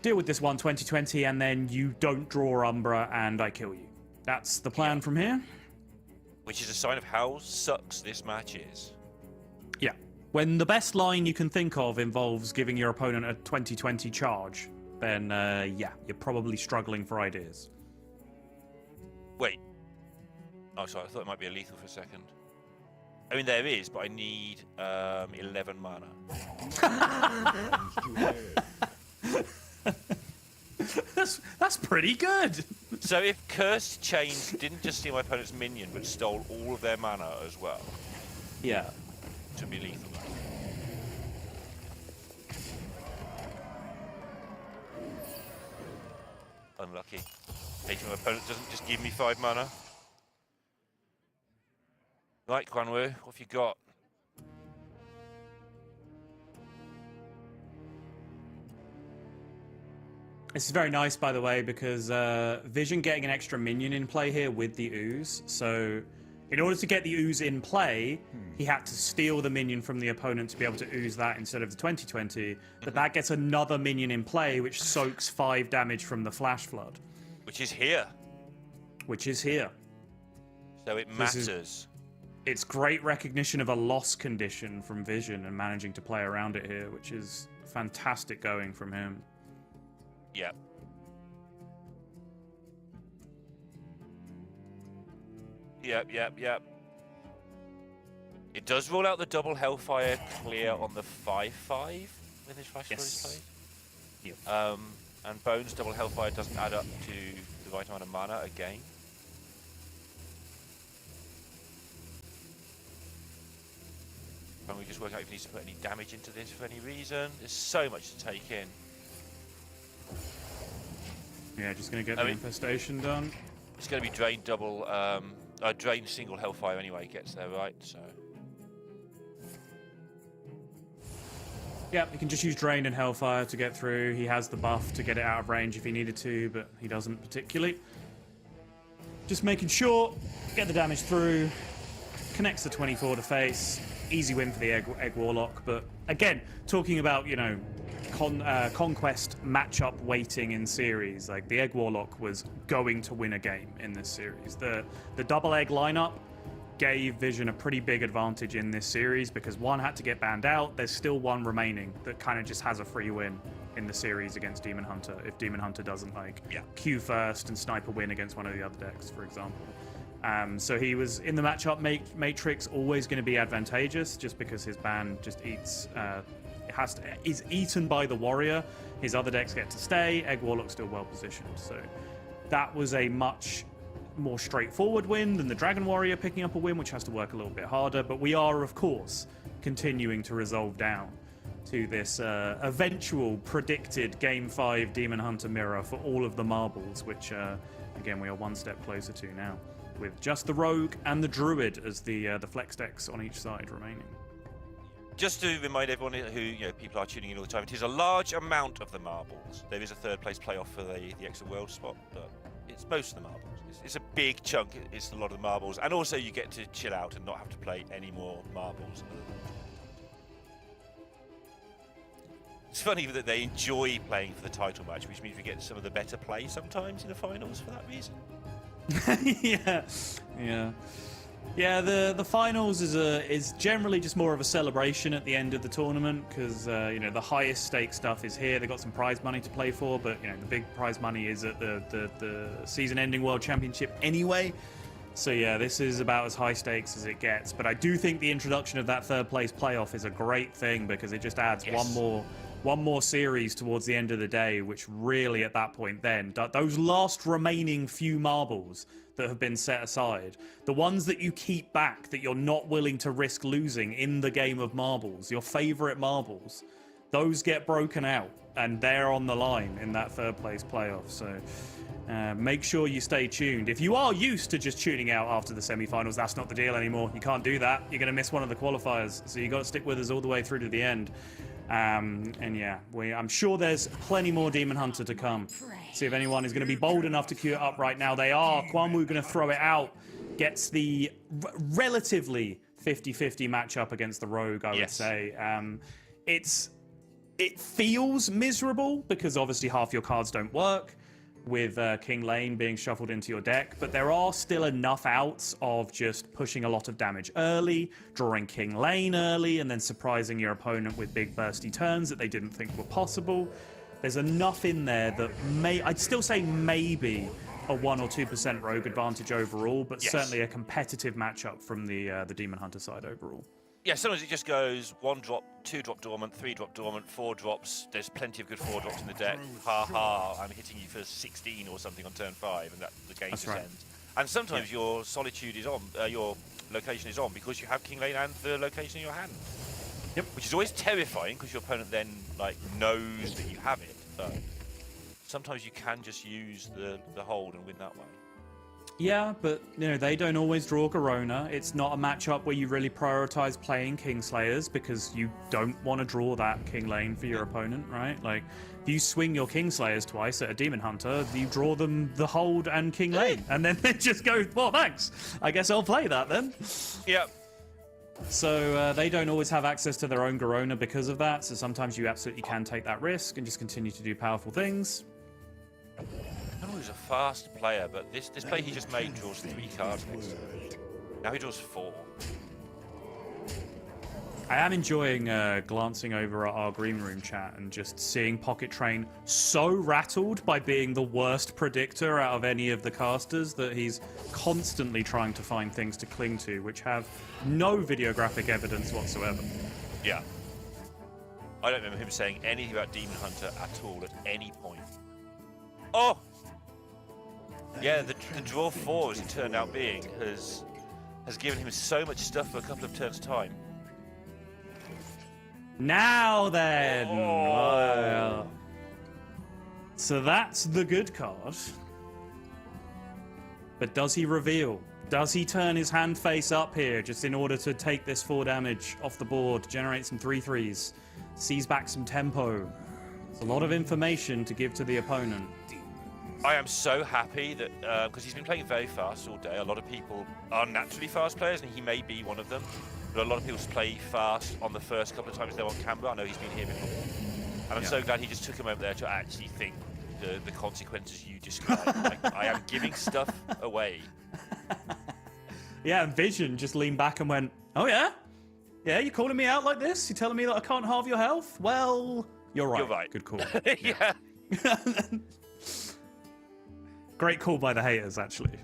deal with this one 2020, and then you don't draw Umbra and I kill you. That's the plan from here. Which is a sign of how sucks this match is. Yeah. When the best line you can think of involves giving your opponent a 2020 charge, then yeah, you're probably struggling for ideas. Wait. Oh, sorry, I thought it might be a lethal for a second. I mean, there is, but I need 11 mana. That's pretty good. So if Cursed Chains didn't just steal my opponent's minion, but stole all of their mana as well, yeah, to be lethal. Unlucky. Hating my opponent doesn't just give me 5 mana. Right, Quan Woo, what have you got? This is very nice, by the way, because Vision getting an extra minion in play here with the ooze. So in order to get the ooze in play, he had to steal the minion from the opponent to be able to ooze that instead of the 2020. But that gets another minion in play, which soaks 5 damage from the Flash Flood. Which is here. Which is here. So it matters. It's great recognition of a loss condition from Vision and managing to play around it here, which is fantastic going from him. Yep. Yep. It does rule out the double Hellfire clear on the 5/5 when his Flash Flood is played. Yep. And Bones double Hellfire doesn't add up to the right amount of mana again. Can we just work out if he needs to put any damage into this for any reason? There's so much to take in. Yeah, just gonna get the infestation done. It's going to be drain double, drain single Hellfire anyway. Gets there, right? So. Yeah, he can just use Drain and Hellfire to get through. He has the buff to get it out of range if he needed to, but he doesn't particularly. Just making sure, get the damage through, connects the 24 to face. Easy win for the Egg Warlock, but again, talking about, you know, Conquest matchup weighting in series, like the Egg Warlock was going to win a game in this series. The double Egg lineup gave Vision a pretty big advantage in this series because one had to get banned out. There's still one remaining that kind of just has a free win in the series against Demon Hunter if Demon Hunter doesn't Q first and snipe a win against one of the other decks, for example. So he was in the matchup matrix, always going to be advantageous just because his ban just eats is eaten by the warrior. His other decks get to stay. Egg Warlock's still well positioned, so that was a much more straightforward win than the Dragon Warrior picking up a win, which has to work a little bit harder. But we are, of course, continuing to resolve down to this eventual predicted Game 5 Demon Hunter mirror for all of the marbles, which, again, we are one step closer to now, with just the Rogue and the Druid as the flex decks on each side remaining. Just to remind everyone who, people are tuning in all the time, it is a large amount of the marbles. There is a third place playoff for the extra world spot, but it's most of the marbles. It's a big chunk, it's a lot of the marbles, and also you get to chill out and not have to play any more marbles. It's funny that they enjoy playing for the title match, which means we get some of the better play sometimes in the finals for that reason. Yeah, the finals is generally just more of a celebration at the end of the tournament because the highest stake stuff is here. They've got some prize money to play for, but the big prize money is at the season-ending World Championship anyway. So yeah, this is about as high stakes as it gets. But I do think the introduction of that third place playoff is a great thing because it just adds one more series towards the end of the day, which really at that point then, those last remaining few marbles that have been set aside, the ones that you keep back that you're not willing to risk losing in the game of marbles, your favorite marbles, those get broken out and they're on the line in that third place playoff. So make sure you stay tuned. If you are used to just tuning out after the semifinals, that's not the deal anymore. You can't do that. You're going to miss one of the qualifiers. So you got to stick with us all the way through to the end. And yeah, I'm sure there's plenty more Demon Hunter to come. See if anyone is going to be bold enough to queue it up right now. They are. Quan Woo going to throw it out. Gets the relatively 50-50 matchup against the Rogue, I would say. It feels miserable because obviously half your cards don't work with King Lane being shuffled into your deck, but there are still enough outs of just pushing a lot of damage early, drawing King Lane early, and then surprising your opponent with big bursty turns that they didn't think were possible. There's enough in there that I'd still say maybe a 1 or 2% Rogue advantage overall, but certainly a competitive matchup from the Demon Hunter side overall. Yeah, sometimes it just goes 1 drop, 2 drop dormant, 3 drop dormant, 4 drops. There's plenty of good 4 drops in the deck. I'm hitting you for 16 or something on turn 5, and the game just ends. And sometimes your solitude is on, your location is on because you have King Lane and the location in your hand. Yep. Which is always terrifying because your opponent then knows that you have it. But sometimes you can just use the hold and win that way. Yeah, but they don't always draw Garona. It's not a matchup where you really prioritize playing Kingslayers because you don't want to draw that King lane for your opponent, right? Like, if you swing your Kingslayers twice at a Demon Hunter, you draw them the hold and King lane, and then they just go, well, thanks. I guess I'll play that then. Yep. So they don't always have access to their own Garona because of that, so sometimes you absolutely can take that risk and just continue to do powerful things. I know he's a fast player, but this play he just made draws 3 cards next turn. Now he draws 4. I am enjoying glancing over at our green room chat and just seeing Pocket Train so rattled by being the worst predictor out of any of the casters that he's constantly trying to find things to cling to, which have no videographic evidence whatsoever. Yeah. I don't remember him saying anything about Demon Hunter at all at any point. Oh! Yeah, the draw 4, as it turned out being, has given him so much stuff for a couple of turns' time. Now then! Oh. Well, so that's the good card. But does he reveal? Does he turn his hand face up here just in order to take this 4 damage off the board, generate some 3/3s, seize back some tempo? It's a lot of information to give to the opponent. I am so happy that, because he's been playing very fast all day, a lot of people are naturally fast players, and he may be one of them, but a lot of people play fast on the first couple of times they're on camera. I know he's been here before. And I'm so glad he just took a moment there to actually think the consequences you described. Like, I am giving stuff away. Yeah, and Vision just leaned back and went, oh yeah? Yeah, you're calling me out like this? You're telling me that I can't halve your health? Well, you're right. You're right. Good call. Yeah. Great call by the haters, actually.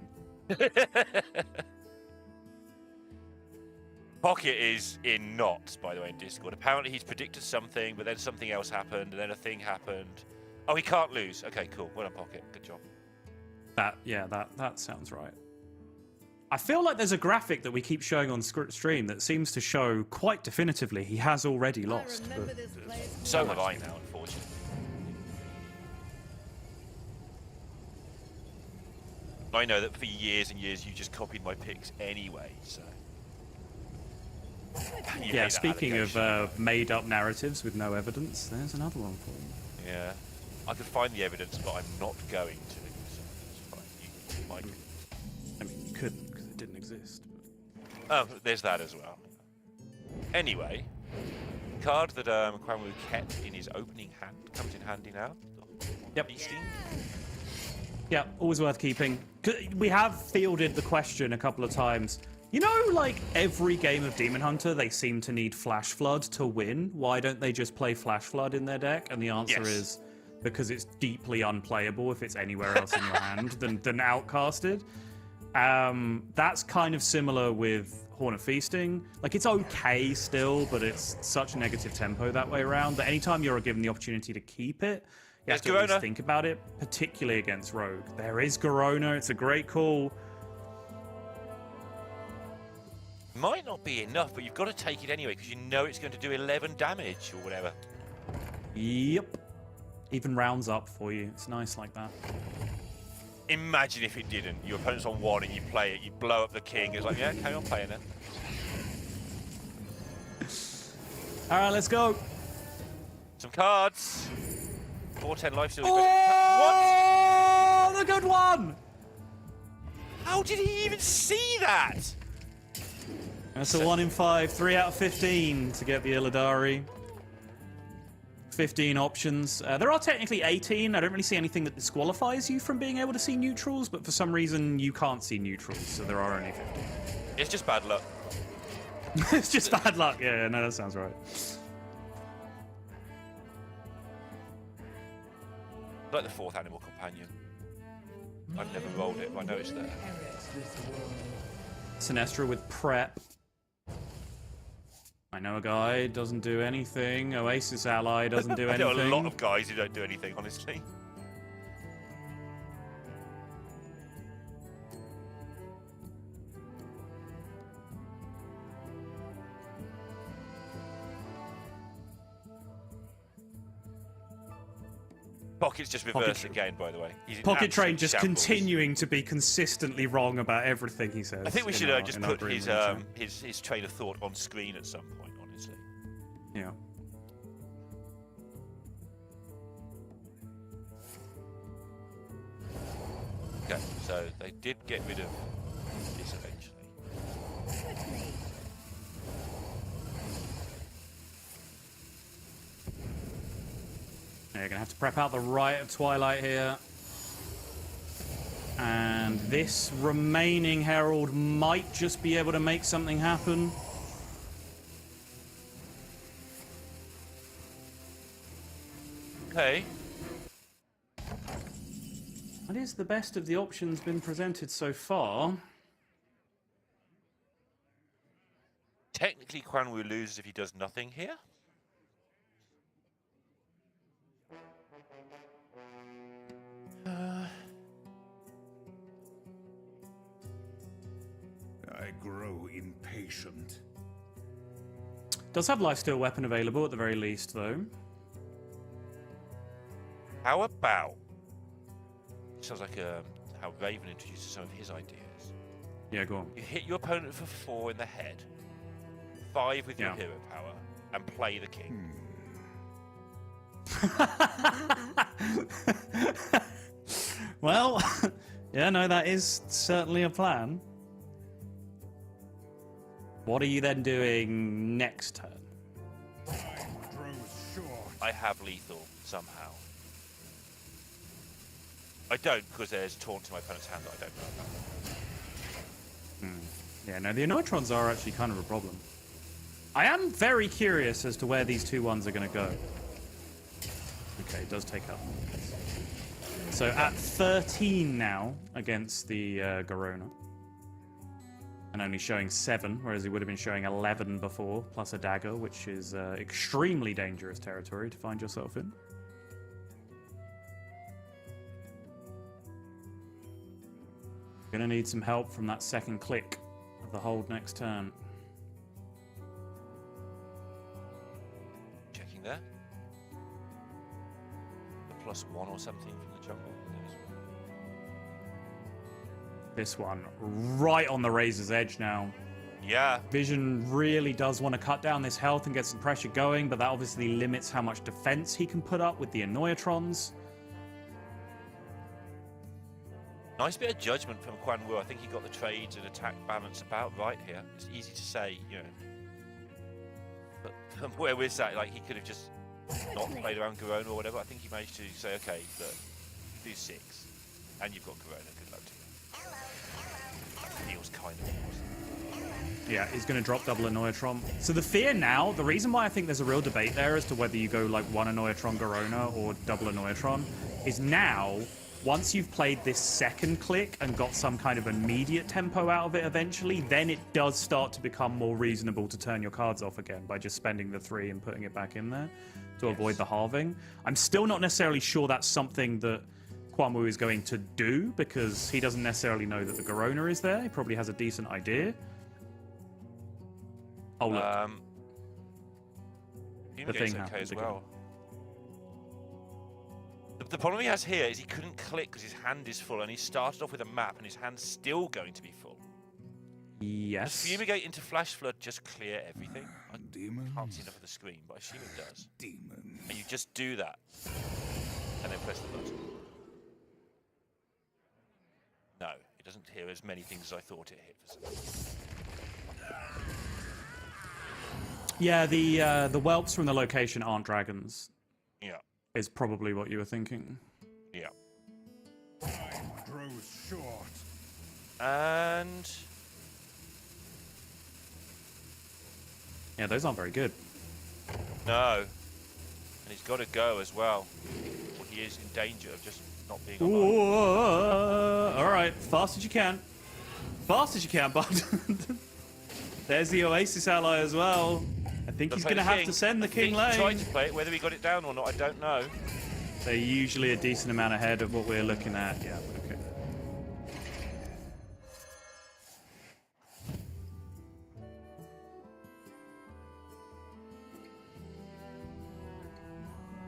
Pocket is in knots, by the way, in Discord. Apparently he's predicted something, but then something else happened, and then a thing happened. Oh, he can't lose. Okay, cool. Well done, Pocket. Good job. That sounds right. I feel like there's a graphic that we keep showing on stream that seems to show quite definitively he has already lost. But... So have I now, unfortunately. I know that for years and years you just copied my picks anyway, so... Yeah, speaking of made-up narratives with no evidence, there's another one for you. Yeah. I could find the evidence, but I'm not going to, so it's fine. You might... I mean, you couldn't, because it didn't exist. Oh, there's that as well. Anyway, card that Quan Woo kept in his opening hand comes in handy now. Yep. Beasting. Yeah, always worth keeping. We have fielded the question a couple of times. You know, like, every game of Demon Hunter, they seem to need Flash Flood to win. Why don't they just play Flash Flood in their deck? And the answer is because it's deeply unplayable if it's anywhere else in your hand than outcasted. That's kind of similar with Horn of Feasting. Like, it's okay still, but it's such negative tempo that way around that anytime you're given the opportunity to keep it, you have to at least think about it, particularly against Rogue. There is Garona. It's a great call. Might not be enough, but you've got to take it anyway because you know it's going to do 11 damage or whatever. Yep. Even rounds up for you. It's nice like that. Imagine if it didn't. Your opponent's on 1 and you play it, you blow up the king. It's like, yeah, carry on playing it. All right, let's go. Some cards. 410 life steal. Oh, the good one! How did he even see that? That's a 1 in 5, 3 out of 15 to get the Illidari. 15 options. There are technically 18. I don't really see anything that disqualifies you from being able to see neutrals, but for some reason you can't see neutrals, so there are only 15. It's just bad luck. It's just bad luck. Yeah, no, that sounds right. Like the 4th animal companion. I've never rolled it, but I know it's there. Sinestra with prep. I know a guy doesn't do anything. Oasis ally doesn't do anything. There are a lot of guys who don't do anything, honestly. Pocket's just reversed again, by the way. He's in Pocket Train absolute just shambles. continuing to be consistently wrong about everything he says. I think we should just in our put green his room chat. his train of thought on screen at some point, honestly. Yeah. Okay, so they did get rid of this eventually. Yeah, you're gonna have to prep out the Rite of Twilight here. And this remaining Herald might just be able to make something happen. Okay. That is the best of the options been presented so far. Technically, Quan Woo loses if he does nothing here. I grow impatient. Does have lifesteal weapon available at the very least, though. How about... Sounds like how Raven introduces some of his ideas. Yeah, go on. You hit your opponent for 4 in the head, 5 with your Yeah. hero power, and play the king. Well, yeah, no, that is certainly a plan. What are you then doing next turn? I have lethal somehow. I don't, because there's taunt in my opponent's hand that I don't know about. Yeah, no, the Anoitrons are actually kind of a problem. I am very curious as to where these two ones are going to go. Okay, it does take up. So at 13 now against the Garona. And only showing 7, whereas he would have been showing 11 before, plus a dagger, which is extremely dangerous territory to find yourself in. Gonna need some help from that second click of the hold next turn. Checking there. A +1 or something from the jungle. This one right on the razor's edge now. Yeah. Vision really does want to cut down this health and get some pressure going, but that obviously limits how much defense he can put up with the Anoitrons. Nice bit of judgment from Quan Woo. I think he got the trades and attack balance about right here. It's easy to say, you know. But from where we're sat, like, he could have just not played around Garona or whatever. I think he managed to say, okay, look, do 6, and you've got Garona. Good luck to you. Feels kind of awesome. Yeah, he's going to drop double Anoitron. So the fear now, the reason why I think there's a real debate there as to whether you go like one Anoitron Garona or double Anoitron is now, once you've played this second click and got some kind of immediate tempo out of it eventually, then it does start to become more reasonable to turn your cards off again by just spending the 3 and putting it back in there to avoid the halving. I'm still not necessarily sure that's something that Quan Woo is going to do, because he doesn't necessarily know that the Garona is there. He probably has a decent idea. Oh, look. The thing okay happens as well. The problem he has here is he couldn't click because his hand is full, and he started off with a map, and his hand's still going to be full. Yes. Does Fumigate into Flash Flood just clear everything? I Demons. can't see enough of the screen, but I assume it does. Demons. And you just do that, and then press the button. No, it doesn't hear as many things as I thought it hit for some reason. Yeah, the whelps from the location aren't dragons. Yeah. Is probably what you were thinking. Yeah. Time grows short. And Yeah, those aren't very good. no. And he's got to go as well. Or he is in danger of just not being alive. Ooh, all right, fast as you can. Fast as you can, bud. There's the Oasis ally as well. I think he's going to have to send the king lane. He tried to play it. Whether he got it down or not, I don't know. They're usually a decent amount ahead of what we're looking at. Yeah, okay.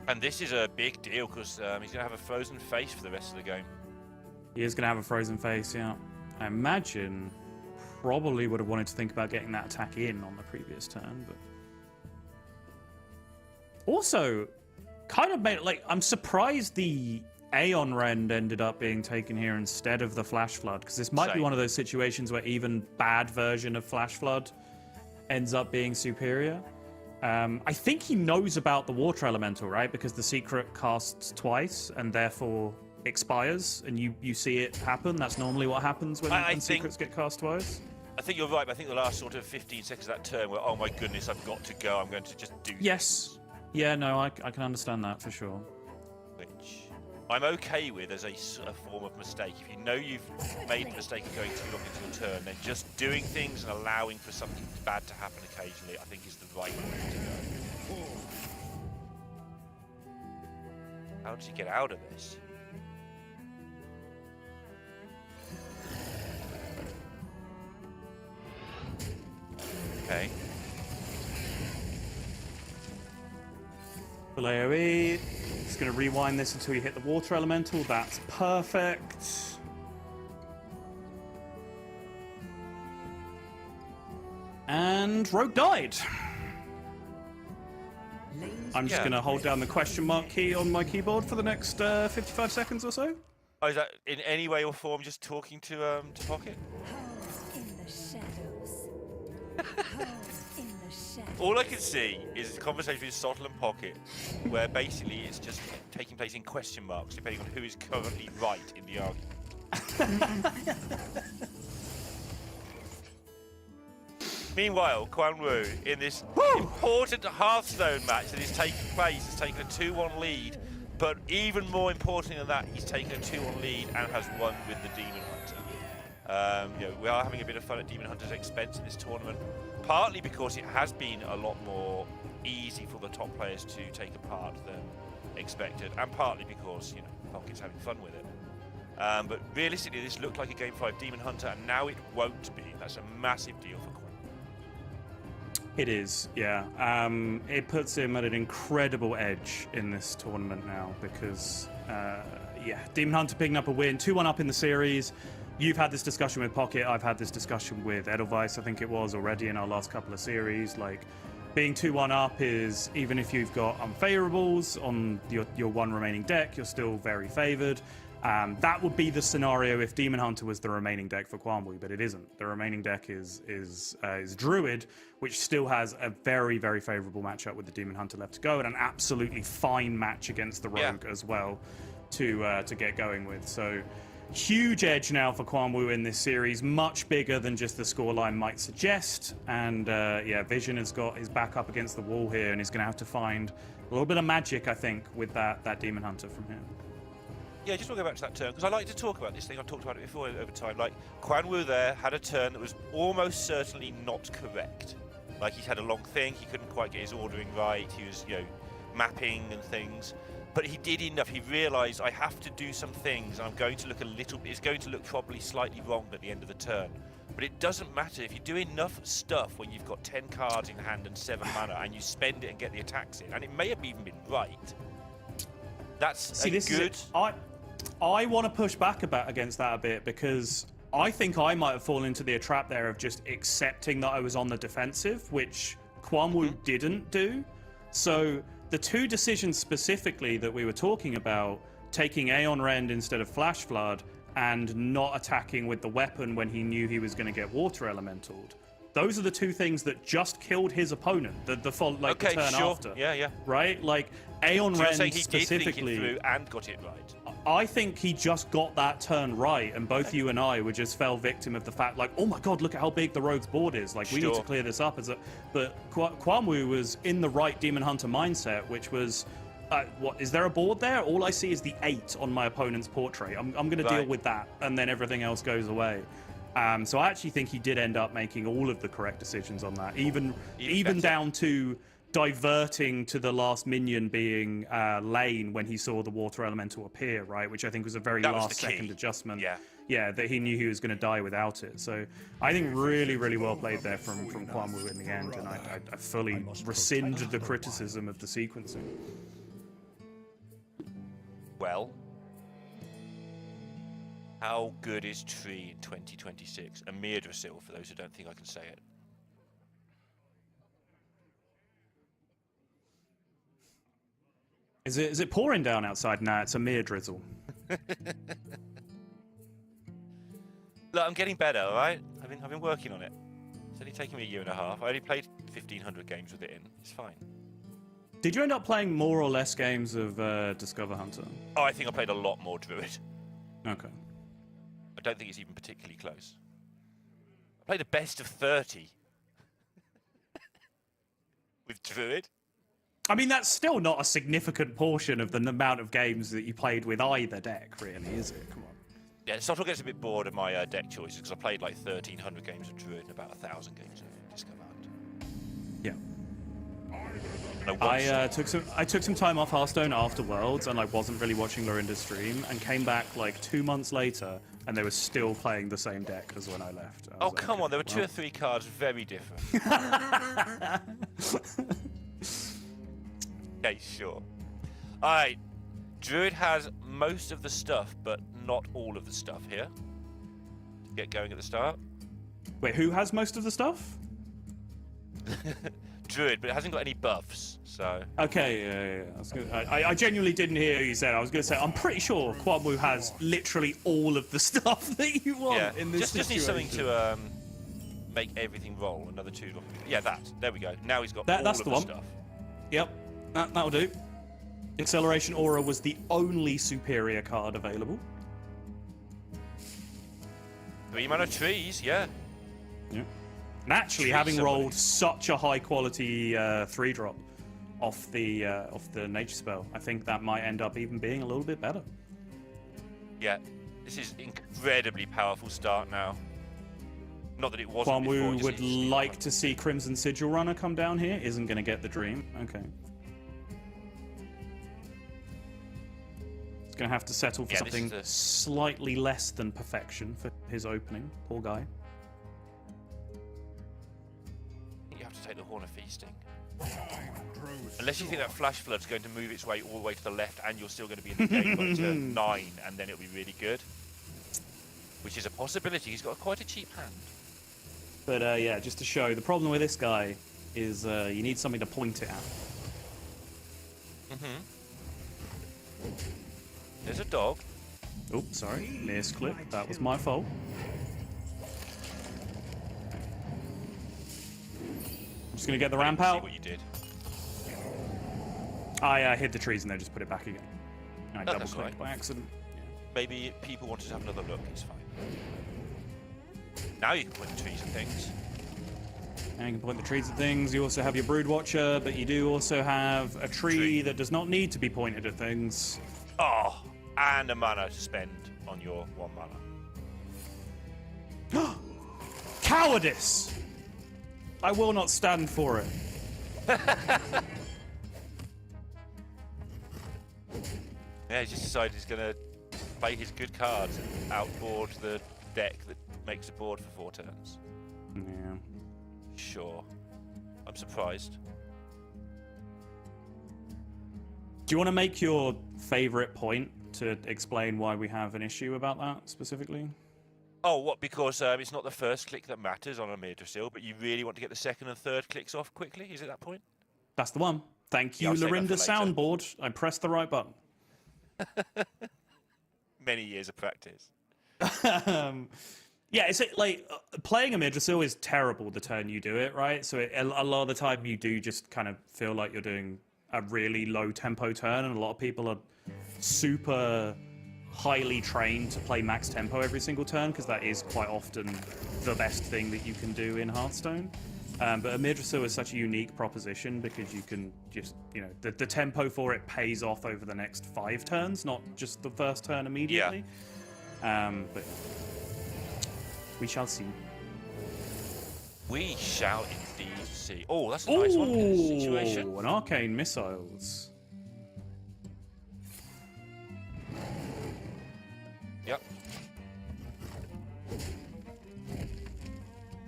And this is a big deal because he's going to have a frozen face for the rest of the game. He is going to have a frozen face, yeah. I imagine probably would have wanted to think about getting that attack in on the previous turn, but... Also, kind of made... Like, I'm surprised the Aeon Rend ended up being taken here instead of the Flash Flood, because this might be one of those situations where even bad version of Flash Flood ends up being superior. I think he knows about the Water Elemental, right? Because the secret casts twice and therefore expires, and you see it happen. That's normally what happens when secrets get cast twice. I think you're right, but I think the last sort of 15 seconds of that turn were, oh my goodness, I've got to go. I'm going to just do Yes. Yeah, no, I can understand that for sure. Which I'm okay with as a form of mistake. If you know you've made the mistake of going too long into your turn, then just doing things and allowing for something bad to happen occasionally, I think is the right way to go. How does he get out of this? Okay. Full AoE. Just going to rewind this until you hit the Water Elemental. That's perfect. And Rogue died. I'm just going to hold down the question mark key on my keyboard for the next 55 seconds or so. Oh, is that in any way or form just talking to Pocket? In the shadows. In the shadows. All I can see is a conversation with Sottle and Pocket, where basically it's just taking place in question marks, depending on who is currently right in the argument. Meanwhile, Quan Woo, in this important Hearthstone match that is taking place, has taken a 2-1 lead, but even more importantly than that, he's taken a 2-1 lead and has won with the Demon Hunter. You know, we are having a bit of fun at Demon Hunter's expense in this tournament, partly because it has been a lot more easy for the top players to take apart than expected, and partly because, you know, Pocket's having fun with it. But realistically, this looked like a Game 5 Demon Hunter, and now it won't be. That's a massive deal for Quan. It is, yeah. It puts him at an incredible edge in this tournament now because, yeah, Demon Hunter picking up a win, 2-1 up in the series. You've had this discussion with Pocket. I've had this discussion with Edelweiss, I think it was, already in our last couple of series. Like, being 2-1 up is, even if you've got unfavorables on your one remaining deck, you're still very favored. That would be the scenario if Demon Hunter was the remaining deck for Quan Woo, but it isn't. The remaining deck is Druid, which still has a very, very favorable matchup with the Demon Hunter left to go, and an absolutely fine match against the Rogue as well to get going with. So huge edge now for Quan Woo in this series, much bigger than just the scoreline might suggest. And yeah, Vision has got his back up against the wall here, and he's going to have to find a little bit of magic, I think, with that Demon Hunter from here. Yeah, just want to go back to that turn, because I like to talk about this thing. I've talked about it before over time. Like, Quan Woo there had a turn that was almost certainly not correct. Like, he's had a long thing, he couldn't quite get his ordering right, he was, you know, mapping and things. But he did enough. He realised, I have to do some things, and I'm going to look a little bit, it's going to look probably slightly wrong at the end of the turn. But it doesn't matter. If you do enough stuff when you've got 10 cards in hand and 7 mana, and you spend it and get the attacks in, and it may have even been right, that's good... I want to push back against that a bit, because I think I might have fallen into the trap there of just accepting that I was on the defensive, which Quan Woo didn't do. So the two decisions specifically that we were talking about, taking Aeon Rend instead of Flash Flood and not attacking with the weapon when he knew he was going to get Water Elementaled, those are the two things that just killed his opponent, the turn after. Yeah. Right? Like, Aeon Rend he specifically... did think it through and got it right. I think he just got that turn right, and both you and I fell victim of the fact, like, oh my god, look at how big the Rogue's board is. Like, we need to clear this up. But Quan Woo was in the right Demon Hunter mindset, which was, what, is there a board there? All I see is the 8 on my opponent's portrait. I'm going to deal with that, and then everything else goes away. So I actually think he did end up making all of the correct decisions on that, even down to diverting to the last minion being Lane when he saw the Water Elemental appear, right? Which I think was a very last-second adjustment. Yeah, that he knew he was going to die without it. So I think really, really well played there from Quan Woo in the end, and I fully rescind the criticism of the sequencing. Well, how good is Tree in 2026? A Meadrasil, for those who don't think I can say it. Is it pouring down outside? Nah, it's a mere drizzle. Look, I'm getting better, all right? I've been working on it. It's only taken me a year and a half. I only played 1,500 games with it in. It's fine. Did you end up playing more or less games of Discover Hunter? Oh, I think I played a lot more Druid. Okay. I don't think it's even particularly close. I played a best of 30 with Druid. I mean, that's still not a significant portion of the amount of games that you played with either deck, really, is it? Come on. Yeah, Sottle gets a bit bored of my deck choices because I played like 1,300 games of Druid and about 1,000 games of Discover Hunter. Yeah. And I took some time off Hearthstone after Worlds, and I wasn't really watching Lorinda's stream, and came back like 2 months later, and they were still playing the same deck as when I left. Oh, come on, there were 2 or 3 cards very different. Okay, sure. Alright, Druid has most of the stuff, but not all of the stuff here. Get going at the start. Wait, who has most of the stuff? Druid, but it hasn't got any buffs, so... Okay, yeah. I genuinely didn't hear what you said. I was going to say, I'm pretty sure Quan Woo has literally all of the stuff that you want in this just need something to make everything roll. Another 2 drop. Yeah, that. There we go. Now he's got all that's of the the one. stuff. Yep, that'll do. Acceleration Aura was the only superior card available. 3 mana trees, yeah. Yeah. And actually, having rolled such a high quality 3-drop off the nature spell, I think that might end up even being a little bit better. Yeah, this is incredibly powerful start now. Not that it wasn't Quan before, Woo just would needs like to see Crimson Sigil Runner come down here. Isn't going to get the dream. Okay. He's going to have to settle for something slightly less than perfection for his opening. Poor guy. You have to take the Horn of Feasting. Unless you think that Flash Flood's going to move its way all the way to the left and you're still going to be in the game by turn 9 and then it'll be really good. Which is a possibility. He's got quite a cheap hand. But yeah, just to show, the problem with this guy is you need something to point it at. There's a dog. Oh, sorry. Misclick. That was my fault. I'm just going to get the ramp out. See what you did. I hit the trees and then just put it back again. And I Oh, double that's clicked right. by accident. Maybe people wanted to have another look. It's fine. Now you can point the trees and things. And you can point the trees at things. You also have your Brood Watcher, but you do also have a tree that does not need to be pointed at things. Oh, and a mana to spend on your 1 mana. Cowardice! I will not stand for it. Yeah, he just decided he's going to play his good cards and outboard the deck that makes a board for 4 turns. Yeah. Sure. I'm surprised. Do you want to make your favorite point to explain why we have an issue about that specifically? Oh, what? Because it's not the first click that matters on a Meadrasil, but you really want to get the second and third clicks off quickly? Is it that point? That's the one. Thank you, I'll save that Lorinda for later. Soundboard. I pressed the right button. Many years of practice. Yeah, it's like playing a Meadrasil is terrible the turn you do it, right? So a lot of the time you do just kind of feel like you're doing a really low tempo turn, and a lot of people are super highly trained to play max tempo every single turn because that is quite often the best thing that you can do in Hearthstone. But a Meadrasil is such a unique proposition because you can just, you know, the tempo for it pays off over the next 5 turns, not just the first turn immediately. But we shall see. We shall indeed see. Oh, that's a nice one in this situation. An Arcane Missiles. Yep.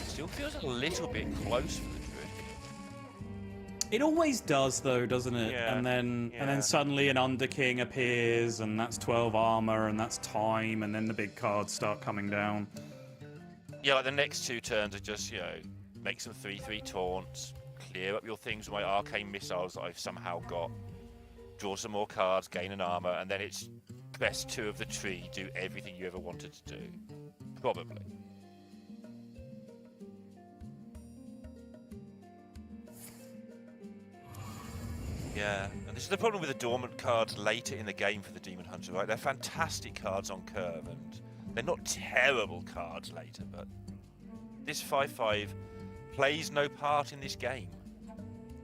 Still feels a little bit close for the Druid. It always does, though, doesn't it? Yeah, And then yeah. suddenly an Underking appears, and that's 12 armor, and that's time, and then the big cards start coming down. Yeah, like the next 2 turns are just, you know, make some 3/3 taunts, clear up your things with my arcane missiles that I've somehow got, draw some more cards, gain an armor, and then it's best 2 of the tree, do everything you ever wanted to do. Probably. Yeah, and this is the problem with the dormant cards later in the game for the Demon Hunter, right? They're fantastic cards on curve, and they're not terrible cards later, but this 5/5 plays no part in this game.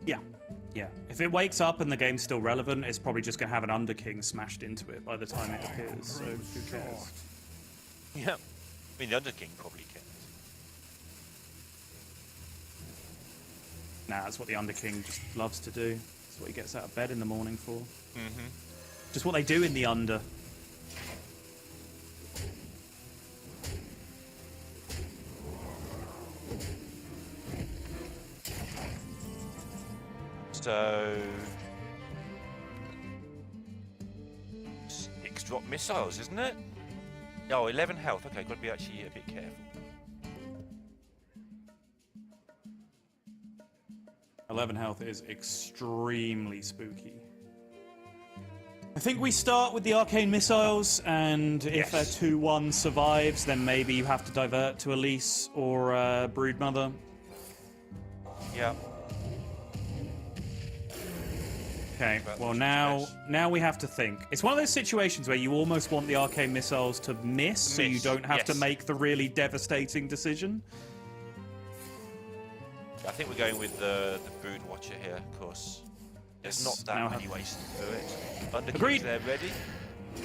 Yeah. Yeah. If it wakes up and the game's still relevant, it's probably just going to have an Underking smashed into it by the time it appears, so who cares? Yeah, I mean, the Underking probably cares. Nah, that's what the Underking just loves to do. That's what he gets out of bed in the morning for. Mm-hmm. Just what they do in the Under. So 6 drop missiles, isn't it? Oh, 11 health. Okay, got to be actually a bit careful. 11 health is extremely spooky. I think we start with the arcane missiles, and if a 2-1 survives, then maybe you have to divert to Elise or Broodmother. Yeah. Okay, well now we have to think. It's one of those situations where you almost want the arcane missiles to miss, so you don't have to make the really devastating decision. I think we're going with the Brood Watcher here, of course. There's not that many ways to do it. Underking's there ready.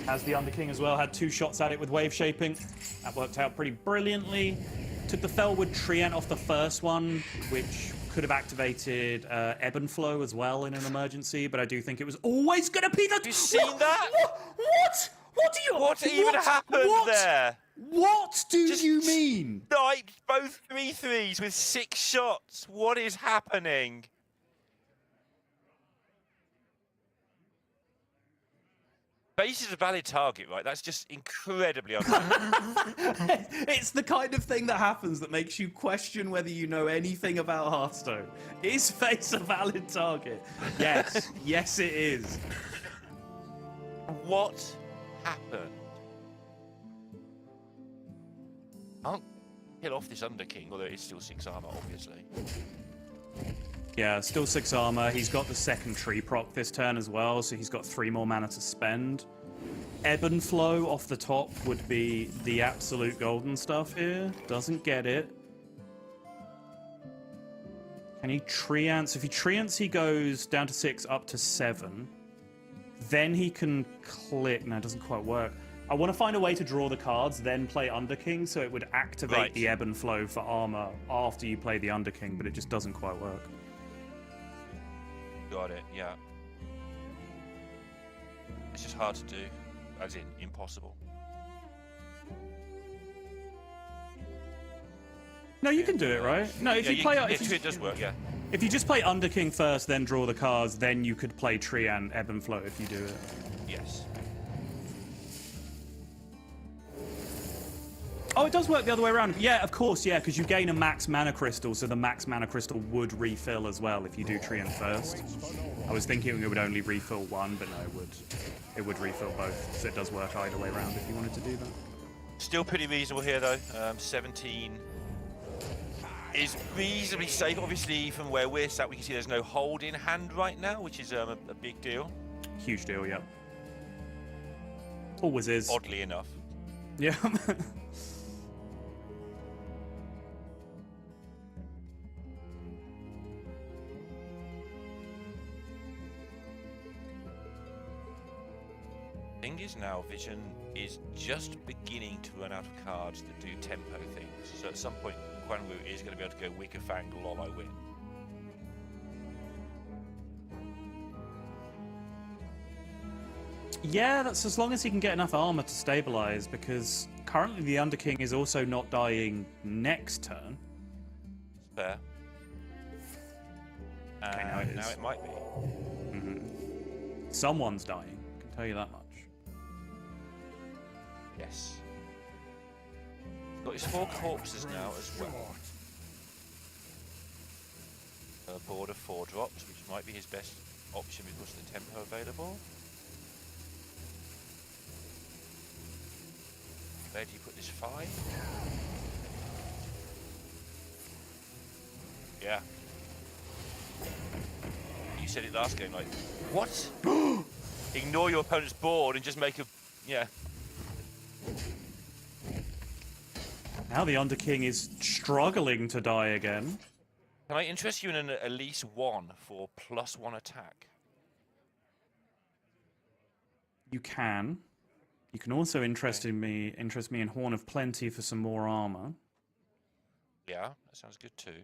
As the Underking as well, had 2 shots at it with wave shaping. That worked out pretty brilliantly. Took the Felwood Treant off the first one, which could have activated Ebb and Flow as well in an emergency, but I do think it was always going to be the... Have you seen that? What? What do you... What even happened there? What do you mean? Like both 3/3s with 6 shots. What is happening? Base is a valid target, right? That's just incredibly unfair. It's the kind of thing that happens that makes you question whether you know anything about Hearthstone. Is Face a valid target? Yes. Yes, it is. What happened? Can't kill off this Underking, although it's still 6 armor, obviously. Yeah, still 6 armor. He's got the second tree proc this turn as well, so he's got 3 more mana to spend. Ebb and Flow off the top would be the absolute golden stuff here. Doesn't get it. Can he treants? If he treants, he goes down to 6, up to 7. Then he can click. No, it doesn't quite work. I want to find a way to draw the cards, then play Underking, so it would activate the Ebb and Flow for armor after you play the Underking, but it just doesn't quite work. Got it, yeah. It's just hard to do, as in impossible. No, you can do it, right? No, if you play... it does work, yeah. If you just play Underking first, then draw the cards, then you could play Treant, Ebb and Flow if you do it. Yes. Oh, it does work the other way around. Yeah, of course, yeah, because you gain a max mana crystal, so the max mana crystal would refill as well if you do Treant first. I was thinking it would only refill 1, but no, it would refill both. So it does work either way around if you wanted to do that. Still pretty reasonable here, though. 17 is reasonably safe. Obviously, from where we're sat, we can see there's no hold in hand right now, which is a big deal. Huge deal, yeah. Always is. Oddly enough. Yeah. Thing is now, Vision is just beginning to run out of cards that do tempo things. So at some point, Quan Woo is going to be able to go Wicker Fang, lol, I win. Yeah, that's as long as he can get enough armor to stabilize, because currently the Underking is also not dying next turn. Fair. Okay, now it is. Now it might be. Someone's dying. I can tell you that much. Yes. Got his 4 corpses now as well. A board of 4 drops, which might be his best option because of the tempo available. Where do you put this 5? Yeah. You said it last game, like, what? Ignore your opponent's board and just make a, yeah. Now the Underking is struggling to die again. Can I interest you in an Elise 1 for +1 attack? You can. You can also interest me in Horn of Plenty for some more armor. Yeah, that sounds good too.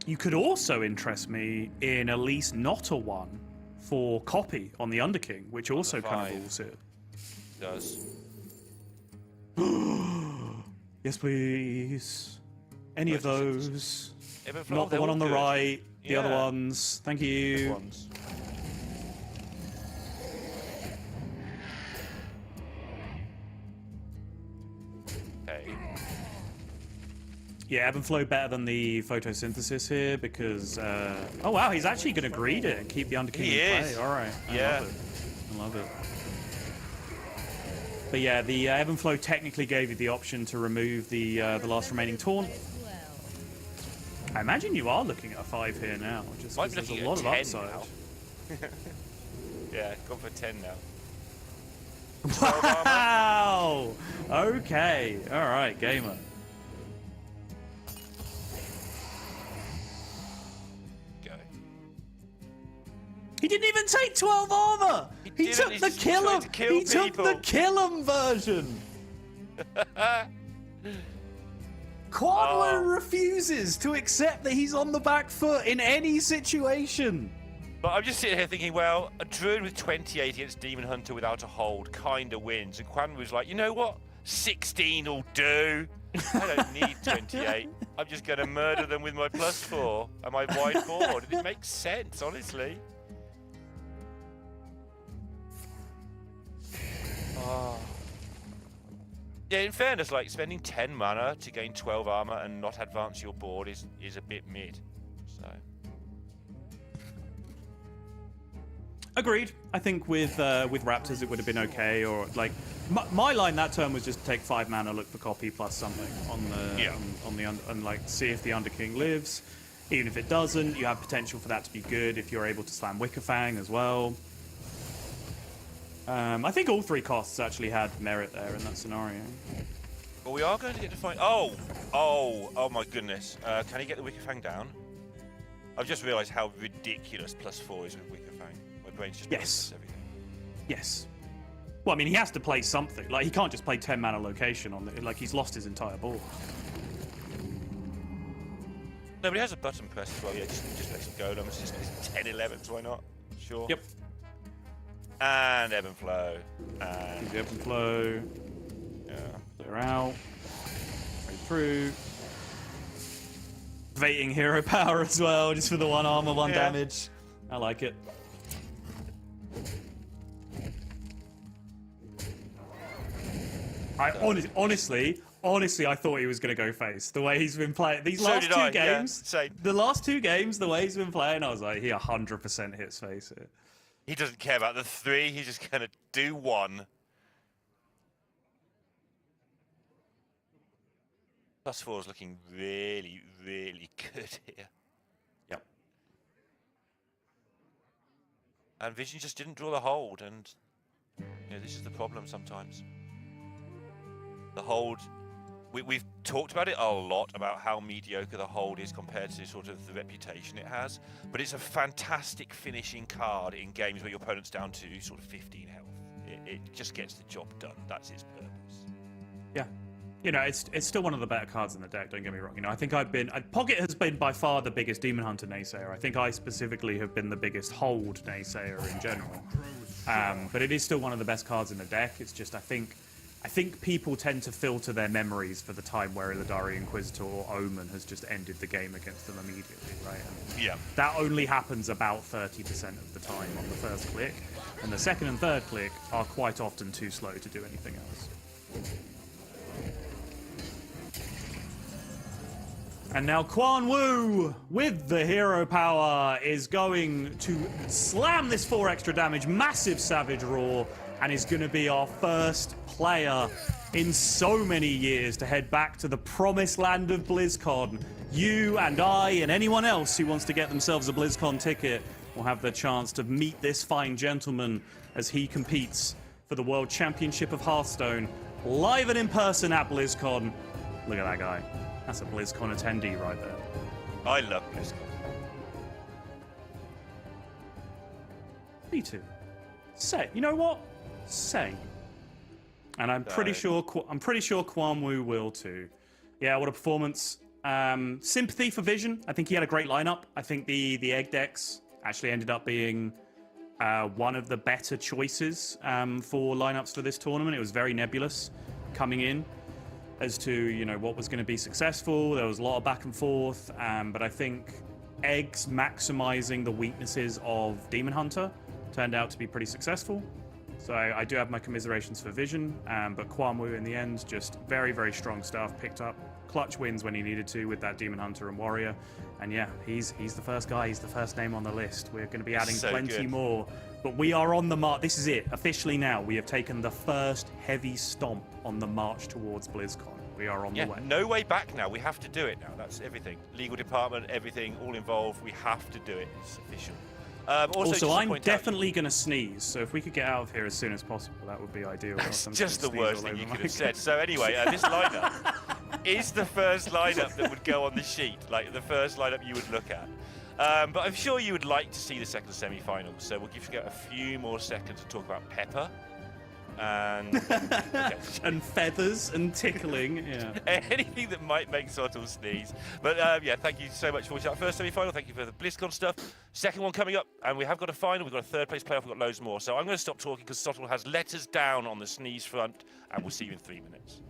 You could also interest me in Elise not a 1 for copy on the Underking, which also kind of rules it. Does. Yes, please. Any of those. Not the one on the right. The other ones. Thank you. Ones. Okay. Yeah, ebb and flow better than the photosynthesis here because. Oh wow, he's actually going to greed it and keep the Underking in play. All right. Yeah. I love it. But yeah, the ebb and flow technically gave you the option to remove the last remaining taunt. I imagine you are looking at a 5 here now, just Might because be there's looking a lot at of 10 upside. now. Yeah, gone for 10 now. Wow! Okay, all right, gamer. Go. He didn't even take 12 armor. He didn't, took he's the just trying kill him. to kill He took the people. kill him version. Quan Woo refuses to accept that he's on the back foot in any situation. But I'm just sitting here thinking, well, a druid with 28 against Demon Hunter without a hold kind of wins. And Quan was like, you know what? 16 will do. I don't need 28. I'm just going to murder them with my +4 and my wide board. And it makes sense, honestly. Oh. Yeah, in fairness, like spending 10 mana to gain 12 armor and not advance your board is a bit mid. So. Agreed. I think with Raptors it would have been okay, or like my line that turn was just take 5 mana, look for copy plus something on the and like see if the Underking lives. Even if it doesn't, you have potential for that to be good if you're able to slam Wickerfang as well. I think all 3 costs actually had merit there in that scenario. Well, we are going to get to find. Oh my goodness! Can he get the Wickerfang down? I've just realised how ridiculous +4 is with Wickerfang. My brain's just processed everything. Yes. Well, I mean, he has to play something. Like, he can't just play 10 mana location on it. Like, he's lost his entire board. No, but he has a button press as well. Yeah, just play some golems. Just 10 11s. Why not? Sure. Yep. And ebb and flow. And ebb and flow. Yeah. Clear out. Right through. Vating hero power as well, just for the 1 armor, 1 damage. I like it. Honestly, I thought he was going to go face. The way he's been playing these last 2 games, the last 2 games, the way he's been playing, I was like, he 100% hits face here. He doesn't care about the 3. He's just going to do 1. +4 is looking really, really good here. Yep. And Vision just didn't draw the hold, and this is the problem sometimes. The hold, we've talked about it a lot, about how mediocre the hold is compared to sort of the reputation it has, but it's a fantastic finishing card in games where your opponent's down to sort of 15 health. It just gets the job done. That's its purpose. Yeah. It's still one of the better cards in the deck, don't get me wrong. I think Pocket has been by far the biggest Demon Hunter naysayer. I think I specifically have been the biggest hold naysayer in general. But it is still one of the best cards in the deck. It's just, I think, I think people tend to filter their memories for the time where Illidari Inquisitor or Omen has just ended the game against them immediately, right? And Yeah. that only happens about 30% of the time on the first click, and the second and third click are quite often too slow to do anything else. And now Quan Woo, with the hero power, is going to slam this 4 extra damage, massive Savage Roar, and is going to be our first player in so many years to head back to the promised land of BlizzCon. You and I and anyone else who wants to get themselves a BlizzCon ticket will have the chance to meet this fine gentleman as he competes for the World Championship of Hearthstone, live and in person at BlizzCon. Look at that guy. That's a BlizzCon attendee right there. I love BlizzCon. Me too. You know what? Same. And I'm pretty sure Quan Woo will too. Yeah, what a performance. Sympathy for Vision. I think he had a great lineup. I think the egg decks actually ended up being one of the better choices for lineups for this tournament. It was very nebulous coming in as to, you know, what was going to be successful. There was a lot of back and forth, but I think eggs maximizing the weaknesses of Demon Hunter turned out to be pretty successful. So I do have my commiserations for Vision, but Quan Woo in the end, just very, very strong stuff. Picked up clutch wins when he needed to with that Demon Hunter and Warrior. And yeah, he's the first guy, he's the first name on the list. We're going to be adding plenty more. But we are on the march. This is it, officially now. We have taken the first heavy stomp on the march towards BlizzCon. We are on the way. No way back now. We have to do it now. That's everything. Legal department, everything, all involved. We have to do it. It's official. Also I'm definitely going to sneeze, so if we could get out of here as soon as possible, that would be ideal. That's just the worst thing you could have said. So anyway, this lineup is the first lineup that would go on the sheet, like the first lineup you would look at. But I'm sure you would like to see the second semi-final, so we'll give you a few more seconds to talk about Pepper. And and feathers and tickling, yeah. Anything that might make Sottle sneeze. But yeah, thank you so much for watching that first semi-final. Thank you for the BlizzCon stuff. Second one coming up, and we have got a final. We've got a third place playoff. We've got loads more. So I'm going to stop talking because Sottle has let us down on the sneeze front, and we'll see you in 3 minutes.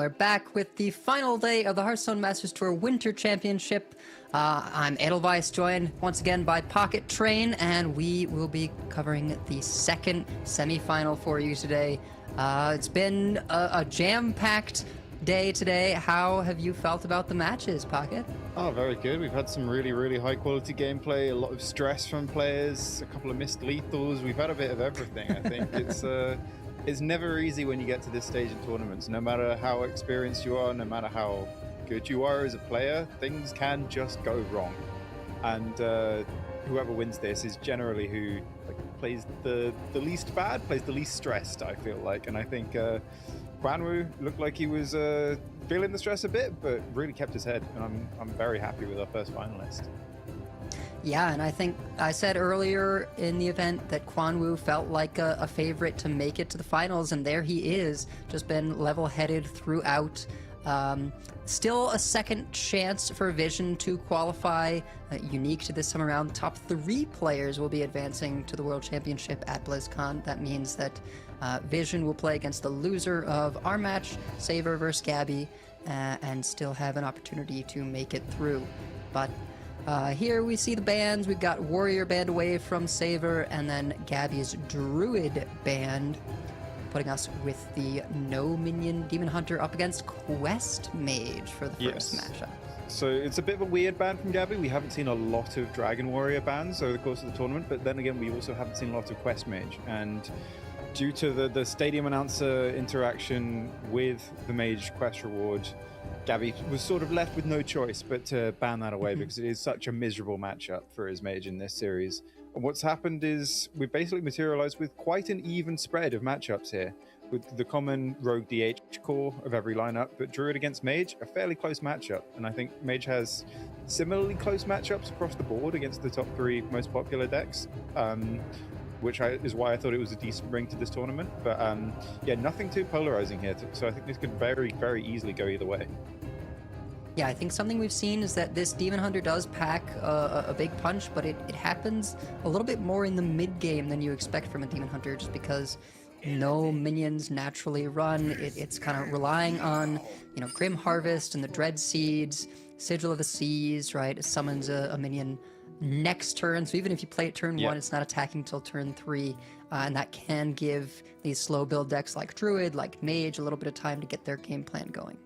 we're back with the final day of the Hearthstone Masters Tour Winter Championship. I'm Edelweiss, joined once again by Pocket Train, and we will be covering the second semifinal for you today. It's been a jam-packed day today. How have you felt about the matches, Pocket? Oh, very good. We've had some really, really high-quality gameplay, a lot of stress from players, a couple of missed lethals. We've had a bit of everything, I think. It's never easy when you get to this stage in tournaments. No matter how experienced you are, no matter how good you are as a player, things can just go wrong. And whoever wins this is generally who plays the least bad, plays the least stressed, I feel like. And I think Quan Woo looked like he was feeling the stress a bit, but really kept his head. And I'm very happy with our first finalist. Yeah, and I think I said earlier in the event that Quan Woo felt like a favorite to make it to the finals, and there he is, just been level-headed throughout. Still a second chance for Vision to qualify. Unique to this time around, top 3 players will be advancing to the World Championship at BlizzCon. That means that Vision will play against the loser of our match, Saber versus Gabby, and still have an opportunity to make it through. But here we see the bans. We've got Warrior banned away from Saber, and then Gabby's Druid banned, putting us with the no minion Demon Hunter up against Quest Mage for the first matchup. So it's a bit of a weird ban from Gabby. We haven't seen a lot of Dragon Warrior bans over the course of the tournament, but then again, we also haven't seen a lot of Quest Mage. And due to the stadium announcer interaction with the Mage quest reward, Gabby was sort of left with no choice but to ban that away because it is such a miserable matchup for his Mage in this series. And what's happened is we've basically materialized with quite an even spread of matchups here, with the common Rogue DH core of every lineup, but Druid against Mage, a fairly close matchup. And I think Mage has similarly close matchups across the board against the top 3 most popular decks, which is why I thought it was a decent bring to this tournament. But yeah, nothing too polarizing here, so I think this could very, very easily go either way. Yeah, I think something we've seen is that this Demon Hunter does pack a big punch, but it happens a little bit more in the mid-game than you expect from a Demon Hunter, just because no minions naturally run. It's kind of relying on, Grim Harvest and the Dread Seeds, Sigil of the Seas, right? It summons a minion next turn, so even if you play it turn 1, it's not attacking till turn 3, and that can give these slow build decks like Druid, like Mage, a little bit of time to get their game plan going.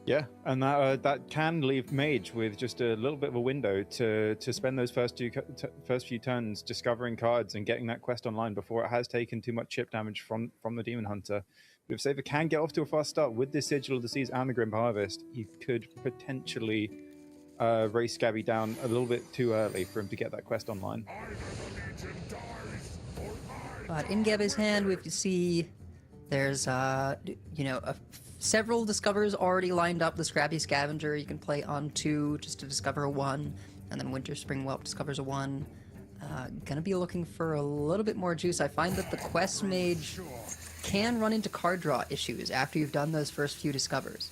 Yeah, and that can leave Mage with just a little bit of a window to spend those first few turns discovering cards and getting that quest online before it has taken too much chip damage from the Demon Hunter. But if Saber can get off to a fast start with this Sigil of the Seas and the Grim Harvest, he could potentially race Gabby down a little bit too early for him to get that quest online. But in Gabby's hand, we see there's several discovers already lined up. The Scrappy Scavenger you can play on 2 just to discover a 1, and then Winter Spring Whelp discovers a 1. Gonna be looking for a little bit more juice. I find that the Quest Mage can run into card draw issues after you've done those first few discovers.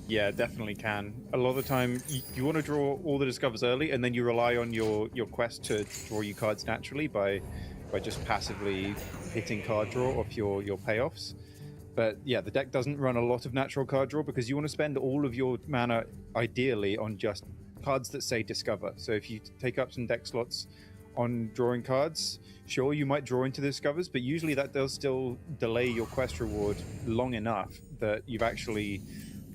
Yeah, definitely can. A lot of the time, you want to draw all the discovers early, and then you rely on your quest to draw you cards naturally by just passively hitting card draw off your payoffs. But yeah, the deck doesn't run a lot of natural card draw because you want to spend all of your mana, ideally, on just cards that say Discover. So if you take up some deck slots on drawing cards, sure, you might draw into the Discovers, but usually that does still delay your quest reward long enough that you've actually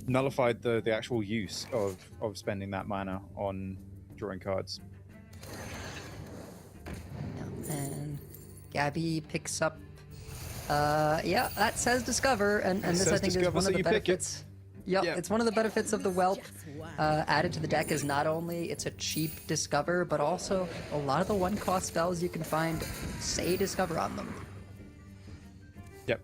nullified the actual use of spending that mana on drawing cards. And Gabby picks up yeah, that says Discover, and this I think is one of the benefits. Yep, yeah, it's one of the benefits of the Whelp added to the deck is not only it's a cheap Discover, but also a lot of the 1-cost spells you can find say Discover on them. Yep,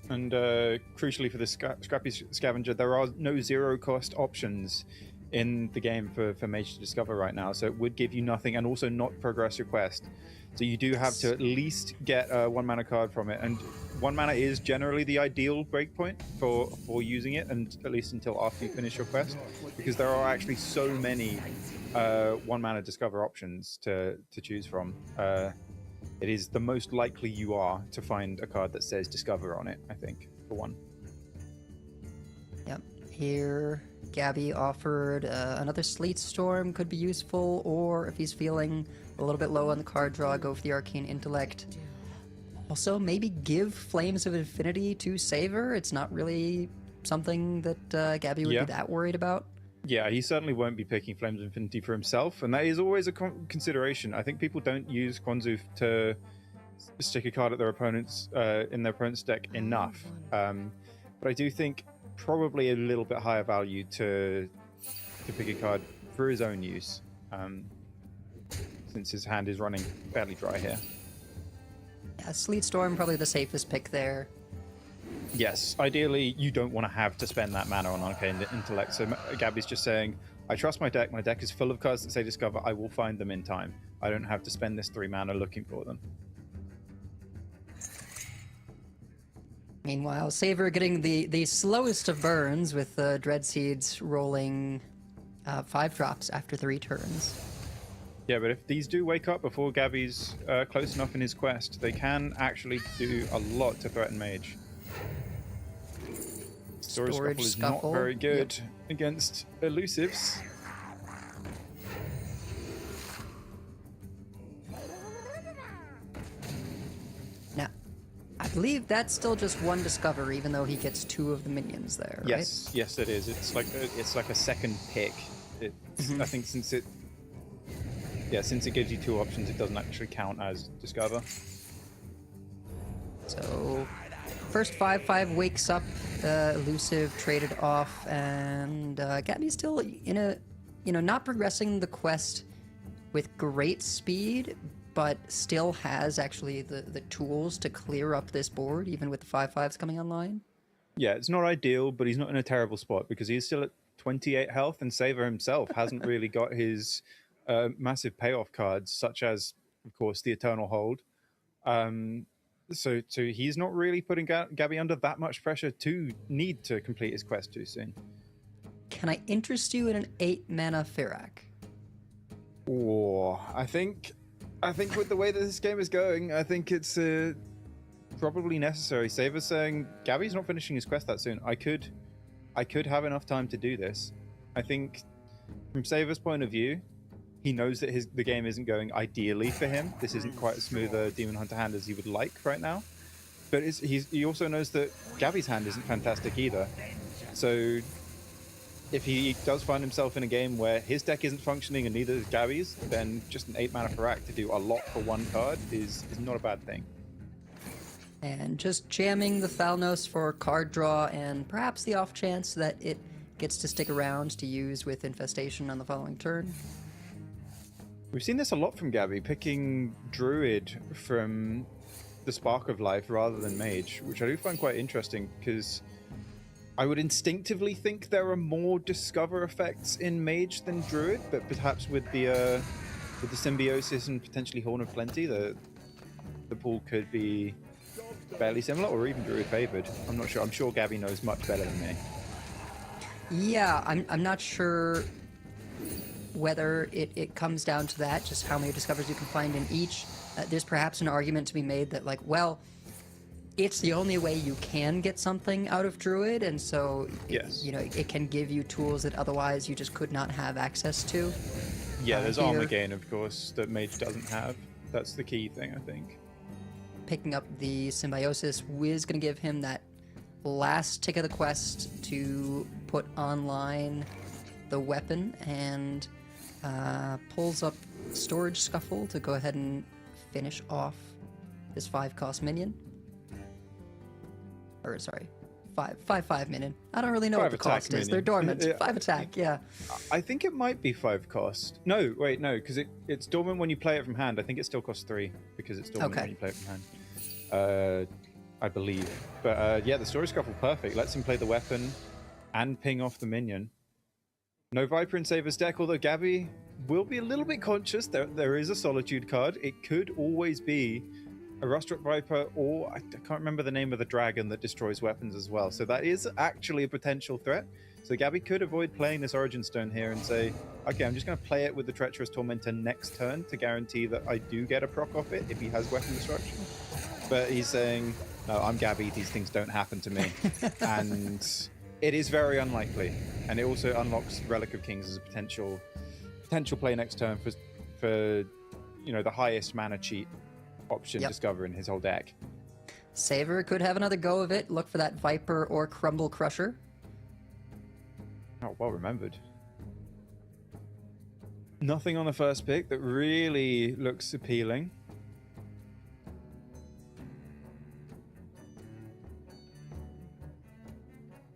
and crucially for the Scrappy Scavenger, there are no 0-cost options in the game for Mage to discover right now, so it would give you nothing and also not progress your quest. So you do have to at least get a 1-mana card from it, and 1 mana is generally the ideal breakpoint for using it, and at least until after you finish your quest, because there are actually so many 1-mana discover options to choose from. It is the most likely you are to find a card that says Discover on it, I think, for one. Yep. Here, Gabby offered another Sleet Storm could be useful, or if he's feeling a little bit low on the card draw, go for the Arcane Intellect. Also, maybe give Flames of Infinity to Saber. It's not really something that Gabby would be that worried about. Yeah, he certainly won't be picking Flames of Infinity for himself, and that is always a consideration. I think people don't use Quan Woo to stick a card at their opponent's in their opponent's deck enough. But I do think probably a little bit higher value to pick a card for his own use, since his hand is running fairly dry here. Yeah, Sleet Storm probably the safest pick there. Yes, ideally you don't want to have to spend that mana on Arcane Intellect. So Gabby's just saying, I trust my deck. My deck is full of cards that say discover. I will find them in time. I don't have to spend this 3 mana looking for them. Meanwhile, Saber getting the slowest of burns with Dread Seeds rolling 5 drops after 3 turns. Yeah, but if these do wake up before Gabby's close enough in his quest, they can actually do a lot to threaten Mage. Storage Scuffle is not very good against elusives. Now, I believe that's still just 1 Discover, even though he gets 2 of the minions there, right? Yes, it is. It's like a second pick. I think since it gives you 2 options, it doesn't actually count as Discover. So, first 5/5 wakes up, elusive traded off, and Gabby's still in a, not progressing the quest with great speed, but still has actually the tools to clear up this board, even with the 5/5s coming online. Yeah, it's not ideal, but he's not in a terrible spot because he's still at 28 health, and Saber himself hasn't really got his massive payoff cards, such as, of course, the Eternal Hold. So he's not really putting Gabby under that much pressure to need to complete his quest too soon. Can I interest you in an 8 mana Firak? Oh, I think with the way that this game is going, I think it's probably necessary. Saber's saying Gabby's not finishing his quest that soon. I could have enough time to do this. I think from Saber's point of view, he knows that the game isn't going ideally for him. This isn't quite as smooth a Demon Hunter hand as he would like right now. But he also knows that Gabby's hand isn't fantastic either. So if he does find himself in a game where his deck isn't functioning and neither is Gabby's, then just an 8 mana Firak to do a lot for 1 card is not a bad thing. And just jamming the Thalnos for card draw and perhaps the off chance that it gets to stick around to use with Infestation on the following turn. We've seen this a lot from Gabby, picking Druid from the Spark of Life rather than Mage, which I do find quite interesting because I would instinctively think there are more Discover effects in Mage than Druid, but perhaps with the Symbiosis and potentially Horn of Plenty, the pool could be fairly similar, or even Druid favored. I'm not sure. I'm sure Gabby knows much better than me. Yeah, I'm not sure whether it comes down to that, just how many Discovers you can find in each. There's perhaps an argument to be made that, like, well, it's the only way you can get something out of Druid, and so it can give you tools that otherwise you just could not have access to. Yeah, there's armor gain, of course, that Mage doesn't have. That's the key thing, I think. Picking up the Symbiosis is going to give him that last tick of the quest to put online the weapon, and pulls up Storage Scuffle to go ahead and finish off this 5-cost minion. Or, sorry, 5/5 minion. I don't really know what the cost is. They're dormant. 5 attack, yeah. I think it might be 5 cost. No, wait, no, because it's dormant when you play it from hand. I think it still costs 3 because it's dormant when you play it from hand. I believe. But yeah, the Storage Scuffle, perfect. Lets him play the weapon and ping off the minion. No Viper in Saber's deck, although Gabby will be a little bit conscious. There is a Solitude card. It could always be a Ruststruck Viper, or I can't remember the name of the dragon that destroys weapons as well. So that is actually a potential threat. So Gabby could avoid playing this Origin Stone here and say, okay, I'm just going to play it with the Treacherous Tormentor next turn to guarantee that I do get a proc off it if he has Weapon Destruction. But he's saying, no, I'm Gabby, these things don't happen to me. And It is very unlikely, and it also unlocks Relic of Kings as a potential play next turn for the highest mana cheat option Discover in his whole deck. Saber could have another go of it. Look for that Viper or Crumble Crusher. Oh, well remembered. Nothing on the first pick that really looks appealing.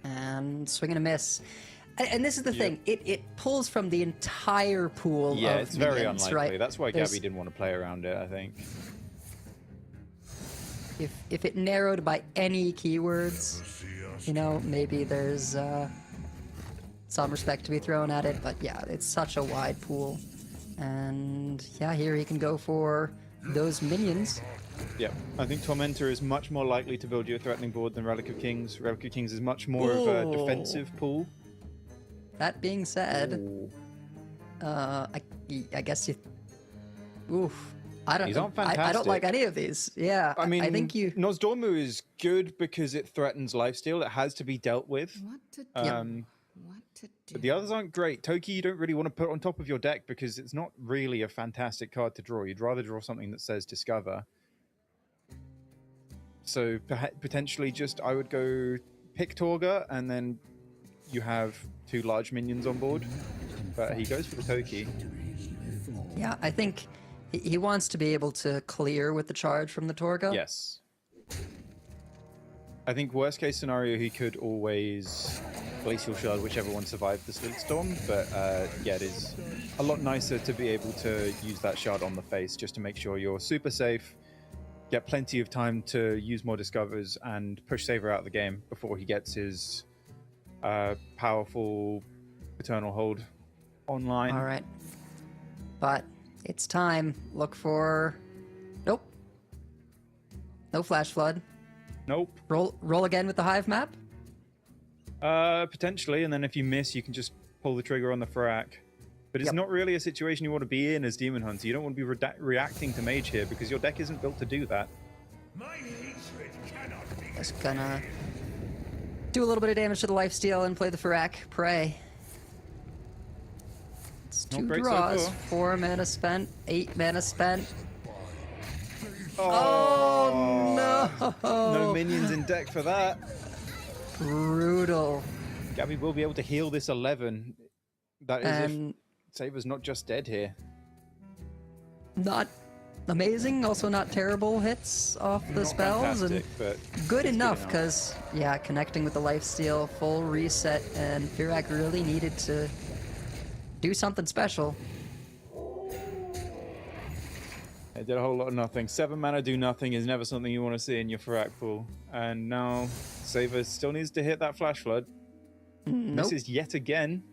And swing and a miss. And this is the thing, it pulls from the entire pool Yeah, of it's very minions, unlikely. right? That's why There's- Gabby didn't want to play around it, I think. If it narrowed by any keywords, maybe there's some respect to be thrown at it, but yeah, it's such a wide pool. And yeah, here he can go for those minions. Yep, I think Tormentor is much more likely to build you a threatening board than Relic of Kings. Relic of Kings is much more of a defensive pool. That being said, Ooh. I guess you... Oof. I don't These know. aren't I don't fantastic. like any of these. Yeah, I mean, I think you... Nosdormu is good because it threatens lifesteal. It has to be dealt with. What to do? What to do? But the others aren't great. Toki you don't really want to put on top of your deck because it's not really a fantastic card to draw. You'd rather draw something that says Discover. So potentially just I would go pick Torga and then you have 2 large minions on board. But he goes for the Toki. Yeah, I think he wants to be able to clear with the charge from the Torga. Yes. I think worst case scenario he could always Glacial Shard whichever one survived the Sleet Storm, but yeah, it is a lot nicer to be able to use that shard on the face just to make sure you're super safe, get plenty of time to use more Discovers and push Saber out of the game before he gets his powerful Eternal Hold online. All right. But it's time. Look for... Nope. No Flash Flood. Nope. Roll again with the Hive map? Potentially, and then if you miss, you can just pull the trigger on the Frack. But it's not really a situation you want to be in as Demon Hunter. You don't want to be reacting to Mage here because your deck isn't built to do that. Just gonna do a little bit of damage to the lifesteal and play the Frack. Pray. It's Not 2 great so draws. far. 4 mana spent. 8 mana spent. Oh, no! No minions in deck for that. Brutal. Gabby will be able to heal this 11. That is And if Saber's not just dead here. not amazing, also not terrible hits off the Not spells, and fantastic, but good it's enough because connecting with the lifesteal, full reset, and Firak really needed to do something special. It did a whole lot of nothing. 7 mana do nothing is never something you want to see in your Firak pool. And now Saber still needs to hit that Flash Flood. Nope. Misses yet again.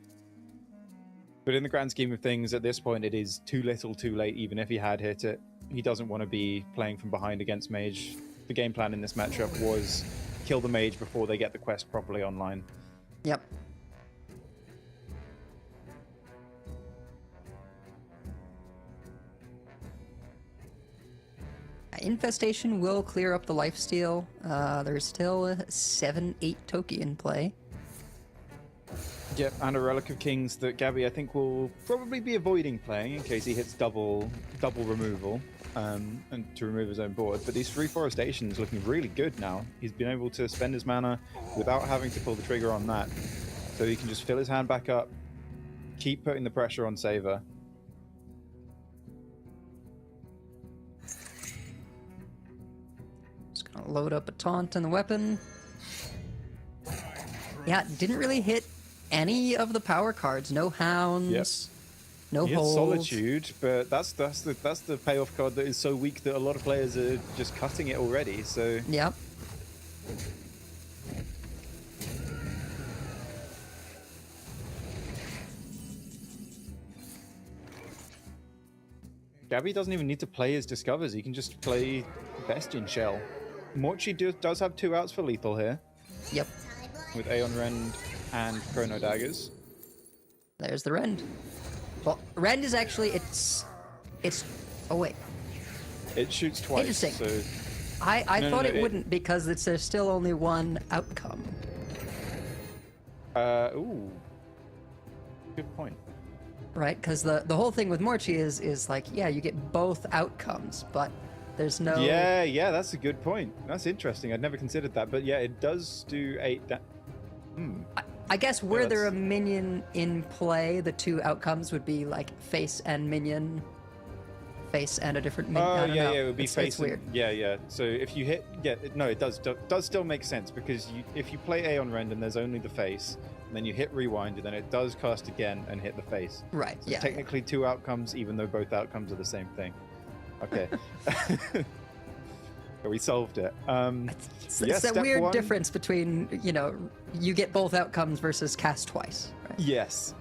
But in the grand scheme of things, at this point, it is too little, too late, even if he had hit it. He doesn't want to be playing from behind against Mage. The game plan in this matchup was kill the Mage before they get the quest properly online. Yep. Infestation will clear up the lifesteal. There's still a 7-8 Toki in play. Yep, and a Relic of Kings that Gabby, I think, will probably be avoiding playing in case he hits double removal and to remove his own board. But these Reforestations looking really good now. He's been able to spend his mana without having to pull the trigger on that. So he can just fill his hand back up, keep putting the pressure on Saber. Just gonna load up a taunt and the weapon. Yeah, didn't really hit any of the power cards. No hounds. No He hits hold. Solitude, but that's the payoff card that is so weak that a lot of players are just cutting it already. So Yep. Gabby doesn't even need to play his Discovers. He can just play Bestian Shell. Mochi does have 2 outs for lethal here Yep. with Aeon Rend and Chrono Daggers. There's the Rend. Well, Rend is actually it's. Oh wait. It shoots twice. Interesting. So I No, thought no, it wouldn't because there's still only one outcome. Ooh. Good point. Right? Because the whole thing with Morchi is like, yeah, you get both outcomes, but there's no. Yeah, that's a good point. That's interesting. I'd never considered that, but yeah, it does do 8 I guess were there a that's- minion in play, the two outcomes would be like face and minion, face and a different minion. I don't know. Yeah, it would be it's face. weird. Yeah. So if you hit, it does still make sense because if you play Aeon Rend and there's only the face, and then you hit rewind, and then it does cast again and hit the face. Right. So Yeah. technically 2 outcomes, even though both outcomes are the same thing. Okay. So we solved it. It's yeah, that step weird 1. difference between, you get both outcomes versus cast twice. Right? Yes.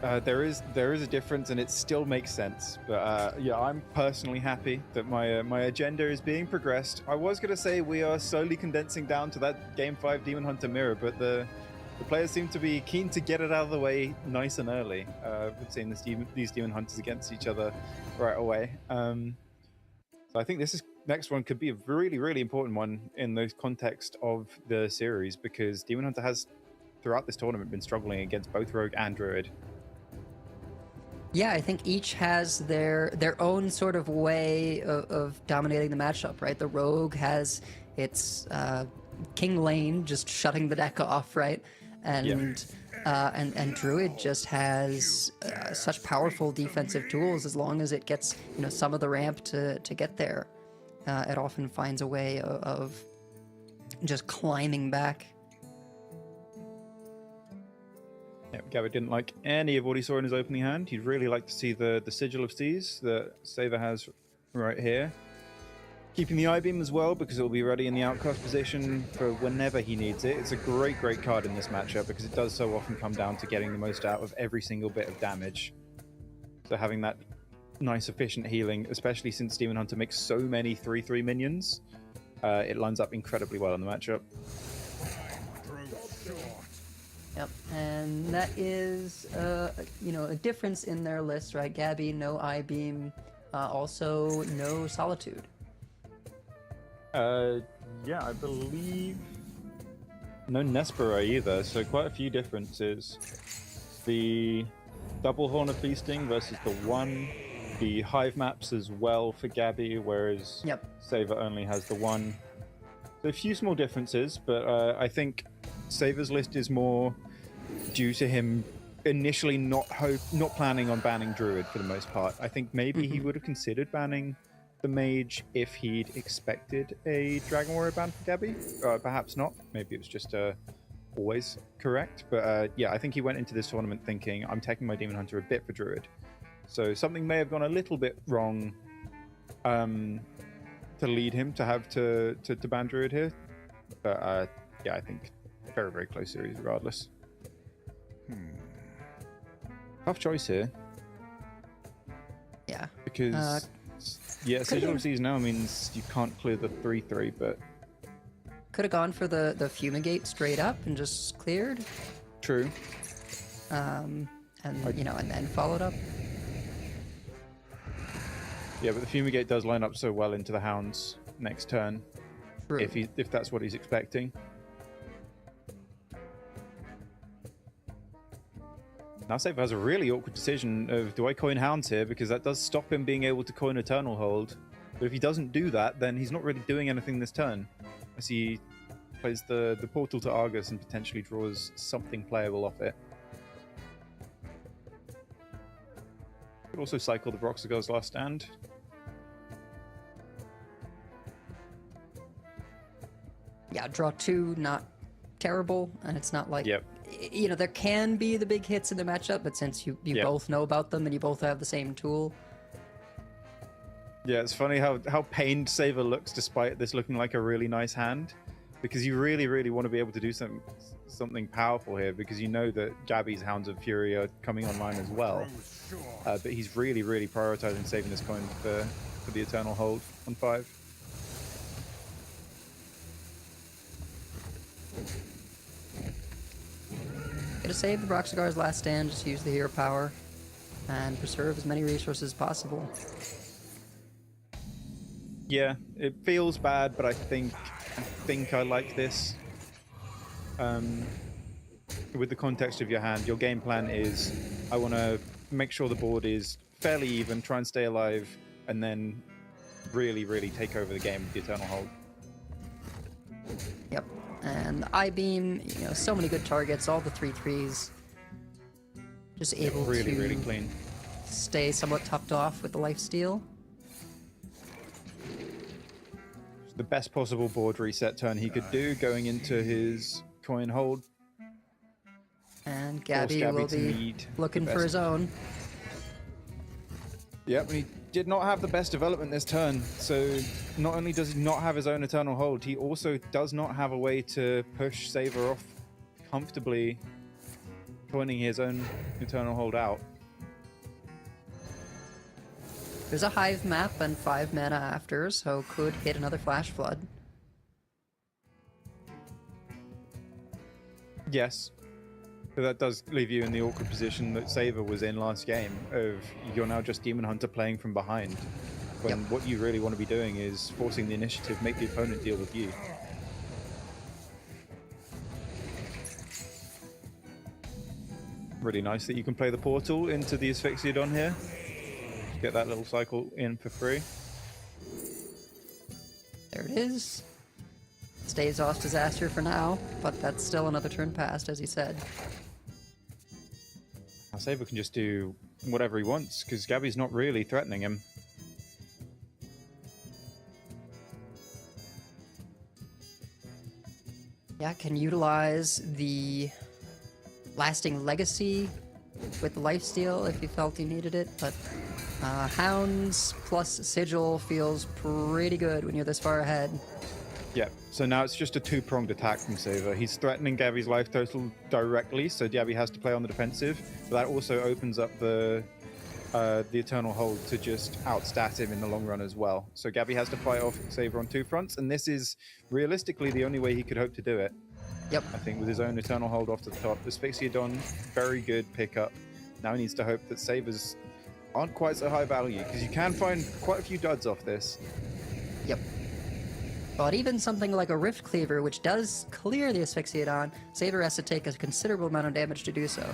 There is a difference, and it still makes sense. But yeah, I'm personally happy that my agenda is being progressed. I was gonna say we are slowly condensing down to that Game 5 Demon Hunter mirror, but the players seem to be keen to get it out of the way nice and early. We've seen these Demon Hunters against each other right away. So I think this next one could be a really, really important one in the context of the series, because Demon Hunter has, throughout this tournament, been struggling against both Rogue and Druid. Yeah, I think each has their own sort of way of dominating the matchup, right? The Rogue has its King Lane just shutting the deck off, right? And Druid just has such powerful defensive tools. As long as it gets some of the ramp to get there, it often finds a way of just climbing back. Yeah, Gabby didn't like any of what he saw in his opening hand. He'd really like to see the Sigil of Seas that Saber has right here. Keeping the I-Beam as well, because it will be ready in the outcast position for whenever he needs it. It's a great card in this matchup, because it does so often come down to getting the most out of every single bit of damage. So having that nice efficient healing, especially since Demon Hunter makes so many 3/3 minions, it lines up incredibly well in the matchup. Yep, and that is a difference in their list, right? Gabby, no I-Beam, also no Solitude. Yeah, I believe no Nespera either, so quite a few differences. The double Horn of Feasting versus the one, the Hive maps as well for Gabby, whereas Saber only has the one. So a few small differences, but I think Saber's list is more due to him initially not planning on banning Druid for the most part. I think maybe he would have considered banning the Mage if he'd expected a Dragon Warrior ban for Gabby. Perhaps not. Maybe it was just always correct. But yeah, I think he went into this tournament thinking, I'm taking my Demon Hunter a bit for Druid. So something may have gone a little bit wrong to lead him to have to ban Druid here. But yeah, I think very, very close series regardless. Tough choice here. Yeah. Because yeah, Sigil of Seas now means you can't clear the 3/3, but could have gone for the Fumigate straight up and just cleared. True. And then followed up. Yeah, but the Fumigate does line up so well into the Hounds next turn. True. If that's what he's expecting. Now Saber has a really awkward decision of, do I coin Hounds here? Because that does stop him being able to coin Eternal Hold. But if he doesn't do that, then he's not really doing anything this turn. As he plays the Portal to Argus and potentially draws something playable off it. Could also cycle the Broxigor's Last Stand. Yeah, draw 2, not terrible, and it's not like... Yep. There can be the big hits in the matchup, but since you both know about them and you both have the same tool. Yeah, it's funny how pained Saber looks despite this looking like a really nice hand. Because you really, really want to be able to do something powerful here, because you know that Gabby's Hounds of Fury are coming online as well. But he's really, really prioritizing saving this coin for the Eternal Hold on 5. Gonna save the Broxigar's Last Stand, just use the hero power, and preserve as many resources as possible. Yeah, it feels bad, but I think I like this. with the context of your hand, your game plan is, I want to make sure the board is fairly even, try and stay alive, and then really, really take over the game with the Eternal Hold. Yep. And I-beam, you know, so many good targets, all the 3/3s. Just able Really, to really clean. stay somewhat tucked off with the lifesteal. The best possible board reset turn he could do going into his coin hold. And Force Gabby Gabby will to be need looking the for best. his own. Yep, he did not have the best development this turn. So not only does he not have his own Eternal Hold, he also does not have a way to push Saber off comfortably, pointing his own Eternal Hold out. There's a Hive map and 5 mana after, so could hit another Flash Flood. Yes. But that does leave you in the awkward position that Saber was in last game, of you're now just Demon Hunter playing from behind, when Yep. what you really want to be doing is forcing the initiative, make the opponent deal with you. Really nice that you can play the portal into the Asphyxiodon here. Get that little cycle in for free. There it is. Stays off disaster for now, but that's still another turn past, as he said. Now Saber can just do whatever he wants, because Gabby's not really threatening him. Yeah, can utilize the lasting legacy with the lifesteal if he felt he needed it, but Hounds plus Sigil feels pretty good when you're this far ahead. Yeah, so now it's just a two-pronged attack from Saber. He's threatening Gabby's life total directly, so Gabby has to play on the defensive, but that also opens up the Eternal Hold to just outstat him in the long run as well. So Gabby has to fight off Saber on two fronts, and this is realistically the only way he could hope to do it. Yep. I think with his own Eternal Hold off to the top. Asphyxiodon, very good pickup. Now he needs to hope that Sabers aren't quite so high value, because you can find quite a few duds off this. Yep. But even something like a Rift Cleaver, which does clear the Asphyxiodon, Saber has to take a considerable amount of damage to do so.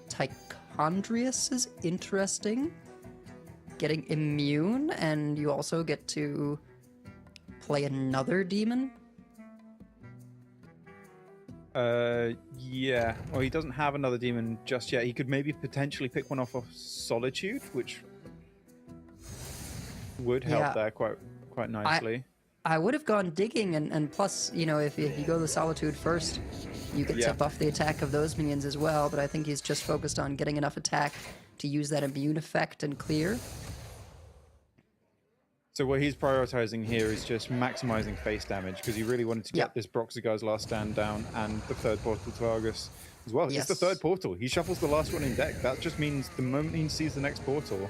Tichondrius is interesting. Getting immune, and you also get to play another demon. Yeah. Well, he doesn't have another demon just yet. He could maybe potentially pick one off of Solitude, which would help Yeah. there quite nicely. I would have gone digging, and plus, you know, if you go the Solitude first, you get to buff the attack of those minions as well, but I think he's just focused on getting enough attack to use that immune effect and clear. So what he's prioritizing here is just maximizing face damage, because he really wanted to get this Broxiguy's last stand down and the third portal to Argus as well. Yes. It's the third portal. He shuffles the last one in deck. That just means the moment he sees the next portal,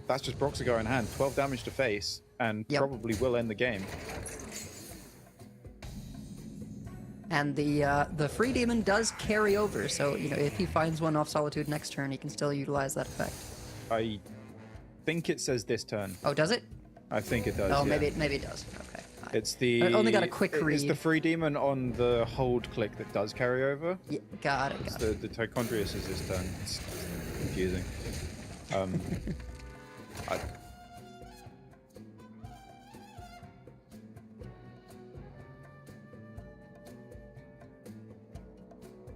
that's just Broxigar in hand. 12 damage to face, and probably will end the game. And the free demon does carry over, so, you know, if he finds one off Solitude next turn, he can still utilize that effect. I think it says this turn. Oh, does it? I think it does. Oh, yeah. maybe it does. Okay. It's the. I only got a quick It's read. the free demon on the hold click that does carry over. Yeah, got it. It's the Tichondrius is this turn. It's confusing.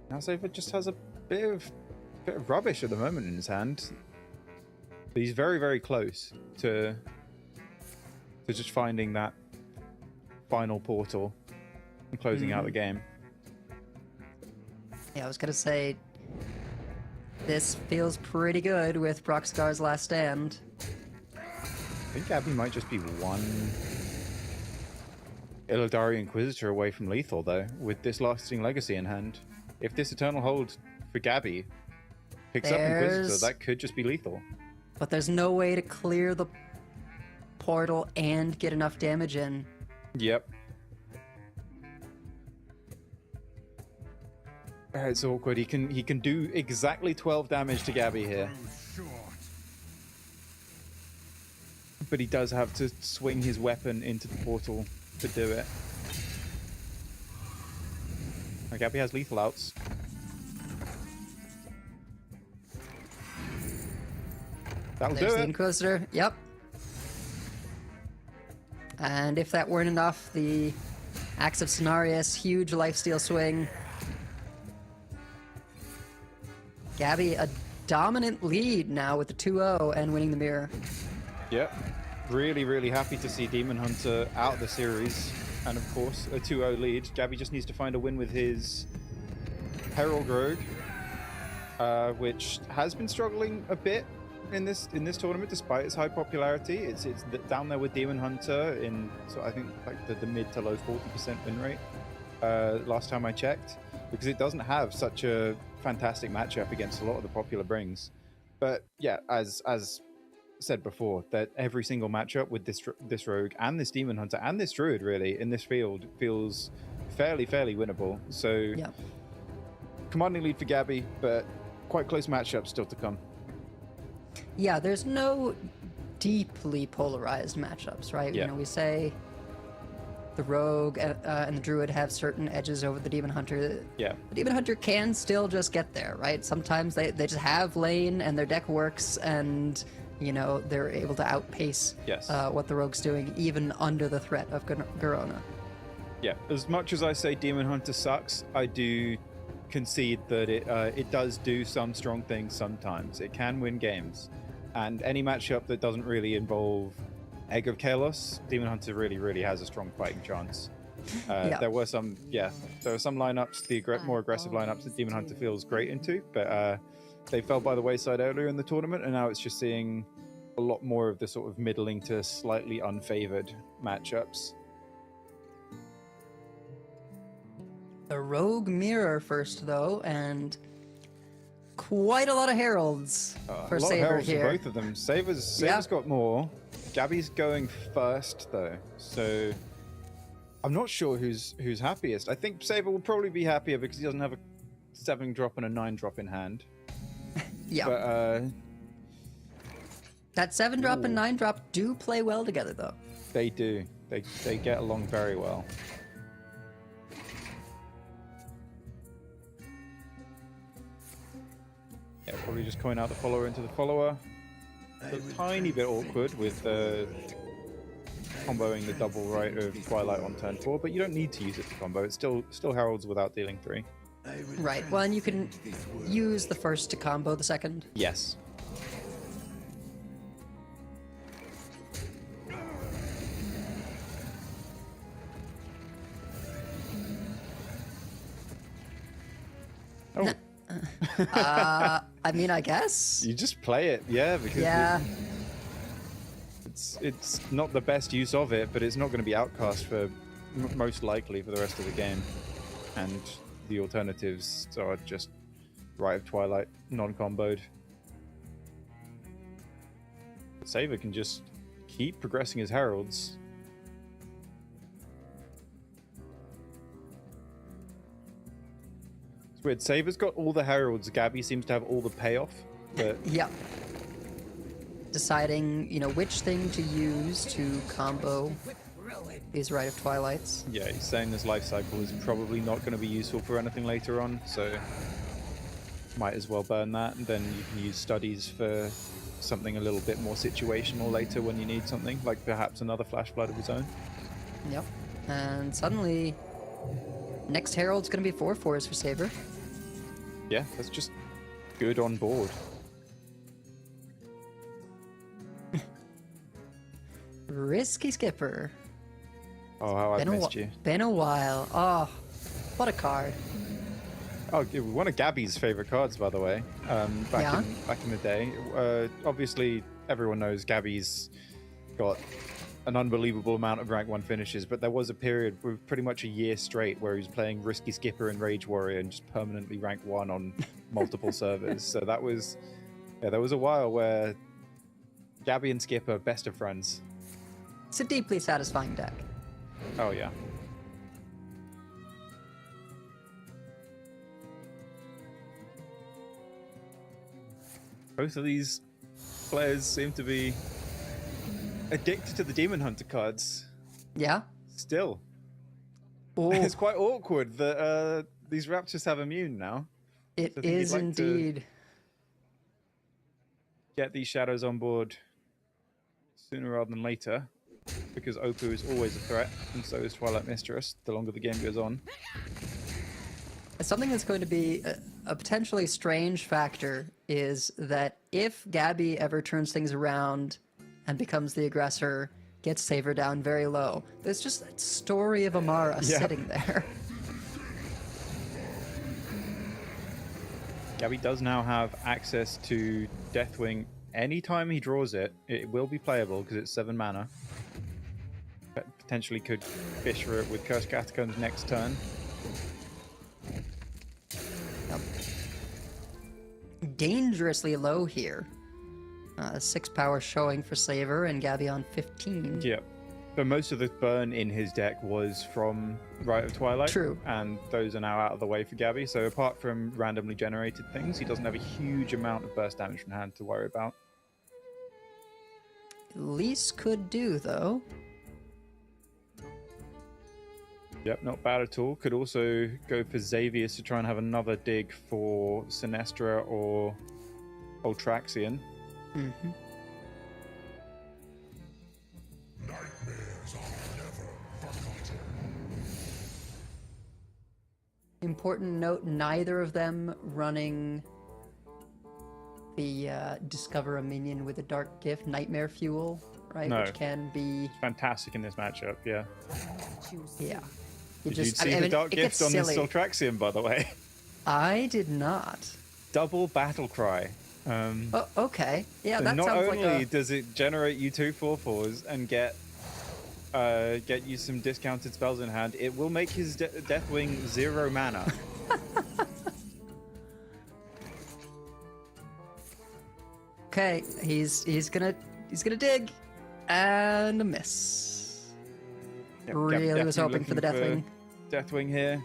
Now Saber just has a bit of rubbish at the moment in his hand. But he's very, very close to just finding that final portal and closing out the game. Yeah, I was gonna say, this feels pretty good with Broxgar's last stand. I think Gabby might just be one Illidari Inquisitor away from lethal, though, with this lasting legacy in hand. If this Eternal Hold for Gabby picks up Inquisitor, that could just be lethal. But there's no way to clear the portal and get enough damage in. Yep. It's awkward. He can do exactly 12 damage to Gabby here. But he does have to swing his weapon into the portal to do it. Gabby has lethal outs. That'll There's do the it. Inquisitor. Yep. And if that weren't enough, the Axe of Cenarius, huge lifesteal swing. Gabby, a dominant lead now with the 2-0 and winning the mirror. Yep. Really, really happy to see Demon Hunter out of the series. And of course, a 2-0 lead. Gabby just needs to find a win with his Herald Rogue, which has been struggling a bit in this tournament despite its high popularity. It's down there with Demon Hunter in, so I think, like the mid to low 40% win rate last time I checked, because it doesn't have such a fantastic matchup against a lot of the popular brings. But yeah, as said before, that every single matchup with this rogue and this Demon Hunter and this druid really in this field feels fairly winnable. So Yeah. commanding lead for Gabby, but quite close matchups still to come. Yeah, there's no deeply polarized matchups, right? Yeah. You know, we say the rogue and the druid have certain edges over the demon hunter. Yeah. The demon hunter can still just get there, right? Sometimes they just have lane and their deck works, and you know they're able to outpace Yes. what the rogue's doing, even under the threat of Garona. Yeah, as much as I say Demon Hunter sucks, I do concede that it does do some strong things sometimes. It can win games, and any matchup that doesn't really involve Egg of Kalos, Demon Hunter really has a strong fighting chance. Yeah. There were some lineups, the more aggressive lineups that Demon Hunter feels great into, but they fell by the wayside earlier in the tournament, and now it's just seeing a lot more of the sort of middling to slightly unfavored matchups. The rogue mirror first, though, and quite a lot of heralds for a lot Saber of heralds here. for both of them. Saber's got more. Gabby's going first though, so I'm not sure who's happiest. I think Saber will probably be happier because he doesn't have a 7-drop and a 9-drop in hand. Yeah. But That 7-drop and 9-drop do play well together, though. they do. They get along very well. Yeah, probably just coin out the follower into the follower. It's a tiny bit awkward with comboing the double right of Twilight on turn 4, but you don't need to use it to combo. It's still heralds without dealing 3. Right. Well, and you can use the first to combo the second. Yes. Oh. I mean, I guess. You just play it, yeah, because Yeah. it's not the best use of it, but it's not going to be outcast for most likely for the rest of the game. And the alternatives are just Rite of Twilight, non-comboed. Saber can just keep progressing his heralds. It's weird. Saber's got all the heralds. Gabby seems to have all the payoff. But Yep. Deciding, you know, which thing to use to combo these Rite of Twilights. yeah, he's saying this life cycle is probably not going to be useful for anything later on, so might as well burn that, and then you can use studies for something a little bit more situational later when you need something, like perhaps another Flash Flood of his own. Yep. And suddenly, next Herald's going to be 4/4s for Saber. Yeah, that's just good on board. Risky Skipper. Oh, how I've missed you. Been a while. Oh, what a card. Oh, one of Gabby's favorite cards, by the way. Back in the day. Obviously, everyone knows Gabby's got an unbelievable amount of rank 1 finishes, but there was a period with pretty much a year straight where he was playing Risky Skipper and Rage Warrior and just permanently rank 1 on multiple servers. So that was, yeah, there was a while where Gabby and Skipper best of friends. It's a deeply satisfying deck. Oh yeah. Both of these players seem to be addicted to the Demon Hunter cards. Yeah? Still. Oh, It's quite awkward that these Raptors have immune now. It I think you'd is like to- indeed. Get these shadows on board sooner rather than later, because Opu is always a threat, and so is Twilight Mistress, the longer the game goes on. Something that's going to be a potentially strange factor is that if Gabby ever turns things around and becomes the aggressor, gets Saber down very low, there's just that story of Amara Yeah. sitting there. Gabby does now have access to Deathwing. Anytime he draws it, it will be playable because it's 7 mana. Potentially could fish for it with Cursed Catacombs next turn. Yep. Dangerously low here. 6 power showing for Saber and Gabby on 15. Yeah. But most of the burn in his deck was from Rite of Twilight. True. And those are now out of the way for Gabby. So apart from randomly generated things, he doesn't have a huge amount of burst damage from hand to worry about. Least could do, though. Yep, not bad at all. Could also go for Xavius to try and have another dig for Sinestra or Ultraxian. Mm-hmm. Important note, neither of them running the Discover a Minion with a Dark Gift, Nightmare Fuel, right? No. Which can be... Fantastic in this matchup, yeah. Yeah. Did you see the Dark Gift on this Ultraxian, by the way? I did not. Double Battle Cry. Oh, okay. Yeah, So that not sounds only like a... does it generate you 2 4/4s and get you some discounted spells in hand, it will make his Deathwing 0 mana. Okay, he's gonna dig and a miss. Yep, Really was definitely hoping for the looking Deathwing. Deathwing here,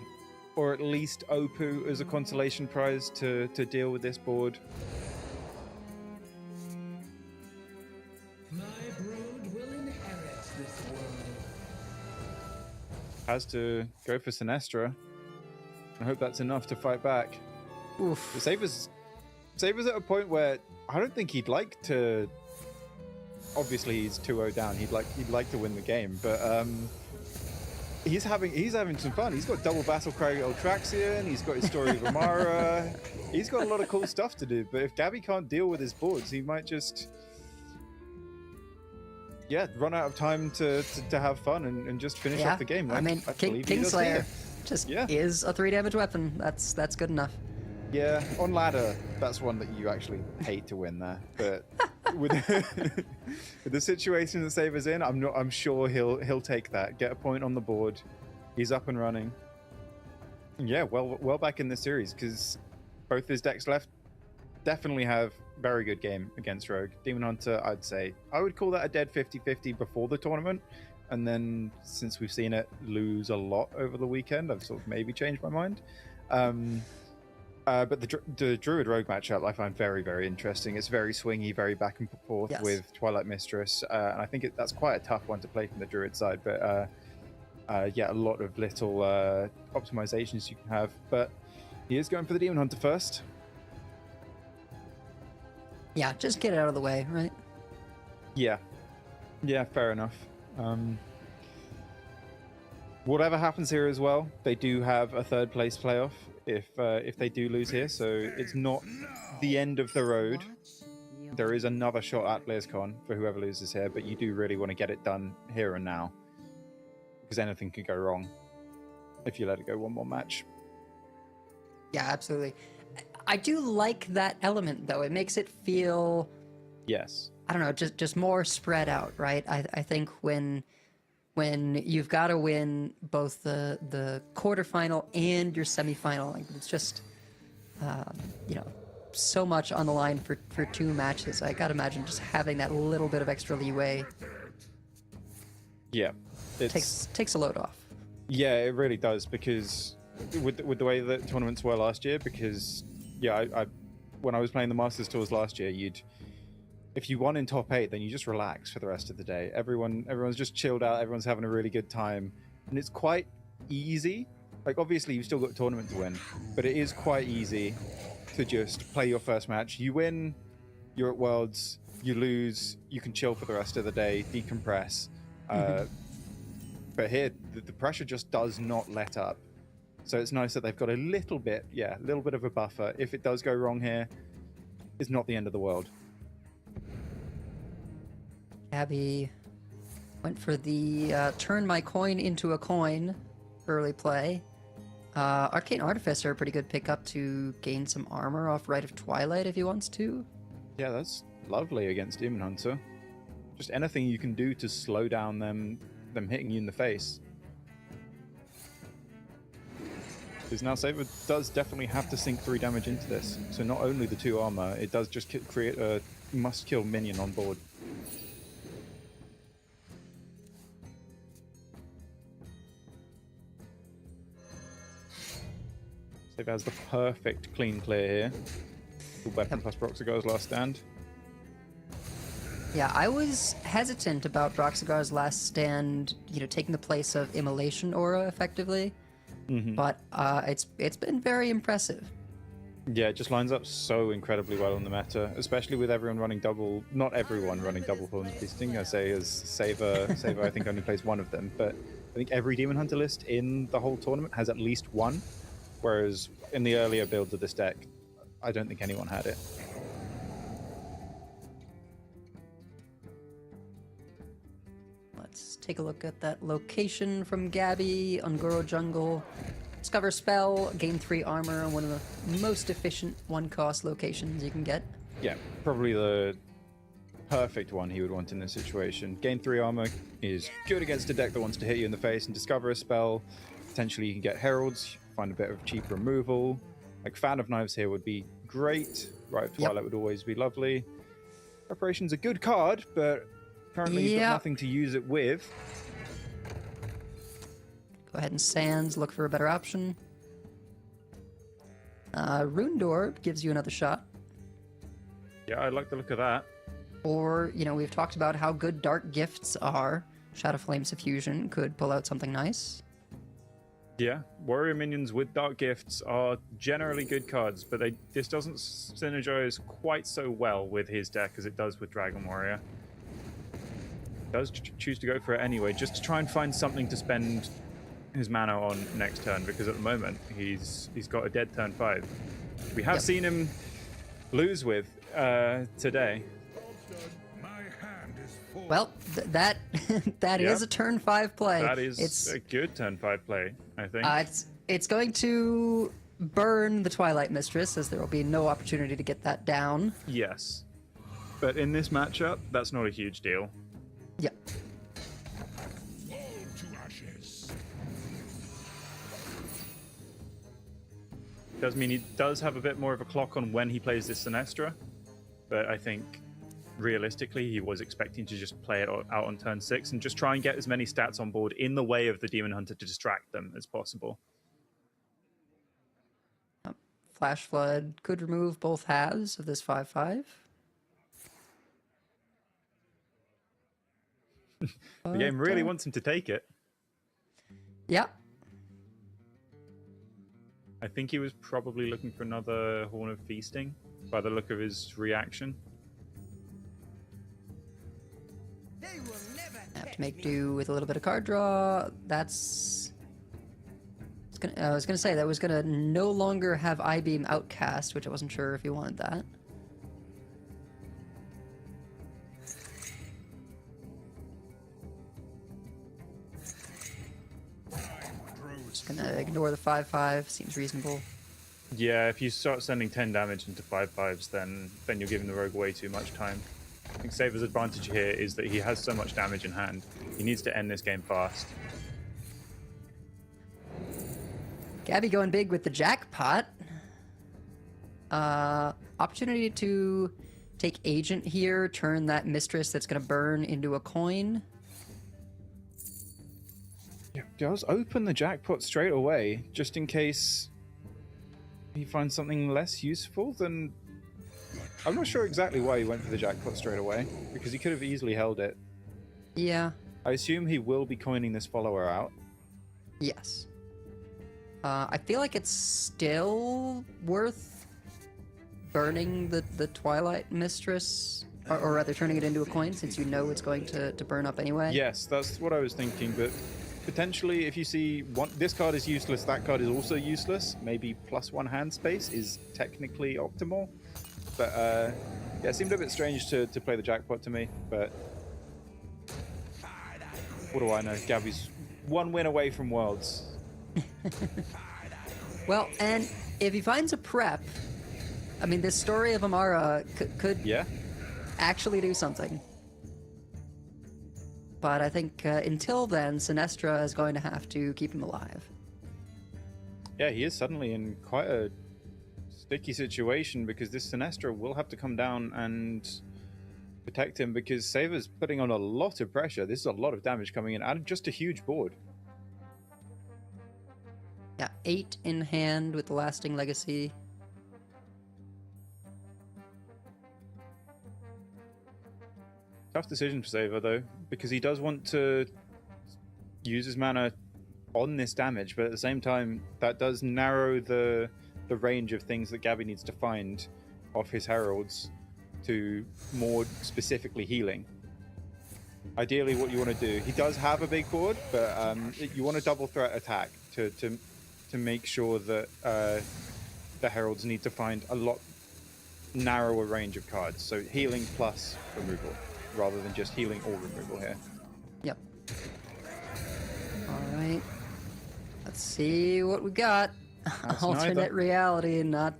or at least Opu as a consolation prize to deal with this board. My brood will inherit this world. Has to go for Sinestra. I hope that's enough to fight back. Oof. The Saber's at a point where I don't think he'd like to. Obviously, he's 2-0 down. He'd like to win the game, but he's having some fun. He's got double Battle Cry Ultraxian. He's got his Story of Amara. He's got a lot of cool stuff to do. But if Gabby can't deal with his boards, he might just run out of time to have fun and just finish off the game. I mean, believe he does Kingslayer here. just Yeah. is a 3 damage weapon. That's good enough. Yeah, on ladder, that's one that you actually hate to win there. But with, with the situation that Saber's in, I'm sure he'll take that. Get a point on the board. He's up and running. And yeah, well back in the series because both his decks left definitely have very good game against Rogue. Demon Hunter, I'd say I would call that a dead 50-50 before the tournament. And then since we've seen it lose a lot over the weekend, I've sort of maybe changed my mind. But the Druid Rogue matchup I find very, very interesting. It's very swingy, very back and forth with Twilight Mistress. And I think that's quite a tough one to play from the Druid side. But a lot of little optimizations you can have. But he is going for the Demon Hunter first. Yeah, just get it out of the way, right? Yeah, fair enough. Whatever happens here as well, they do have a 3rd place playoff if they do lose here, so it's not the end of the road. There is another shot at BlizzCon for whoever loses here, but you do really want to get it done here and now because anything could go wrong if you let it go one more match. Yeah, absolutely. I do like that element, though. It makes it feel, Yes. I don't know, just more spread out, right? I think when you've got to win both the quarterfinal and your semifinal, like it's just, so much on the line for 2 matches. I gotta imagine just having that little bit of extra leeway Yeah. takes a load off. Yeah, it really does because with the way that tournaments were last year, because I when I was playing the Masters Tours last year, if you won in top 8, then you just relax for the rest of the day. Everyone's just chilled out. Everyone's having a really good time, and it's quite easy Like, obviously, you've still got a tournament to win, but it is quite easy to just play your first match. You win, you're at Worlds, you lose, you can chill for the rest of the day, decompress. But here, the pressure just does not let up. So it's nice that they've got a little bit of a buffer. If it does go wrong here, it's not the end of the world. Gabby went for the turn my coin into a coin early play. Arcane Artificer, a pretty good pickup to gain some armor off Rite of Twilight if he wants to. Yeah, that's lovely against Demon Hunter. Just anything you can do to slow down them hitting you in the face. Because now Saber does definitely have to sink 3 damage into this. So not only the 2 armor, it does just create a must-kill minion on board. Saber has the perfect clean clear here. Full weapon plus Broxigar's last stand. Yeah, I was hesitant about Broxigar's last stand, taking the place of Immolation Aura effectively. But it's been very impressive. Yeah, it just lines up so incredibly well on the meta, especially with everyone running double. Not everyone running double Horns Feasting. I say as Saber I think only plays one of them, but I think every Demon Hunter list in the whole tournament has at least one. Whereas in the earlier builds of this deck, I don't think anyone had it. Let's take a look at that location from Gabby. Ungoro Jungle. Discover spell, gain 3 armor, one of the most efficient 1-cost locations you can get. Yeah, probably the perfect one he would want in this situation. Gain 3 armor is good against a deck that wants to hit you in the face, and discover a spell. Potentially you can get Heralds, find a bit of cheap removal. Like Fan of Knives here would be great. Rite of Twilight would always be lovely. Preparation's a good card, but currently he's got nothing to use it with. Go ahead and Sands, look for a better option. Rune Orb gives you another shot. Yeah, I like the look of that. Or, we've talked about how good Dark Gifts are. Shadow Flame Suffusion could pull out something nice. Yeah, warrior minions with Dark Gifts are generally good cards, but this doesn't synergize quite so well with his deck as it does with Dragon Warrior. Does choose to go for it anyway, just to try and find something to spend his mana on next turn, because at the moment he's got a dead turn 5. We have seen him lose with today. Well, that is a turn 5 play. That is a good turn 5 play, I think. It's going to burn the Twilight Mistress, as there will be no opportunity to get that down. Yes. But in this matchup, that's not a huge deal. Yep. Does mean he does have a bit more of a clock on when he plays this Sinestra, but I think realistically he was expecting to just play it out on turn 6 and just try and get as many stats on board in the way of the Demon Hunter to distract them as possible. Flash Flood could remove both halves of this 5/5. The game really wants him to take it. Yeah. I think he was probably looking for another Horn of Feasting by the look of his reaction. Have to make do with a little bit of card draw. I was gonna say that was gonna no longer have I-Beam Outcast, which I wasn't sure if you wanted that. Just gonna ignore the 5/5. Seems reasonable. Yeah, if you start sending 10 damage into 5/5s, then you're giving the rogue way too much time. I think Saber's advantage here is that he has so much damage in hand. He needs to end this game fast. Gabby going big with the jackpot. Opportunity to take Agent here, turn that Mistress that's going to burn into a coin. Yeah, does open the jackpot straight away, just in case he finds something less useful than... I'm not sure exactly why he went for the jackpot straight away, because he could have easily held it. Yeah. I assume he will be coining this follower out. Yes. I feel like it's still worth burning the Twilight Mistress, or rather turning it into a coin, since you know it's going to burn up anyway. Yes, that's what I was thinking, but potentially if you see this card is useless, that card is also useless, maybe +1 hand space is technically optimal. But yeah, it seemed a bit strange to play the jackpot to me, but what do I know? Gabby's 1 win away from Worlds. Well, and if he finds a prep, I mean, this story of Amara could Yeah? actually do something. But I think until then, Sinestra is going to have to keep him alive. Yeah, he is suddenly in quite a sticky situation because this Sinestra will have to come down and protect him because Saber's putting on a lot of pressure. This is a lot of damage coming in and just a huge board. Yeah, 8 in hand with the Lasting Legacy. Tough decision for Saber though, because he does want to use his mana on this damage, but at the same time, that does narrow the range of things that Gabby needs to find off his heralds to more specifically healing. Ideally, what you want to do, he does have a big board, but you want a double threat attack to make sure that the heralds need to find a lot narrower range of cards. So healing plus removal, rather than just healing or removal here. Yep. All right. Let's see what we got. Alternate neither. reality, not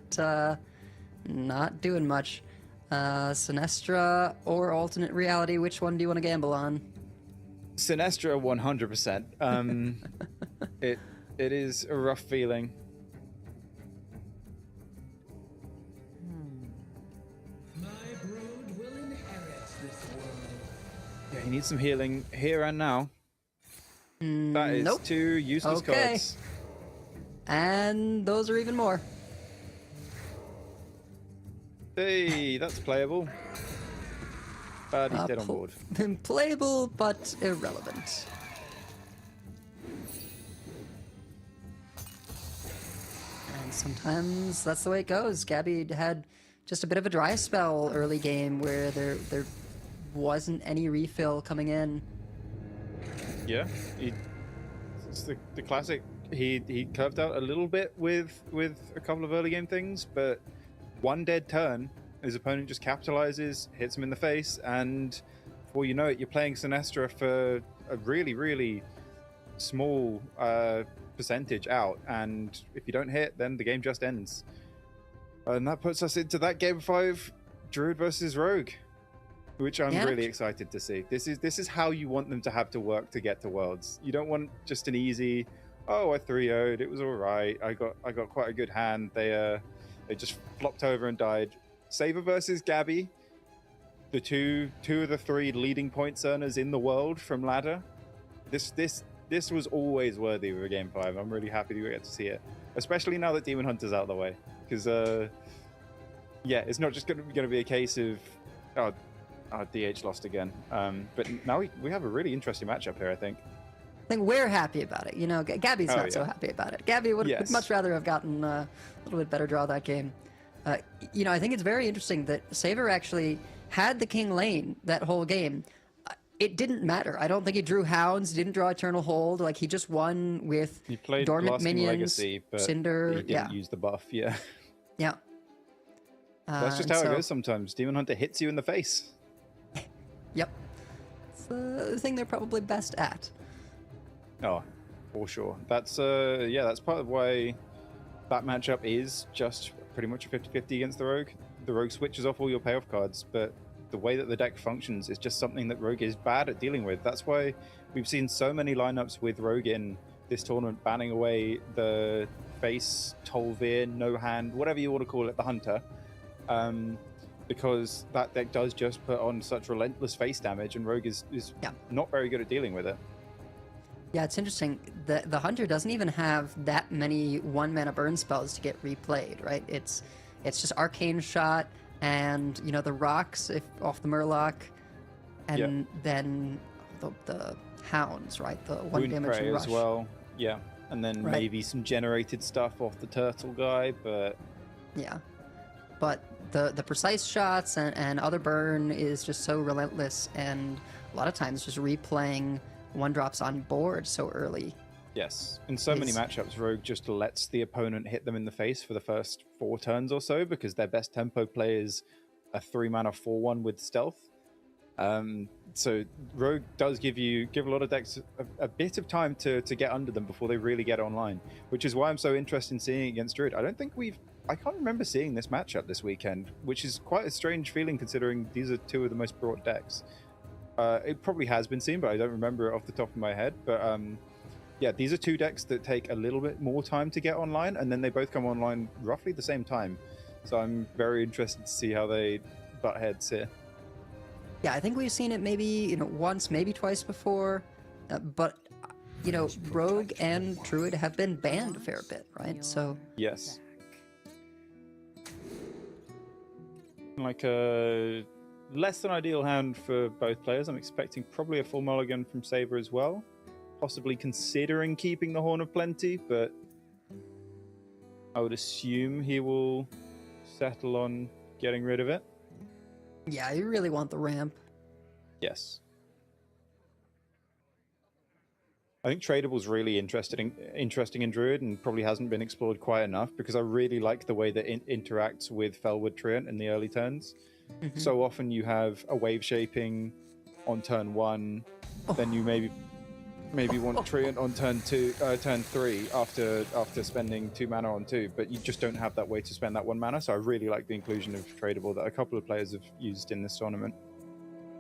doing much. Sinestra or alternate reality, which one do you want to gamble on? Sinestra 100%. It is a rough feeling. My brood will inherit this world. Yeah, he needs some healing here and now. That is Nope. 2 useless Okay. cards. And those are even more. Hey, that's playable. But he's dead on board. Playable, but irrelevant. And sometimes that's the way it goes. Gabby had just a bit of a dry spell early game where there wasn't any refill coming in. Yeah, it's the classic. He curved out a little bit with a couple of early game things, but one dead turn, his opponent just capitalizes, hits him in the face, and before you know it, you're playing Sinestra for a really, really small percentage out, and if you don't hit, then the game just ends. And that puts us into that game 5, Druid versus Rogue, which I'm really excited to see. This is how you want them to have to work to get to Worlds. You don't want just an easy, oh, I 3-0'd, it was all right. I got quite a good hand. They just flopped over and died. Saber versus Gabby, the two of the 3 leading points earners in the world from ladder. This was always worthy of a game 5. I'm really happy to get to see it, especially now that Demon Hunter's out of the way. Because yeah, it's not just going to be a case of DH lost again. But now we have a really interesting matchup here, I think. I think we're happy about it. You know, Gabby's not so happy about it. Gabby would much rather have gotten a little bit better draw that game. You know, I think it's very interesting that Saber actually had the king lane that whole game. It didn't matter. I don't think he drew hounds, didn't draw Eternal Hold. Like, he just won with He played dormant Lasting minions, Legacy, but Cinder. he didn't use the buff. Yeah, Yeah. that's just how it goes sometimes. Demon Hunter hits you in the face. Yep. It's the thing they're probably best at. Oh, for sure. That's that's part of why that matchup is just pretty much a 50-50 against the Rogue. The Rogue switches off all your payoff cards, but the way that the deck functions is just something that Rogue is bad at dealing with. That's why we've seen so many lineups with Rogue in this tournament banning away the face, Tolvir, no hand, whatever you want to call it, the Hunter. Because that deck does just put on such relentless face damage, and Rogue is not very good at dealing with it. Yeah, it's interesting. The Hunter doesn't even have that many 1-mana burn spells to get replayed, right? It's just Arcane Shot and, you know, the rocks off the Murloc, and then the hounds, right? The 1 Wound damage Prey and rush. as well. Yeah. and then Right. maybe some generated stuff off the turtle guy, but Yeah. But the precise shots and other burn is just so relentless, and a lot of times just replaying one drops on board so early. yes, in so many Is- matchups, Rogue just lets the opponent hit them in the face for the first 4 turns or so because their best tempo play is a 3-mana 4/1 with stealth. So Rogue does give a lot of decks a bit of time to get under them before they really get online, which is why I'm so interested in seeing it against Druid. I can't remember seeing this matchup this weekend, which is quite a strange feeling considering these are 2 of the most brought decks. It probably has been seen, but I don't remember it off the top of my head. But yeah, these are 2 decks that take a little bit more time to get online, and then they both come online roughly the same time. So I'm very interested to see how they butt heads here. Yeah, I think we've seen it maybe once, maybe twice before, but Rogue and Druid have been banned a fair bit, right? So Yes. Like a less than ideal hand for both players. I'm expecting probably a full mulligan from Saber as well. Possibly considering keeping the Horn of Plenty, but I would assume he will settle on getting rid of it. yeah, you really want the ramp. Yes. I think Tradable's really interesting in Druid and probably hasn't been explored quite enough because I really like the way that it interacts with Felwood Treant in the early turns. So often you have a wave shaping on turn 1, then you maybe want Treant on turn 3 after spending 2 mana on 2, but you just don't have that way to spend that 1 mana. So I really like the inclusion of Tradable that a couple of players have used in this tournament.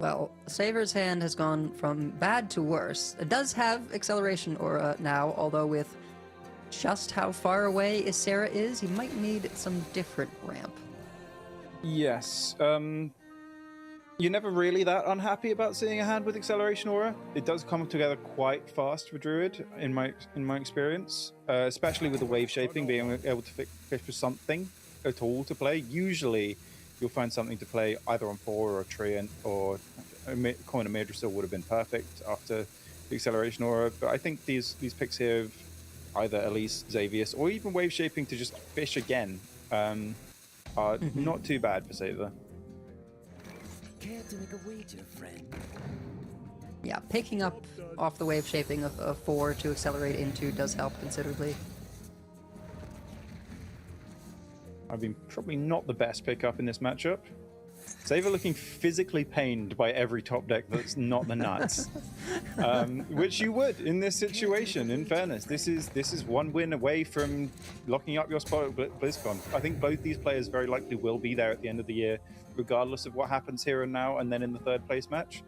Well, Saber's hand has gone from bad to worse. It does have Acceleration Aura now, although with just how far away Ysera is, he might need some different ramp. Yes. You're never really that unhappy about seeing a hand with Acceleration Aura. It does come together quite fast for Druid, in my experience, especially with the wave shaping, being able to fish for something at all to play. Usually, you'll find something to play either on 4 or a Treant, or a Coin of Madrasil would have been perfect after the Acceleration Aura. But I think these picks here of either Elise, Xavius, or even wave shaping to just fish again are not too bad for Saber. Care to make a wager, friend? Yeah, picking up off the wave shaping of 4 to accelerate into does help considerably. I mean, probably not the best pickup in this matchup. Saber looking physically pained by every top deck that's not the nuts, which you would in this situation. In fairness, this is 1 win away from locking up your spot at BlizzCon. I think both these players very likely will be there at the end of the year, regardless of what happens here and now, and then in the 3rd place match.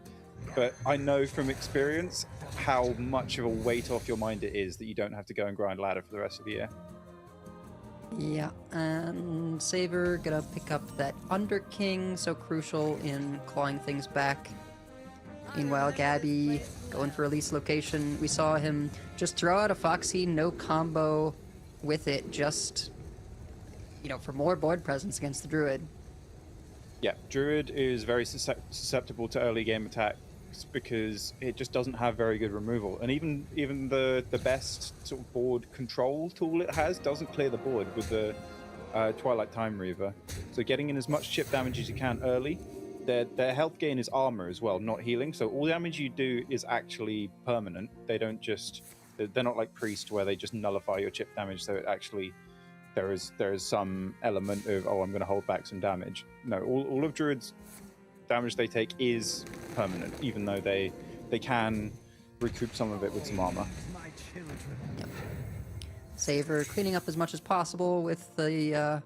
But I know from experience how much of a weight off your mind it is that you don't have to go and grind ladder for the rest of the year. Yeah, and Saber gonna pick up that Under King, so crucial in clawing things back. Meanwhile, Gabby going for Elise location. We saw him just throw out a Foxy, no combo with it, just for more board presence against the Druid. Yeah, Druid is very susceptible to early game attacks because it just doesn't have very good removal, and even the best sort of board control tool it has doesn't clear the board with the Twilight Time Reaver. So getting in as much chip damage as you can early. Their health gain is armor as well, not healing. So all damage you do is actually permanent. They're not like Priest where they just nullify your chip damage. So it actually there is some element of I'm going to hold back some damage. No, all of Druid's damage they take is permanent, even though they can recoup some of it with some armor. Yep. Saber cleaning up as much as possible with the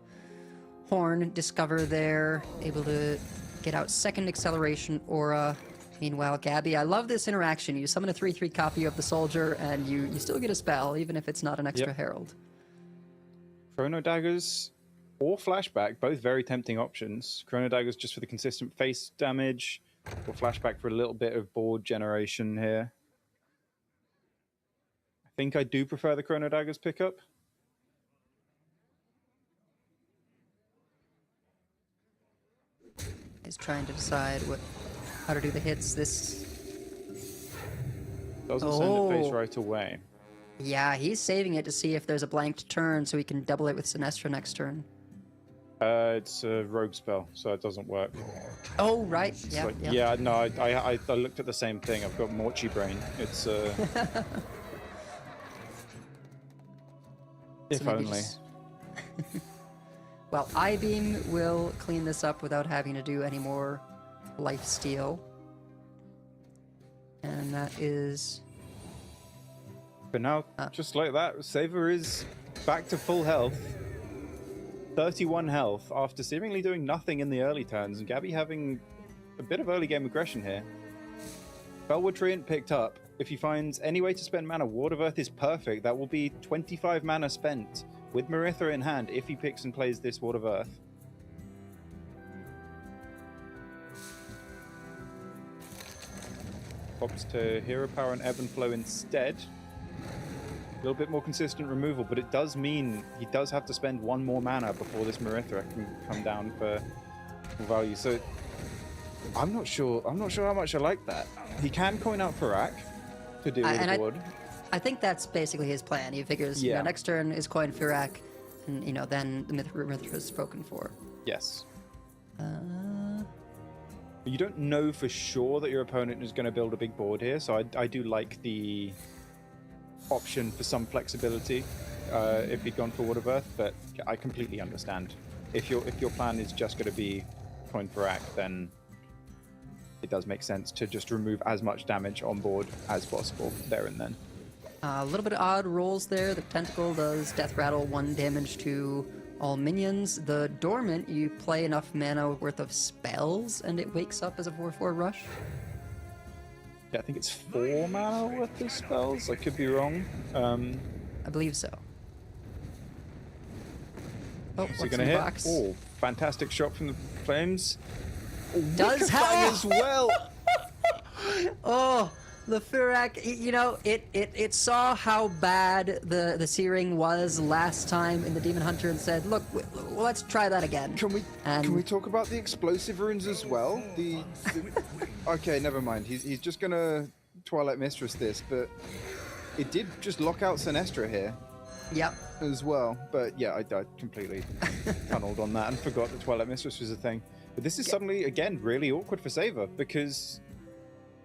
Horn Discover there, able to get out second Acceleration Aura. Meanwhile, Gabby, I love this interaction. You summon a 3/3 copy of the Soldier, and you still get a spell, even if it's not an extra Herald. Chrono Daggers or Flashback, both very tempting options. Chrono Daggers just for the consistent face damage, or Flashback for a little bit of board generation here. I think I do prefer the Chrono Daggers pickup. He's trying to decide how to do the hits. This Doesn't send it face right away. Yeah, he's saving it to see if there's a blanked turn so he can double it with Sinestra next turn. It's a rogue spell, so it doesn't work. Oh, right. It's Yeah, like, yeah. no, I looked at the same thing. I've got Morchi Brain. It's if maybe only. just- Well, I-Beam will clean this up without having to do any more life steal. And that is... But now, just like that, Saber is back to full health. 31 health after seemingly doing nothing in the early turns, and Gabby having a bit of early game aggression here. Bellwood Treant picked up. If he finds any way to spend mana, Ward of Earth is perfect. That will be 25 mana spent with Marithra in hand if he picks and plays this Ward of Earth. Opts to Hero Power and Ebb and Flow instead. A little bit more consistent removal, but it does mean he does have to spend one more mana before this Marithra can come down for value. So I'm not sure how much I like that. He can coin out Farak to deal with the board. I think that's basically his plan. He figures, you know, Yeah. next turn is coin Firak, and you know, then the Marithra is spoken for. Yes. You don't know for sure that your opponent is going to build a big board here, so I do like the option for some flexibility if he'd gone for Ward of Earth, but I completely understand. If your plan is just going to be coin Farak, then it does make sense to just remove as much damage on board as possible there and then. A little bit of odd rolls there. The Tentacle does Death Rattle 1 damage to all minions. The Dormant, you play enough mana worth of spells and it wakes up as a 4/4 rush. Yeah, I think it's 4 mana worth of spells. I could be wrong. I believe so. Oh, Is he what's going to in the hit? box? Oh, fantastic shot from the Flames. Does Wicked have- Fang as well. Oh, the Firak, you know, it saw how bad the Searing was last time in the Demon Hunter and said, look, let's try that again. Can we talk about the explosive runes as well? Okay, never mind. He's just gonna Twilight Mistress this, but it did just lock out Sinestra here Yep. as well. But yeah, I completely tunneled on that and forgot that Twilight Mistress was a thing. But this is suddenly again really awkward for Saber because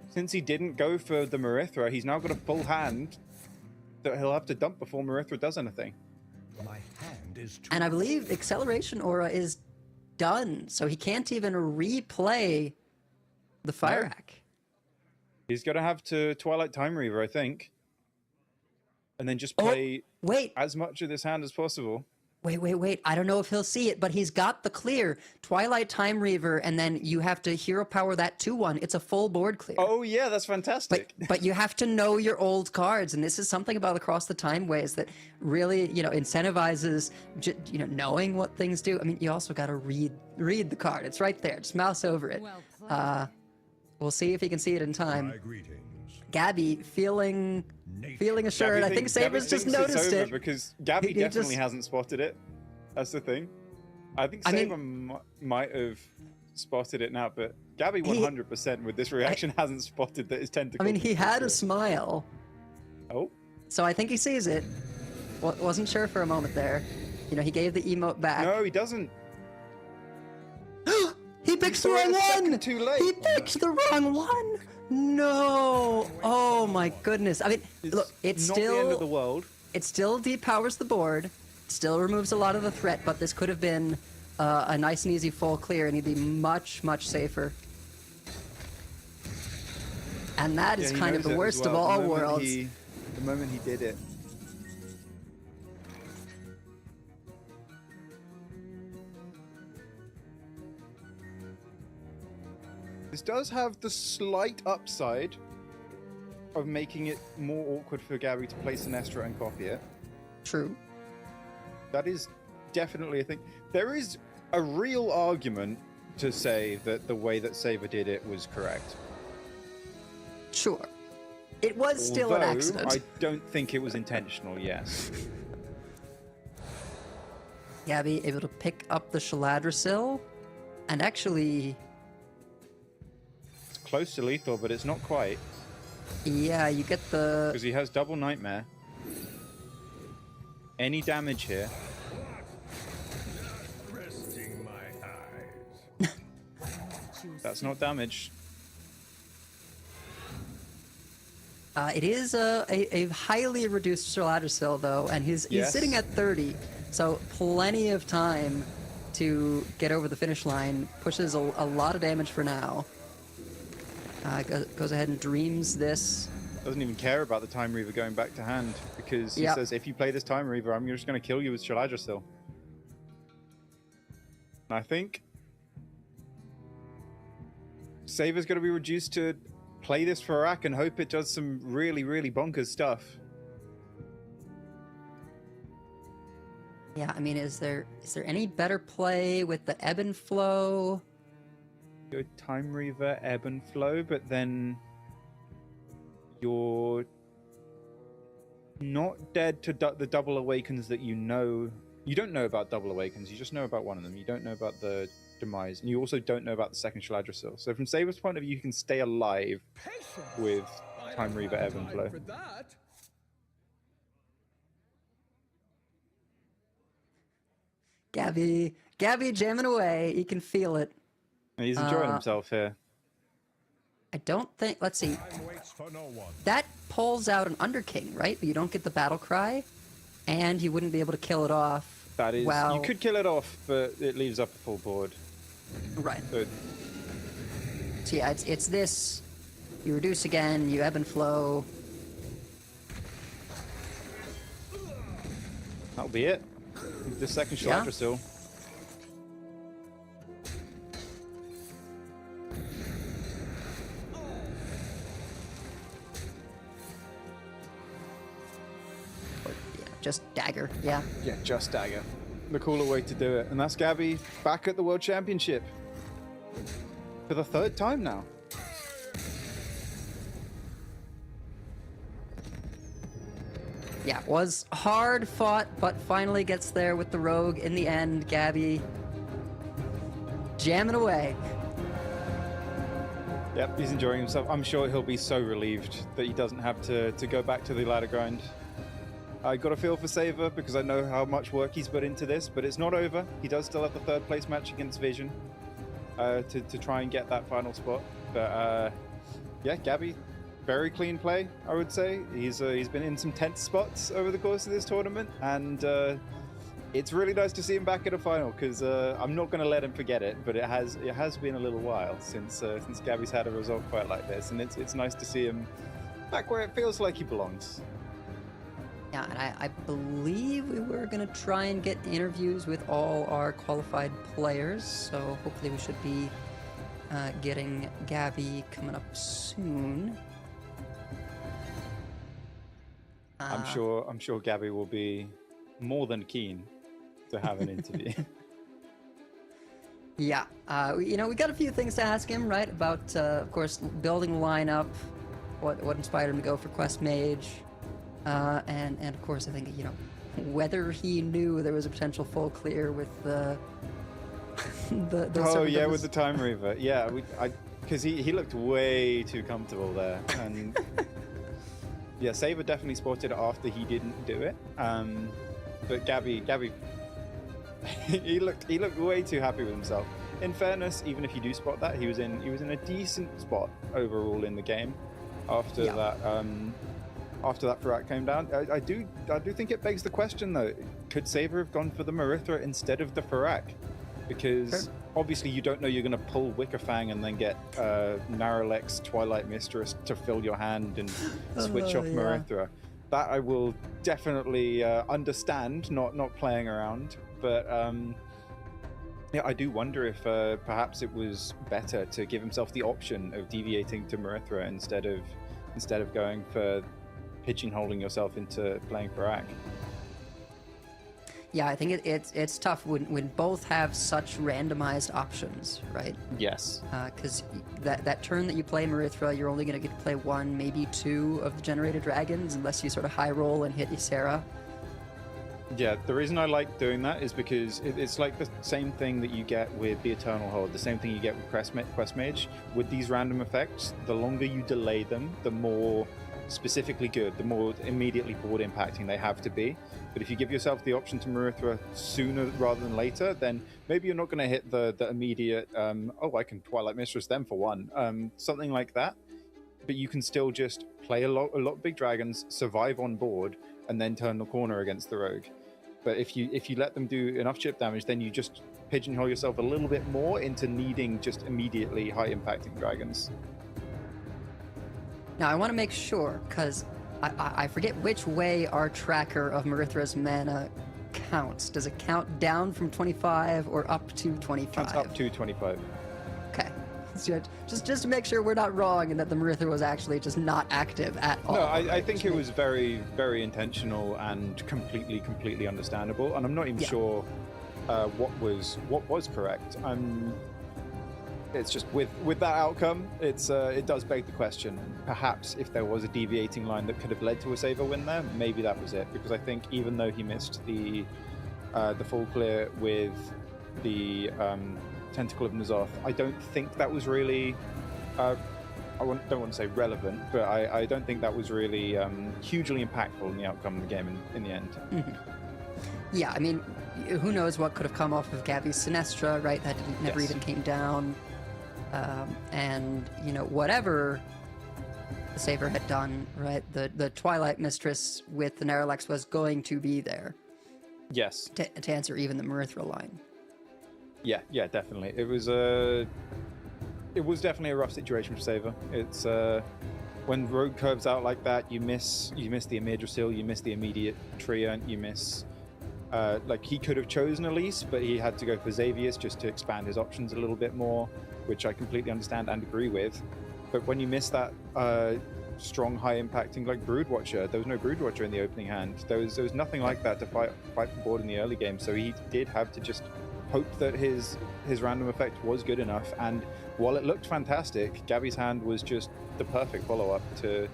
since he didn't go for the Marithra, he's now got a full hand that he'll have to dump before Marithra does anything. My hand is too And I believe Acceleration Aura is done, so he can't even replay the Fire Hack. He's got to have to Twilight Time Reaver, I think. And then just play Wait, as much of this hand as possible. wait. I don't know if he'll see it, but he's got the clear. Twilight Time Reaver, and then you have to Hero Power that 2/1. It's a full board clear. Oh yeah, that's fantastic. But you have to know your old cards, and this is something about Across the Time Ways that really, you know, incentivizes, you know, knowing what things do. I mean, you also got to read the card. It's right there. Just mouse over it. We'll see if he can see it in time. my greetings. Gabby feeling assured. I think Saber's just thinks it's noticed over it. because Gabby He definitely just- hasn't spotted it. That's the thing. I think I mean- Saber might have spotted it now, but Gabby 100% with this reaction hasn't spotted that his tentacle. I mean, he had a smile, Oh, so I think he sees it. Wasn't sure for a moment there. You know, he gave the emote back. no, he doesn't. He picked the saw it wrong a second one! too late. He picked the wrong one! No! Oh my goodness. I mean, look, it's not the end of the still world. it still depowers the board, still removes a lot of the threat, but this could have been a nice and easy full clear, and he'd be much, much safer. And that is Yeah, he kind of knows the it as worst of well. all The moment worlds. the moment he did it. This does have the slight upside of making it more awkward for Gabby to play Sinestra and copy it. True. That is definitely a thing. There is a real argument to say that the way that Saber did it was correct. Sure. It was still an Although, accident. I don't think it was intentional, yes. Gabby able to pick up the Shaladrasil, and actually, It's close to lethal, but it's not quite. yeah, you get the Because he has double Nightmare. any damage here. Resting my eyes. That's not damage. It is a highly reduced Soladrasil, though, and he's Yes. sitting at 30, so plenty of time to get over the finish line. Pushes a lot of damage for now. Goes ahead and dreams this. Doesn't even care about the Time Reaver going back to hand, because he Yep. says, if you play this Time Reaver, I'm just going to kill you with Shaladrasil. And I think Saber's going to be reduced to play this Farak and hope it does some really, really bonkers stuff. Yeah, I mean, is there any better play with the ebb and flow? Good Time Reaver, Ebb and Flow, but then you're not dead to the Double Awakens that you know. You don't know about Double Awakens, you just know about one of them. You don't know about the Demise, and you also don't know about the second Shaladrasil. So from Saber's point of view, you can stay alive with Time Reaver, Ebb and Flow. For that. Gabby jamming away. You can feel it. And he's enjoying himself here. I don't think. Let's see. Time waits for no one. That pulls out an Underking, right? But you don't get the battle cry, and you wouldn't be able to kill it off. That is, Well, you could kill it off, but it leaves up a full board. right. So So yeah, it's this. You reduce again. You ebb and flow. that'll be it. The second Yeah. Shaladrasil. Yeah, just dagger. Yeah. Yeah, just dagger. The cooler way to do it. And that's Gabby back at the World Championship. For the third time now. Yeah, was hard fought, but finally gets there with the rogue in the end. Gabby jamming away. Yep, he's enjoying himself. I'm sure he'll be so relieved that he doesn't have to go back to the ladder grind. I got a feel for Saber because I know how much work he's put into this, but it's not over. He does still have the third place match against Vision to try and get that final spot. But yeah, Gabby, very clean play, I would say. He's been in some tense spots over the course of this tournament, and it's really nice to see him back at a final because I'm not going to let him forget it. But it has been a little while since Gabby's had a result quite like this, and it's nice to see him back where it feels like he belongs. Yeah, and I believe we were going to try and get interviews with all our qualified players, so hopefully we should be getting Gabby coming up soon. I'm sure Gabby will be more than keen to have an interview. Yeah, we got a few things to ask him, right? About, of course, building the lineup, what inspired him to go for Quest Mage, and of course, I think, whether he knew there was a potential full clear with the Oh yeah, with the Time Reaver. Yeah, because he looked way too comfortable there, and yeah, Saber definitely spotted it after he didn't do it. But Gabby, he looked way too happy with himself. In fairness, even if you do spot that, he was in a decent spot overall in the game after that Farak came down. I do think it begs the question though: could Saber have gone for the Marithra instead of the Farak? Because obviously you don't know you're going to pull Wickerfang and then get Naralex Twilight Mistress to fill your hand and switch off Marithra. That I will definitely understand, not playing around. But yeah, I do wonder if perhaps it was better to give himself the option of deviating to Marithra instead of going for pigeonholing yourself into playing Farak. Yeah, I think it's tough when both have such randomized options, right? Yes. Because that turn that you play Marithra, you're only going to get to play one, maybe two of the generated dragons, unless you sort of high roll and hit Ysera. Yeah, the reason I like doing that is because it's like the same thing that you get with the Eternal Hold, the same thing you get with Quest Mage. With these random effects, the longer you delay them, the more specifically good, the more immediately board impacting they have to be. But if you give yourself the option to Marithra sooner rather than later, then maybe you're not going to hit the immediate, oh, I can Twilight Mistress them for one, something like that. But you can still just play a lot of big dragons, survive on board, and then turn the corner against the rogue. But if you let them do enough chip damage, then you just pigeonhole yourself a little bit more into needing just immediately high impacting dragons. Now I want to make sure, because I forget which way our tracker of Marithra's mana counts. Does it count down from 25 or up to 25? Counts up to 25. Okay. Just to make sure we're not wrong and that the Marithra was actually just not active at all. No, I think it was very, very intentional and completely understandable. And I'm not even sure what was correct. It's just with that outcome, it does beg the question. Perhaps if there was a deviating line that could have led to a Saber win there, maybe that was it. Because I think even though he missed the full clear with the Tentacle of N'Zoth, I don't think that was really don't want to say relevant, but I don't think that was really hugely impactful in the outcome of the game in the end. Mm-hmm. Yeah, I mean, who knows what could have come off of Gabby's Sinestra, right? That never even came down. And, you know, whatever the Saber had done, right? The Twilight Mistress with the Narrowlex was going to be there. Yes. To answer even the Marithra line. Yeah, definitely. It was definitely a rough situation for Saber. It's when Rogue curves out like that, you miss the Imidrisil, you miss the immediate Treant, you miss like he could have chosen Elise, but he had to go for Xavius just to expand his options a little bit more, which I completely understand and agree with. But when you miss that strong, high impacting like Broodwatcher, there was no Broodwatcher in the opening hand. There was nothing like that to fight the board in the early game. So he did have to just hope that his random effect was good enough. And while it looked fantastic, Gabby's hand was just the perfect follow-up to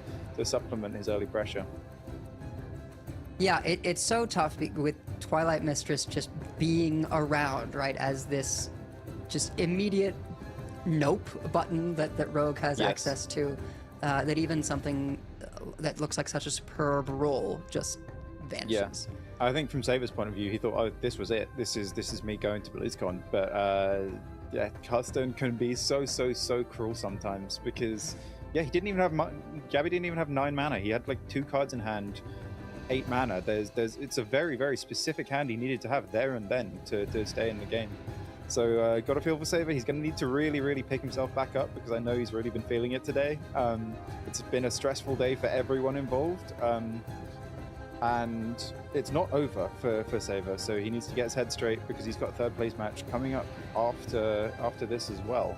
supplement his early pressure. Yeah, it's so tough with Twilight Mistress just being around, right, as this just immediate nope button that Rogue has access to, that even something that looks like such a superb roll just vanishes. Yeah. I think from Saber's point of view, he thought, oh, this was it. This is me going to BlizzCon. But Hearthstone can be so cruel sometimes because, he didn't even have Gabby didn't even have 9 mana. He had like 2 cards in hand, 8 mana. It's a very, very specific hand he needed to have there and then to stay in the game. So got to feel for Saber. He's going to need to really, really pick himself back up because I know he's really been feeling it today. It's been a stressful day for everyone involved. And it's not over for Saber, so he needs to get his head straight because he's got a 3rd place match coming up after this as well,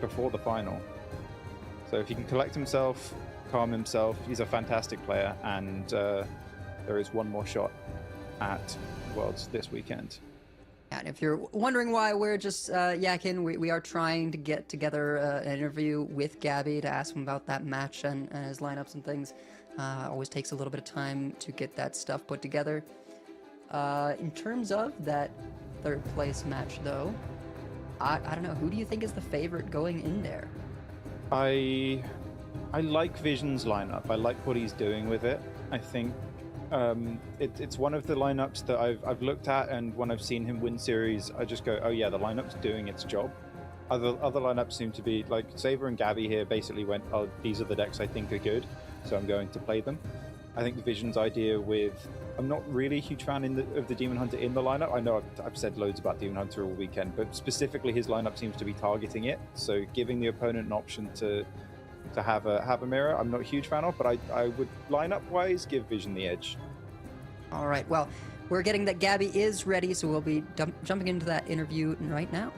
before the final. So if he can collect himself, calm himself, he's a fantastic player, and there is one more shot at Worlds this weekend. And if you're wondering why we're just yakking, we are trying to get together an interview with Gabby to ask him about that match and his lineups and things. Always takes a little bit of time to get that stuff put together. In terms of that 3rd place match, though, I don't know. Who do you think is the favorite going in there? I like Vision's lineup. I like what he's doing with it. I think it's one of the lineups that I've looked at, and when I've seen him win series, I just go, oh yeah, the lineup's doing its job. Other lineups seem to be like Saber and Gabby here basically went, oh, these are the decks I think are good, so I'm going to play them. I think the Vision's idea with, I'm not really a huge fan of the Demon Hunter in the lineup. I know I've said loads about Demon Hunter all weekend, but specifically his lineup seems to be targeting it, so giving the opponent an option to have a mirror, I'm not a huge fan of, but I would lineup-wise give Vision the edge. All right, well, we're getting that Gabby is ready, so we'll be jumping into that interview right now.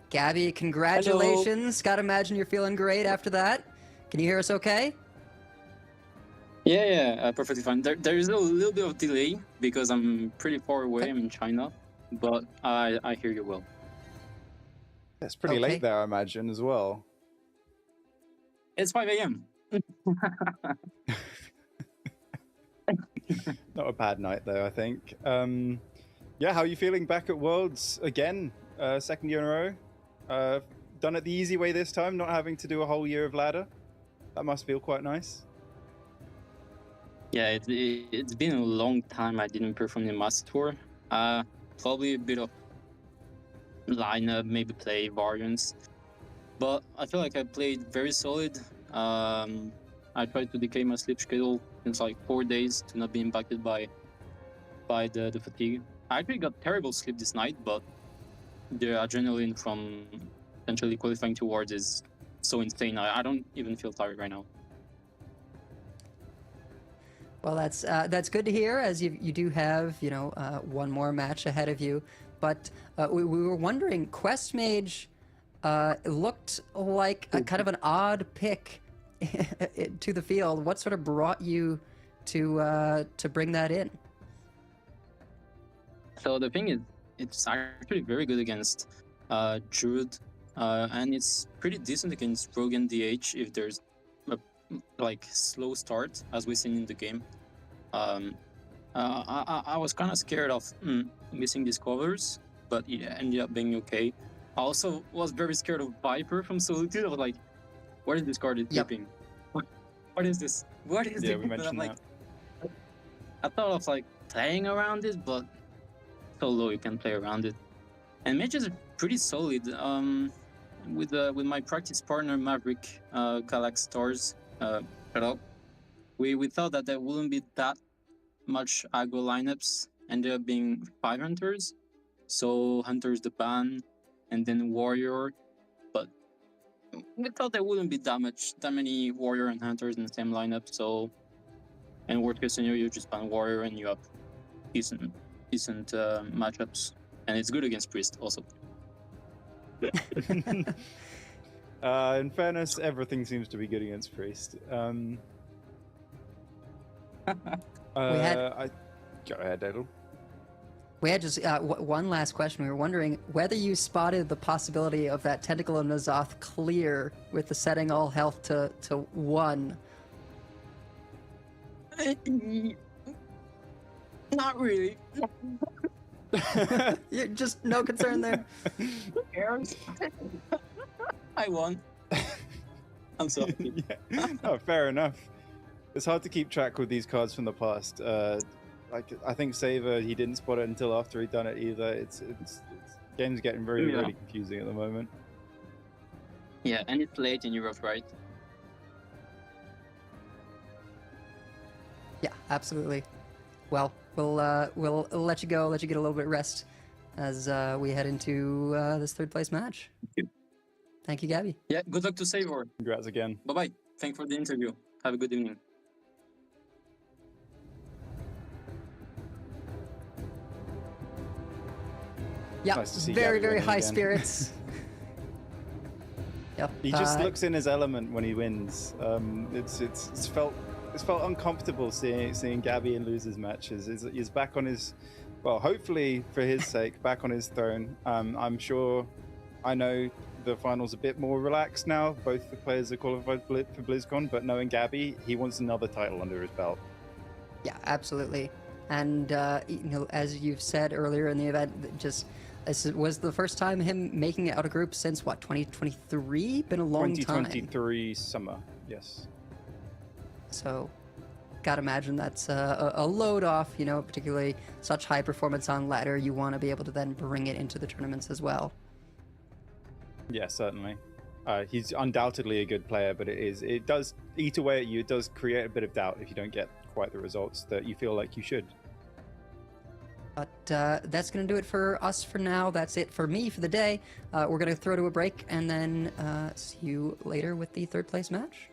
Gabby, congratulations. Gotta imagine you're feeling great after that. Can you hear us okay? Yeah, perfectly fine. There is a little bit of delay because I'm pretty far away. I'm in China, but I hear you well. It's pretty late there, I imagine, as well. It's 5 a.m. Not a bad night though, I think. Yeah, how are you feeling back at Worlds again? Second year in a row. Done it the easy way this time, not having to do a whole year of ladder. That must feel quite nice. Yeah, it's been a long time I didn't perform the Master Tour. Probably a bit of lineup, maybe play variants. But I feel like I played very solid. I tried to decay my sleep schedule in like 4 days to not be impacted by the fatigue. I actually got terrible sleep this night, but the adrenaline from potentially qualifying towards is so insane. I don't even feel tired right now. Well, that's good to hear, as you do have, you know, one more match ahead of you. But we were wondering, Quest Mage looked like a kind of an odd pick to the field. What sort of brought you to bring that in? So the thing is, it's actually very good against Druid, and it's pretty decent against Rogue and DH if there's a like slow start, as we've seen in the game. I was kind of scared of missing these covers, but it ended up being okay. I also was very scared of Viper from Solitude. I was like, what is this card flipping? What is this? What is it? Yeah, we mentioned that. I thought of like playing around it, but so low you can play around it. And matches are pretty solid. With my practice partner Maverick, Galax Stars, we thought that there wouldn't be that much aggro lineups. Ended up being 5 hunters, so hunters the ban, and then warrior. But we thought there wouldn't be that many warrior and hunters in the same lineup. So, in worst case scenario, you just ban warrior and you have decent matchups, and it's good against priest also. In fairness, everything seems to be good against priest. Go ahead, Daedal. We had just one last question. We were wondering whether you spotted the possibility of that Tentacle of N'Zoth clear with the setting all health to 1. Not really. You're just no concern there. Who cares? I won. I'm sorry. Yeah. Oh, fair enough. It's hard to keep track with these cards from the past. Like I think Saber, he didn't spot it until after he'd done it either. It's game's getting really confusing at the moment. Yeah, and it's late in Europe, right? Yeah, absolutely. Well, we'll let you go, let you get a little bit of rest as we head into this 3rd place match. Thank you, Gabby. Yeah, good luck to Saber. Congrats again. Bye-bye. Thanks for the interview. Have a good evening. Yeah, Nice to see very, Gabby very winning high again. spirits. Yep. He just looks in his element when he wins. It's felt uncomfortable seeing Gabby in losers matches. He's back on his, well, hopefully for his sake, back on his throne. I'm sure, I know the final's a bit more relaxed now. Both the players are qualified for BlizzCon, but knowing Gabby, he wants another title under his belt. Yeah, absolutely. And you know, as you've said earlier in the event, this was the first time him making it out of group since what, 2023? Been a long time. 2023 summer, yes. So, gotta imagine that's a load off, you know, particularly such high performance on ladder. You want to be able to then bring it into the tournaments as well. Yeah, certainly. He's undoubtedly a good player, but it does eat away at you. It does create a bit of doubt if you don't get quite the results that you feel like you should. But that's going to do it for us for now. That's it for me for the day. We're going to throw to a break and then see you later with the 3rd place match.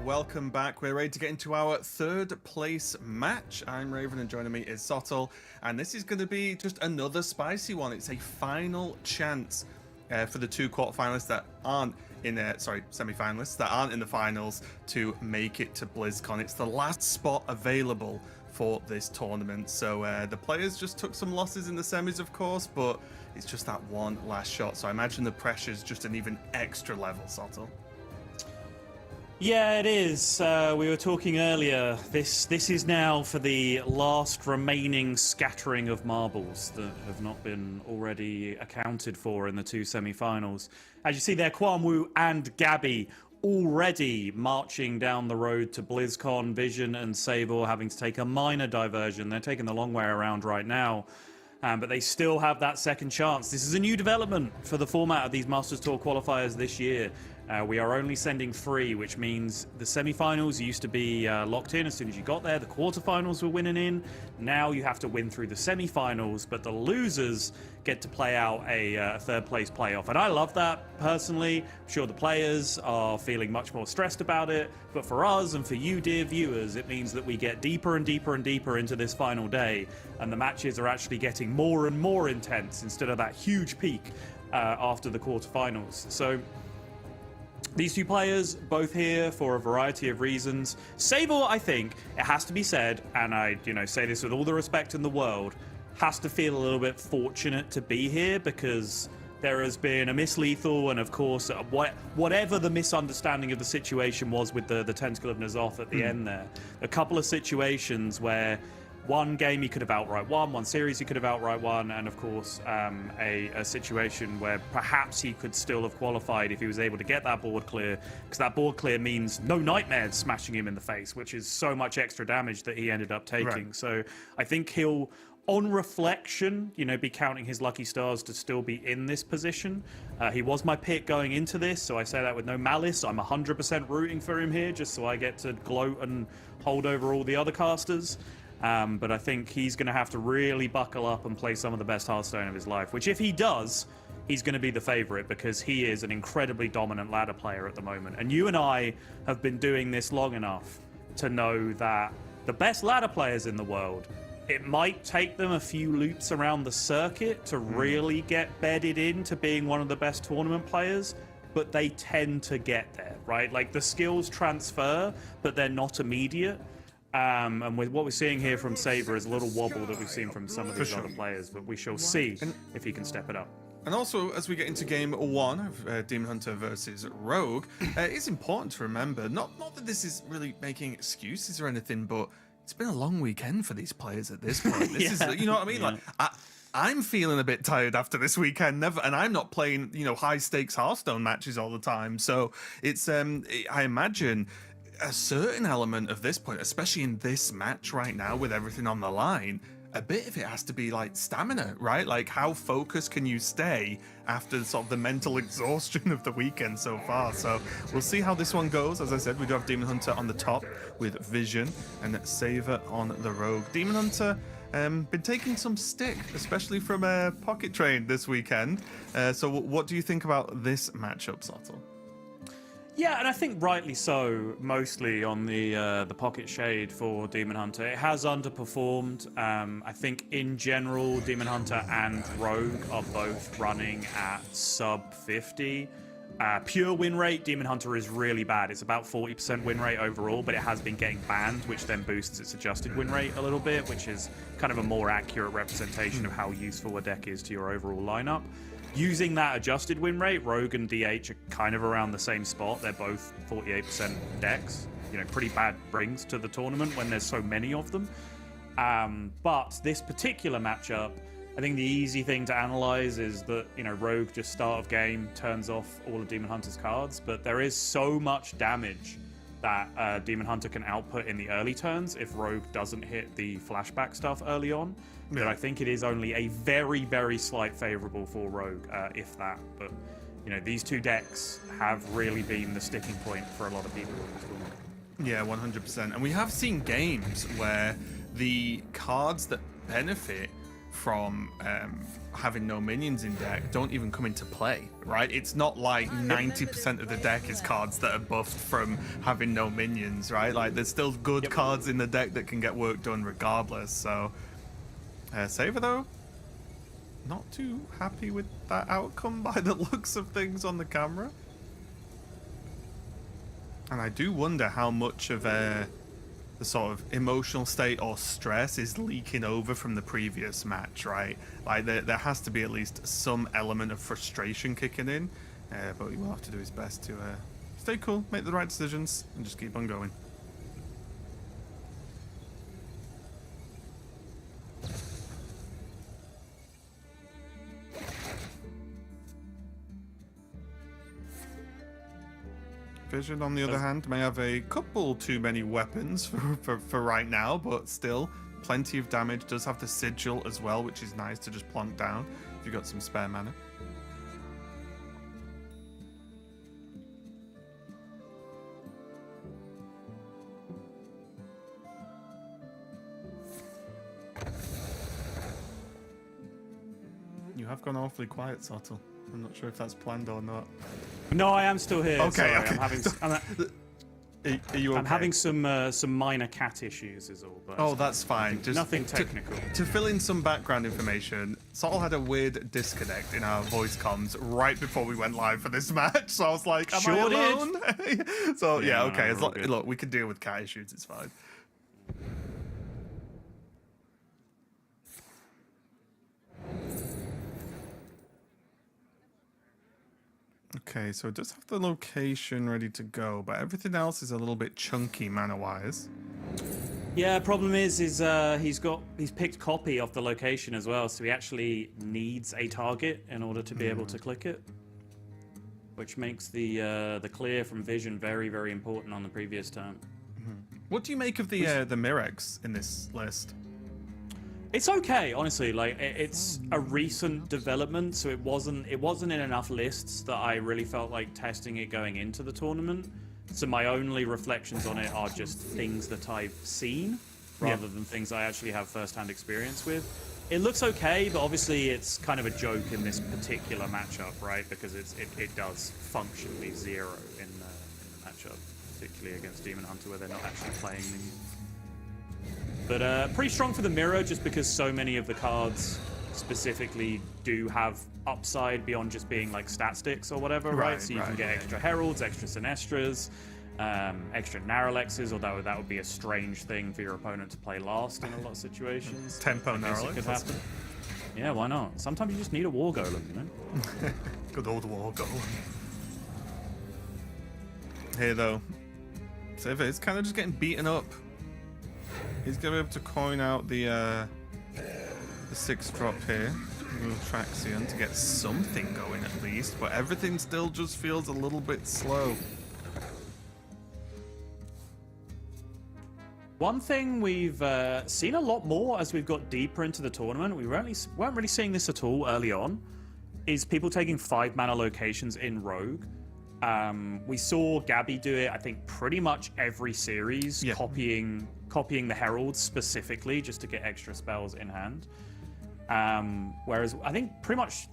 welcome back. We're ready to get into our third place match. I'm Raven and joining me is Sottle, and this is going to be just another spicy one. It's a final chance for the two quarterfinalists that aren't in semi-finalists that aren't in the finals to make it to BlizzCon. It's the last spot available for this tournament. So the players just took some losses in the semis, of course, but it's just that one last shot. So I imagine the pressure's just an even extra level, Sottle. Yeah, it is. We were talking earlier. This is now for the last remaining scattering of marbles that have not been already accounted for in the two semi-finals. As you see there, Quan Woo and Gabby already marching down the road to BlizzCon. Vision and Saber having to take a minor diversion. They're taking the long way around right now. But they still have that second chance. This is a new development for the format of these Masters Tour qualifiers this year. We are only sending 3, which means the semi-finals used to be locked in as soon as you got there. The quarterfinals were winning in. Now you have to win through the semi-finals, but the losers get to play out a third-place playoff. And I love that, personally. I'm sure the players are feeling much more stressed about it. But for us and for you, dear viewers, it means that we get deeper and deeper and deeper into this final day. And the matches are actually getting more and more intense instead of that huge peak after the quarterfinals. So these two players, both here for a variety of reasons. Saber, I think, it has to be said, and I say this with all the respect in the world, has to feel a little bit fortunate to be here because there has been a Miss Lethal and, of course, whatever the misunderstanding of the situation was with the Tentacle of N'Zoth at the end there. A couple of situations where one game he could have outright won, one series he could have outright won, and of course a situation where perhaps he could still have qualified if he was able to get that board clear, because that board clear means no nightmares smashing him in the face, which is so much extra damage that he ended up taking. Right. So I think he'll, on reflection, be counting his lucky stars to still be in this position. He was my pick going into this, so I say that with no malice. I'm 100% rooting for him here, just so I get to gloat and hold over all the other casters. But I think he's going to have to really buckle up and play some of the best Hearthstone of his life, which if he does, he's going to be the favorite because he is an incredibly dominant ladder player at the moment. And you and I have been doing this long enough to know that the best ladder players in the world, it might take them a few loops around the circuit to really get bedded into being one of the best tournament players, but they tend to get there, right? Like the skills transfer, but they're not immediate. And with what we're seeing here from Saber is a little wobble that we've seen from some of these other players, but we shall see if he can step it up. And also, as we get into game 1 of Demon Hunter versus Rogue, it's important to remember, not that this is really making excuses or anything, but it's been a long weekend for these players at this point. This is, you know what I mean? Like, I'm feeling a bit tired after this weekend, and I'm not playing, high stakes Hearthstone matches all the time. So it's, I imagine, a certain element of this point, especially in this match right now with everything on the line, a bit of it has to be like stamina, right? Like how focused can you stay after sort of the mental exhaustion of the weekend so far? So we'll see how this one goes. As I said, we do have Demon Hunter on the top with Vision and Saver on the Rogue. Demon Hunter been taking some stick, especially from Pocket Train this weekend. So what do you think about this matchup, Sottle? Yeah, and I think rightly so, mostly on the Pocket Shade for Demon Hunter. It has underperformed. I think in general, Demon Hunter and Rogue are both running at sub 50. Pure win rate, Demon Hunter is really bad. It's about 40% win rate overall, but it has been getting banned, which then boosts its adjusted win rate a little bit, which is kind of a more accurate representation of how useful a deck is to your overall lineup. Using that adjusted win rate, Rogue and DH are kind of around the same spot. They're both 48% decks. Pretty bad brings to the tournament when there's so many of them. But this particular matchup, I think the easy thing to analyze is that, Rogue just start of game turns off all of Demon Hunter's cards, but there is so much damage that Demon Hunter can output in the early turns if Rogue doesn't hit the flashback stuff early on. But I think it is only a very, very slight favorable for Rogue, if that. But, these two decks have really been the sticking point for a lot of people in this tournament. Yeah, 100%. And we have seen games where the cards that benefit from having no minions in deck don't even come into play, right? It's not like 90% of the deck is cards that are buffed from having no minions, right? Like there's still good cards in the deck that can get work done regardless. So Saber though, not too happy with that outcome by the looks of things on the camera. And I do wonder how much of the sort of emotional state or stress is leaking over from the previous match, right? Like there has to be at least some element of frustration kicking in, but he will have to do his best to stay cool, make the right decisions, and just keep on going. Vision, on the other hand, may have a couple too many weapons for right now, but still plenty of damage. Does have the sigil as well, which is nice to just plonk down if you've got some spare mana. You have gone awfully quiet, Sottle. I'm not sure if that's planned or not. No, I am still here. Okay, Sorry, okay. Are you okay? I'm having some minor cat issues, is all. But oh, that's fine. Just nothing technical. To fill in some background information, Sol had a weird disconnect in our voice comms right before we went live for this match. So I was like, "Am I alone?" So yeah, okay. Look, we can deal with cat issues. It's fine. Okay, so it does have the location ready to go, but everything else is a little bit chunky mana-wise. Yeah, problem is he's picked copy of the location as well, so he actually needs a target in order to be able to click it, which makes the clear from vision very, very important on the previous turn. What do you make of the Mirex in this list? It's okay, honestly. Like it's a recent development, so it wasn't in enough lists that I really felt like testing it going into the tournament. So my only reflections on it are just things that I've seen, rather than things I actually have first-hand experience with. It looks okay, but obviously it's kind of a joke in this particular matchup, right? Because it does functionally zero in the matchup, particularly against Demon Hunter, where they're not actually playing minions. But pretty strong for the mirror, just because so many of the cards specifically do have upside beyond just being like stat sticks or whatever, right? So you can get extra Heralds, extra Sinestras, extra Naralexes, although that would be a strange thing for your opponent to play last in a lot of situations. Tempo Naralex could happen. Yeah, why not? Sometimes you just need a War Golem, you know? Good old War Golem. Here though, Saber is kind of just getting beaten up. He's going to be able to coin out the 6-drop here. Traxion to get something going at least, but everything still just feels a little bit slow. One thing we've seen a lot more as we've got deeper into the tournament, we weren't really seeing this at all early on, is people taking 5-mana locations in Rogue. We saw Gabby do it, I think, pretty much every series, copying the Heralds specifically just to get extra spells in hand. Whereas I think pretty much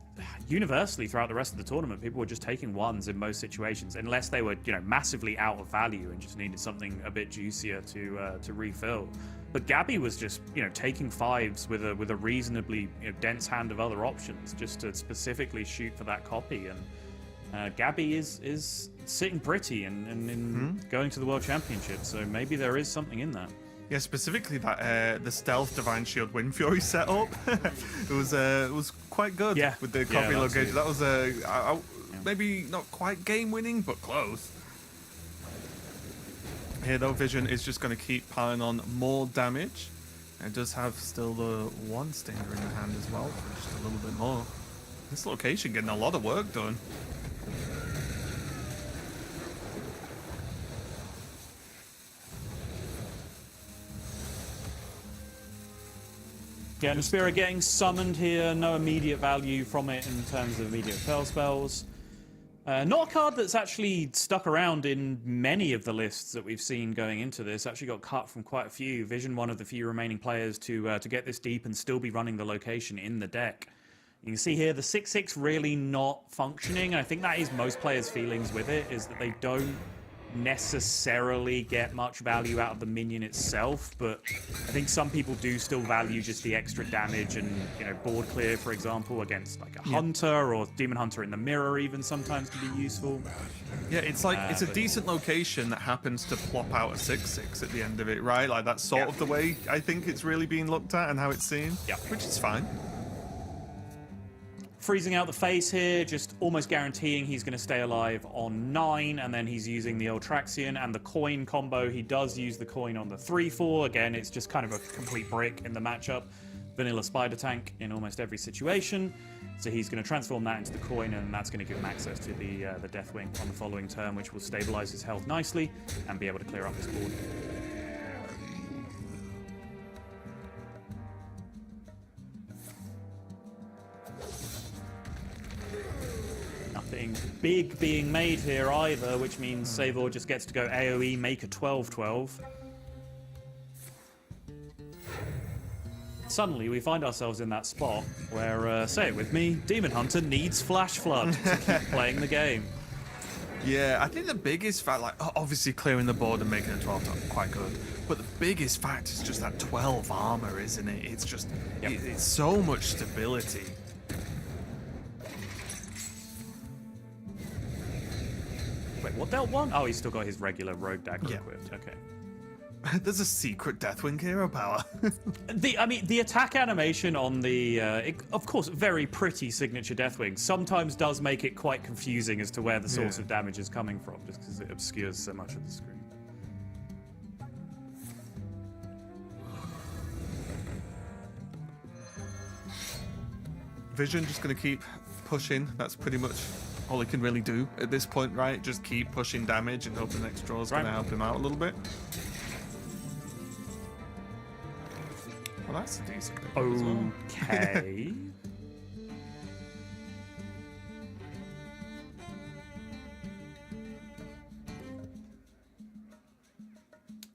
universally throughout the rest of the tournament, people were just taking 1s in most situations, unless they were, massively out of value and just needed something a bit juicier to refill. But Gabby was just, taking 5s with a reasonably dense hand of other options just to specifically shoot for that copy. And Gabby is sitting pretty and going to the World Championship, so maybe there is something in that. Yeah, specifically that the stealth Divine Shield Wind Fury setup. it was quite good with the copy location. That was maybe not quite game winning, but close. Here though, Vision is just going to keep piling on more damage. It does have still the 1 Stinger in the hand as well, for just a little bit more. This location getting a lot of work done. Yeah, and Spirit getting summoned here, no immediate value from it in terms of immediate fail spells. Not a card that's actually stuck around in many of the lists that we've seen going into this. Actually got cut from quite a few. Vision, one of the few remaining players to get this deep and still be running the location in the deck. You can see here the 6/6 really not functioning. And I think that is most players' feelings with it, is that they don't necessarily get much value out of the minion itself, but I think some people do still value just the extra damage and, you know, board clear, for example, against like a hunter or demon hunter in the mirror even sometimes can be useful. Yeah, it's like it's a decent location that happens to plop out a 6/6 at the end of it, right? Like that's sort of the way I think it's really being looked at and how it's seen. Yeah, which is fine. Freezing out the face here, just almost guaranteeing he's going to stay alive on 9, and then he's using the Ultraxion and the coin combo. He does use the coin on the 3/4. Again, it's just kind of a complete brick in the matchup. Vanilla Spider Tank in almost every situation. So he's going to transform that into the coin, and that's going to give him access to the Deathwing on the following turn, which will stabilize his health nicely and be able to clear up his board. Nothing big being made here either, which means Saber just gets to go AoE, make a 12/12. Suddenly we find ourselves in that spot where, say it with me, Demon Hunter needs Flash Flood to keep playing the game. Yeah, I think the biggest fact, like obviously clearing the board and making a 12 quite good, but the biggest fact is just that 12 armor, isn't it? It's just, it's so much stability. Wait, what dealt one? Oh, he's still got his regular rogue dagger equipped. Okay. There's a secret Deathwing hero power. The attack animation on the, of course, very pretty signature Deathwing sometimes does make it quite confusing as to where the source of damage is coming from, just because it obscures so much of the screen. Vision just going to keep pushing. That's pretty much all he can really do at this point, right? Just keep pushing damage and hope the next draw is going to help him out a little bit. Well, that's a decent pick as well. Okay.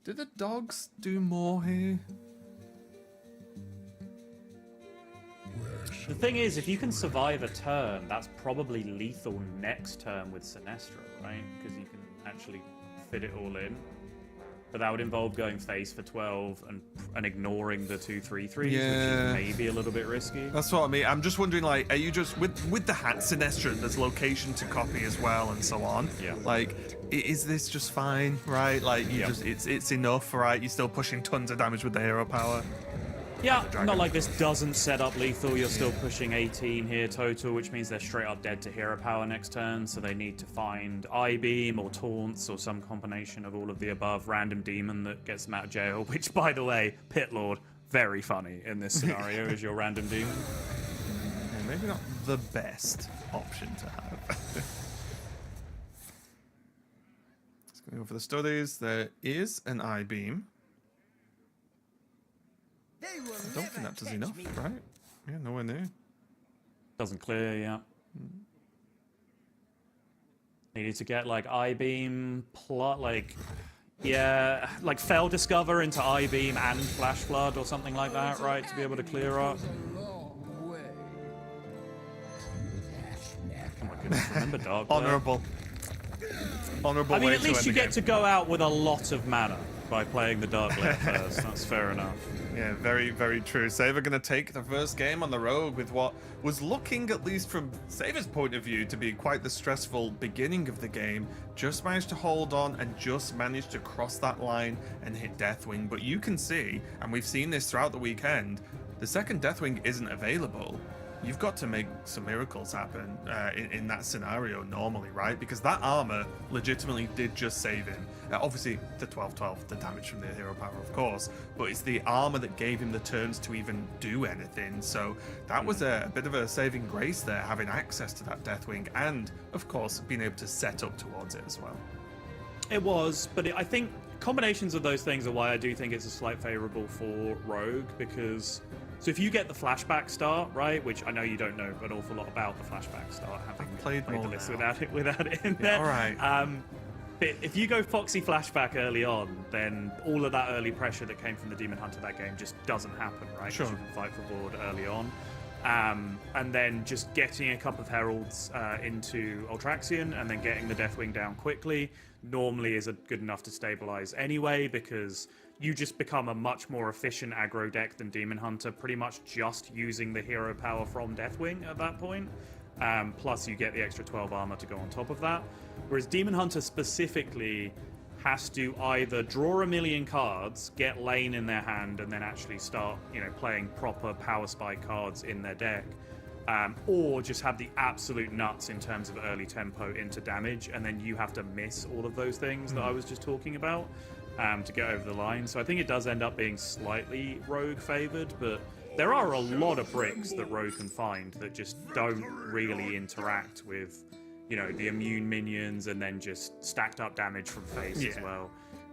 Did the dogs do more here? The thing is, if you can survive a turn, that's probably lethal next turn with Sinestro, right? Because you can actually fit it all in. But that would involve going face for 12 and ignoring the 2/3/3s, which is maybe a little bit risky. That's what I mean. I'm just wondering, like, are you just with the hat Sinestro? There's location to copy as well, and so on. Yeah. Like, is this just fine, right? Like, you just it's enough, right? You're still pushing tons of damage with the hero power. Yeah, not like this doesn't set up lethal. You're still pushing 18 here total, which means they're straight up dead to hero power next turn, so they need to find I-Beam or Taunts or some combination of all of the above. Random demon that gets them out of jail, which, by the way, Pit Lord, very funny in this scenario as your random demon. Yeah, maybe not the best option to have. Let's go for the studies. There is an I-Beam. I don't think that does enough, right? Yeah, nowhere near. Doesn't clear, yeah. Needed to get, like, I-Beam, plot, like... Yeah, like Fell Discover into I-Beam and Flash Flood or something like that, right? To be able to clear up. Oh my goodness, remember Dark Blade? Honourable. Honourable I mean, way at least to you end the get to go out with a lot of mana by playing the Dark Blade first. That's fair enough. Yeah, very, very true. Saber going to take the first game on the road with what was looking, at least from Saber's point of view, to be quite the stressful beginning of the game. Just managed to hold on and just managed to cross that line and hit Deathwing. But you can see, and we've seen this throughout the weekend, the second Deathwing isn't available. You've got to make some miracles happen in that scenario normally, right? Because that armor legitimately did just save him. Obviously, the 12/12, the damage from the hero power, of course, but it's the armor that gave him the turns to even do anything. So that was a bit of a saving grace there, having access to that Deathwing and, of course, being able to set up towards it as well. It was, but I think combinations of those things are why I do think it's a slight favourable for Rogue, because So if you get the flashback start, right, which I know you don't know an awful lot about the flashback start, having played the more list now. without it in there. All right. But if you go Foxy flashback early on, then all of that early pressure that came from the Demon Hunter that game just doesn't happen, right? Sure. 'Cause you can fight for board early on. And then just getting a couple of Heralds into Ultraxion and then getting the Deathwing down quickly normally is good enough to stabilize anyway, because you just become a much more efficient aggro deck than Demon Hunter, pretty much just using the hero power from Deathwing at that point. Plus you get the extra 12 armor to go on top of that. Whereas Demon Hunter specifically has to either draw a million cards, get lane in their hand, and then actually start, playing proper power spike cards in their deck, or just have the absolute nuts in terms of early tempo into damage, and then you have to miss all of those things that I was just talking about to get over the line. So I think it does end up being slightly Rogue favored, but there are a lot of bricks that Rogue can find that just don't really interact with the immune minions and then just stacked up damage from face as well.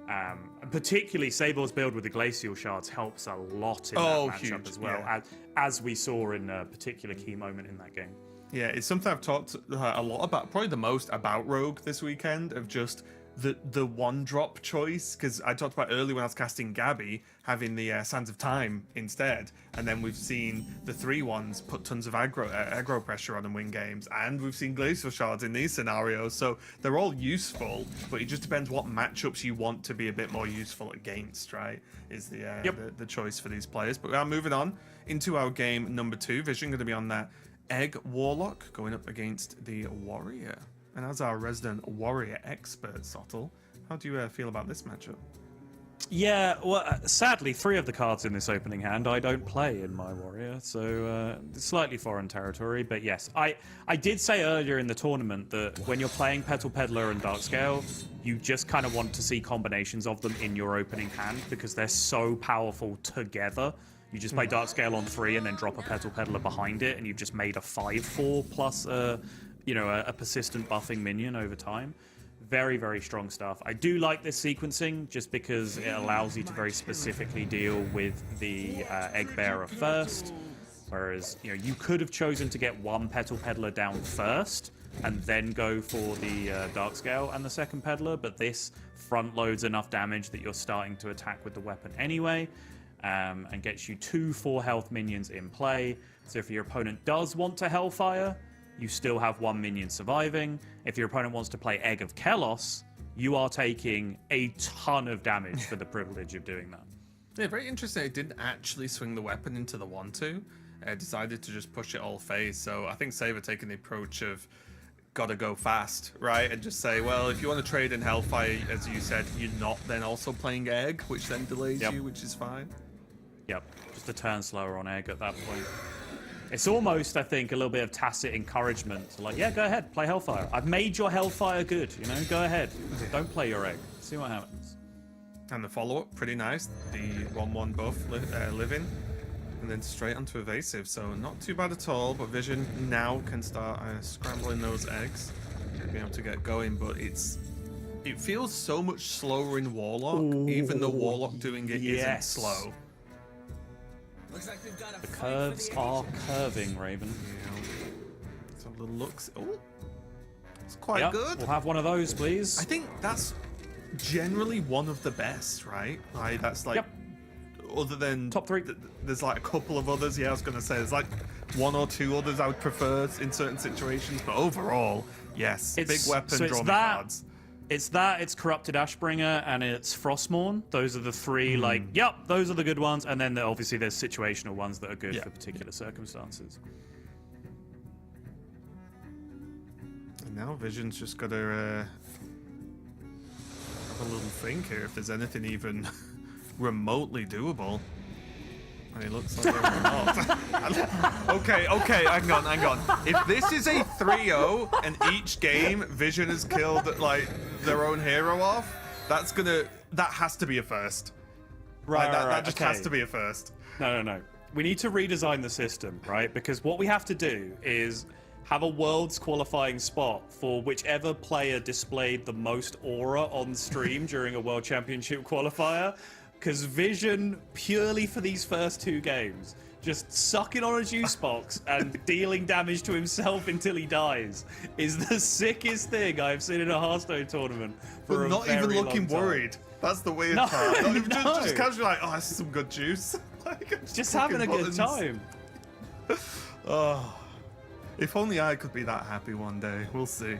And particularly Saber's build with the Glacial Shards helps a lot in that matchup huge, as well, as we saw in a particular key moment in that game. Yeah, it's something I've talked a lot about, probably the most about Rogue this weekend, of just the one drop choice, because I talked about earlier when I was casting Gabby having the Sands of Time instead, and then we've seen the 3/1s put tons of aggro pressure on and win games, and we've seen Glacial Shards in these scenarios, so they're all useful, but it just depends what matchups you want to be a bit more useful against, right, is the choice for these players. But we are moving on into our game number 2. Vision going to be on that Egg Warlock going up against the Warrior. And as our resident Warrior expert, Sottle, how do you feel about this matchup? Yeah, well, sadly, 3 of the cards in this opening hand I don't play in my Warrior, so slightly foreign territory. But yes, I did say earlier in the tournament that when you're playing Petal Peddler and Darkscale, you just kind of want to see combinations of them in your opening hand because they're so powerful together. You just play Darkscale on 3 and then drop a Petal Peddler behind it, and you've just made a 5/4 plus a persistent buffing minion over time. Very, very strong stuff. I do like this sequencing just because it allows you to very specifically deal with the Egg Bearer first. Whereas, you could have chosen to get one Petal Peddler down first and then go for the Darkscale and the second Peddler, but this front loads enough damage that you're starting to attack with the weapon anyway, and gets you 2 4 health minions in play. So if your opponent does want to Hellfire, you still have 1 minion surviving. If your opponent wants to play Egg of Kelos, you are taking a ton of damage for the privilege of doing that. Yeah, very interesting. It didn't actually swing the weapon into the 1/2. Decided to just push it all phase. So I think Saber taking the approach of gotta go fast, right? And just say, well, if you want to trade in Hellfire, as you said, you're not then also playing Egg, which then delays you, which is fine. Yep, just a turn slower on Egg at that point. It's almost, I think, a little bit of tacit encouragement to like, yeah, go ahead, play Hellfire. I've made your Hellfire good, go ahead. Don't play your Egg. See what happens. And the follow-up, pretty nice. The 1/1 buff living, and then straight onto evasive. So not too bad at all, but Vision now can start scrambling those eggs, being able to get going, but it feels so much slower in Warlock, even though Warlock doing it isn't slow. Looks like we've got a The fight curves for the are ages. curving, Raven. So the looks, it's quite Yep, good. We'll have one of those, please. I think that's generally one of the best, right? Like that's like, other than top 3. There's like a couple of others. Yeah, I was gonna say there's like 1 or 2 others I would prefer in certain situations, but overall, yes, big weapon, draw me cards. It's Corrupted Ashbringer, and it's Frostmourne. Those are the 3, those are the good ones. And then obviously there's situational ones that are good for particular circumstances. And now Vision's just got to have a little think here if there's anything even remotely doable. And it looks like they're not. Okay, hang on. If this is a 3-0 and each game Vision has killed like their own hero off, that has to be a first. Right, that just has to be a first. No. We need to redesign the system, right? Because what we have to do is have a Worlds qualifying spot for whichever player displayed the most aura on stream during a World Championship qualifier. because Vision, purely for these first 2 games, just sucking on a juice box and dealing damage to himself until he dies is the sickest thing I've seen in a Hearthstone tournament for But a not very even long looking time. worried. That's the weird No, part. Not even no. just casually like, oh, this is some good juice. Like, I'm Just clicking having a buttons. good time. Oh, if only I could be that happy one day. We'll see.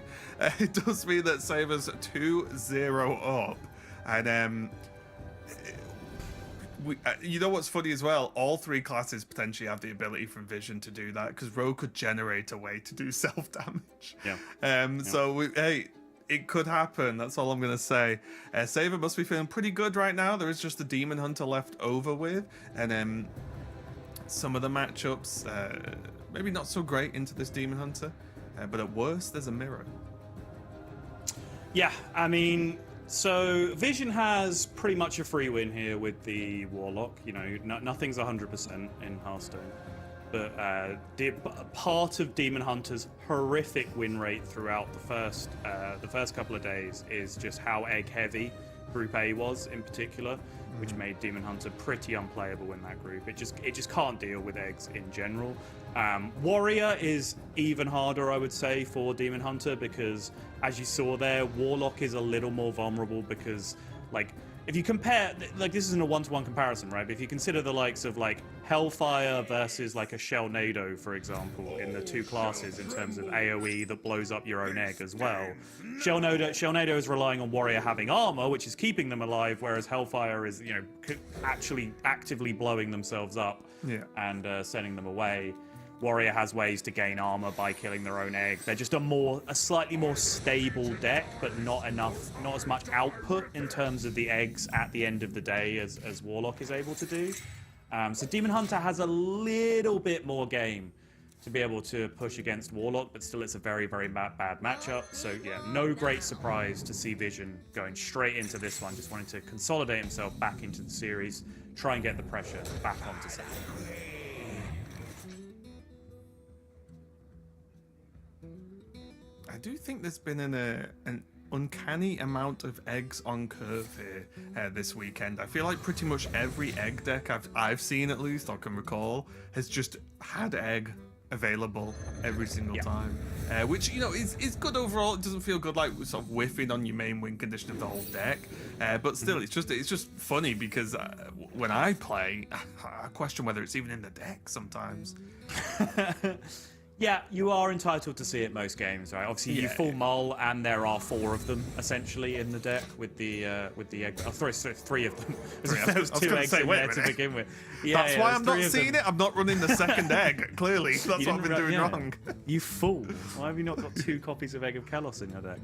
It does mean that Saber's 2-0 up. And you know what's funny as well? All 3 classes potentially have the ability from Vision to do that, because Rogue could generate a way to do self-damage. Yeah. So, hey, it could happen. That's all I'm going to say. Saber must be feeling pretty good right now. There is just the Demon Hunter left over with. And some of the matchups, maybe not so great into this Demon Hunter. But at worst, there's a mirror. Yeah, I mean, so Vision has pretty much a free win here with the Warlock. You know, nothing's 100% in Hearthstone. But part of Demon Hunter's horrific win rate throughout the first couple of days is just how egg-heavy Group A was in particular, which made Demon Hunter pretty unplayable in that group. It just can't deal with eggs in general. Warrior is even harder, I would say, for Demon Hunter, because as you saw there, Warlock is a little more vulnerable because, like, if you compare, like, this isn't a one-to-one comparison, right? But if you consider the likes of, like, Hellfire versus, like, a Shellnado, for example, in the 2 classes in terms of AoE that blows up your own egg as well. Shellnado is relying on Warrior having armor, which is keeping them alive, whereas Hellfire is, you know, actually actively blowing themselves up and sending them away. Warrior has ways to gain armor by killing their own egg. They're just a slightly more stable deck, but not as much output in terms of the eggs at the end of the day as Warlock is able to do. So Demon Hunter has a little bit more game to be able to push against Warlock, but still it's a very, very bad matchup. So yeah, no great surprise to see Vision going straight into this one, just wanting to consolidate himself back into the series, try and get the pressure back onto Saber. I do think there's been an uncanny amount of eggs on curve here this weekend. I feel like pretty much every egg deck I've seen, at least, or can recall, has just had egg available every single time, which, you know, is good overall. It doesn't feel good like sort of whiffing on your main win condition of the whole deck, but still, it's just funny because when I play, I question whether it's even in the deck sometimes. Yeah, you are entitled to see it most games, right? Obviously, you full mull, and there are 4 of them essentially in the deck with the egg. Oh, sorry, 3 of them. There's 2 eggs in there to begin with. Yeah, that's why I'm not seeing it. I'm not running the second egg. Clearly, that's what I've been doing wrong. You fool! Why have you not got 2 copies of Egg of Kalos in your deck?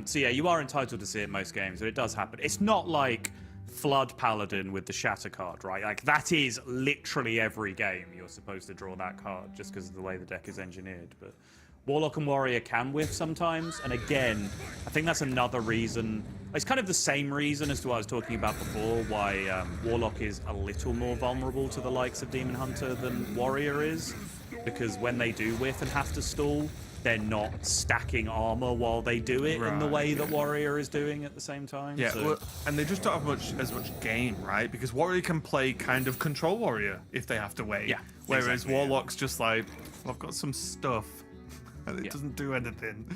So yeah, you are entitled to see it most games, but it does happen. It's not like Flood Paladin with the Shatter card, right? Like, that is literally every game you're supposed to draw that card just because of the way the deck is engineered. But Warlock and Warrior can whiff sometimes, and again, I think that's another reason. It's kind of the same reason as to what I was talking about before, why Warlock is a little more vulnerable to the likes of Demon Hunter than Warrior is, because when they do whiff and have to stall, they're not stacking armor while they do it in the way that Warrior is doing at the same time. Yeah, so. well, and they just don't have as much game, right? Because Warrior can play kind of Control Warrior if they have to wait. Yeah, whereas exactly, Warlock's just like, well, I've got some stuff, and it doesn't do anything.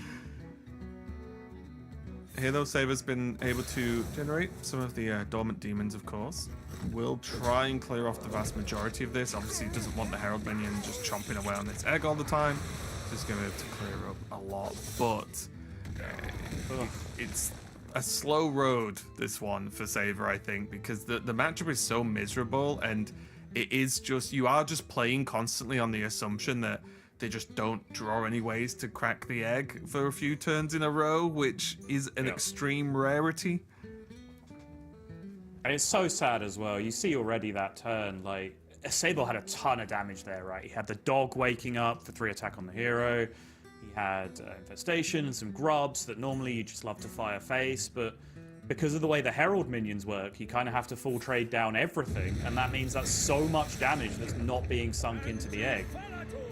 Here, though, Saber's been able to generate some of the dormant demons, of course. We'll try and clear off the vast majority of this. Obviously, he doesn't want the Herald minion just chomping away on its egg all the time. Just going to be able to clear up a lot, but it's a slow road, this one, for Saber, I think, because the matchup is so miserable, and it is just, you are just playing constantly on the assumption that they just don't draw any ways to crack the egg for a few turns in a row, which is an extreme rarity. And it's so sad as well. You see already that turn, like, Saber had a ton of damage there, right? He had the dog waking up for 3 attack on the hero. He had infestation and some grubs that normally you just love to fire face, but because of the way the Herald minions work, you kind of have to full trade down everything, and that means that's so much damage that's not being sunk into the egg.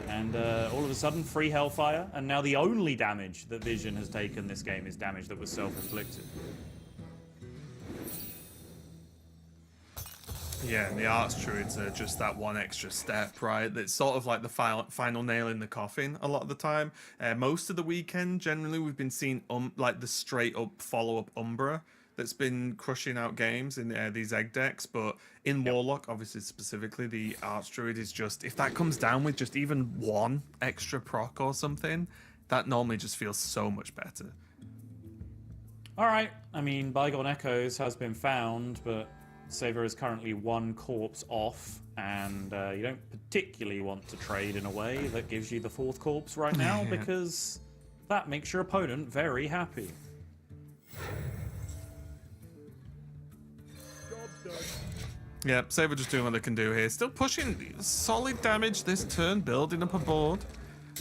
And all of a sudden, free Hellfire, and now the only damage that Vision has taken this game is damage that was self-inflicted. Yeah, and the Arts Druids are just that one extra step, right? That's sort of like the final nail in the coffin a lot of the time. Most of the weekend, generally, we've been seeing like the straight up follow up Umbra that's been crushing out games in these egg decks. But in Warlock, obviously specifically, the Arts Druid is just, if that comes down with just even one extra proc or something, that normally just feels so much better. All right, I mean, Bygone Echoes has been found, but Saber is currently one corpse off, and you don't particularly want to trade in a way that gives you the fourth corpse right now, because that makes your opponent very happy. Yeah, Saber just doing what they can do here. Still pushing solid damage this turn, building up a board.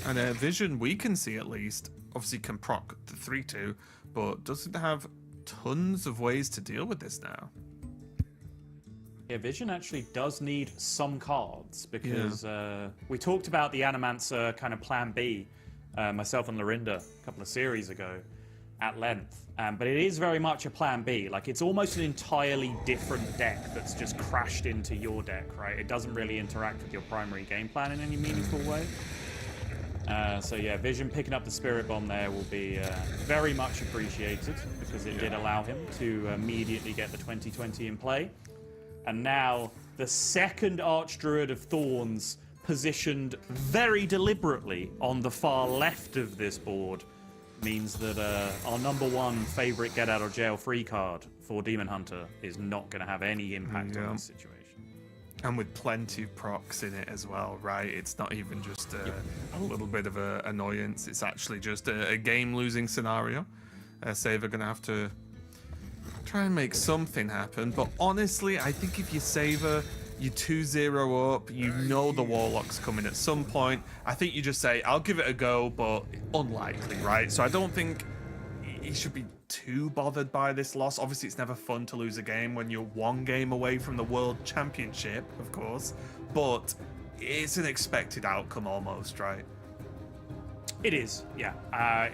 And Vision, we can see at least, obviously can proc the 3-2, but doesn't have tons of ways to deal with this now. Yeah, Vision actually does need some cards, because we talked about the Animancer kind of plan B, myself and Lorinda, a couple of series ago, at length. But it is very much a plan B. Like, it's almost an entirely different deck that's just crashed into your deck, right? It doesn't really interact with your primary game plan in any meaningful way. So yeah, Vision picking up the Spirit Bomb there will be very much appreciated, because it did allow him to immediately get the 2020 in play. And now the second Archdruid of Thorns, positioned very deliberately on the far left of this board, means that our number one favorite get out of jail free card for Demon Hunter is not going to have any impact on this situation. And with plenty of procs in it as well, right? It's not even just a little bit of an annoyance. It's actually just a game-losing scenario. Saber going to have to try and make something happen. But honestly, I think if you Saber, you 2-0 up, you know the Warlock's coming at some point. I think you just say, I'll give it a go, but unlikely, right? So I don't think he should be too bothered by this loss. Obviously, it's never fun to lose a game when you're one game away from the World Championship, of course. But it's an expected outcome almost, right? It is, yeah.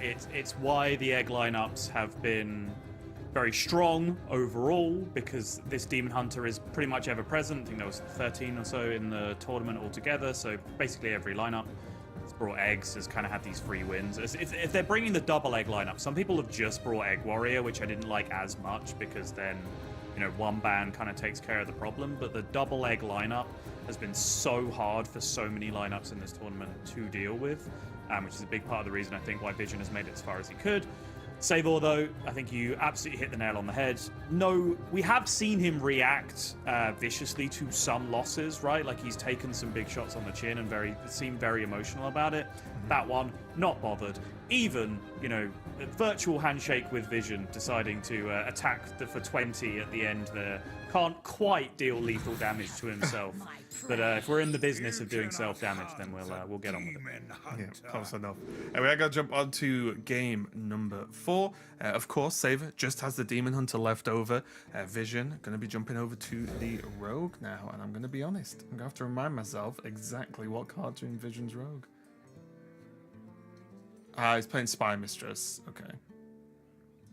It's why the egg lineups have been very strong overall, because this Demon Hunter is pretty much ever present. I think there was 13 or so in the tournament altogether, so basically every lineup that's brought eggs has kind of had these free wins. If they're bringing the double egg lineup, some people have just brought Egg Warrior, which I didn't like as much, because then, you know, one ban kind of takes care of the problem. But the double egg lineup has been so hard for so many lineups in this tournament to deal with, which is a big part of the reason I think why Vision has made it as far as he could. Saber, though, I think you absolutely hit the nail on the head. No, we have seen him react viciously to some losses, right? Like, he's taken some big shots on the chin and seemed very emotional about it. That one, not bothered. Even, you know, a virtual handshake with Vision, deciding to attack for 20 at the end there. Can't quite deal lethal damage to himself. But if we're in the business of doing self-damage, then we'll get on with it. Yeah, close enough. Anyway, I gotta jump on to game number 4. Of course, Saber just has the Demon Hunter left over. Vision gonna be jumping over to the Rogue now, and I'm gonna be honest, I'm gonna have to remind myself exactly what card's in Vision's Rogue. He's playing Spy Mistress. Okay.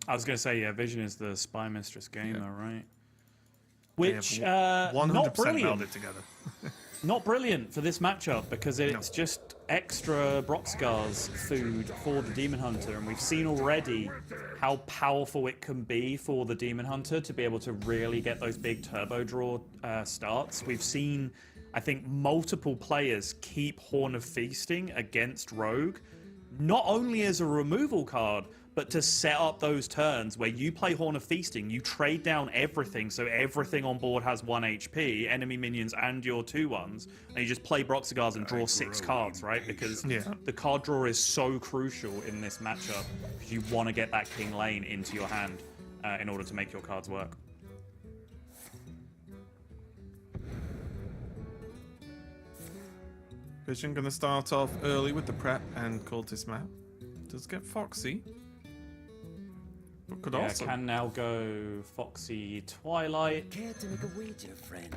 I was gonna say, yeah, Vision is the Spy Mistress game, though, right? Which 100% not brilliant. melded together. Not brilliant for this matchup, because it's just extra Broxgar's food for the Demon Hunter, and we've seen already how powerful it can be for the Demon Hunter to be able to really get those big turbo draw starts. We've seen, I think, multiple players keep Horn of Feasting against Rogue, not only as a removal card, but to set up those turns where you play Horn of Feasting, you trade down everything, so everything on board has 1 HP, enemy minions and your 2/1s, and you just play Broxigars and draw 6 cards, right? Because the card draw is so crucial in this matchup, because you want to get that King Lane into your hand in order to make your cards work. Vision gonna start off early with the prep and cultist map. Does get Foxy. But could also can now go Foxy Twilight. Care to make a wager, friend?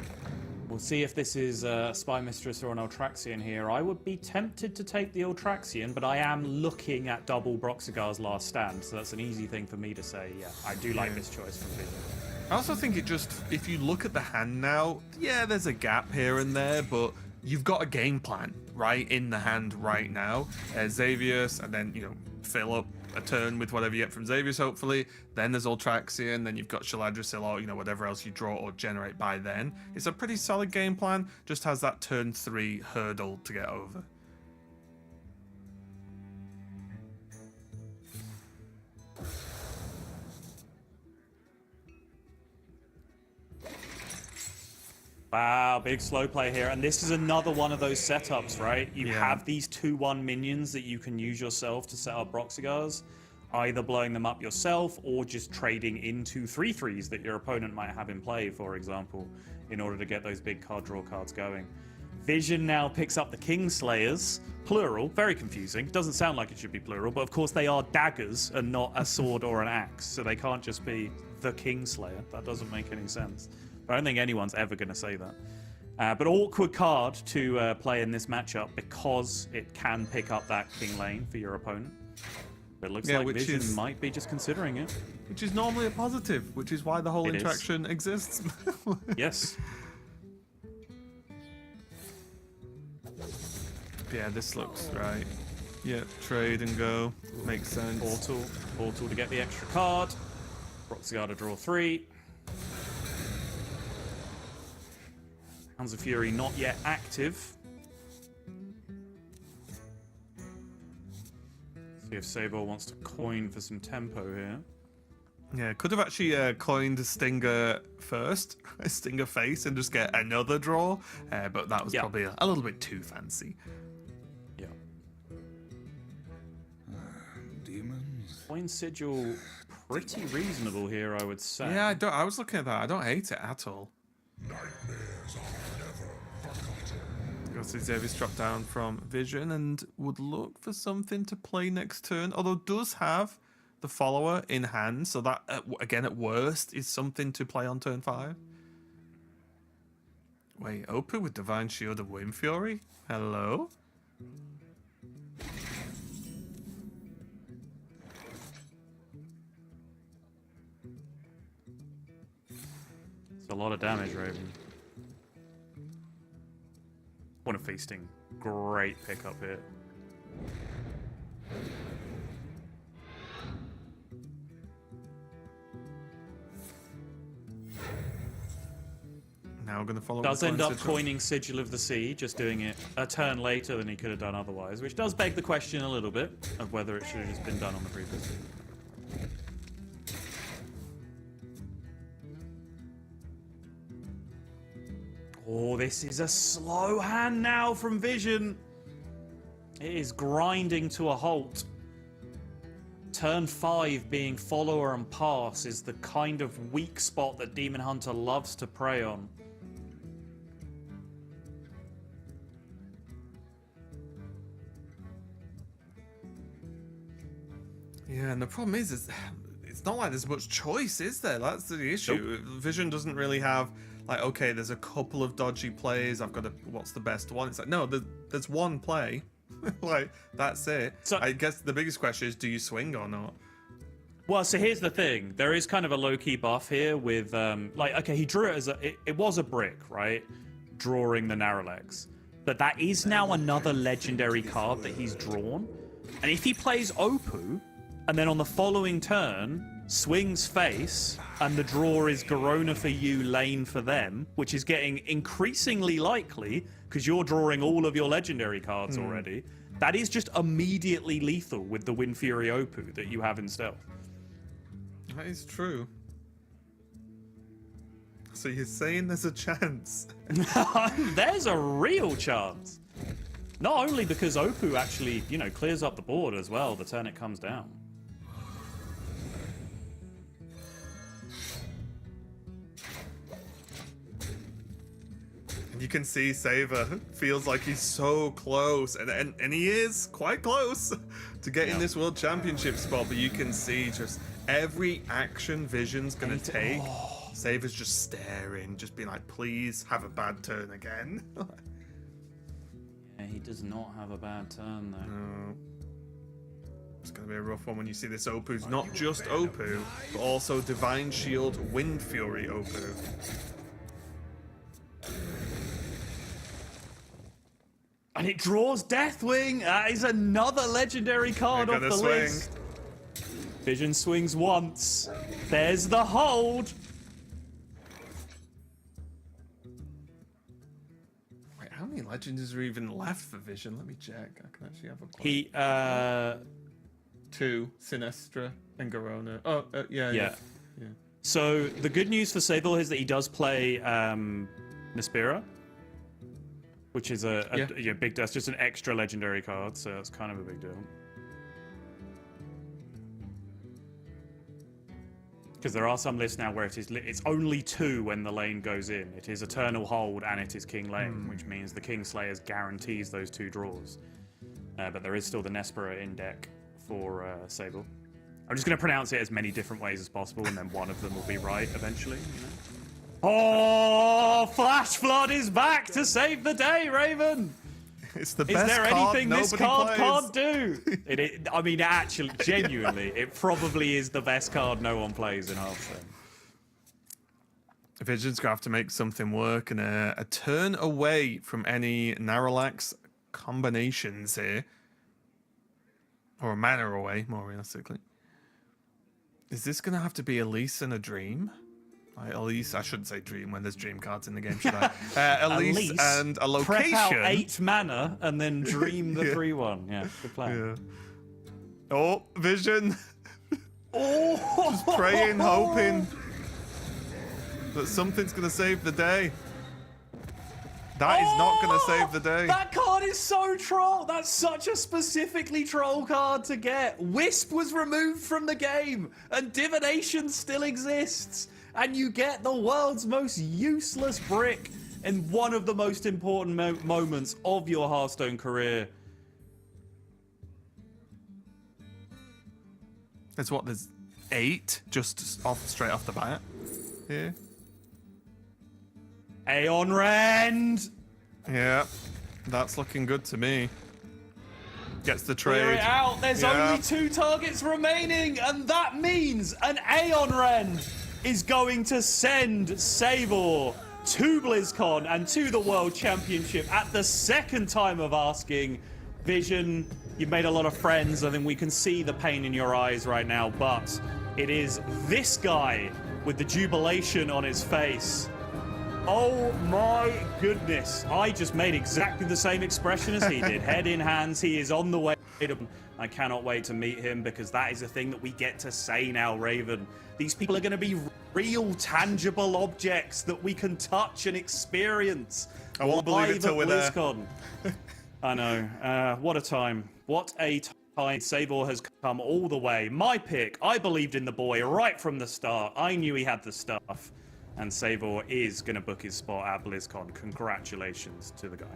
We'll see if this is a Spy Mistress or an Ultraxian here. I would be tempted to take the Ultraxian, but I am looking at double Broxigar's Last Stand, so that's an easy thing for me to say. Yeah, I do like this choice from Vision. I also think it just, if you look at the hand now, yeah, there's a gap here and there, but you've got a game plan right in the hand right now. Xavius, and then, you know, fill up a turn with whatever you get from Xavius, hopefully. Then there's Ultraxian, then you've got Shaladrisil, or, you know, whatever else you draw or generate by then. It's a pretty solid game plan, just has that turn 3 hurdle to get over. Wow, big slow play here. And this is another one of those setups, right? You have these 2/1 minions that you can use yourself to set up Broxigars, either blowing them up yourself or just trading into 3/3s that your opponent might have in play, for example, in order to get those big card draw cards going. Vision now picks up the Kingslayers, plural, very confusing. Doesn't sound like it should be plural, but of course they are daggers and not a sword or an axe, so they can't just be the Kingslayer. That doesn't make any sense. I don't think anyone's ever going to say that. But awkward card to play in this matchup because it can pick up that king lane for your opponent. But it looks like Vision might be just considering it. Which is normally a positive, which is why the whole interaction exists. Yes. Yeah, this looks right. Yeah, trade and go. Makes sense. Portal to get the extra card. Broxigar to draw 3. Hounds of Fury not yet active. See if Saber wants to coin for some tempo here. Yeah, could have actually coined Stinger first, a Stinger face, and just get another draw, but that was probably a little bit too fancy. Yeah. Demons. Coin Sigil, pretty reasonable here, I would say. Yeah, I was looking at that. I don't hate it at all. Nightmares are never forgotten. Got Xavius drop down from Vision and would look for something to play next turn, although does have the follower in hand, so that, again, at worst, is something to play on turn 5. Wait, Opu with Divine Shield of Wind Fury? Hello? It's a lot of damage, Raven. Point of Feasting. Great pickup here. Now we're going to follow. Does end up coining Sigil of the Sea, just doing it a turn later than he could have done otherwise, which does beg the question a little bit of whether it should have just been done on the previous turn. Oh, this is a slow hand now from Vision. It is grinding to a halt. Turn 5 being follower and pass is the kind of weak spot that Demon Hunter loves to prey on. Yeah, and the problem is it's not like there's much choice, is there? That's the issue. Nope. Vision doesn't really have, like, okay, there's a couple of dodgy plays. I've got to, what's the best one? It's like, no, there's one play. Like, that's it. So I guess the biggest question is, do you swing or not? Well, so here's the thing. There is kind of a low-key buff here with, like, okay, he drew it as it was a brick, right? Drawing the narrow legs. But that is now another legendary card that he's drawn. And if he plays Opu, and then on the following turn, swings face, and the draw is Garona for you, lane for them, which is getting increasingly likely, because you're drawing all of your legendary cards already, that is just immediately lethal with the Wind Fury Opu that you have in stealth. That is true. So you're saying there's a chance? There's a real chance. Not only because Opu actually, you know, clears up the board as well the turn it comes down. You can see Saber feels like he's so close, and he is quite close to getting this World Championship spot, but you can see just every action Vision's gonna take. Saber's just staring, just being like, please have a bad turn again. Yeah, he does not have a bad turn though. No. It's going to be a rough one when you see this Opu's not just Opu, but also Divine Shield Wind Fury Opu. And it draws Deathwing. That is another legendary card off the list. Vision swings once. There's the hold. Wait, how many legends are even left for Vision? Let me check. I can actually have a quick. He, 2, Sinestra and Garona. Oh, yeah. So the good news for Saber is that he does play Nispira, which is a big. That's just an extra legendary card, so that's kind of a big deal. Because there are some lists now where it's only 2 when the lane goes in. It is Eternal Hold and it is King Lane, which means the King Slayers guarantees those 2 draws. But there is still the Nespera in deck for Sable. I'm just going to pronounce it as many different ways as possible, and then one of them will be right eventually. You know? Oh, Flash Flood is back to save the day, Raven! It's the Is best there card anything this nobody card plays. can't do? I mean, actually, genuinely, it probably is the best card no one plays in Hearthstone. Vision's gonna have to make something work, and a turn away from any Naralax combinations here, or a mana away, more realistically. Is this gonna have to be Elise and a Dream? Like Elise, I shouldn't say Dream when there's Dream cards in the game, should I? Elise and a location. Prep out 8 mana and then Dream the 3/1. Yeah, good plan. Yeah. Oh, Vision. Just praying, hoping that something's gonna save the day. That is not gonna save the day. That card is so troll. That's such a specifically troll card to get. Wisp was removed from the game, and Divination still exists. And you get the world's most useless brick in one of the most important moments of your Hearthstone career. There's 8 just straight off the bat here. Aeon Rend! Yeah, that's looking good to me. Gets the trade. Clear it out. There's only 2 targets remaining, and that means an Aeon Rend is going to send Saber to BlizzCon and to the World Championship at the second time of asking. Vision, you've made a lot of friends. I think we can see the pain in your eyes right now, but it is this guy with the jubilation on his face. Oh my goodness. I just made exactly the same expression as he did. Head in hands, he is on the way to... I cannot wait to meet him, because that is a thing that we get to say now, Raven. These people are going to be real, tangible objects that we can touch and experience. I won't believe it till we're there. I know. What a time. What a time. Saber has come all the way. My pick. I believed in the boy right from the start. I knew he had the stuff. And Saber is going to book his spot at BlizzCon. Congratulations to the guy.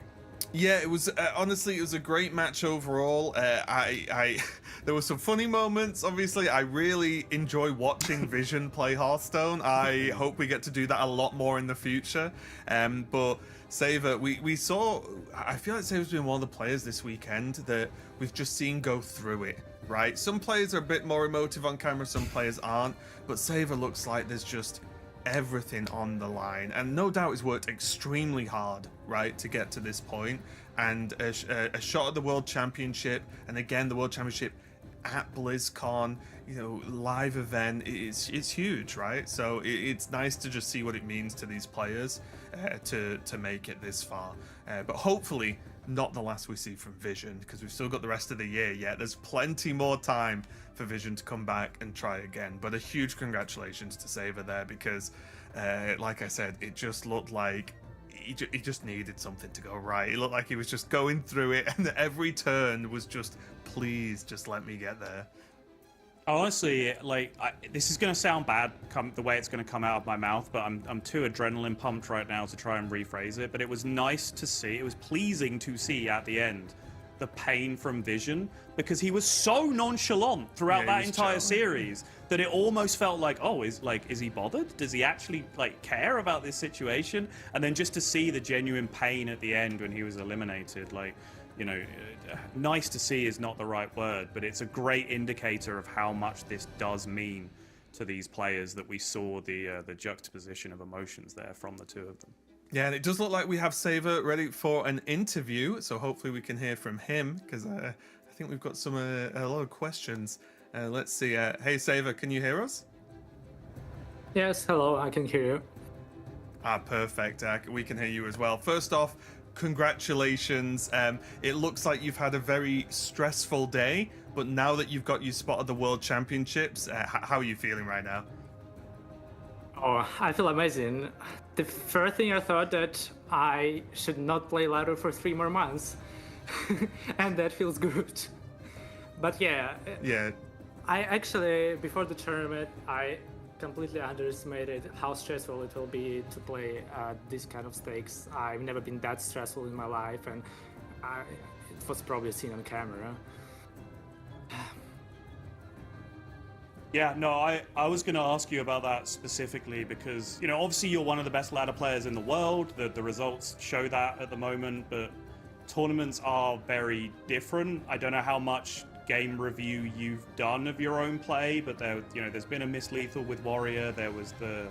Yeah, it was honestly, it was a great match overall. There were some funny moments. Obviously, I really enjoy watching Vision play Hearthstone. I hope we get to do that a lot more in the future. But Saber, we saw. I feel like Saber's been one of the players this weekend that we've just seen go through it. Right, some players are a bit more emotive on camera, some players aren't. But Saber looks like there's just everything on the line, and no doubt he's worked extremely hard, right, to get to this point. And a shot at the World Championship, and again the World Championship at BlizzCon, you know, live event, it's huge, right? So it's nice to just see what it means to these players to make it this far. But hopefully not the last we see from Vision, because we've still got the rest of the year yet. There's plenty more time for Vision to come back and try again. But a huge congratulations to Saber there, because like I said, it just looked like he just needed something to go right. It looked like he was just going through it, and every turn was just, please just let me get there. Honestly, like, this is going to sound bad the way it's going to come out of my mouth, but I'm too adrenaline pumped right now to try and rephrase it. But it was nice to see, it was pleasing to see at the end the pain from Vision, because he was so nonchalant throughout that entire series that it almost felt like, oh, is he bothered? Does he actually care about this situation? And then just to see the genuine pain at the end when he was eliminated, nice to see is not the right word, but it's a great indicator of how much this does mean to these players, that we saw the juxtaposition of emotions there from the two of them. Yeah, and it does look like we have Saber ready for an interview, so hopefully we can hear from him, because I think we've got a lot of questions. Let's see. Hey, Saber, can you hear us? Yes, hello, I can hear you. Perfect. We can hear you as well. First off, congratulations. It looks like you've had a very stressful day, but now that you've got your spot at the World Championships, how are you feeling right now? Oh, I feel amazing. The first thing I thought that I should not play ladder for 3 more months, and that feels good. But yeah, I actually, before the tournament, I completely underestimated how stressful it will be to play this kind of stakes. I've never been that stressful in my life, and it was probably seen on camera. Yeah, no, I was going to ask you about that specifically because, obviously you're one of the best ladder players in the world. The results show that at the moment, but tournaments are very different. I don't know how much game review you've done of your own play, but there's been a Miss Lethal with Warrior. There was the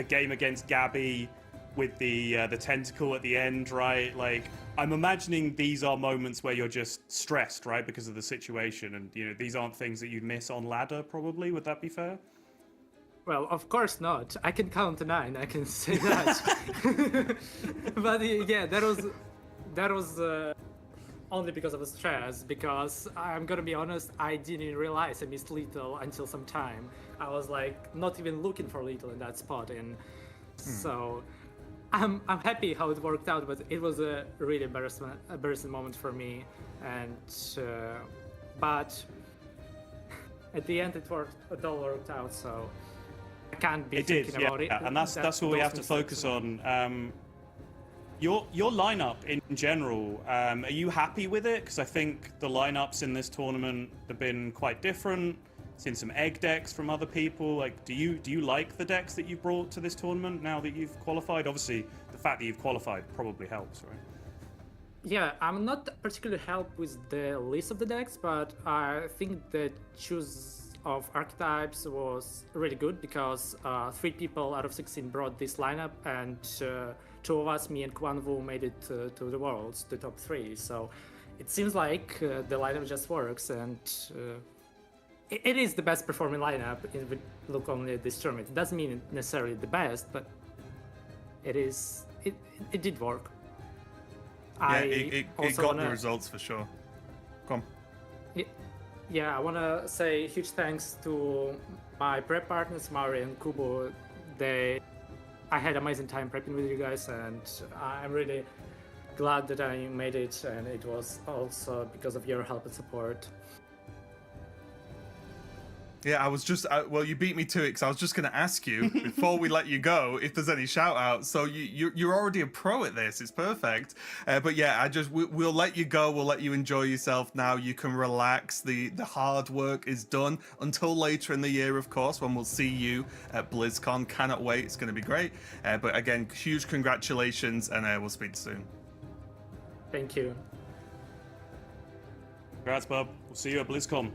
game against Gabby with the tentacle at the end, right? I'm imagining these are moments where you're just stressed, right, because of the situation, and these aren't things that you'd miss on ladder, probably. Would that be fair? Well, of course not. I can count to 9. I can say that. But yeah, that was only because of the stress. Because I'm gonna be honest, I didn't realize I missed Lethal until some time. I was not even looking for Lethal in that spot, and so. I'm happy how it worked out, but it was a really embarrassing moment for me, and but at the end it all worked out, so I can't be thinking about it. And that's what we have to focus on. Your lineup in general, are you happy with it? Because I think the lineups in this tournament have been quite different. Seen some egg decks from other people. Do you like the decks that you've brought to this tournament now that you've qualified? Obviously, the fact that you've qualified probably helps, right? Yeah, I'm not particularly helped with the list of the decks, but I think the choose of archetypes was really good because 3 people out of 16 brought this lineup, and 2 of us, me and Quan Woo, made it to the Worlds, the top 3. So it seems like the lineup just works, and it is the best performing lineup if we look only at this tournament. It doesn't mean necessarily the best, but it did work. Yeah, it got the results for sure. Come. Yeah, I want to say huge thanks to my prep partners, Mari and Kubo. I had amazing time prepping with you guys, and I'm really glad that I made it, and it was also because of your help and support. Yeah, I was just well, you beat me to it because I was just going to ask you before we let you go if there's any shout outs. So you're already a pro at this. It's perfect. But yeah, we'll let you go. We'll let you enjoy yourself now. You can relax. The hard work is done until later in the year, of course, when we'll see you at BlizzCon. Cannot wait. It's going to be great. But again, huge congratulations, and we'll speak soon. Thank you. Congrats, bub. We'll see you at BlizzCon.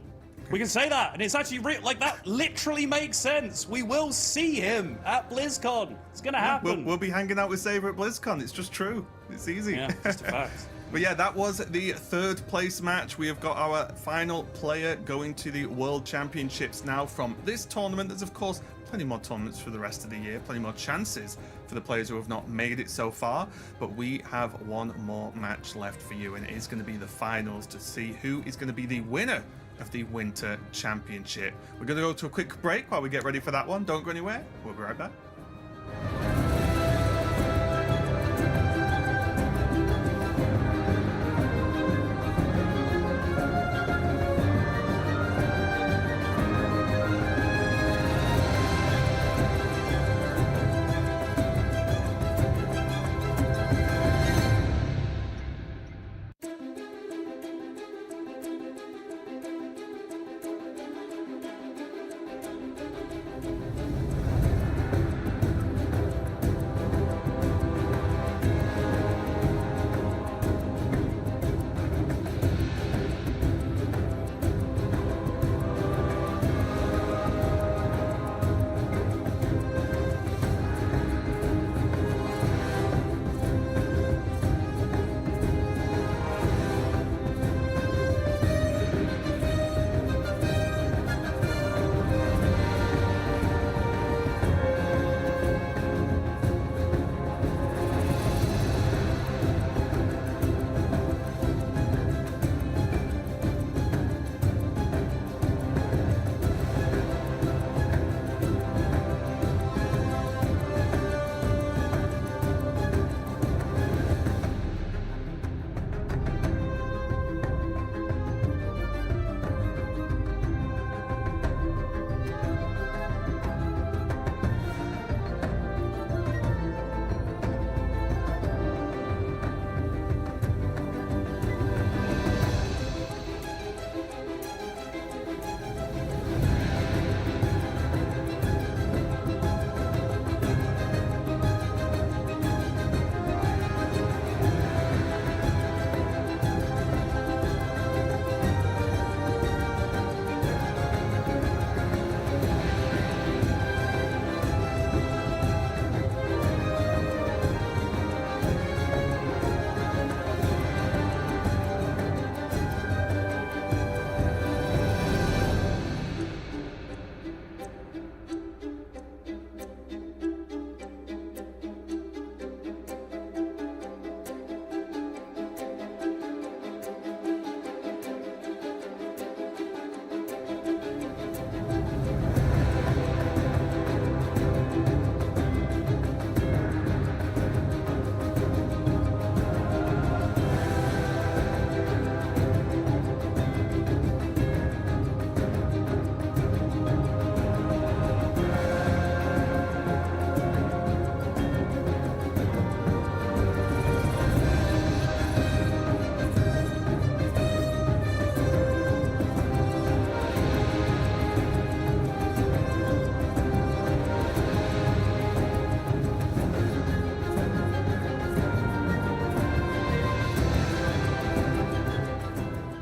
We can say that, and it's actually that literally makes sense. We will see him at BlizzCon. It's gonna happen. We'll be hanging out with Saber at BlizzCon. It's just true. It's easy. Yeah, just a fact. But yeah, that was the 3rd place match. We have got our final player going to the World Championships now from this tournament. There's, of course, plenty more tournaments for the rest of the year, plenty more chances for the players who have not made it so far. But we have one more match left for you, and it is going to be the finals to see who is going to be the winner of the Winter Championship. We're going to go to a quick break while we get ready for that one. Don't go anywhere. We'll be right back.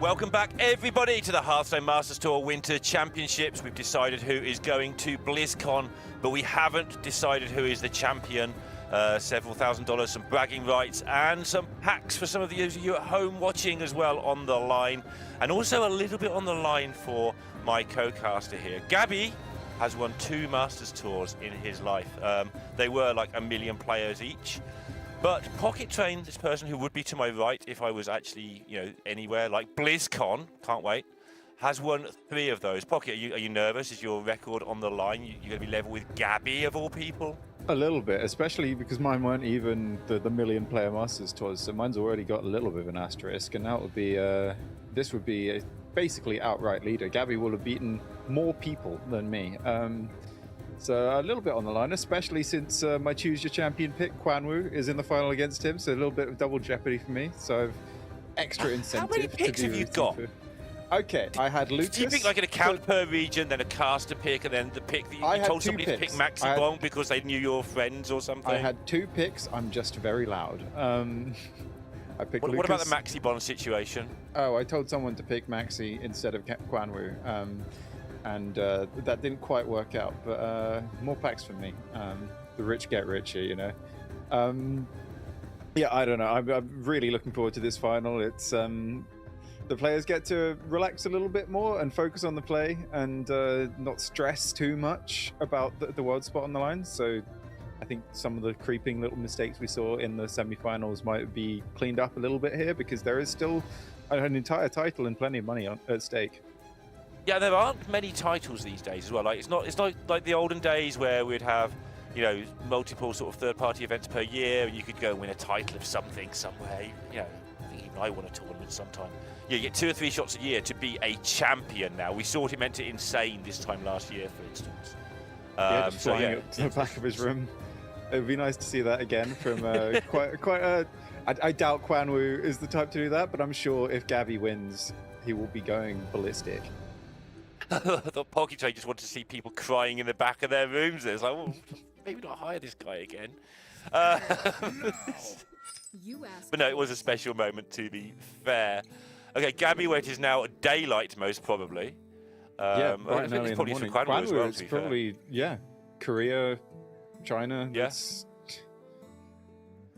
Welcome back, everybody, to the Hearthstone Masters Tour Winter Championships. We've decided who is going to BlizzCon, but we haven't decided who is the champion. Several $1,000s, some bragging rights, and some packs for some of you at home watching as well on the line. And also a little bit on the line for my co-caster here. Gabby has won 2 Masters Tours in his life. They were like 1 million players each. But Pocket Train, this person who would be to my right if I was actually, anywhere like BlizzCon, can't wait, has won 3 of those. Pocket, are you nervous? Is your record on the line? You're going to be level with Gabby of all people? A little bit, especially because mine weren't even the million player Masters Tours, so mine's already got a little bit of an asterisk, and that would be, this would be a basically outright leader. Gabby will have beaten more people than me. So a little bit on the line, especially since my Choose Your Champion pick, Quan Woo, is in the final against him, so a little bit of double jeopardy for me. So I've extra incentive. How many picks have you got? Okay, I had Lucas. Do you pick like an account per region, then a caster pick, and then the pick that you told somebody to pick Maxi Bong because they knew your friends or something? I had 2 picks. I'm just very loud. I picked Lucas. What about the Maxi Bond situation? Oh, I told someone to pick Maxi instead of Quan Woo. And that didn't quite work out, but more packs for me. The rich get richer, Yeah, I don't know. I'm really looking forward to this final. It's the players get to relax a little bit more and focus on the play and not stress too much about the world spot on the line. So I think some of the creeping little mistakes we saw in the semi-finals might be cleaned up a little bit here, because there is still an entire title and plenty of money at stake. Yeah, there aren't many titles these days as well. Like it's not like the olden days where we'd have, multiple sort of third-party events per year, and you could go and win a title of something somewhere. I think even I won a tournament sometime. You get 2 or 3 shots a year to be a champion now. We saw him enter insane this time last year, for instance. Just flying up to the back of his room. It would be nice to see that again from quite a... I doubt Quan Woo is the type to do that, but I'm sure if Gabby wins, he will be going ballistic. I thought Pocket Train just wanted to see people crying in the back of their rooms. It's like, well, maybe not hire this guy again. But no, it was a special moment, to be fair. Okay, Gabby Wet is now daylight, most probably. Yeah, I think it's probably for Quan Woo as well, it's probably, Korea, China. Yeah.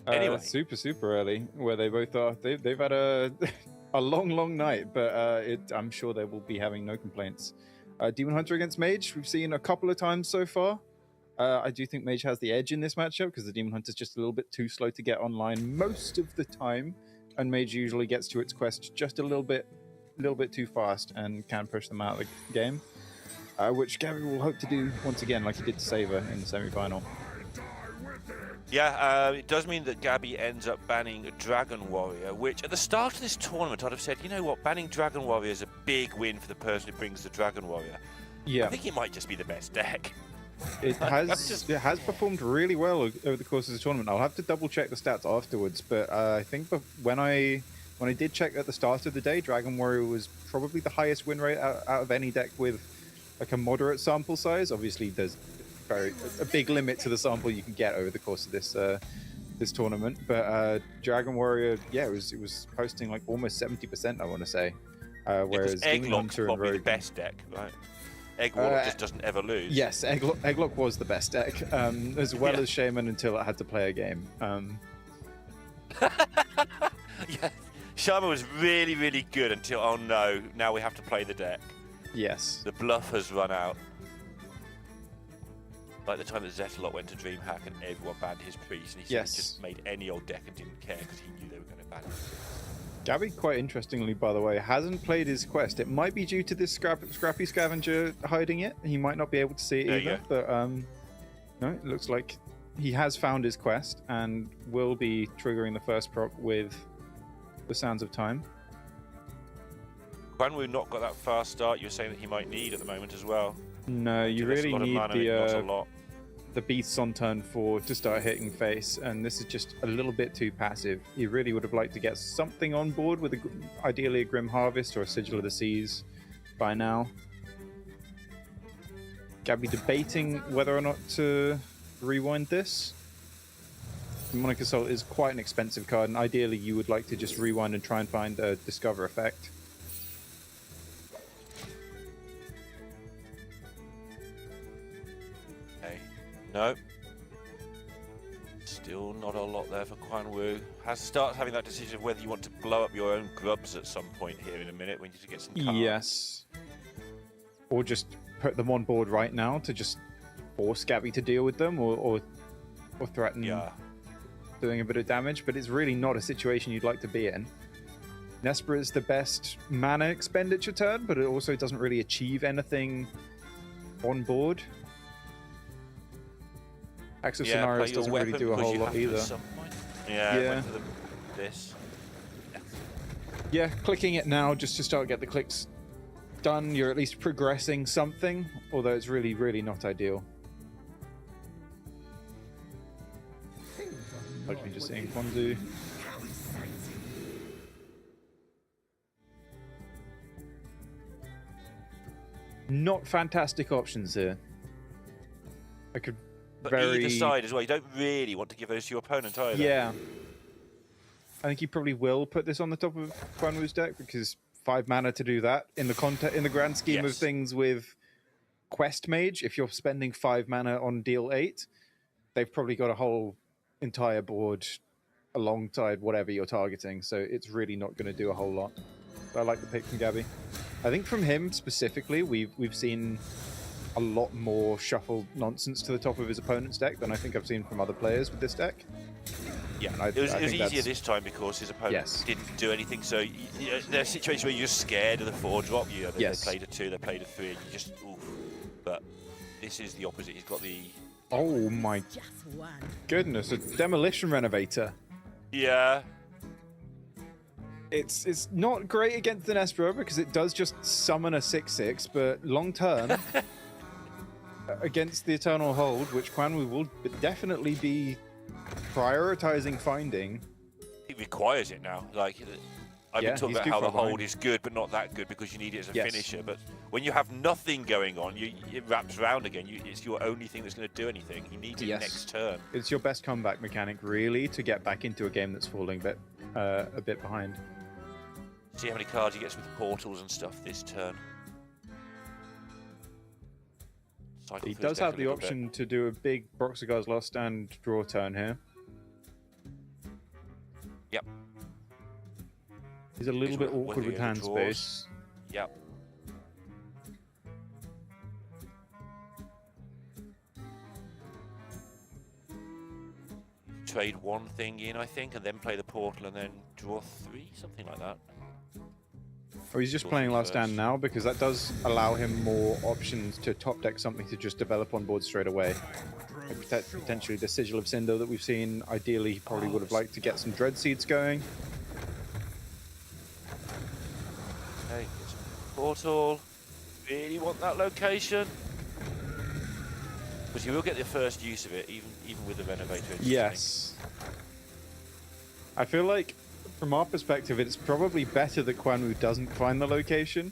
Anyway. Super early, where they both are. They've had a long night, but I'm sure they will be having no complaints. Demon Hunter against Mage, we've seen a couple of times so far. I do think Mage has the edge in this matchup because the Demon Hunter's just a little bit too slow to get online most of the time, and Mage usually gets to its quest just a little bit too fast and can push them out of the game, which Gabby will hope to do once again, like he did to Saber in the semi-final. Yeah, it does mean that Gabby ends up banning Dragon Warrior, which at the start of this tournament I'd have said, you know what, banning Dragon Warrior is a big win for the person who brings the Dragon Warrior. Yeah. I think it might just be the best deck. It has performed really well over the course of the tournament. I'll have to double check the stats afterwards, but I think when I did check at the start of the day, Dragon Warrior was probably the highest win rate out of any deck with like a moderate sample size. Obviously, there's a big limit to the sample you can get over the course of this tournament, but Dragon Warrior, yeah, it was posting like almost 70%, I want to say. Whereas Egglock's probably the best deck, right? Egg Warlock just doesn't ever lose. Yes, Egglock was the best deck, as well as Shaman until it had to play a game. Yeah, Shaman was really, really good until, oh no, now we have to play the deck. Yes. The bluff has run out. Like the time that Zetalot went to DreamHack and everyone banned his priest, and he just made any old deck and didn't care because he knew they were going to ban it. Gabby, quite interestingly, by the way, hasn't played his quest. It might be due to this Scrappy Scavenger hiding it. He might not be able to see it either, but no, it looks like he has found his quest and will be triggering the first proc with the Sands of Time. Quan Woo not got that fast start you're saying that he might need at the moment as well. No, you really need the beasts on turn 4 to start hitting face, and this is just a little bit too passive. You really would have liked to get something on board with ideally a Grim Harvest or a Sigil of the Seas by now. Gabby debating whether or not to rewind this. Demonic Assault is quite an expensive card, and ideally you would like to just rewind and try and find a Discover effect. No. Still not a lot there for Quan Woo. Has to start having that decision of whether you want to blow up your own grubs at some point here in a minute. We need to get some cards. Yes. Or just put them on board right now to just force Gabby to deal with them, or threaten doing a bit of damage. But it's really not a situation you'd like to be in. Nespera is the best mana expenditure turn, but it also doesn't really achieve anything on board. Axis Scenarios doesn't really do a whole lot either. Yeah. Went for this. Yeah, clicking it now just to start get the clicks done. You're at least progressing something, although it's really, really not ideal. Hopefully just seeing Quan Woo. Not fantastic options here. I could But either side as well. You don't really want to give those to your opponent either. Yeah. I think he probably will put this on the top of Quan Woo's deck because 5 mana to do that in the grand scheme of things with Quest Mage. If you're spending 5 mana on deal 8, they've probably got a whole entire board alongside whatever you're targeting. So it's really not going to do a whole lot. But I like the pick from Gabby. I think from him specifically, we've seen a lot more shuffled nonsense to the top of his opponent's deck than I think I've seen from other players with this deck. Yeah, it was easier this time because his opponent didn't do anything. So there's a situation where you're scared of the 4-drop. They played a 2, they played a 3, and you just oof. But this is the opposite. He's got the... Oh my goodness, a Demolition Renovator. Yeah. It's not great against the Nespera because it does just summon a 6/6, but long term against the Eternal Hold, which Quan Woo will definitely be prioritizing finding. It requires it now. Like I've been talking about how the hold is good, but not that good because you need it as a finisher. But when you have nothing going on, it wraps around again. It's your only thing that's going to do anything. You need it next turn. It's your best comeback mechanic, really, to get back into a game that's falling a bit behind. See how many cards he gets with portals and stuff this turn. He does have the option to do a big Broxigar's Last Stand draw turn here. Yep. He's a little bit awkward with hand space. Yep. Trade one thing in, I think, and then play the portal and then draw 3, something like that. Or he's just playing Last Stand now because that does allow him more options to top deck something to just develop on board straight away. Like potentially the Sigil of Cinder that we've seen. Ideally, he probably would have liked to get some Dread Seeds going. Okay, portal. Really want that location. Because you will get the first use of it, even with the Renovator. Yes. I feel like, from our perspective, it's probably better that Quan Woo doesn't find the location.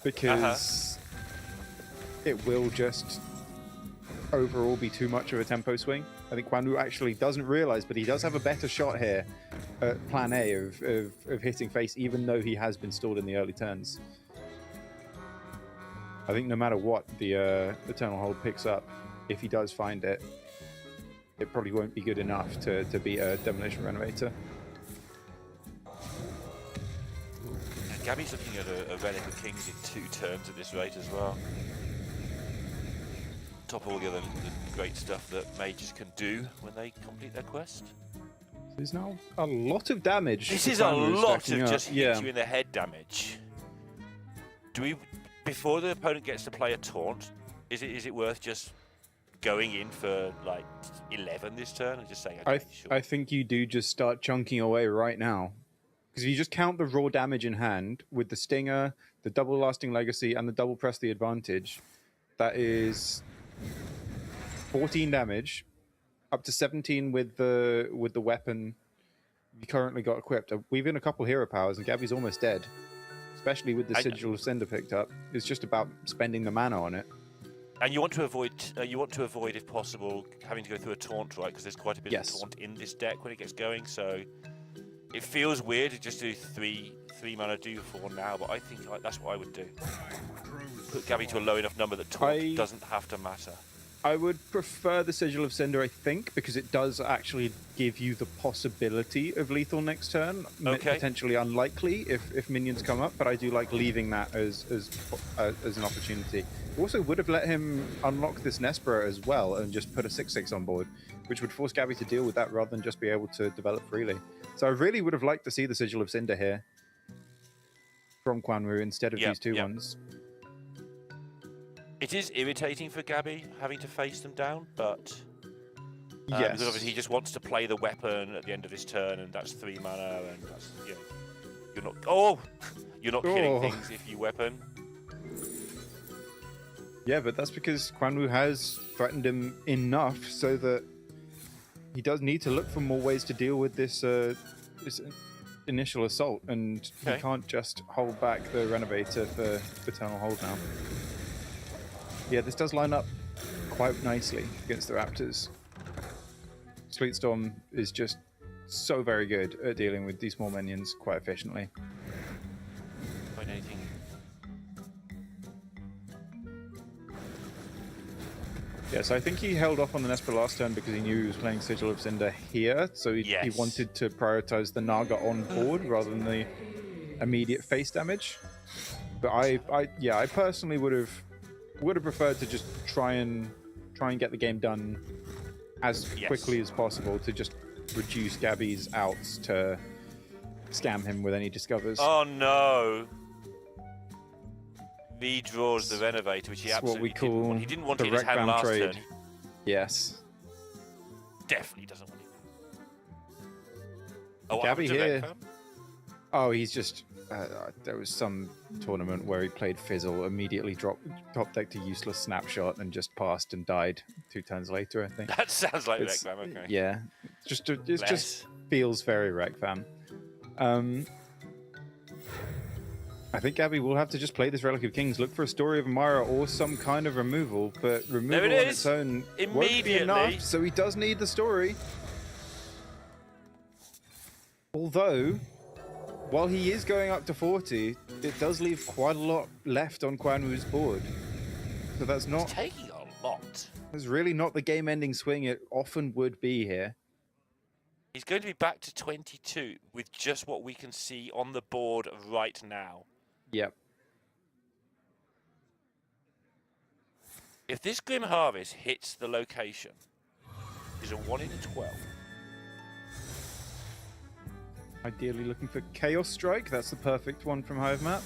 Because it will just overall be too much of a tempo swing. I think Quan Woo actually doesn't realize, but he does have a better shot here at plan A of hitting face, even though he has been stalled in the early turns. I think no matter what the Eternal Hold picks up, if he does find it, it probably won't be good enough to beat a Demolition Renovator. Gabby's looking at a Relic of Kings in 2 turns at this rate as well. Top of all the other great stuff that mages can do when they complete their quest. There's now a lot of damage. This is a lot of just hit you in the head damage. Do we, before the opponent gets to play a taunt, is it worth just going in for like 11 this turn and just saying, okay, sure. I think you do just start chunking away right now. Because if you just count the raw damage in hand with the Stinger, the double Lasting Legacy, and the double Press the Advantage, that is 14 damage, up to 17 with the weapon you currently got equipped. We've in a couple hero powers, and Gabby's almost dead. Especially with the Sigil of Cinder picked up. It's just about spending the mana on it. And you want to avoid, if possible, having to go through a taunt, right? Because there's quite a bit of taunt in this deck when it gets going. So it feels weird to just do 3 mana do 4 now, but I think that's what I would do. Put Gabby to a low enough number that taunt doesn't have to matter. I would prefer the Sigil of Cinder, I think, because it does actually give you the possibility of lethal next turn. Okay. Potentially unlikely if minions come up, but I do like leaving that as an opportunity. Also, would have let him unlock this Nespera as well and just put a 6/6 on board, which would force Gabby to deal with that rather than just be able to develop freely. So I really would have liked to see the Sigil of Cinder here from Quan Woo instead of these two ones. It is irritating for Gabby having to face them down, but yes, because obviously he just wants to play the weapon at the end of his turn, and that's 3 mana, and that's, you know, you're not killing things if you weapon. Yeah, but that's because Quan Woo has threatened him enough so that he does need to look for more ways to deal with this this initial assault, and he can't just hold back the Renovator for Eternal Hold now. Yeah, this does line up quite nicely against the Raptors. Sleetstorm is just so very good at dealing with these small minions quite efficiently. Find anything. Yeah, so I think he held off on the Nesper last turn because he knew he was playing Sigil of Cinder here, so he wanted to prioritize the Naga on board rather than the immediate face damage. But I personally would have preferred to just try and get the game done as quickly as possible to just reduce Gabby's outs to scam him with any discovers. Oh no! V draws the Renovator, which he absolutely didn't want. He didn't want it in his hand last turn. Yes. Definitely doesn't want it. Oh, Gabby here. Oh, he's just. There was some tournament where he played Fizzle, immediately top decked a useless snapshot, and just passed and died 2 turns later, I think. That sounds like Rekfam, okay. Yeah, it just feels very Rekfam. I think Gabby will have to just play this Relic of Kings, look for a Story of Amara or some kind of removal, but removal on its own won't be enough, so he does need the Story. Although, while he is going up to 40, it does leave quite a lot left on Quan Woo's board. So that's not... It's taking a lot. It's really not the game-ending swing it often would be here. He's going to be back to 22 with just what we can see on the board right now. Yep. If this Grim Harvest hits the location, is a 1 in 12. Ideally looking for Chaos Strike. That's the perfect one from Hive Map.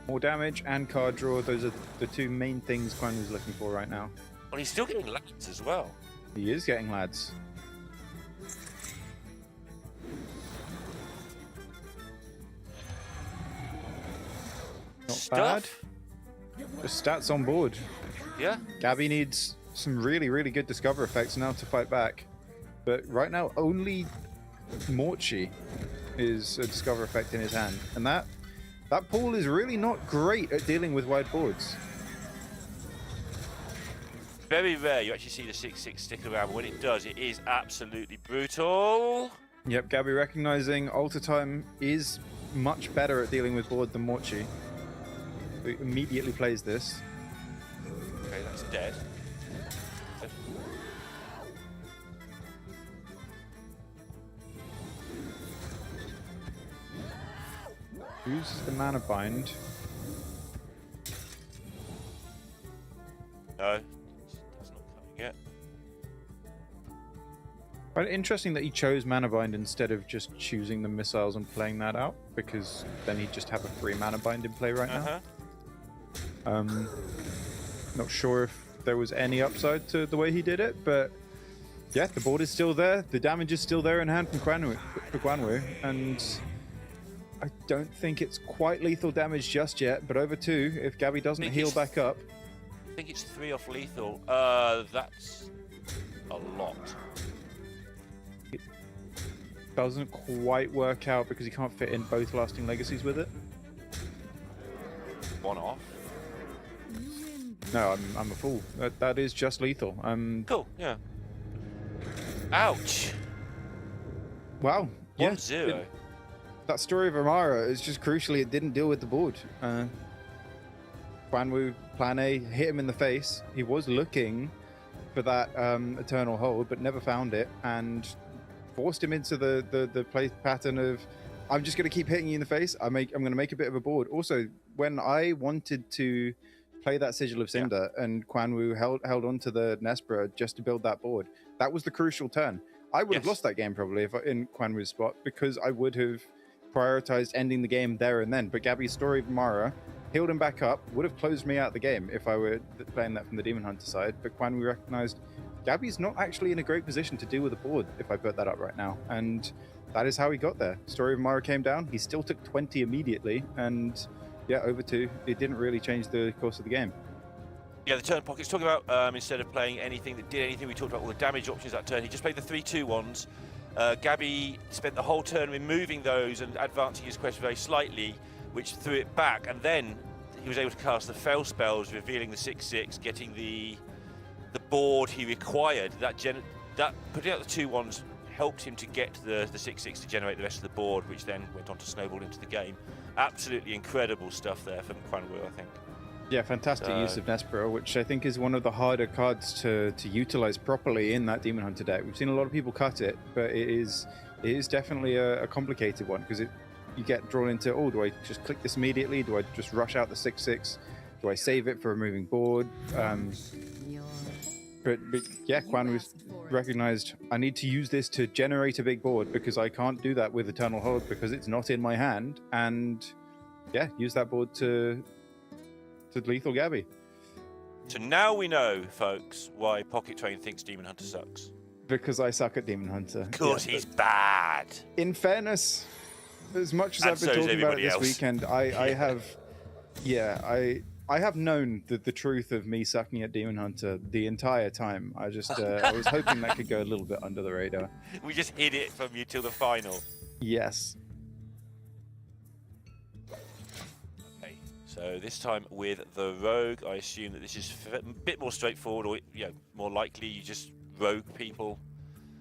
More damage and card draw. Those are the 2 main things Quan Woo's looking for right now. Well, he's still getting lads as well. He is getting lads. Not bad. Just stats on board. Yeah. Gabby needs some really, really good Discover effects now to fight back. But right now, only Morchi is a Discover effect in his hand. And that pool is really not great at dealing with wide boards. Very rare you actually see the 6/6 stick around, but when it does, it is absolutely brutal. Yep, Gabby recognizing Alter Time is much better at dealing with board than Morchi. He immediately plays this. Okay, that's dead. Uses the Mana Bind. No, that's not coming yet. But interesting that he chose Mana Bind instead of just choosing the missiles and playing that out, because then he'd just have a free Mana Bind in play right now. Not sure if there was any upside to the way he did it, but yeah, the board is still there. The damage is still there in hand from Quan Woo, and I don't think it's quite lethal damage just yet, but over 2, if Gabby doesn't heal back up. I think it's 3 off lethal. That's a lot. It doesn't quite work out because he can't fit in both Lasting Legacies with it. 1 off. No, I'm a fool. That is just lethal. Cool, yeah. Ouch. Wow. 1-0. That Story of Amara is just crucially, it didn't deal with the board. Quan Woo, plan A, hit him in the face. He was looking for that Eternal Hold, but never found it, and forced him into the play pattern of, I'm just going to keep hitting you in the face. I'm going to make a bit of a board. Also, when I wanted to play that Sigil of Cinder and Quan Woo held on to the Nespera just to build that board, that was the crucial turn. I would have lost that game probably if in Quan Woo's spot, because I would have prioritized ending the game there and then. But Gabby's Story of Mara healed him back up, would have closed me out of the game if I were playing that from the Demon Hunter side. But Quan Woo recognized Gabby's not actually in a great position to deal with a board if I put that up right now. And that is how he got there. Story of Mara came down. He still took 20 immediately. And yeah, over 2. It didn't really change the course of the game. Yeah, the turn pockets. Talking about instead of playing anything that did anything, we talked about all the damage options that turn. He just played the 3/2 ones. Gabby spent the whole turn removing those and advancing his quest very slightly, which threw it back. And then he was able to cast the fail spells, revealing the 6/6, getting the board he required. That putting out the 2/1s helped him to get the 6/6 to generate the rest of the board, which then went on to snowball into the game. Absolutely incredible stuff there from Quan Woo, I think. Yeah, fantastic use of Nespera, which I think is one of the harder cards to utilize properly in that Demon Hunter deck. We've seen a lot of people cut it, but it is definitely a complicated one, because you get drawn into, oh, do I just click this immediately? Do I just rush out the 6/6? Do I save it for a moving board? But yeah, Quan was recognized, I need to use this to generate a big board, because I can't do that with Eternal Hold because it's not in my hand. And yeah, use that board to lethal Gabby. So now we know, folks, why Pocket Train thinks Demon Hunter sucks. Because I suck at Demon Hunter. Because he's bad. In fairness, as much as I've been talking about it this weekend, I have known the truth of me sucking at Demon Hunter the entire time. I just I was hoping that could go a little bit under the radar. We just hid it from you till the final. Yes. Okay, so this time with the Rogue, I assume that this is a bit more straightforward, or more likely you just rogue people.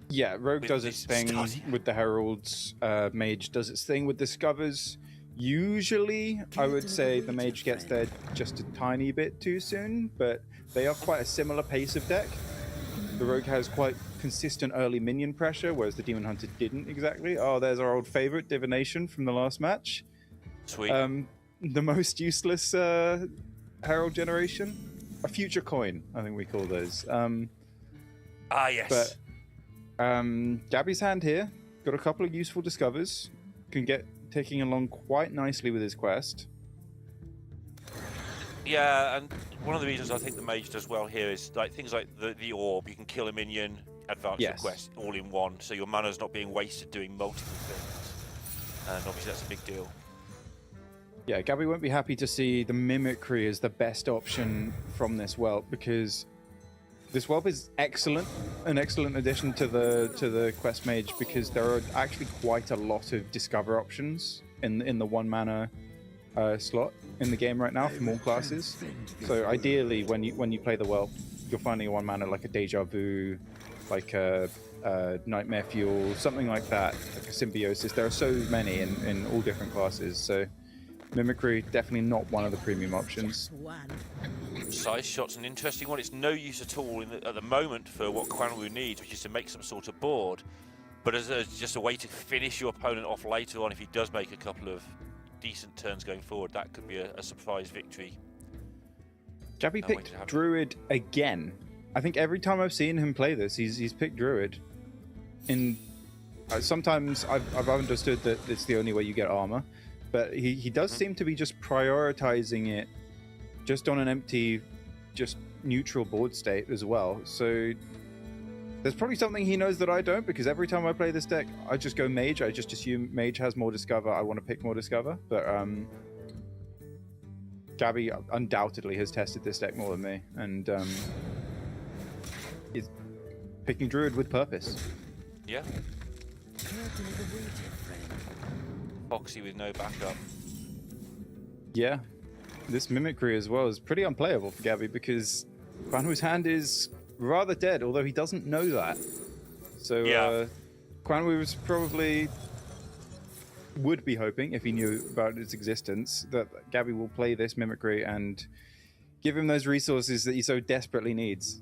Yeah, Rogue does its thing with the Heralds. Mage does its thing with Discovers. Usually, I would say the Mage gets there just a tiny bit too soon, but they are quite a similar pace of deck. The Rogue has quite consistent early minion pressure, whereas the Demon Hunter didn't exactly. Oh, there's our old favorite, Divination from the last match. Sweet. The most useless Herald generation. A future coin, I think we call those. Yes. But Gabby's hand here, got a couple of useful Discovers, can get ticking along quite nicely with his quest. Yeah, and one of the reasons I think the Mage does well here is like things like the Orb. You can kill a minion, advance your quest all in one, so your mana's not being wasted doing multiple things. And obviously that's a big deal. Yeah, Gabby won't be happy to see the Mimicry as the best option from this whelp, because this whelp is an excellent addition to the quest mage, because there are actually quite a lot of discover options in the 1 mana slot in the game right now from all classes. So ideally, when you play the whelp, you're finding a 1 mana like a Deja Vu, like a Nightmare Fuel, something like that, like a Symbiosis. There are so many in all different classes. So Mimicry definitely not one of the premium options. Size shot's an interesting one. It's no use at all at the moment for what Quan Woo needs, which is to make some sort of board. But as just a way to finish your opponent off later on, if he does make a couple of decent turns going forward, that could be a surprise victory. Gabby picked Druid again. I think every time I've seen him play this, he's picked Druid. Sometimes I've understood that it's the only way you get armor, but he does seem to be just prioritizing it just on an empty, just neutral board state as well. So there's probably something he knows that I don't, because every time I play this deck, I just go Mage. I just assume Mage has more Discover. I want to pick more Discover. But Gabby undoubtedly has tested this deck more than me, and is picking Druid with purpose. Yeah. Foxy with no backup. Yeah. This Mimicry as well is pretty unplayable for Gabby, because Quan Woo's hand is rather dead, although he doesn't know that. So Quan Woo was probably would be hoping, if he knew about its existence, that Gabby will play this Mimicry and give him those resources that he so desperately needs.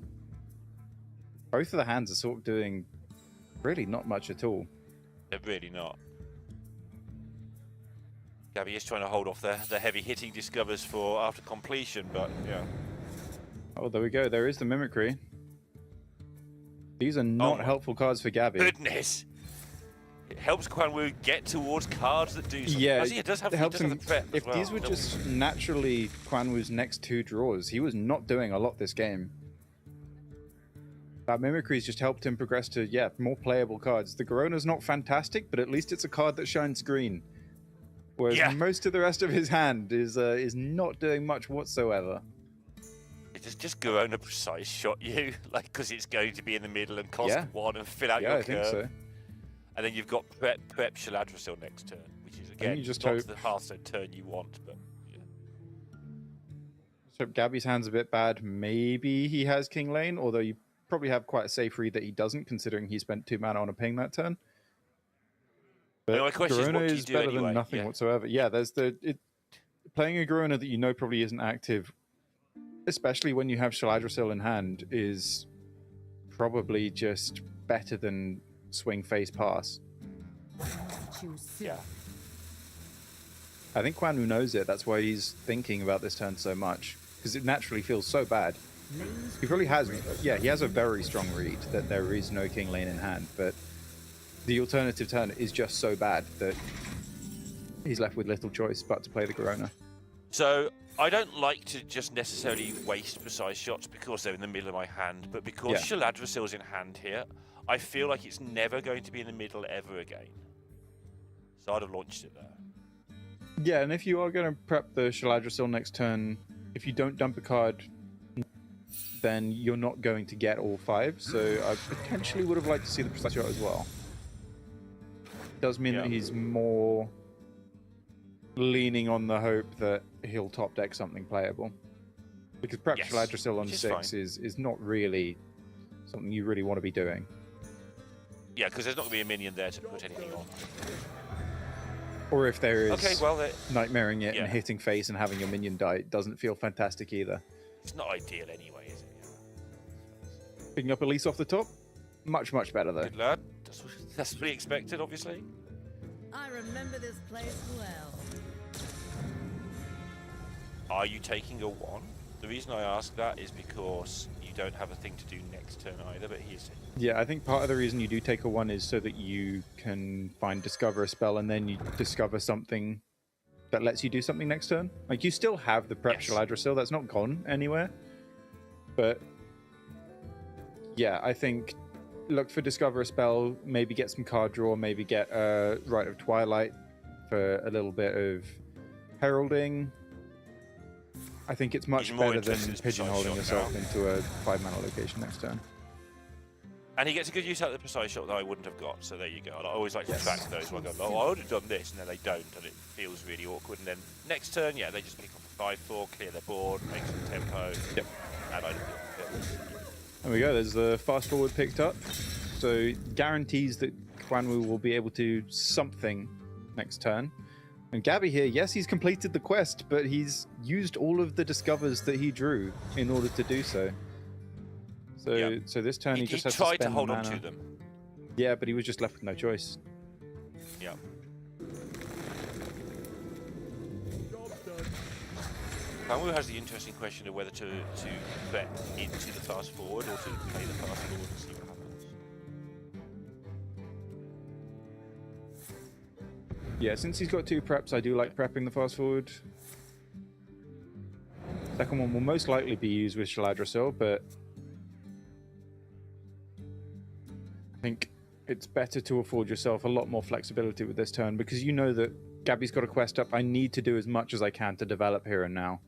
Both of the hands are sort of doing really not much at all. They're really not. Gabby is trying to hold off the heavy hitting discovers for after completion, but yeah. Oh, there we go. There is the mimicry. These are not helpful cards for Gabby. Goodness. It helps Quan Woo get towards cards that do something. Yeah, Actually, it does have, it helps the him. threat as If well. these were just naturally Quan Woo's next 2 draws, he was not doing a lot this game. That mimicry's just helped him progress to, yeah, more playable cards. The Garona's not fantastic, but at least it's a card that shines green. Whereas most of the rest of his hand is not doing much whatsoever. Does just Garona precise shot you? Like, because it's going to be in the middle and cost 1 and fill out your curve. Yeah, I think so. And then you've got Prep Shaladrosil next turn, which is, again, you just not hope the Hearthstone turn you want, but yeah. So Gabby's hand's a bit bad. Maybe he has King Lane, although you probably have quite a safe read that he doesn't, considering he spent 2 mana on a ping that turn. But my question Garona is, is better than nothing whatsoever. Yeah, there's playing a Garona that you know probably isn't active, especially when you have Shaladrosil in hand, is probably just better than swing face pass. Yeah. I think Quan Woo knows it. That's why he's thinking about this turn so much, because it naturally feels so bad. He probably has, yeah, he has a very strong read that there is no King Lane in hand, but the alternative turn is just so bad that he's left with little choice but to play the Garona. So I don't like to just necessarily waste precise shots because they're in the middle of my hand, but because Shaladrosil's in hand here, I feel like it's never going to be in the middle ever again. So I'd have launched it there. Yeah, and if you are going to prep the Shaladrosil next turn, if you don't dump a card, then you're not going to get all 5. So I potentially would have liked to see the precise shot as well. Does mean that he's more leaning on the hope that he'll top deck something playable. Because prep Shaladrosil on 6 is not really something you really want to be doing. Yeah, because there's not going to be a minion there to put anything on. Or if there is nightmaring it and hitting face and having your minion die, it doesn't feel fantastic either. It's not ideal anyway, is it? Picking up Elise off the top, much, much better though. Good lad. That's to be expected, obviously. I remember this place well. Are you taking a 1? The reason I ask that is because you don't have a thing to do next turn either, but he is. Yeah, I think part of the reason you do take a 1 is so that you can discover a spell and then you discover something that lets you do something next turn. Like, you still have the prep Shaladrosil, that's not gone anywhere. But yeah, I think look for discover a spell, maybe get some card draw, maybe get Rite of Twilight for a little bit of heralding. I think it's much better than pigeonholing yourself into a 5-mana location next turn. And he gets a good use out of the precise shot that I wouldn't have got, so there you go. I always like to track those where I go, oh, I would have done this, and then they don't, and it feels really awkward. And then next turn, yeah, they just pick up a 5-4, clear their board, make some tempo. Yep. And I There we go, there's the fast forward picked up. So guarantees that Quan Woo will be able to do something next turn. And Gabby here, yes, he's completed the quest, but he's used all of the discovers that he drew in order to do so. So, so this turn he just has to spend tried to hold mana. on to them. Yeah, but he was just left with no choice. Yeah. Quan Woo has the interesting question of whether to bet into the fast forward or to play the fast forward and see what happens. Yeah, since he's got 2 preps, I do like prepping the fast forward. Second one will most likely be used with Shaladrosil, but I think it's better to afford yourself a lot more flexibility with this turn because you know that Gabby's got a quest up. I need to do as much as I can to develop here and now.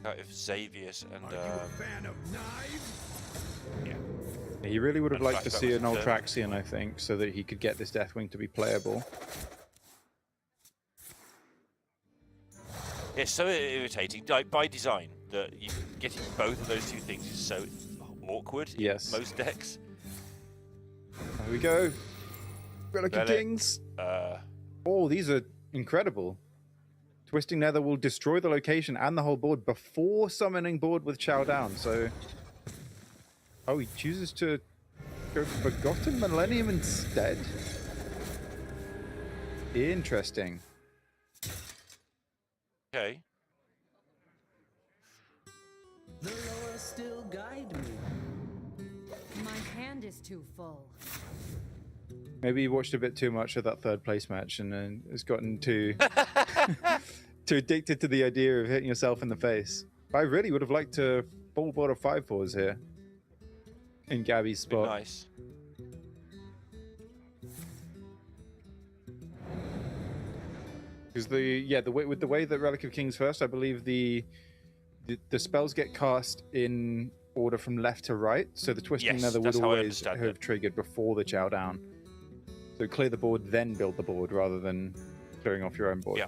Talk out if Xavier's and Are you a fan of knives? yeah. He really would have And liked to flashback see was an a third. Ultraxian, I think, so that he could get this Deathwing to be playable. It's so irritating, like by design, that you getting both of those 2 things is so awkward in most decks. There we go. Relic of Kings. Oh, these are incredible. Twisting Nether will destroy the location and the whole board before summoning board with Chow down. So, oh, he chooses to go for Forgotten Millennium instead. Interesting. Okay. The lower still guide me. My hand is too full. Maybe you watched a bit too much of that third place match and has gotten too too addicted to the idea of hitting yourself in the face. I really would have liked to full board of 5-4s here in Gabby's spot. Nice. Because with the way that Relic of Kings first, I believe the spells get cast in order from left to right, so the Twisting Nether would always have triggered before the Chow down. So clear the board, then build the board, rather than clearing off your own board. Yeah.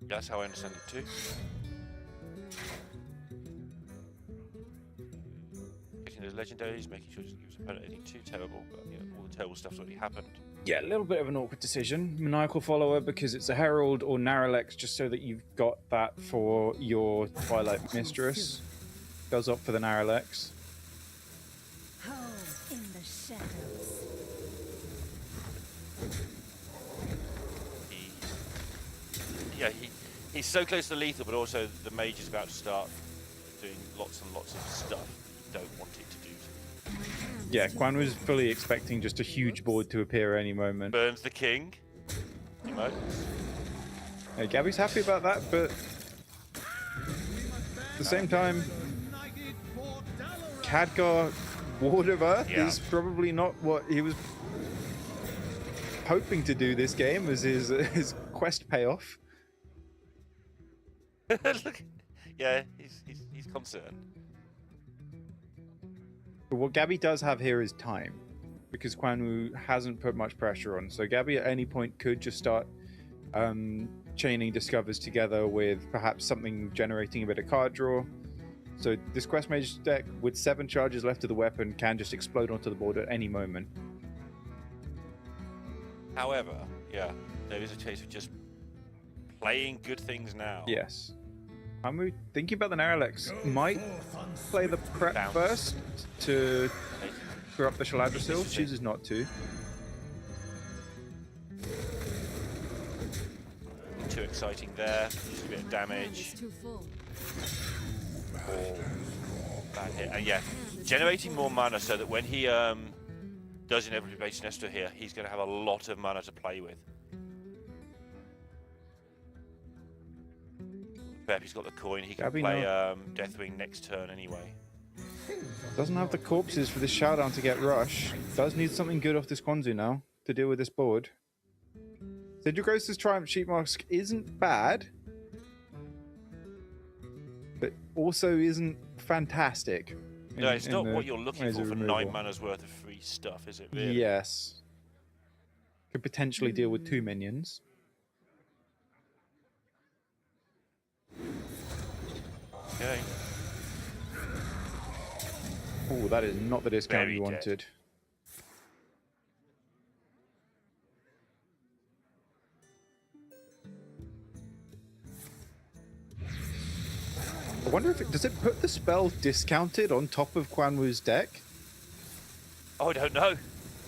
That's how I understand it too. Taking those legendaries, making sure it doesn't give his opponent anything too terrible, but all the terrible stuff's already happened. Yeah, a little bit of an awkward decision. Maniacal Follower because it's a Herald, or Naralex just so that you've got that for your Twilight Mistress. Goes up for the Naralex. Home in the shadows. He's so close to lethal, but also the mage is about to start doing lots and lots of stuff you don't want it to do. Yeah, Quan was fully expecting just a huge board to appear any moment. Burns the king. Emotes. Yeah, Gabby's happy about that, but at the same time, Khadgar, Ward of Earth, is probably not what he was hoping to do this game as his quest payoff. Look, yeah, he's concerned. But what Gabby does have here is time, because Quan Woo hasn't put much pressure on. So Gabby at any point could just start chaining Discovers together with perhaps something generating a bit of card draw. So this Quest Mage deck with 7 charges left of the weapon can just explode onto the board at any moment. However, yeah, there is a case of just playing good things now. Yes. I'm thinking about the Naralex. Might play the prep first to throw up the Shaladra chooses not to. Too exciting there. Just a bit of damage. Bad hit. And yeah, generating more mana so that when he does inevitably base Nestor here, he's going to have a lot of mana to play with. Pep, he's got the coin. He can play Deathwing next turn anyway. Doesn't have the corpses for this showdown to get rush. Does need something good off this Kwanzu now to deal with this board. Sidra Triumph Sheep Mask isn't bad, but also isn't fantastic. No, it's not what you're looking for 9 mana's worth of free stuff, is it really? Yes. Could potentially deal with 2 minions. Okay. Oh, that is not the discount you wanted. I wonder if does it put the spell discounted on top of Quan Woo's deck? Oh, I don't know.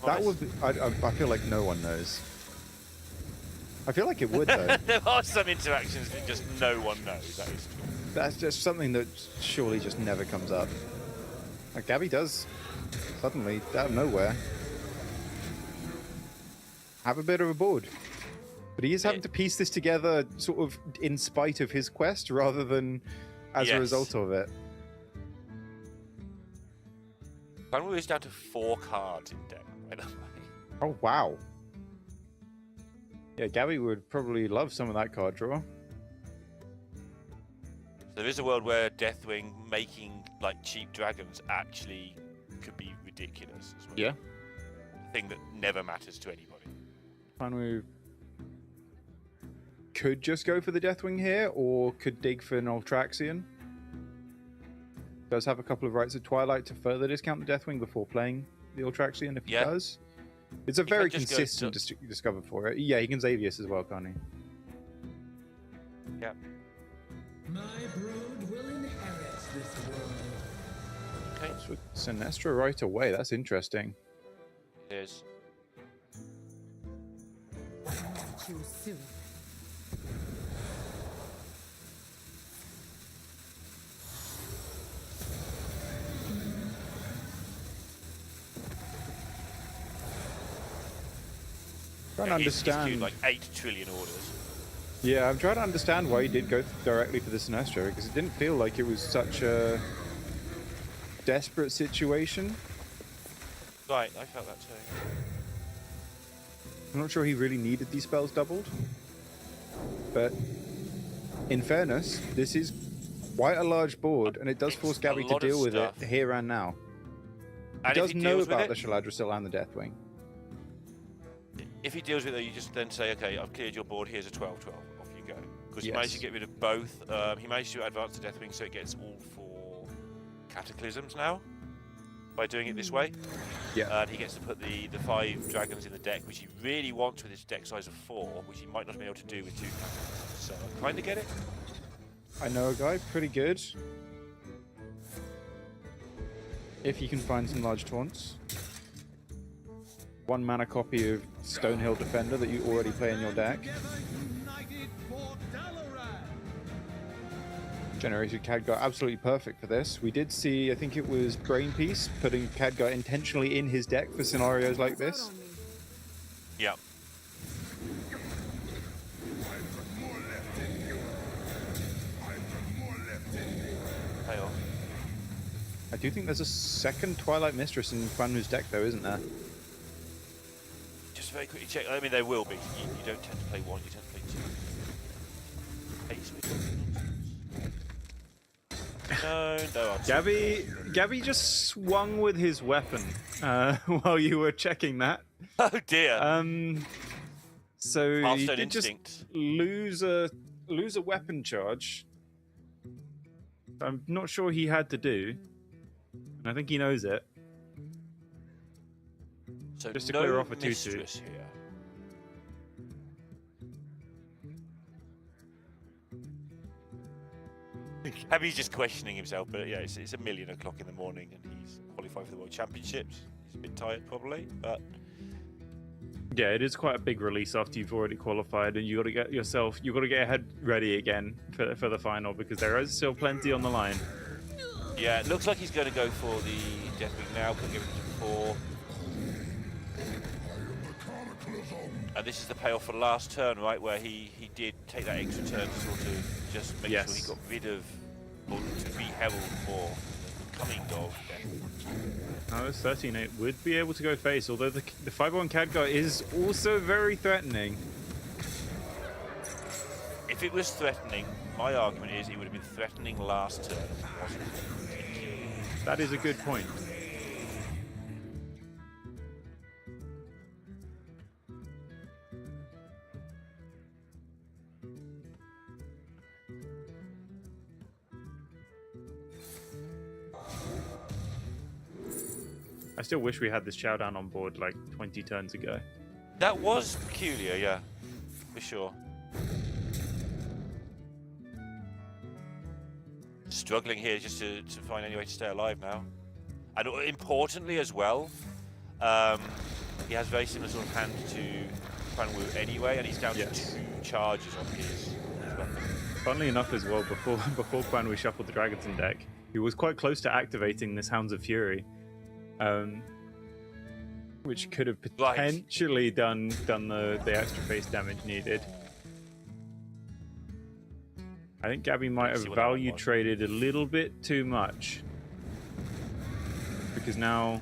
That would be, I feel like no one knows. I feel like it would though. There are some interactions that just no one knows. That is true. That's just something that surely just never comes up. Like Gabby does suddenly, out of nowhere, have a bit of a board. But he is having to piece this together sort of in spite of his quest rather than as a result of it. Quan Woo is down to 4 cards in deck, by the way. Oh, wow. Yeah, Gabby would probably love some of that card draw. There is a world where Deathwing making like cheap dragons actually could be ridiculous as well. Yeah. A thing that never matters to anybody. Quan Woo could just go for the Deathwing here, or could dig for an Ultraxian. Does have a couple of rights of Twilight to further discount the Deathwing before playing the Ultraxion if he does. It's a very consistent Discover for it. Yeah, he can Xavius as well, can't he? Yep. My brood will inherit this world. Okay. That's with Sinestro right away. That's interesting. It is. Too soon. Trying to He's queued understand. like 8 trillion orders. Yeah, I'm trying to understand why he did go directly for the Sinestro, because it didn't feel like it was such a desperate situation. Right, I felt that too. I'm not sure he really needed these spells doubled. But in fairness, this is quite a large board, and it does force It's a Gabby to lot of deal with it stuff. here and now. And He if does he know deals with about it, the Shaladra and the Deathwing. if he deals with it, you just then say, okay, I've cleared your board, here's a 12-12, off you go. Because he managed to Yes. get rid of both. He managed to advance the Deathwing so it gets all 4 Cataclysms now, by doing it this way. Yeah. And he gets to put the 5 dragons in the deck, which he really wants with his deck size of 4, which he might not be able to do with 2 Cataclysms. So I kind of get it. I know a guy pretty good. If you can find some large taunts. 1 mana copy of Stonehill Defender that you already play in your deck. Generated Khadgar absolutely perfect for this. We did see, I think it was Brainpiece, putting Khadgar intentionally in his deck for scenarios like this. Yeah. Payoff. I do think there's a second Twilight Mistress in Quan Woo's deck though, isn't there? Just very quickly check. I mean, there will be. You don't tend to play 1, you tend to play 2. Ace with no, I'm Gabby just swung with his weapon while you were checking that. Oh dear. So he Hearthstone did just instinct. lose a weapon charge. I'm not sure he had to do. And I think he knows it. So Just to no clear off a 2/2. mistress here. Abby's just questioning himself, but yeah, it's 1:00 in the morning and he's qualified for the World Championships. He's a bit tired probably, but Yeah, it is quite a big release after you've already qualified, and you got to get your head ready again for the final, because there is still plenty on the line. yeah, it looks like he's going to go for the Deathwing now. Could give it to 4. And this is the payoff for last turn, right, where he did take that extra turn to sort of just make sure he got rid of, or to be held for the coming of Deathwing. Now this 13-8 would be able to go face, although the 5/1 Khadgar is also very threatening. If it was threatening, my argument is it would have been threatening last turn. Wasn't it? That is a good point. I still wish we had this Chowdown on board like 20 turns ago. That was peculiar, yeah, for sure. Struggling here just to find any way to stay alive now. And importantly as well, he has very similar sort of hand to Quan Woo anyway, and he's down to 2 charges on his weapon. Funnily enough as well, before Quan Woo shuffled the Dragonton deck, he was quite close to activating this Hounds of Fury. Which could have potentially done the extra face damage needed. I think Gabby might have value traded a little bit too much, because now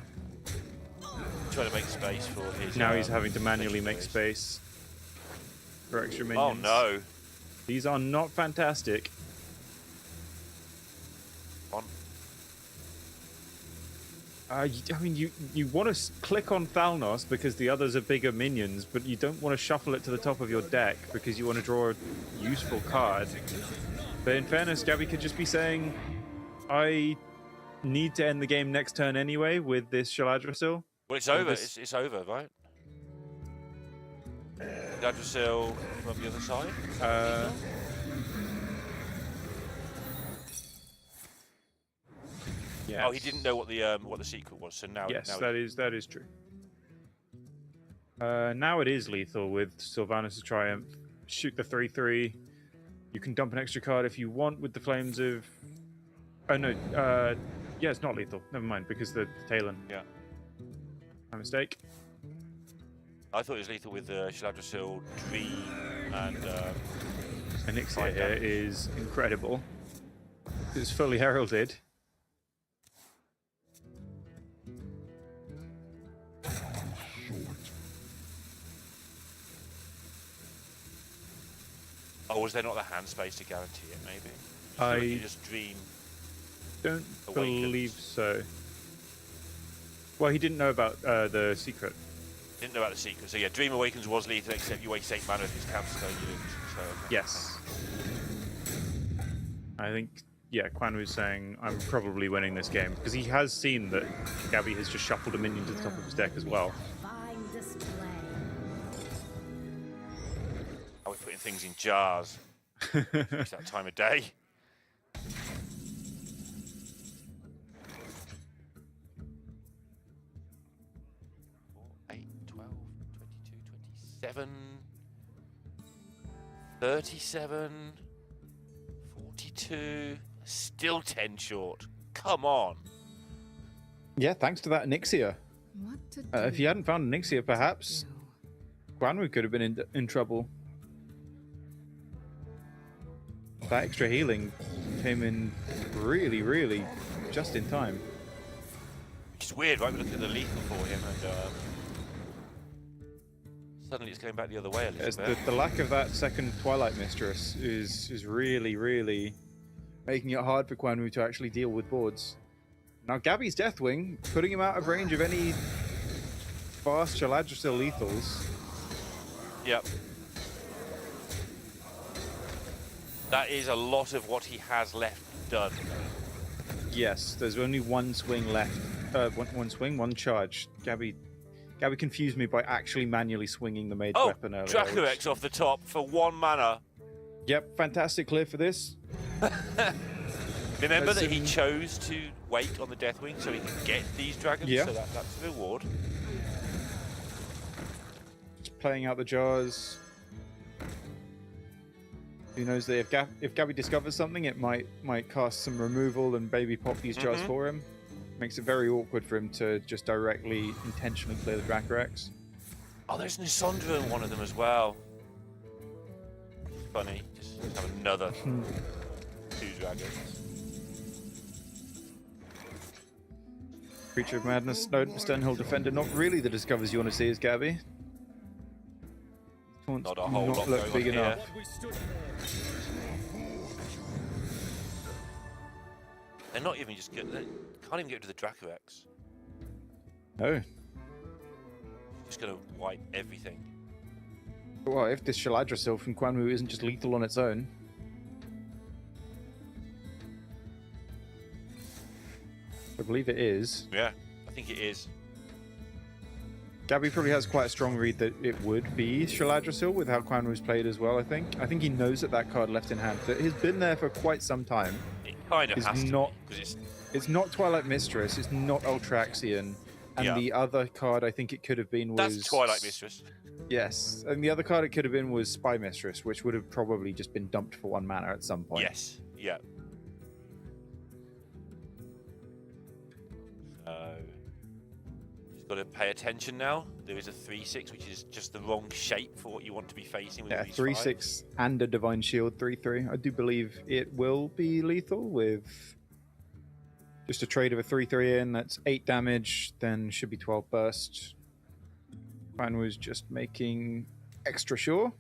trying to make space for his. Now he's having to manually make space for extra minions. Oh no! These are not fantastic. I mean, you want to click on Thalnos because the others are bigger minions, but you don't want to shuffle it to the top of your deck because you want to draw a useful card. But in fairness, Gabby could just be saying, I need to end the game next turn anyway with this Shaladra. Well, it's over. It's over, right? Shaladra from the other side? Yes. Oh, he didn't know what the secret was, so now. Yes, now that is true. Now it is lethal with Sylvanas' Triumph. Shoot the 3/3. You can dump an extra card if you want with the Flames of. Oh no, yeah, it's not lethal. Never mind, because the Talon. Yeah. My mistake. I thought it was lethal with Shaladrasil, Dream, and. Elixir here is incredible. It's fully heralded. Oh, was there not the hand space to guarantee it? Maybe. I you just Dream. Don't Awakens. believe so. Well, he didn't know about the secret. Didn't know about the secret. So yeah, Dream Awakens was lethal, except you waste 8 mana if it's Counterstone. You didn't. So, okay. Yes. I think, yeah, Quan Woo's saying I'm probably winning this game because he has seen that Gabby has just shuffled a minion to the top of his deck as well. Fine display. Are we putting things in jars? It's that time of day. 27, 37, 42, still 10 short. Come on. Yeah, thanks to that Nixia. What to If you hadn't found Nixia, perhaps Quan Woo could have been in trouble. That extra healing came in really, really just in time. Which is weird, right? We look at the lethal for him and suddenly it's going back the other way a little bit. The lack of that second Twilight Mistress is really, really making it hard for Quan Woo to actually deal with boards. Now Gabby's Deathwing, putting him out of range of any fast Shaladrasil lethals. Yep. That is a lot of what he has left done. Yes, there's only one swing left. One charge. Gabby confused me by actually manually swinging the mage weapon earlier. Draco X off the top for 1 mana. Yep, fantastic clear for this. Remember that he chose to wait on the Deathwing so he could get these dragons, yeah. So that's the reward. Just playing out the jars. Who knows that if Gabby discovers something, it might cast some removal and baby pop these jars for him. Makes it very awkward for him to just directly, intentionally clear the Draco X. Oh, there's Nisandra in one of them as well. Funny, just have another 2 dragons. Creature of Madness, no, Sternhill Defender, not really the discovers you want to see as Gabby. Not a whole lot look big going on enough. here. They're not even just good. They can't even get to the Draco X. No. Just gonna wipe everything. Well, if this Shaladrasil from Quan Woo isn't just lethal on its own. I believe it is. Yeah, I think it is. Gabby probably has quite a strong read that it would be Shaladrasil with how Quan Woo's played as well, I think. I think he knows that card left in hand. That has been there for quite some time. It kind of has not, to be, because it's not Twilight Mistress, it's not Ultraxian, and the other card I think it could have been was... That's Twilight Mistress. Yes, and the other card it could have been was Spy Mistress, which would have probably just been dumped for 1 mana at some point. Yes, yeah. Got to pay attention now. There is a 3/6, which is just the wrong shape for what you want to be facing with Yeah, these 3/6 and a Divine Shield 3/3. I do believe it will be lethal with just a trade of a 3/3 in. That's 8 damage, then should be 12 burst. Quan was just making extra sure,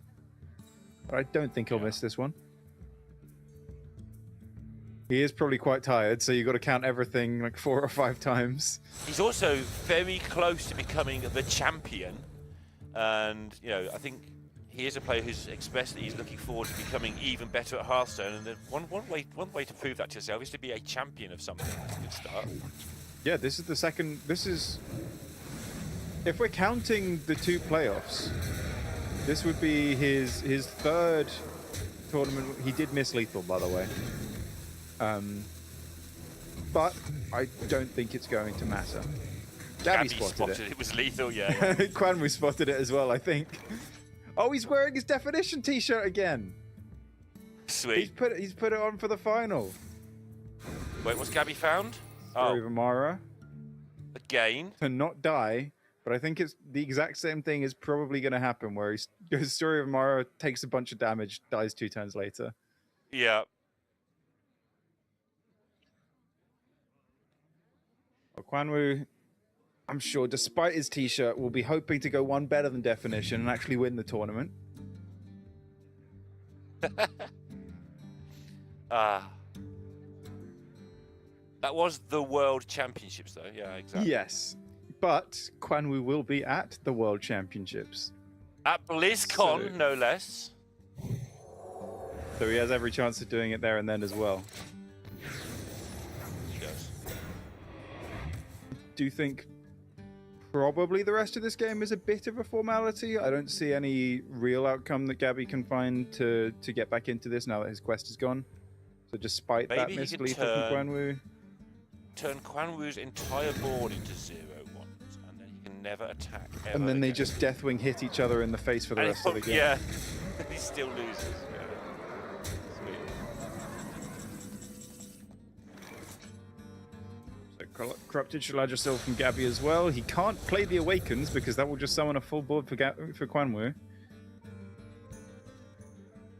but I don't think he'll miss this one. He is probably quite tired, so you've got to count everything like 4 or 5 times. He's also very close to becoming the champion, and I think he is a player who's expressed that he's looking forward to becoming even better at Hearthstone. And then one way to prove that to yourself is to be a champion of something. That's a good start. Yeah, this is the second. This is, if we're counting the 2 playoffs, this would be his 3rd tournament. He did miss lethal, by the way. but I don't think it's going to matter. Gabby spotted it. It was lethal, yeah. Quan Woo spotted it as well, I think. Oh, he's wearing his definition t-shirt again. Sweet. He's put it on for the final. Wait, what's Gabby found? Story of Amara. Again. To not die, but I think it's the exact same thing is probably going to happen, where he goes Story of Amara, takes a bunch of damage, dies 2 turns later. Yeah. Well, Quan Woo, I'm sure, despite his t-shirt, will be hoping to go one better than definition and actually win the tournament. That was the World Championships, though. Yeah, exactly. Yes, but Quan Woo will be at the World Championships. At BlizzCon, no less. So he has every chance of doing it there and then as well. He does. Do you think probably the rest of this game is a bit of a formality? I don't see any real outcome that Gabby can find to get back into this now that his quest is gone. So despite that missed lethal from Quan Woo, turn Quan Woo's entire board into 0-1s, and then he can never attack ever and then they again. just Deathwing hit each other in the face for the rest of the game. Yeah, he still loses. So Corrupted Shaladrasil from Gabby as well. He can't play the Awakens because that will just summon a full board for Quan Woo.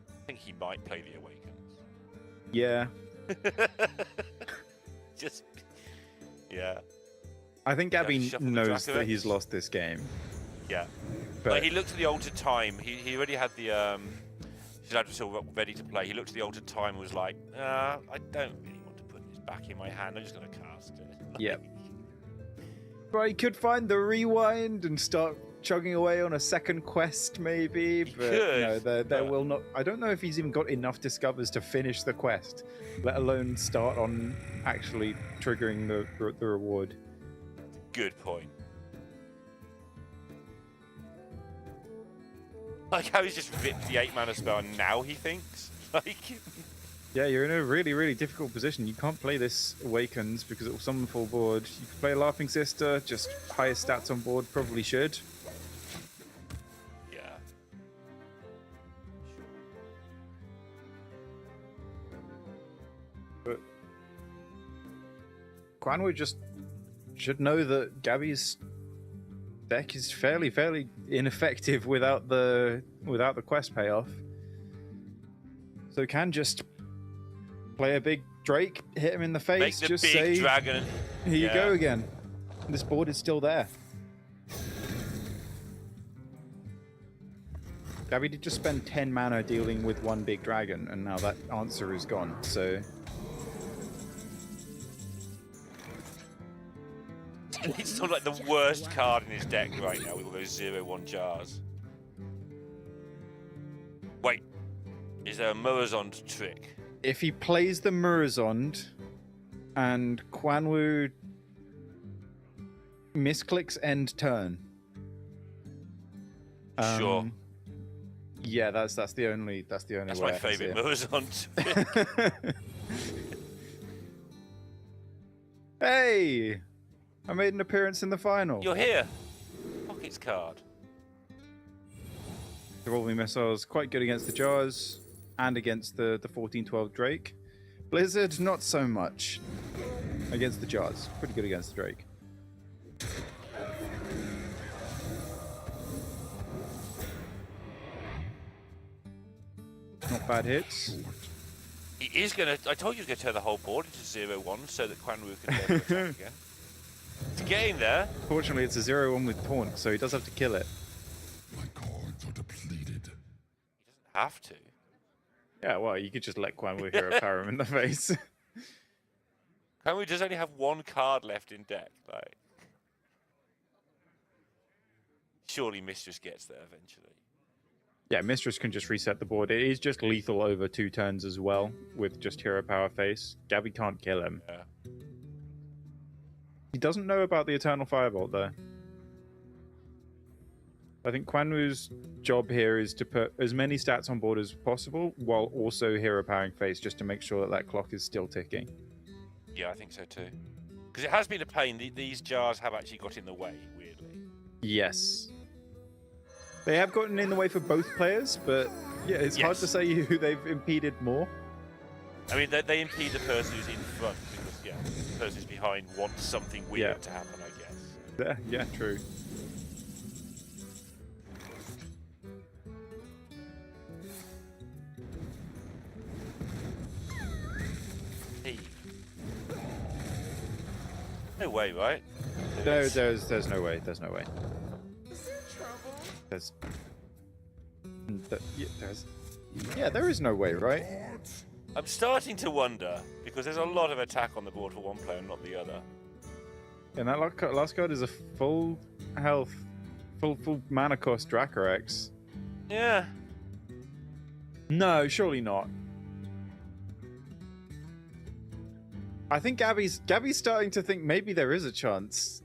I think he might play the Awakens. Yeah. Just, yeah. I think Gabby shuffle the knows that Dracovex. he's lost this game. Yeah. But Like, he looked at the altered time. He already had the Shaladrasil ready to play. He looked at the altered time and was like, I don't really want to put this back in my hand. I'm just going to cast it. Yeah. But he could find the rewind and start chugging away on a second quest, maybe. But could, no, there will not. I don't know if he's even got enough discovers to finish the quest, let alone start on actually triggering the reward. Good point. Like how he's just ripped the 8-mana spell and now he thinks? Like... Yeah, you're in a really, really difficult position. You can't play this Awakens because it will summon full board. You can play Laughing Sister, just highest stats on board, probably should. Yeah. But Quan Woo just should know that Gabby's deck is fairly ineffective without the quest payoff. So can just play a big Drake, hit him in the face, Make the just big say, dragon. here you go again. This board is still there. Gabby did just spend 10 mana dealing with one big dragon, and now that answer is gone, so... He's sort of like the worst card in his deck right now with all those 0-1 jars. Wait, is there a Murazond trick? If he plays the Murazond and Quan Woo misclicks end turn. Sure. Yeah, that's the only That's way. my favourite Murazond trick. Hey! I made an appearance in the final. You're here. Pockets card. Revolving Missiles, quite good against the Jars and against the 14-12 Drake. Blizzard, not so much. Against the Jars. Pretty good against the Drake. Not bad hits. He is going to... I told you he was going to turn the whole board into 0-1 so that Quan Woo can never attack again. It's getting there. Fortunately, it's a 0-1 with Taunt, so he does have to kill it. My cards are depleted. He doesn't have to. Yeah, well, you could just let Quan Woo hero power him in the face. Quan Woo does only have one card left in deck. Like, surely Mistress gets there eventually. Yeah, Mistress can just reset the board. It is just lethal over 2 turns as well, with just hero power face. Gabby can't kill him. Yeah. He doesn't know about the Eternal Firebolt, though. I think Quan Woo's job here is to put as many stats on board as possible, while also hero powering face, just to make sure that that clock is still ticking. Yeah, I think so too. Because it has been a pain. These jars have actually got in the way, weirdly. Yes. They have gotten in the way for both players, but yeah, it's hard to say who they've impeded more. I mean, they impede the person who's in front because, yeah, the person who's behind wants something weird to happen, I guess. Yeah, true. Hey. No way, right? There's no way. There's no way. There is no way, right? I'm starting to wonder because there's a lot of attack on the board for one player and not the other. And that last card is a full health, full mana cost Dracorex. Yeah. No, surely not. I think Gabby's starting to think maybe there is a chance.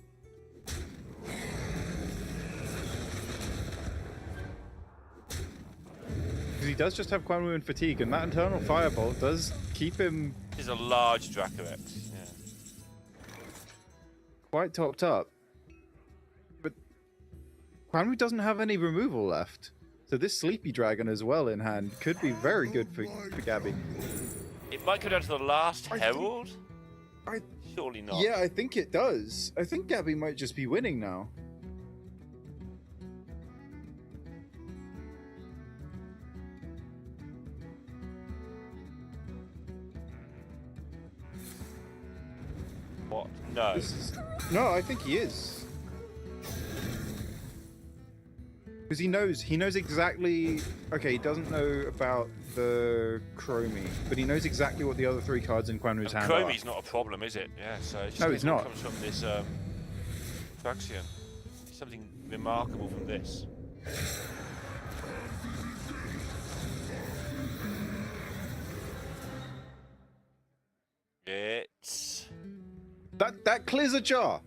Because he does just have Quan Woo and Fatigue, and that Eternal Firebolt does keep him... He's a large Dracorex, yeah. Quite topped up. But Quan Woo doesn't have any removal left. So this Sleepy Dragon as well in hand could be very good for Gabby. It might go down to the last Herald? Surely not. Yeah, I think it does. I think Gabby might just be winning now. What? No. No, I think he is. Because he knows exactly... Okay, he doesn't know about the Chromie, but he knows exactly what the other three cards in Quan Woo's hand are. Chromie's not a problem, is it? Yeah, so it's just No, it's not. Comes from this Traxion. Something remarkable from this. It's... That clears a jar.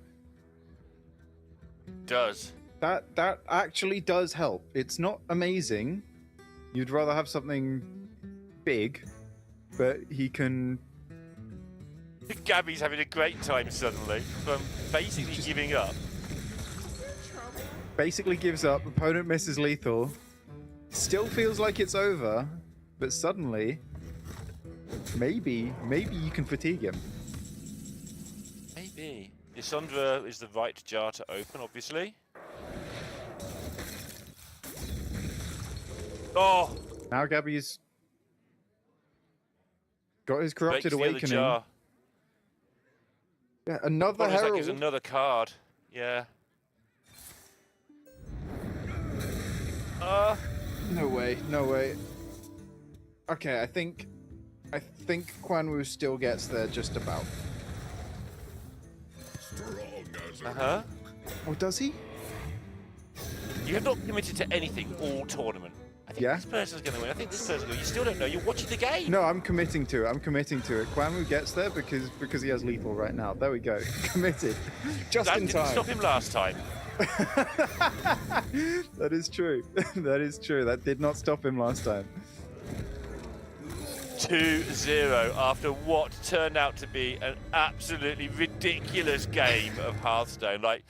Does. That actually does help. It's not amazing. You'd rather have something big, but he can... Gabby's having a great time suddenly from basically giving up. Basically gives up, opponent misses lethal. Still feels like it's over, but suddenly, maybe you can fatigue him. Maybe. Lissandra is the right jar to open, obviously. Oh! Now Gabby's got his Corrupted Breaks the other Awakening. jar. Yeah, another That Herald. gives another card. Yeah. No way, no way. Okay, I think Quan Woo still gets there just about. Uh-huh. Oh, does he? You have not committed to anything all tournament. I think this person's going to win. I think this person's going to win. You still don't know. You're watching the game. No, I'm committing to it. I'm committing to it. Quan Woo gets there because he has lethal right now. There we go. Committed. Just that in didn't time. stop him last time. That is true. That is true. That did not stop him last time. 2-0 after what turned out to be an absolutely ridiculous game of Hearthstone. Like,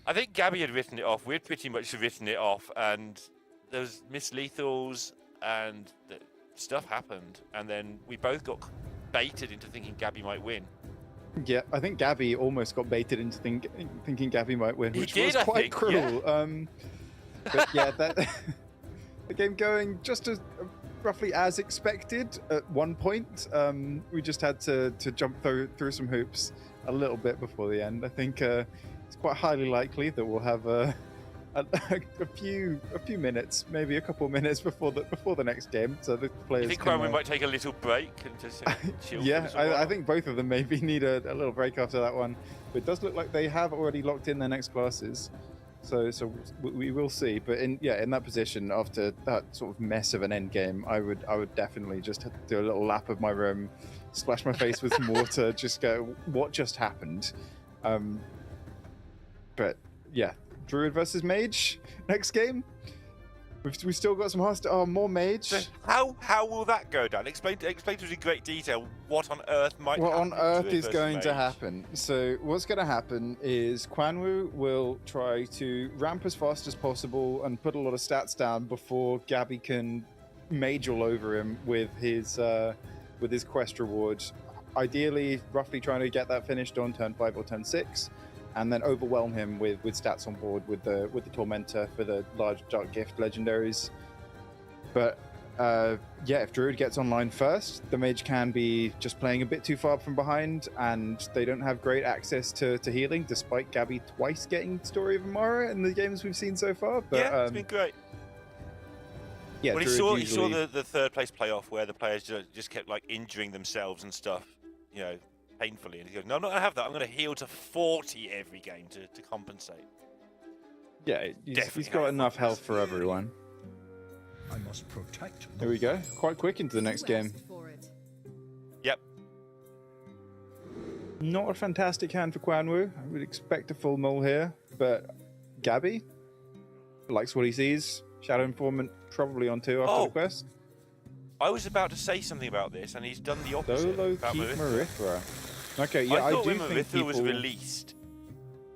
I think Gabby had written it off. We'd pretty much written it off, and there was miss-lethals, and stuff happened. And then we both got baited into thinking Gabby might win. Yeah, I think Gabby almost got baited into thinking Gabby might win, which was I quite think, cruel. yeah. But yeah, the game going just as roughly as expected. At one point, we just had to jump through some hoops a little bit before the end. I think it's quite highly likely that we'll have a few minutes, maybe a couple of minutes before the next game, so the players. You think Quan Woo might take a little break and just chill? Yeah, I think both of them maybe need a little break after that one. But it does look like they have already locked in their next classes, so we will see. But in that position, after that sort of mess of an end game, I would definitely just do a little lap of my room, splash my face with some water, just go, what just happened? But yeah. Druid versus Mage next game. We've still got some Hearthstone. Oh, more mage. So how will that go down? Explain to us in great detail what on earth might What happen on earth to it is versus going to mage. happen? So what's going to happen is Quan Woo will try to ramp as fast as possible and put a lot of stats down before Gabby can mage all over him with his quest reward. Ideally, roughly trying to get that finished on turn 5 or turn 6, and then overwhelm him with stats on board with the Tormentor for the large Dark Gift legendaries. But yeah, if Druid gets online first, the mage can be just playing a bit too far from behind, and they don't have great access to healing, despite Gabby twice getting Story of Amara in the games we've seen so far. But, yeah, it's been great. Yeah, well, Druid he saw usually... the third place playoff where the players just kept like injuring themselves and stuff, you know, painfully, and he goes, "No, I'm not gonna have that. I'm gonna heal to 40 every game to compensate." Yeah, he's got enough health for everyone. I must protect. Here we go. Quite quick into the next game. Yep. Not a fantastic hand for Quan Woo. I would expect a full mull here, but Gabby likes what he sees. Shadow Informant probably on 2 after the quest. I was about to say something about this, and he's done the opposite. Solo about keep Marithra. Marithra. Okay, yeah, I thought do when think Marithra people... was released,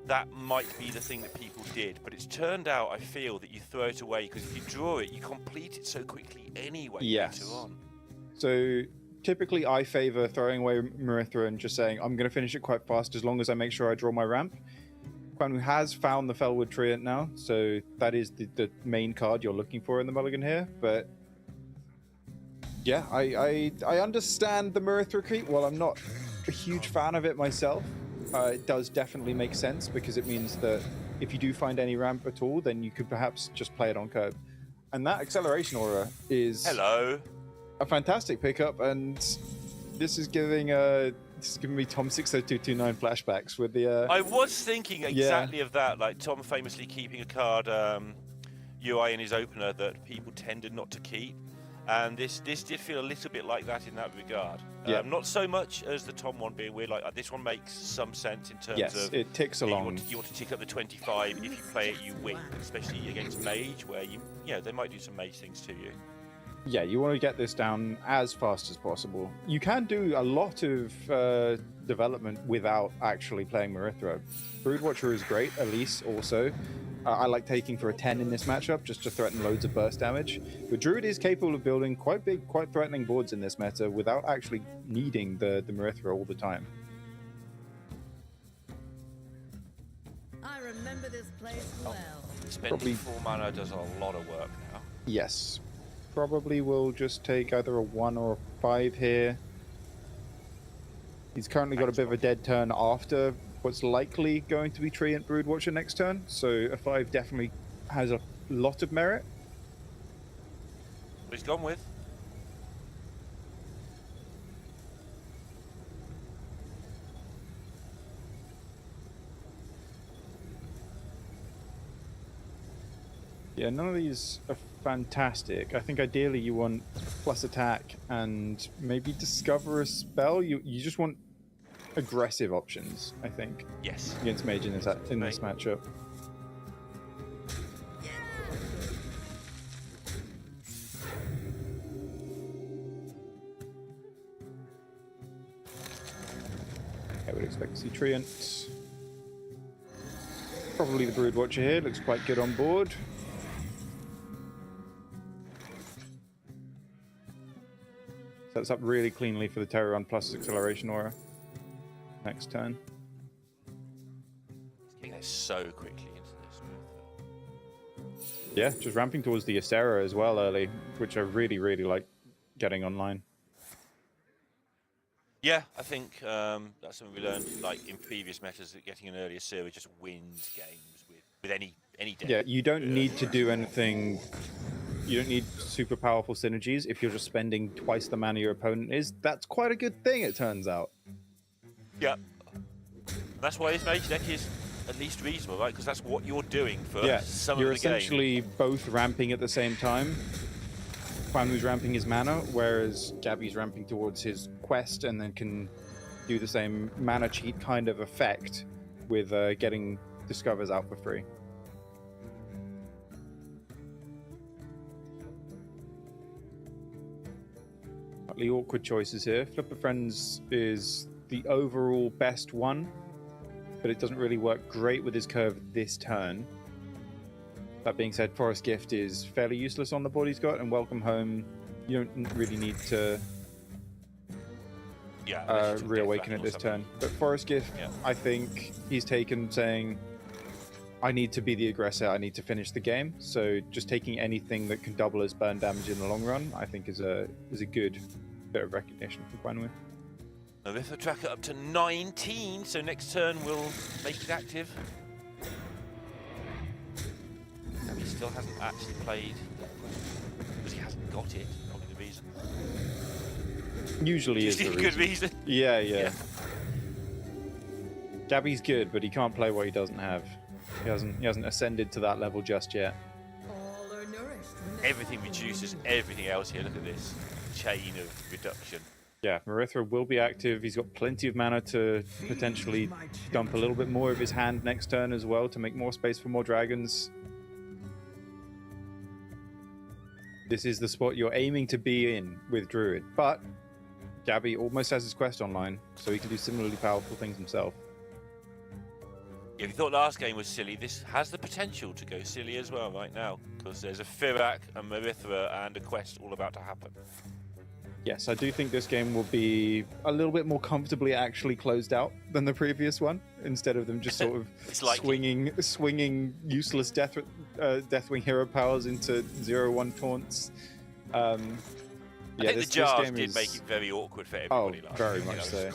that might be the thing that people did, but it's turned out, I feel, that you throw it away, because if you draw it, you complete it so quickly anyway later on. So typically I favor throwing away Marithra and just saying, I'm going to finish it quite fast as long as I make sure I draw my ramp. Quan Woo has found the Felwood Treant now, so that is the main card you're looking for in the mulligan here, but yeah, I understand the Marithra creep. While I'm not a huge fan of it myself, it does definitely make sense, because it means that if you do find any ramp at all, then you could perhaps just play it on curb. And that Acceleration Aura is a fantastic pickup, and this is giving me Tom 60229 flashbacks with the... I was thinking exactly of that, like Tom famously keeping a card UI in his opener that people tended not to keep. And this did feel a little bit like that in that regard. Not so much as the Tom one being weird. Like this one makes some sense in terms of it ticks along. You want to tick up the 25. If you play it, you win. Especially against Mage, where they might do some Mage things to you. Yeah, you want to get this down as fast as possible. You can do a lot of development without actually playing Marithra. Broodwatcher is great. Elise also. I like taking for a 10 in this matchup, just to threaten loads of burst damage. But Druid is capable of building quite big, quite threatening boards in this meta without actually needing the Marithra all the time. I remember this place well. Spending 4 mana does a lot of work now. Yes. Probably will just take either a 1 or a 5 here. He's currently got a bit of a dead turn after what's likely going to be Treant Broodwatcher next turn, so a 5 definitely has a lot of merit. But he's gone with. Yeah, none of these are fantastic. I think ideally you want plus attack and maybe discover a spell. You just want aggressive options, I think. Yes. Against Mage in this matchup. I would expect to see Treant. Probably the Broodwatcher here, looks quite good on board. Sets up really cleanly for the Terror Run plus Acceleration Aura next turn. He's getting there so quickly into this. Yeah, just ramping towards the Ysera as well early, which I really, really like getting online. Yeah, I think that's something we learned like in previous metas, that getting an earlier series just wins games with any deck. Yeah, you don't need to do anything. You don't need super powerful synergies. If you're just spending twice the mana your opponent is, that's quite a good thing, it turns out. Yeah. That's why his Mage deck is at least reasonable, right? Because that's what you're doing for some of the you're game. essentially both ramping at the same time. Quan Woo's ramping his mana, whereas Gabby's ramping towards his quest and then can do the same mana cheat kind of effect with getting Discovers out for free. Slightly awkward choices here. Flipper Friends is the overall best one, but it doesn't really work great with his curve this turn. That being said, Forest Gift is fairly useless on the board he's got, and Welcome Home, you don't really need to reawaken it this turn. But Forest Gift, I think he's taken saying, I need to be the aggressor, I need to finish the game. So just taking anything that can double his burn damage in the long run, I think is a good bit of recognition for Quan Woo. Marithra tracker up to 19, so next turn we'll make it active. And he still hasn't actually played because he hasn't got it. Probably the reason. Usually is the a good reason. Yeah. Gabby's good, but he can't play what he doesn't have. He hasn't ascended to that level just yet. All are nourished. Everything reduces everything else here. Look at this chain of reduction. Yeah, Marithra will be active. He's got plenty of mana to potentially dump a little bit more of his hand next turn as well to make more space for more dragons. This is the spot you're aiming to be in with Druid, but Gabby almost has his quest online, so he can do similarly powerful things himself. If you thought last game was silly, this has the potential to go silly as well right now, because there's a Firak, a Marithra, and a quest all about to happen. Yes, I do think this game will be a little bit more comfortably actually closed out than the previous one, instead of them just sort of swinging useless Deathwing hero powers into 0-1 taunts. I think the jars did make it very awkward for everybody. Oh, very much so.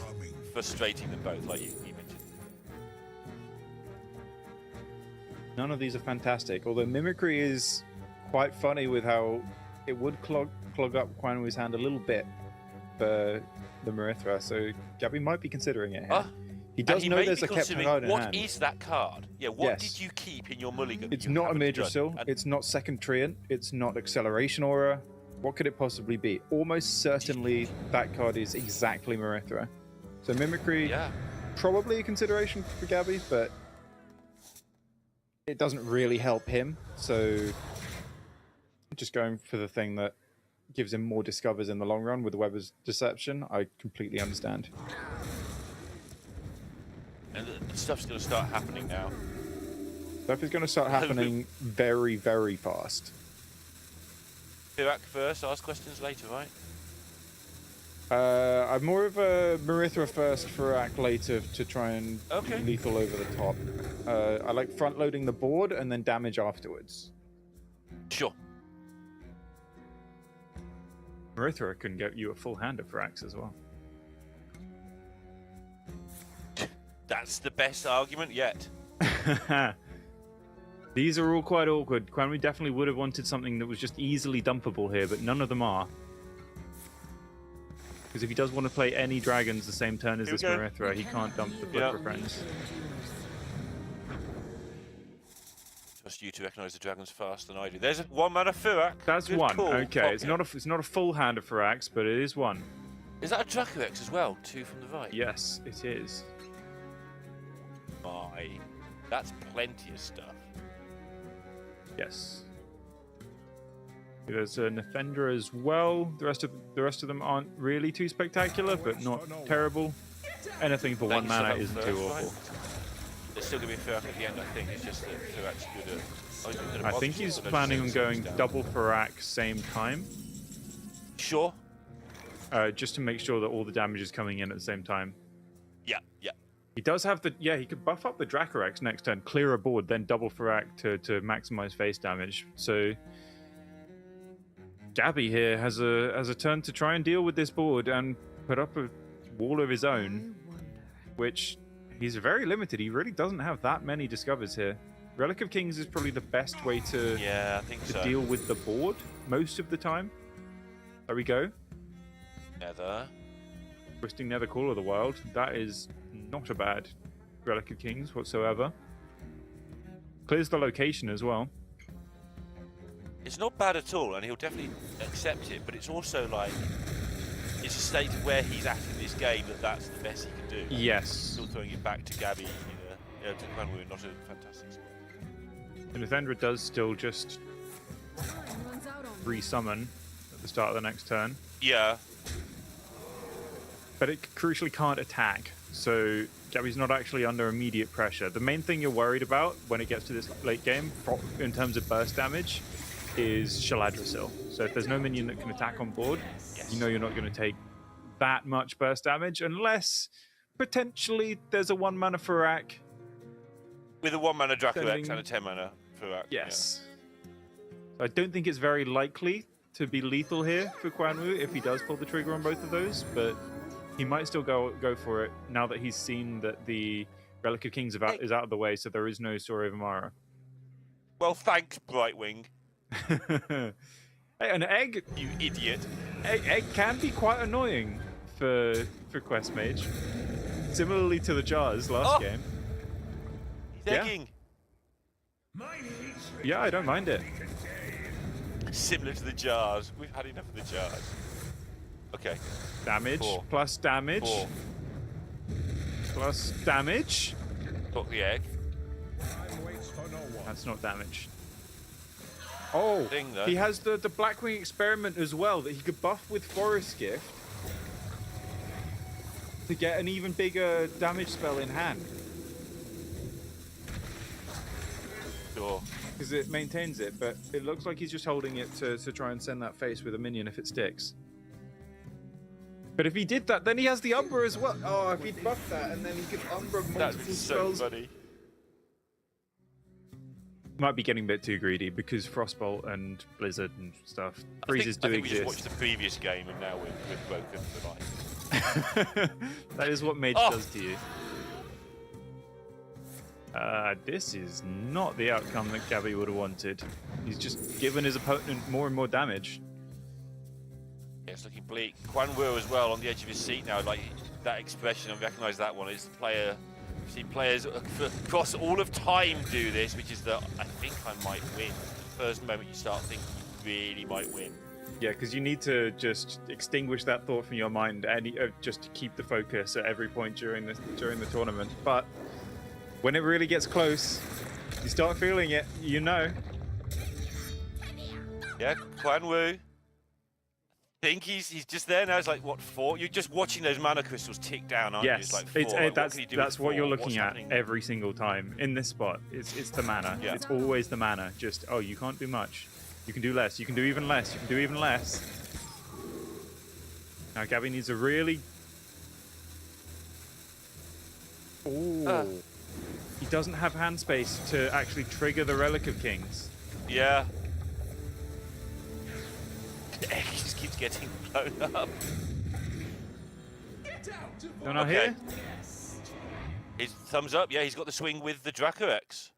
Frustrating them both, like you mentioned. None of these are fantastic, although Mimicry is quite funny with how it would clog up Quan Woo's hand a little bit for the Marithra, so Gabby might be considering it here. He does know there's a kept card in hand. What is that card? Yeah, what did you keep in your mulligan? It's not a major seal, it's not Second Treant, it's not Acceleration Aura. What could it possibly be? Almost certainly that card is exactly Marithra. So Mimicry, probably a consideration for Gabby, but it doesn't really help him, so just going for the thing that gives him more discovers in the long run with Weber's Deception, I completely understand. And the stuff's going to start happening now. Stuff is going to start happening very, very fast. Firak first, ask questions later, right? I'm more of a Marithra first, Firak later to try and lethal over the top. I like front-loading the board and then damage afterwards. Sure. Marithra can get you a full hand of Firax as well. That's the best argument yet. These are all quite awkward. Quan Woo definitely would have wanted something that was just easily dumpable here, but none of them are. Because if he does want to play any dragons the same turn as this Marithra, he can't dump the Flipper Friends. Trust you to recognise the dragons faster than I do. There's one mana Firak. That's Good one. call. Okay, it's not a full hand of Firax, but it is one. Is that a Dracorex as well? Two from the right. Yes, it is. My, that's plenty of stuff. Yes. There's a Nefendra as well. The rest of them aren't really too spectacular, but not terrible. Anything for one mana isn't too awful. There's still going to be a Firak at the end, I think. It's just that Firak's good at... I think he's planning on going double Firak same time. Sure. Just to make sure that all the damage is coming in at the same time. Yeah. He does have the... Yeah, he could buff up the Dracorex next turn, clear a board, then double Firak to maximize face damage. So Gabby here has a turn to try and deal with this board and put up a wall of his own, which he's very limited. He really doesn't have that many discovers here. Relic of Kings is probably the best way to, I think so. Deal with the board most of the time. There we go. Nether. Twisting Nether Call of the Wild. That is not a bad Relic of Kings whatsoever. Clears the location as well. It's not bad at all, and he'll definitely accept it, but it's also like, it's a state of where he's at in this game that's the best he can do. Yes. Still throwing it back to Gabby, to Quan Woo, not a fantastic spot. And Nefendra does still just resummon at the start of the next turn. Yeah. but it crucially can't attack. So Gabby's not actually under immediate pressure. The main thing you're worried about when it gets to this late game, in terms of burst damage, is Shaladrasil. So if there's no minion that can attack on board, you know you're not going to take that much burst damage, unless potentially there's a 1 mana Farak. With a 1 mana Draco X and a 10 mana Farak. Yes. Yeah. I don't think it's very likely to be lethal here for Quan Woo if he does pull the trigger on both of those, but he might still go for it now that he's seen that the Relic of Kings is out of the way, so there is no Story of Amara. Well, thanks, Brightwing. Hey, an egg, you idiot. Egg can be quite annoying for Quest Mage. Similarly to the jars last game. He's egging. Yeah, I don't mind it. Similar to the jars. We've had enough of the jars. Okay. Damage 4. plus damage 4. plus damage. Took the egg. That's not damage. Oh, Thing, though. he has the Blackwing Experiment as well that he could buff with Forest Gift to get an even bigger damage spell in hand. Sure. Because it maintains it, but it looks like he's just holding it to try and send that face with a minion if it sticks. But if he did that, then he has the Umbra as well. Oh, if he'd buff that and then he could Umbra multiple That's so spells. funny. Might be getting a bit too greedy because Frostbolt and Blizzard and stuff. Freezes do I think we exist. just watched the previous game and now we're broken for life. That is what Mage does to you. This is not the outcome that Gabby would have wanted. He's just given his opponent more and more damage. Yeah, it's looking bleak. Quan Woo as well on the edge of his seat now. Like that expression, I recognise that one. Is the player. I've seen players across all of time do this, which is that I think I might win. The first moment you start thinking you really might win. Yeah, because you need to just extinguish that thought from your mind and just to keep the focus at every point during the tournament. But when it really gets close, you start feeling it. You know. Yeah, Quan Woo. I think he's just there now. It's like what 4? You're just watching those mana crystals tick down, aren't you? Yes, It's like 4. Like, that's what you're looking at happening? every single time in this spot. It's the mana. Yeah. It's always the mana. Just you can't do much. You can do less. You can do even less. You can do even less. Now Gabby needs a really. Oh. He doesn't have hand space to actually trigger the Relic of Kings. Yeah. He just keeps getting blown up. No, not here. His thumbs up. Yeah, he's got the swing with the Draco X.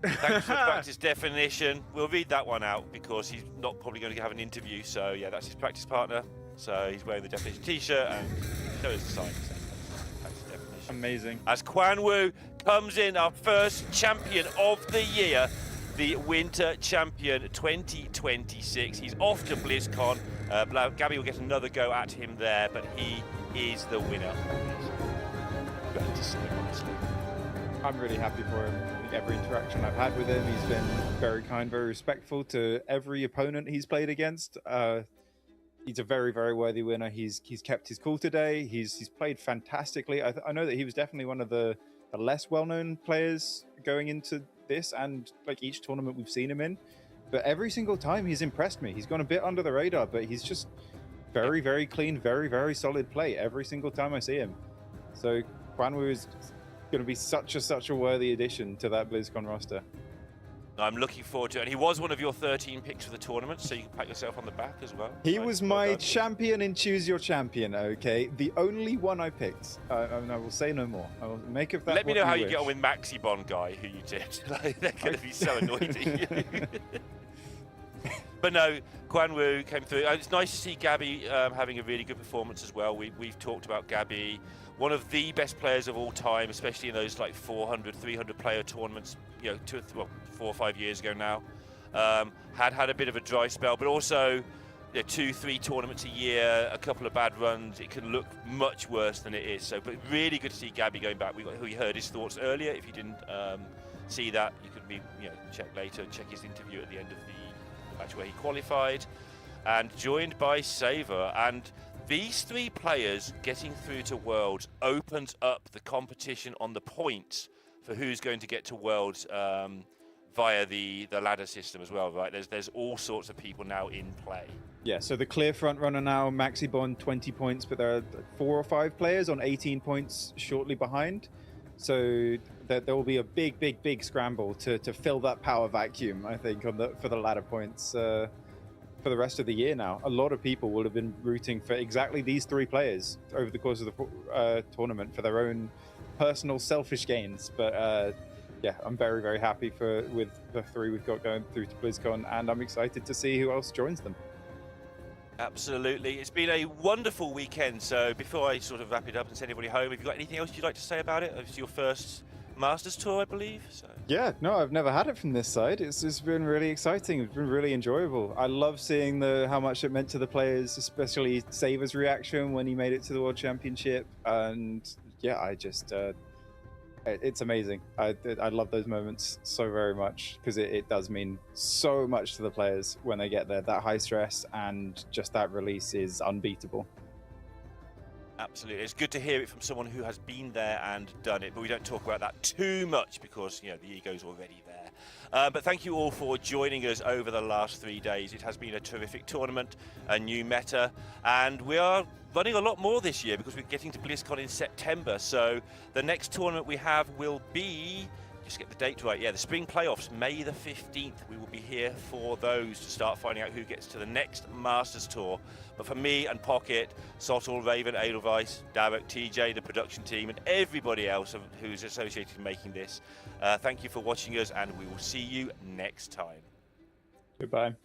Thanks for the practice definition. We'll read that one out because he's not probably going to have an interview. So yeah, that's his practice partner. So he's wearing the definition T-shirt and so is the sign. Practice definition. Amazing. As Quan Woo comes in, our first champion of the year, the Winter Champion 2026. He's off to BlizzCon. Gabby will get another go at him there, but he is the winner. Great to see him, honestly. I'm really happy for him. Every interaction I've had with him, he's been very kind, very respectful to every opponent he's played against. He's a very, very worthy winner. He's kept his cool today. He's played fantastically. I know that he was definitely one of the less well-known players going into this and like each tournament we've seen him in, but every single time he's impressed me. He's gone a bit under the radar, but he's just very, very clean, very, very solid play every single time I see him. So Quan Woo is going to be such a worthy addition to that BlizzCon roster. I'm looking forward to it. And he was one of your 13 picks for the tournament, so you can pat yourself on the back as well. He was my champion in Choose Your Champion, okay? The only one I picked. I will say no more. I will make of that. Let me know how you wish. get on with Maxi Bond guy, who you did. Like, they're going to be so annoyed at you. But no, Quan Woo came through. It's nice to see Gabby having a really good performance as well. We've talked about Gabby, one of the best players of all time, especially in those like 400, 300 player tournaments, 4 or 5 years ago now. Had a bit of a dry spell, but also 2-3 tournaments a year, a couple of bad runs. It can look much worse than it is. So, but really good to see Gabby going back. We heard his thoughts earlier. If you didn't see that, you could check later, check his interview at the end of the match where he qualified. and joined by Saber. And these three players getting through to Worlds opens up the competition on the points for who's going to get to Worlds via the ladder system as well, right? There's all sorts of people now in play. Yeah, so the clear front runner now, Maxibon 20 points, but there are 4 or 5 players on 18 points shortly behind. So there will be a big scramble to fill that power vacuum, I think, for the ladder points for the rest of the year now. A lot of people will have been rooting for exactly these 3 players over the course of the tournament for their own personal selfish gains. But yeah, I'm very happy with the 3 we've got going through to BlizzCon, and I'm excited to see who else joins them. Absolutely. It's been a wonderful weekend. So before I sort of wrap it up and send everybody home, have you got anything else you'd like to say about it? It's your first Masters tour, I believe. So. Yeah, no, I've never had it from this side. It's been really exciting. It's been really enjoyable. I love seeing how much it meant to the players, especially Saber's reaction when he made it to the World Championship. And yeah, I just... it's amazing. I love those moments so very much because it does mean so much to the players when they get there. That high stress and just that release is unbeatable. Absolutely. It's good to hear it from someone who has been there and done it, but we don't talk about that too much because, you know, the ego's already there. But thank you all for joining us over the last 3 days. It has been a terrific tournament, a new meta, and we are running a lot more this year because we're getting to BlizzCon in September. So the next tournament we have will be, just get the date right, yeah, the Spring Playoffs, May the 15th. We will be here for those to start finding out who gets to the next Masters Tour. But for me and Pocket, Sottle, Raven, Edelweiss, Derek, TJ, the production team, and everybody else who's associated with making this, thank you for watching us, and we will see you next time. Goodbye.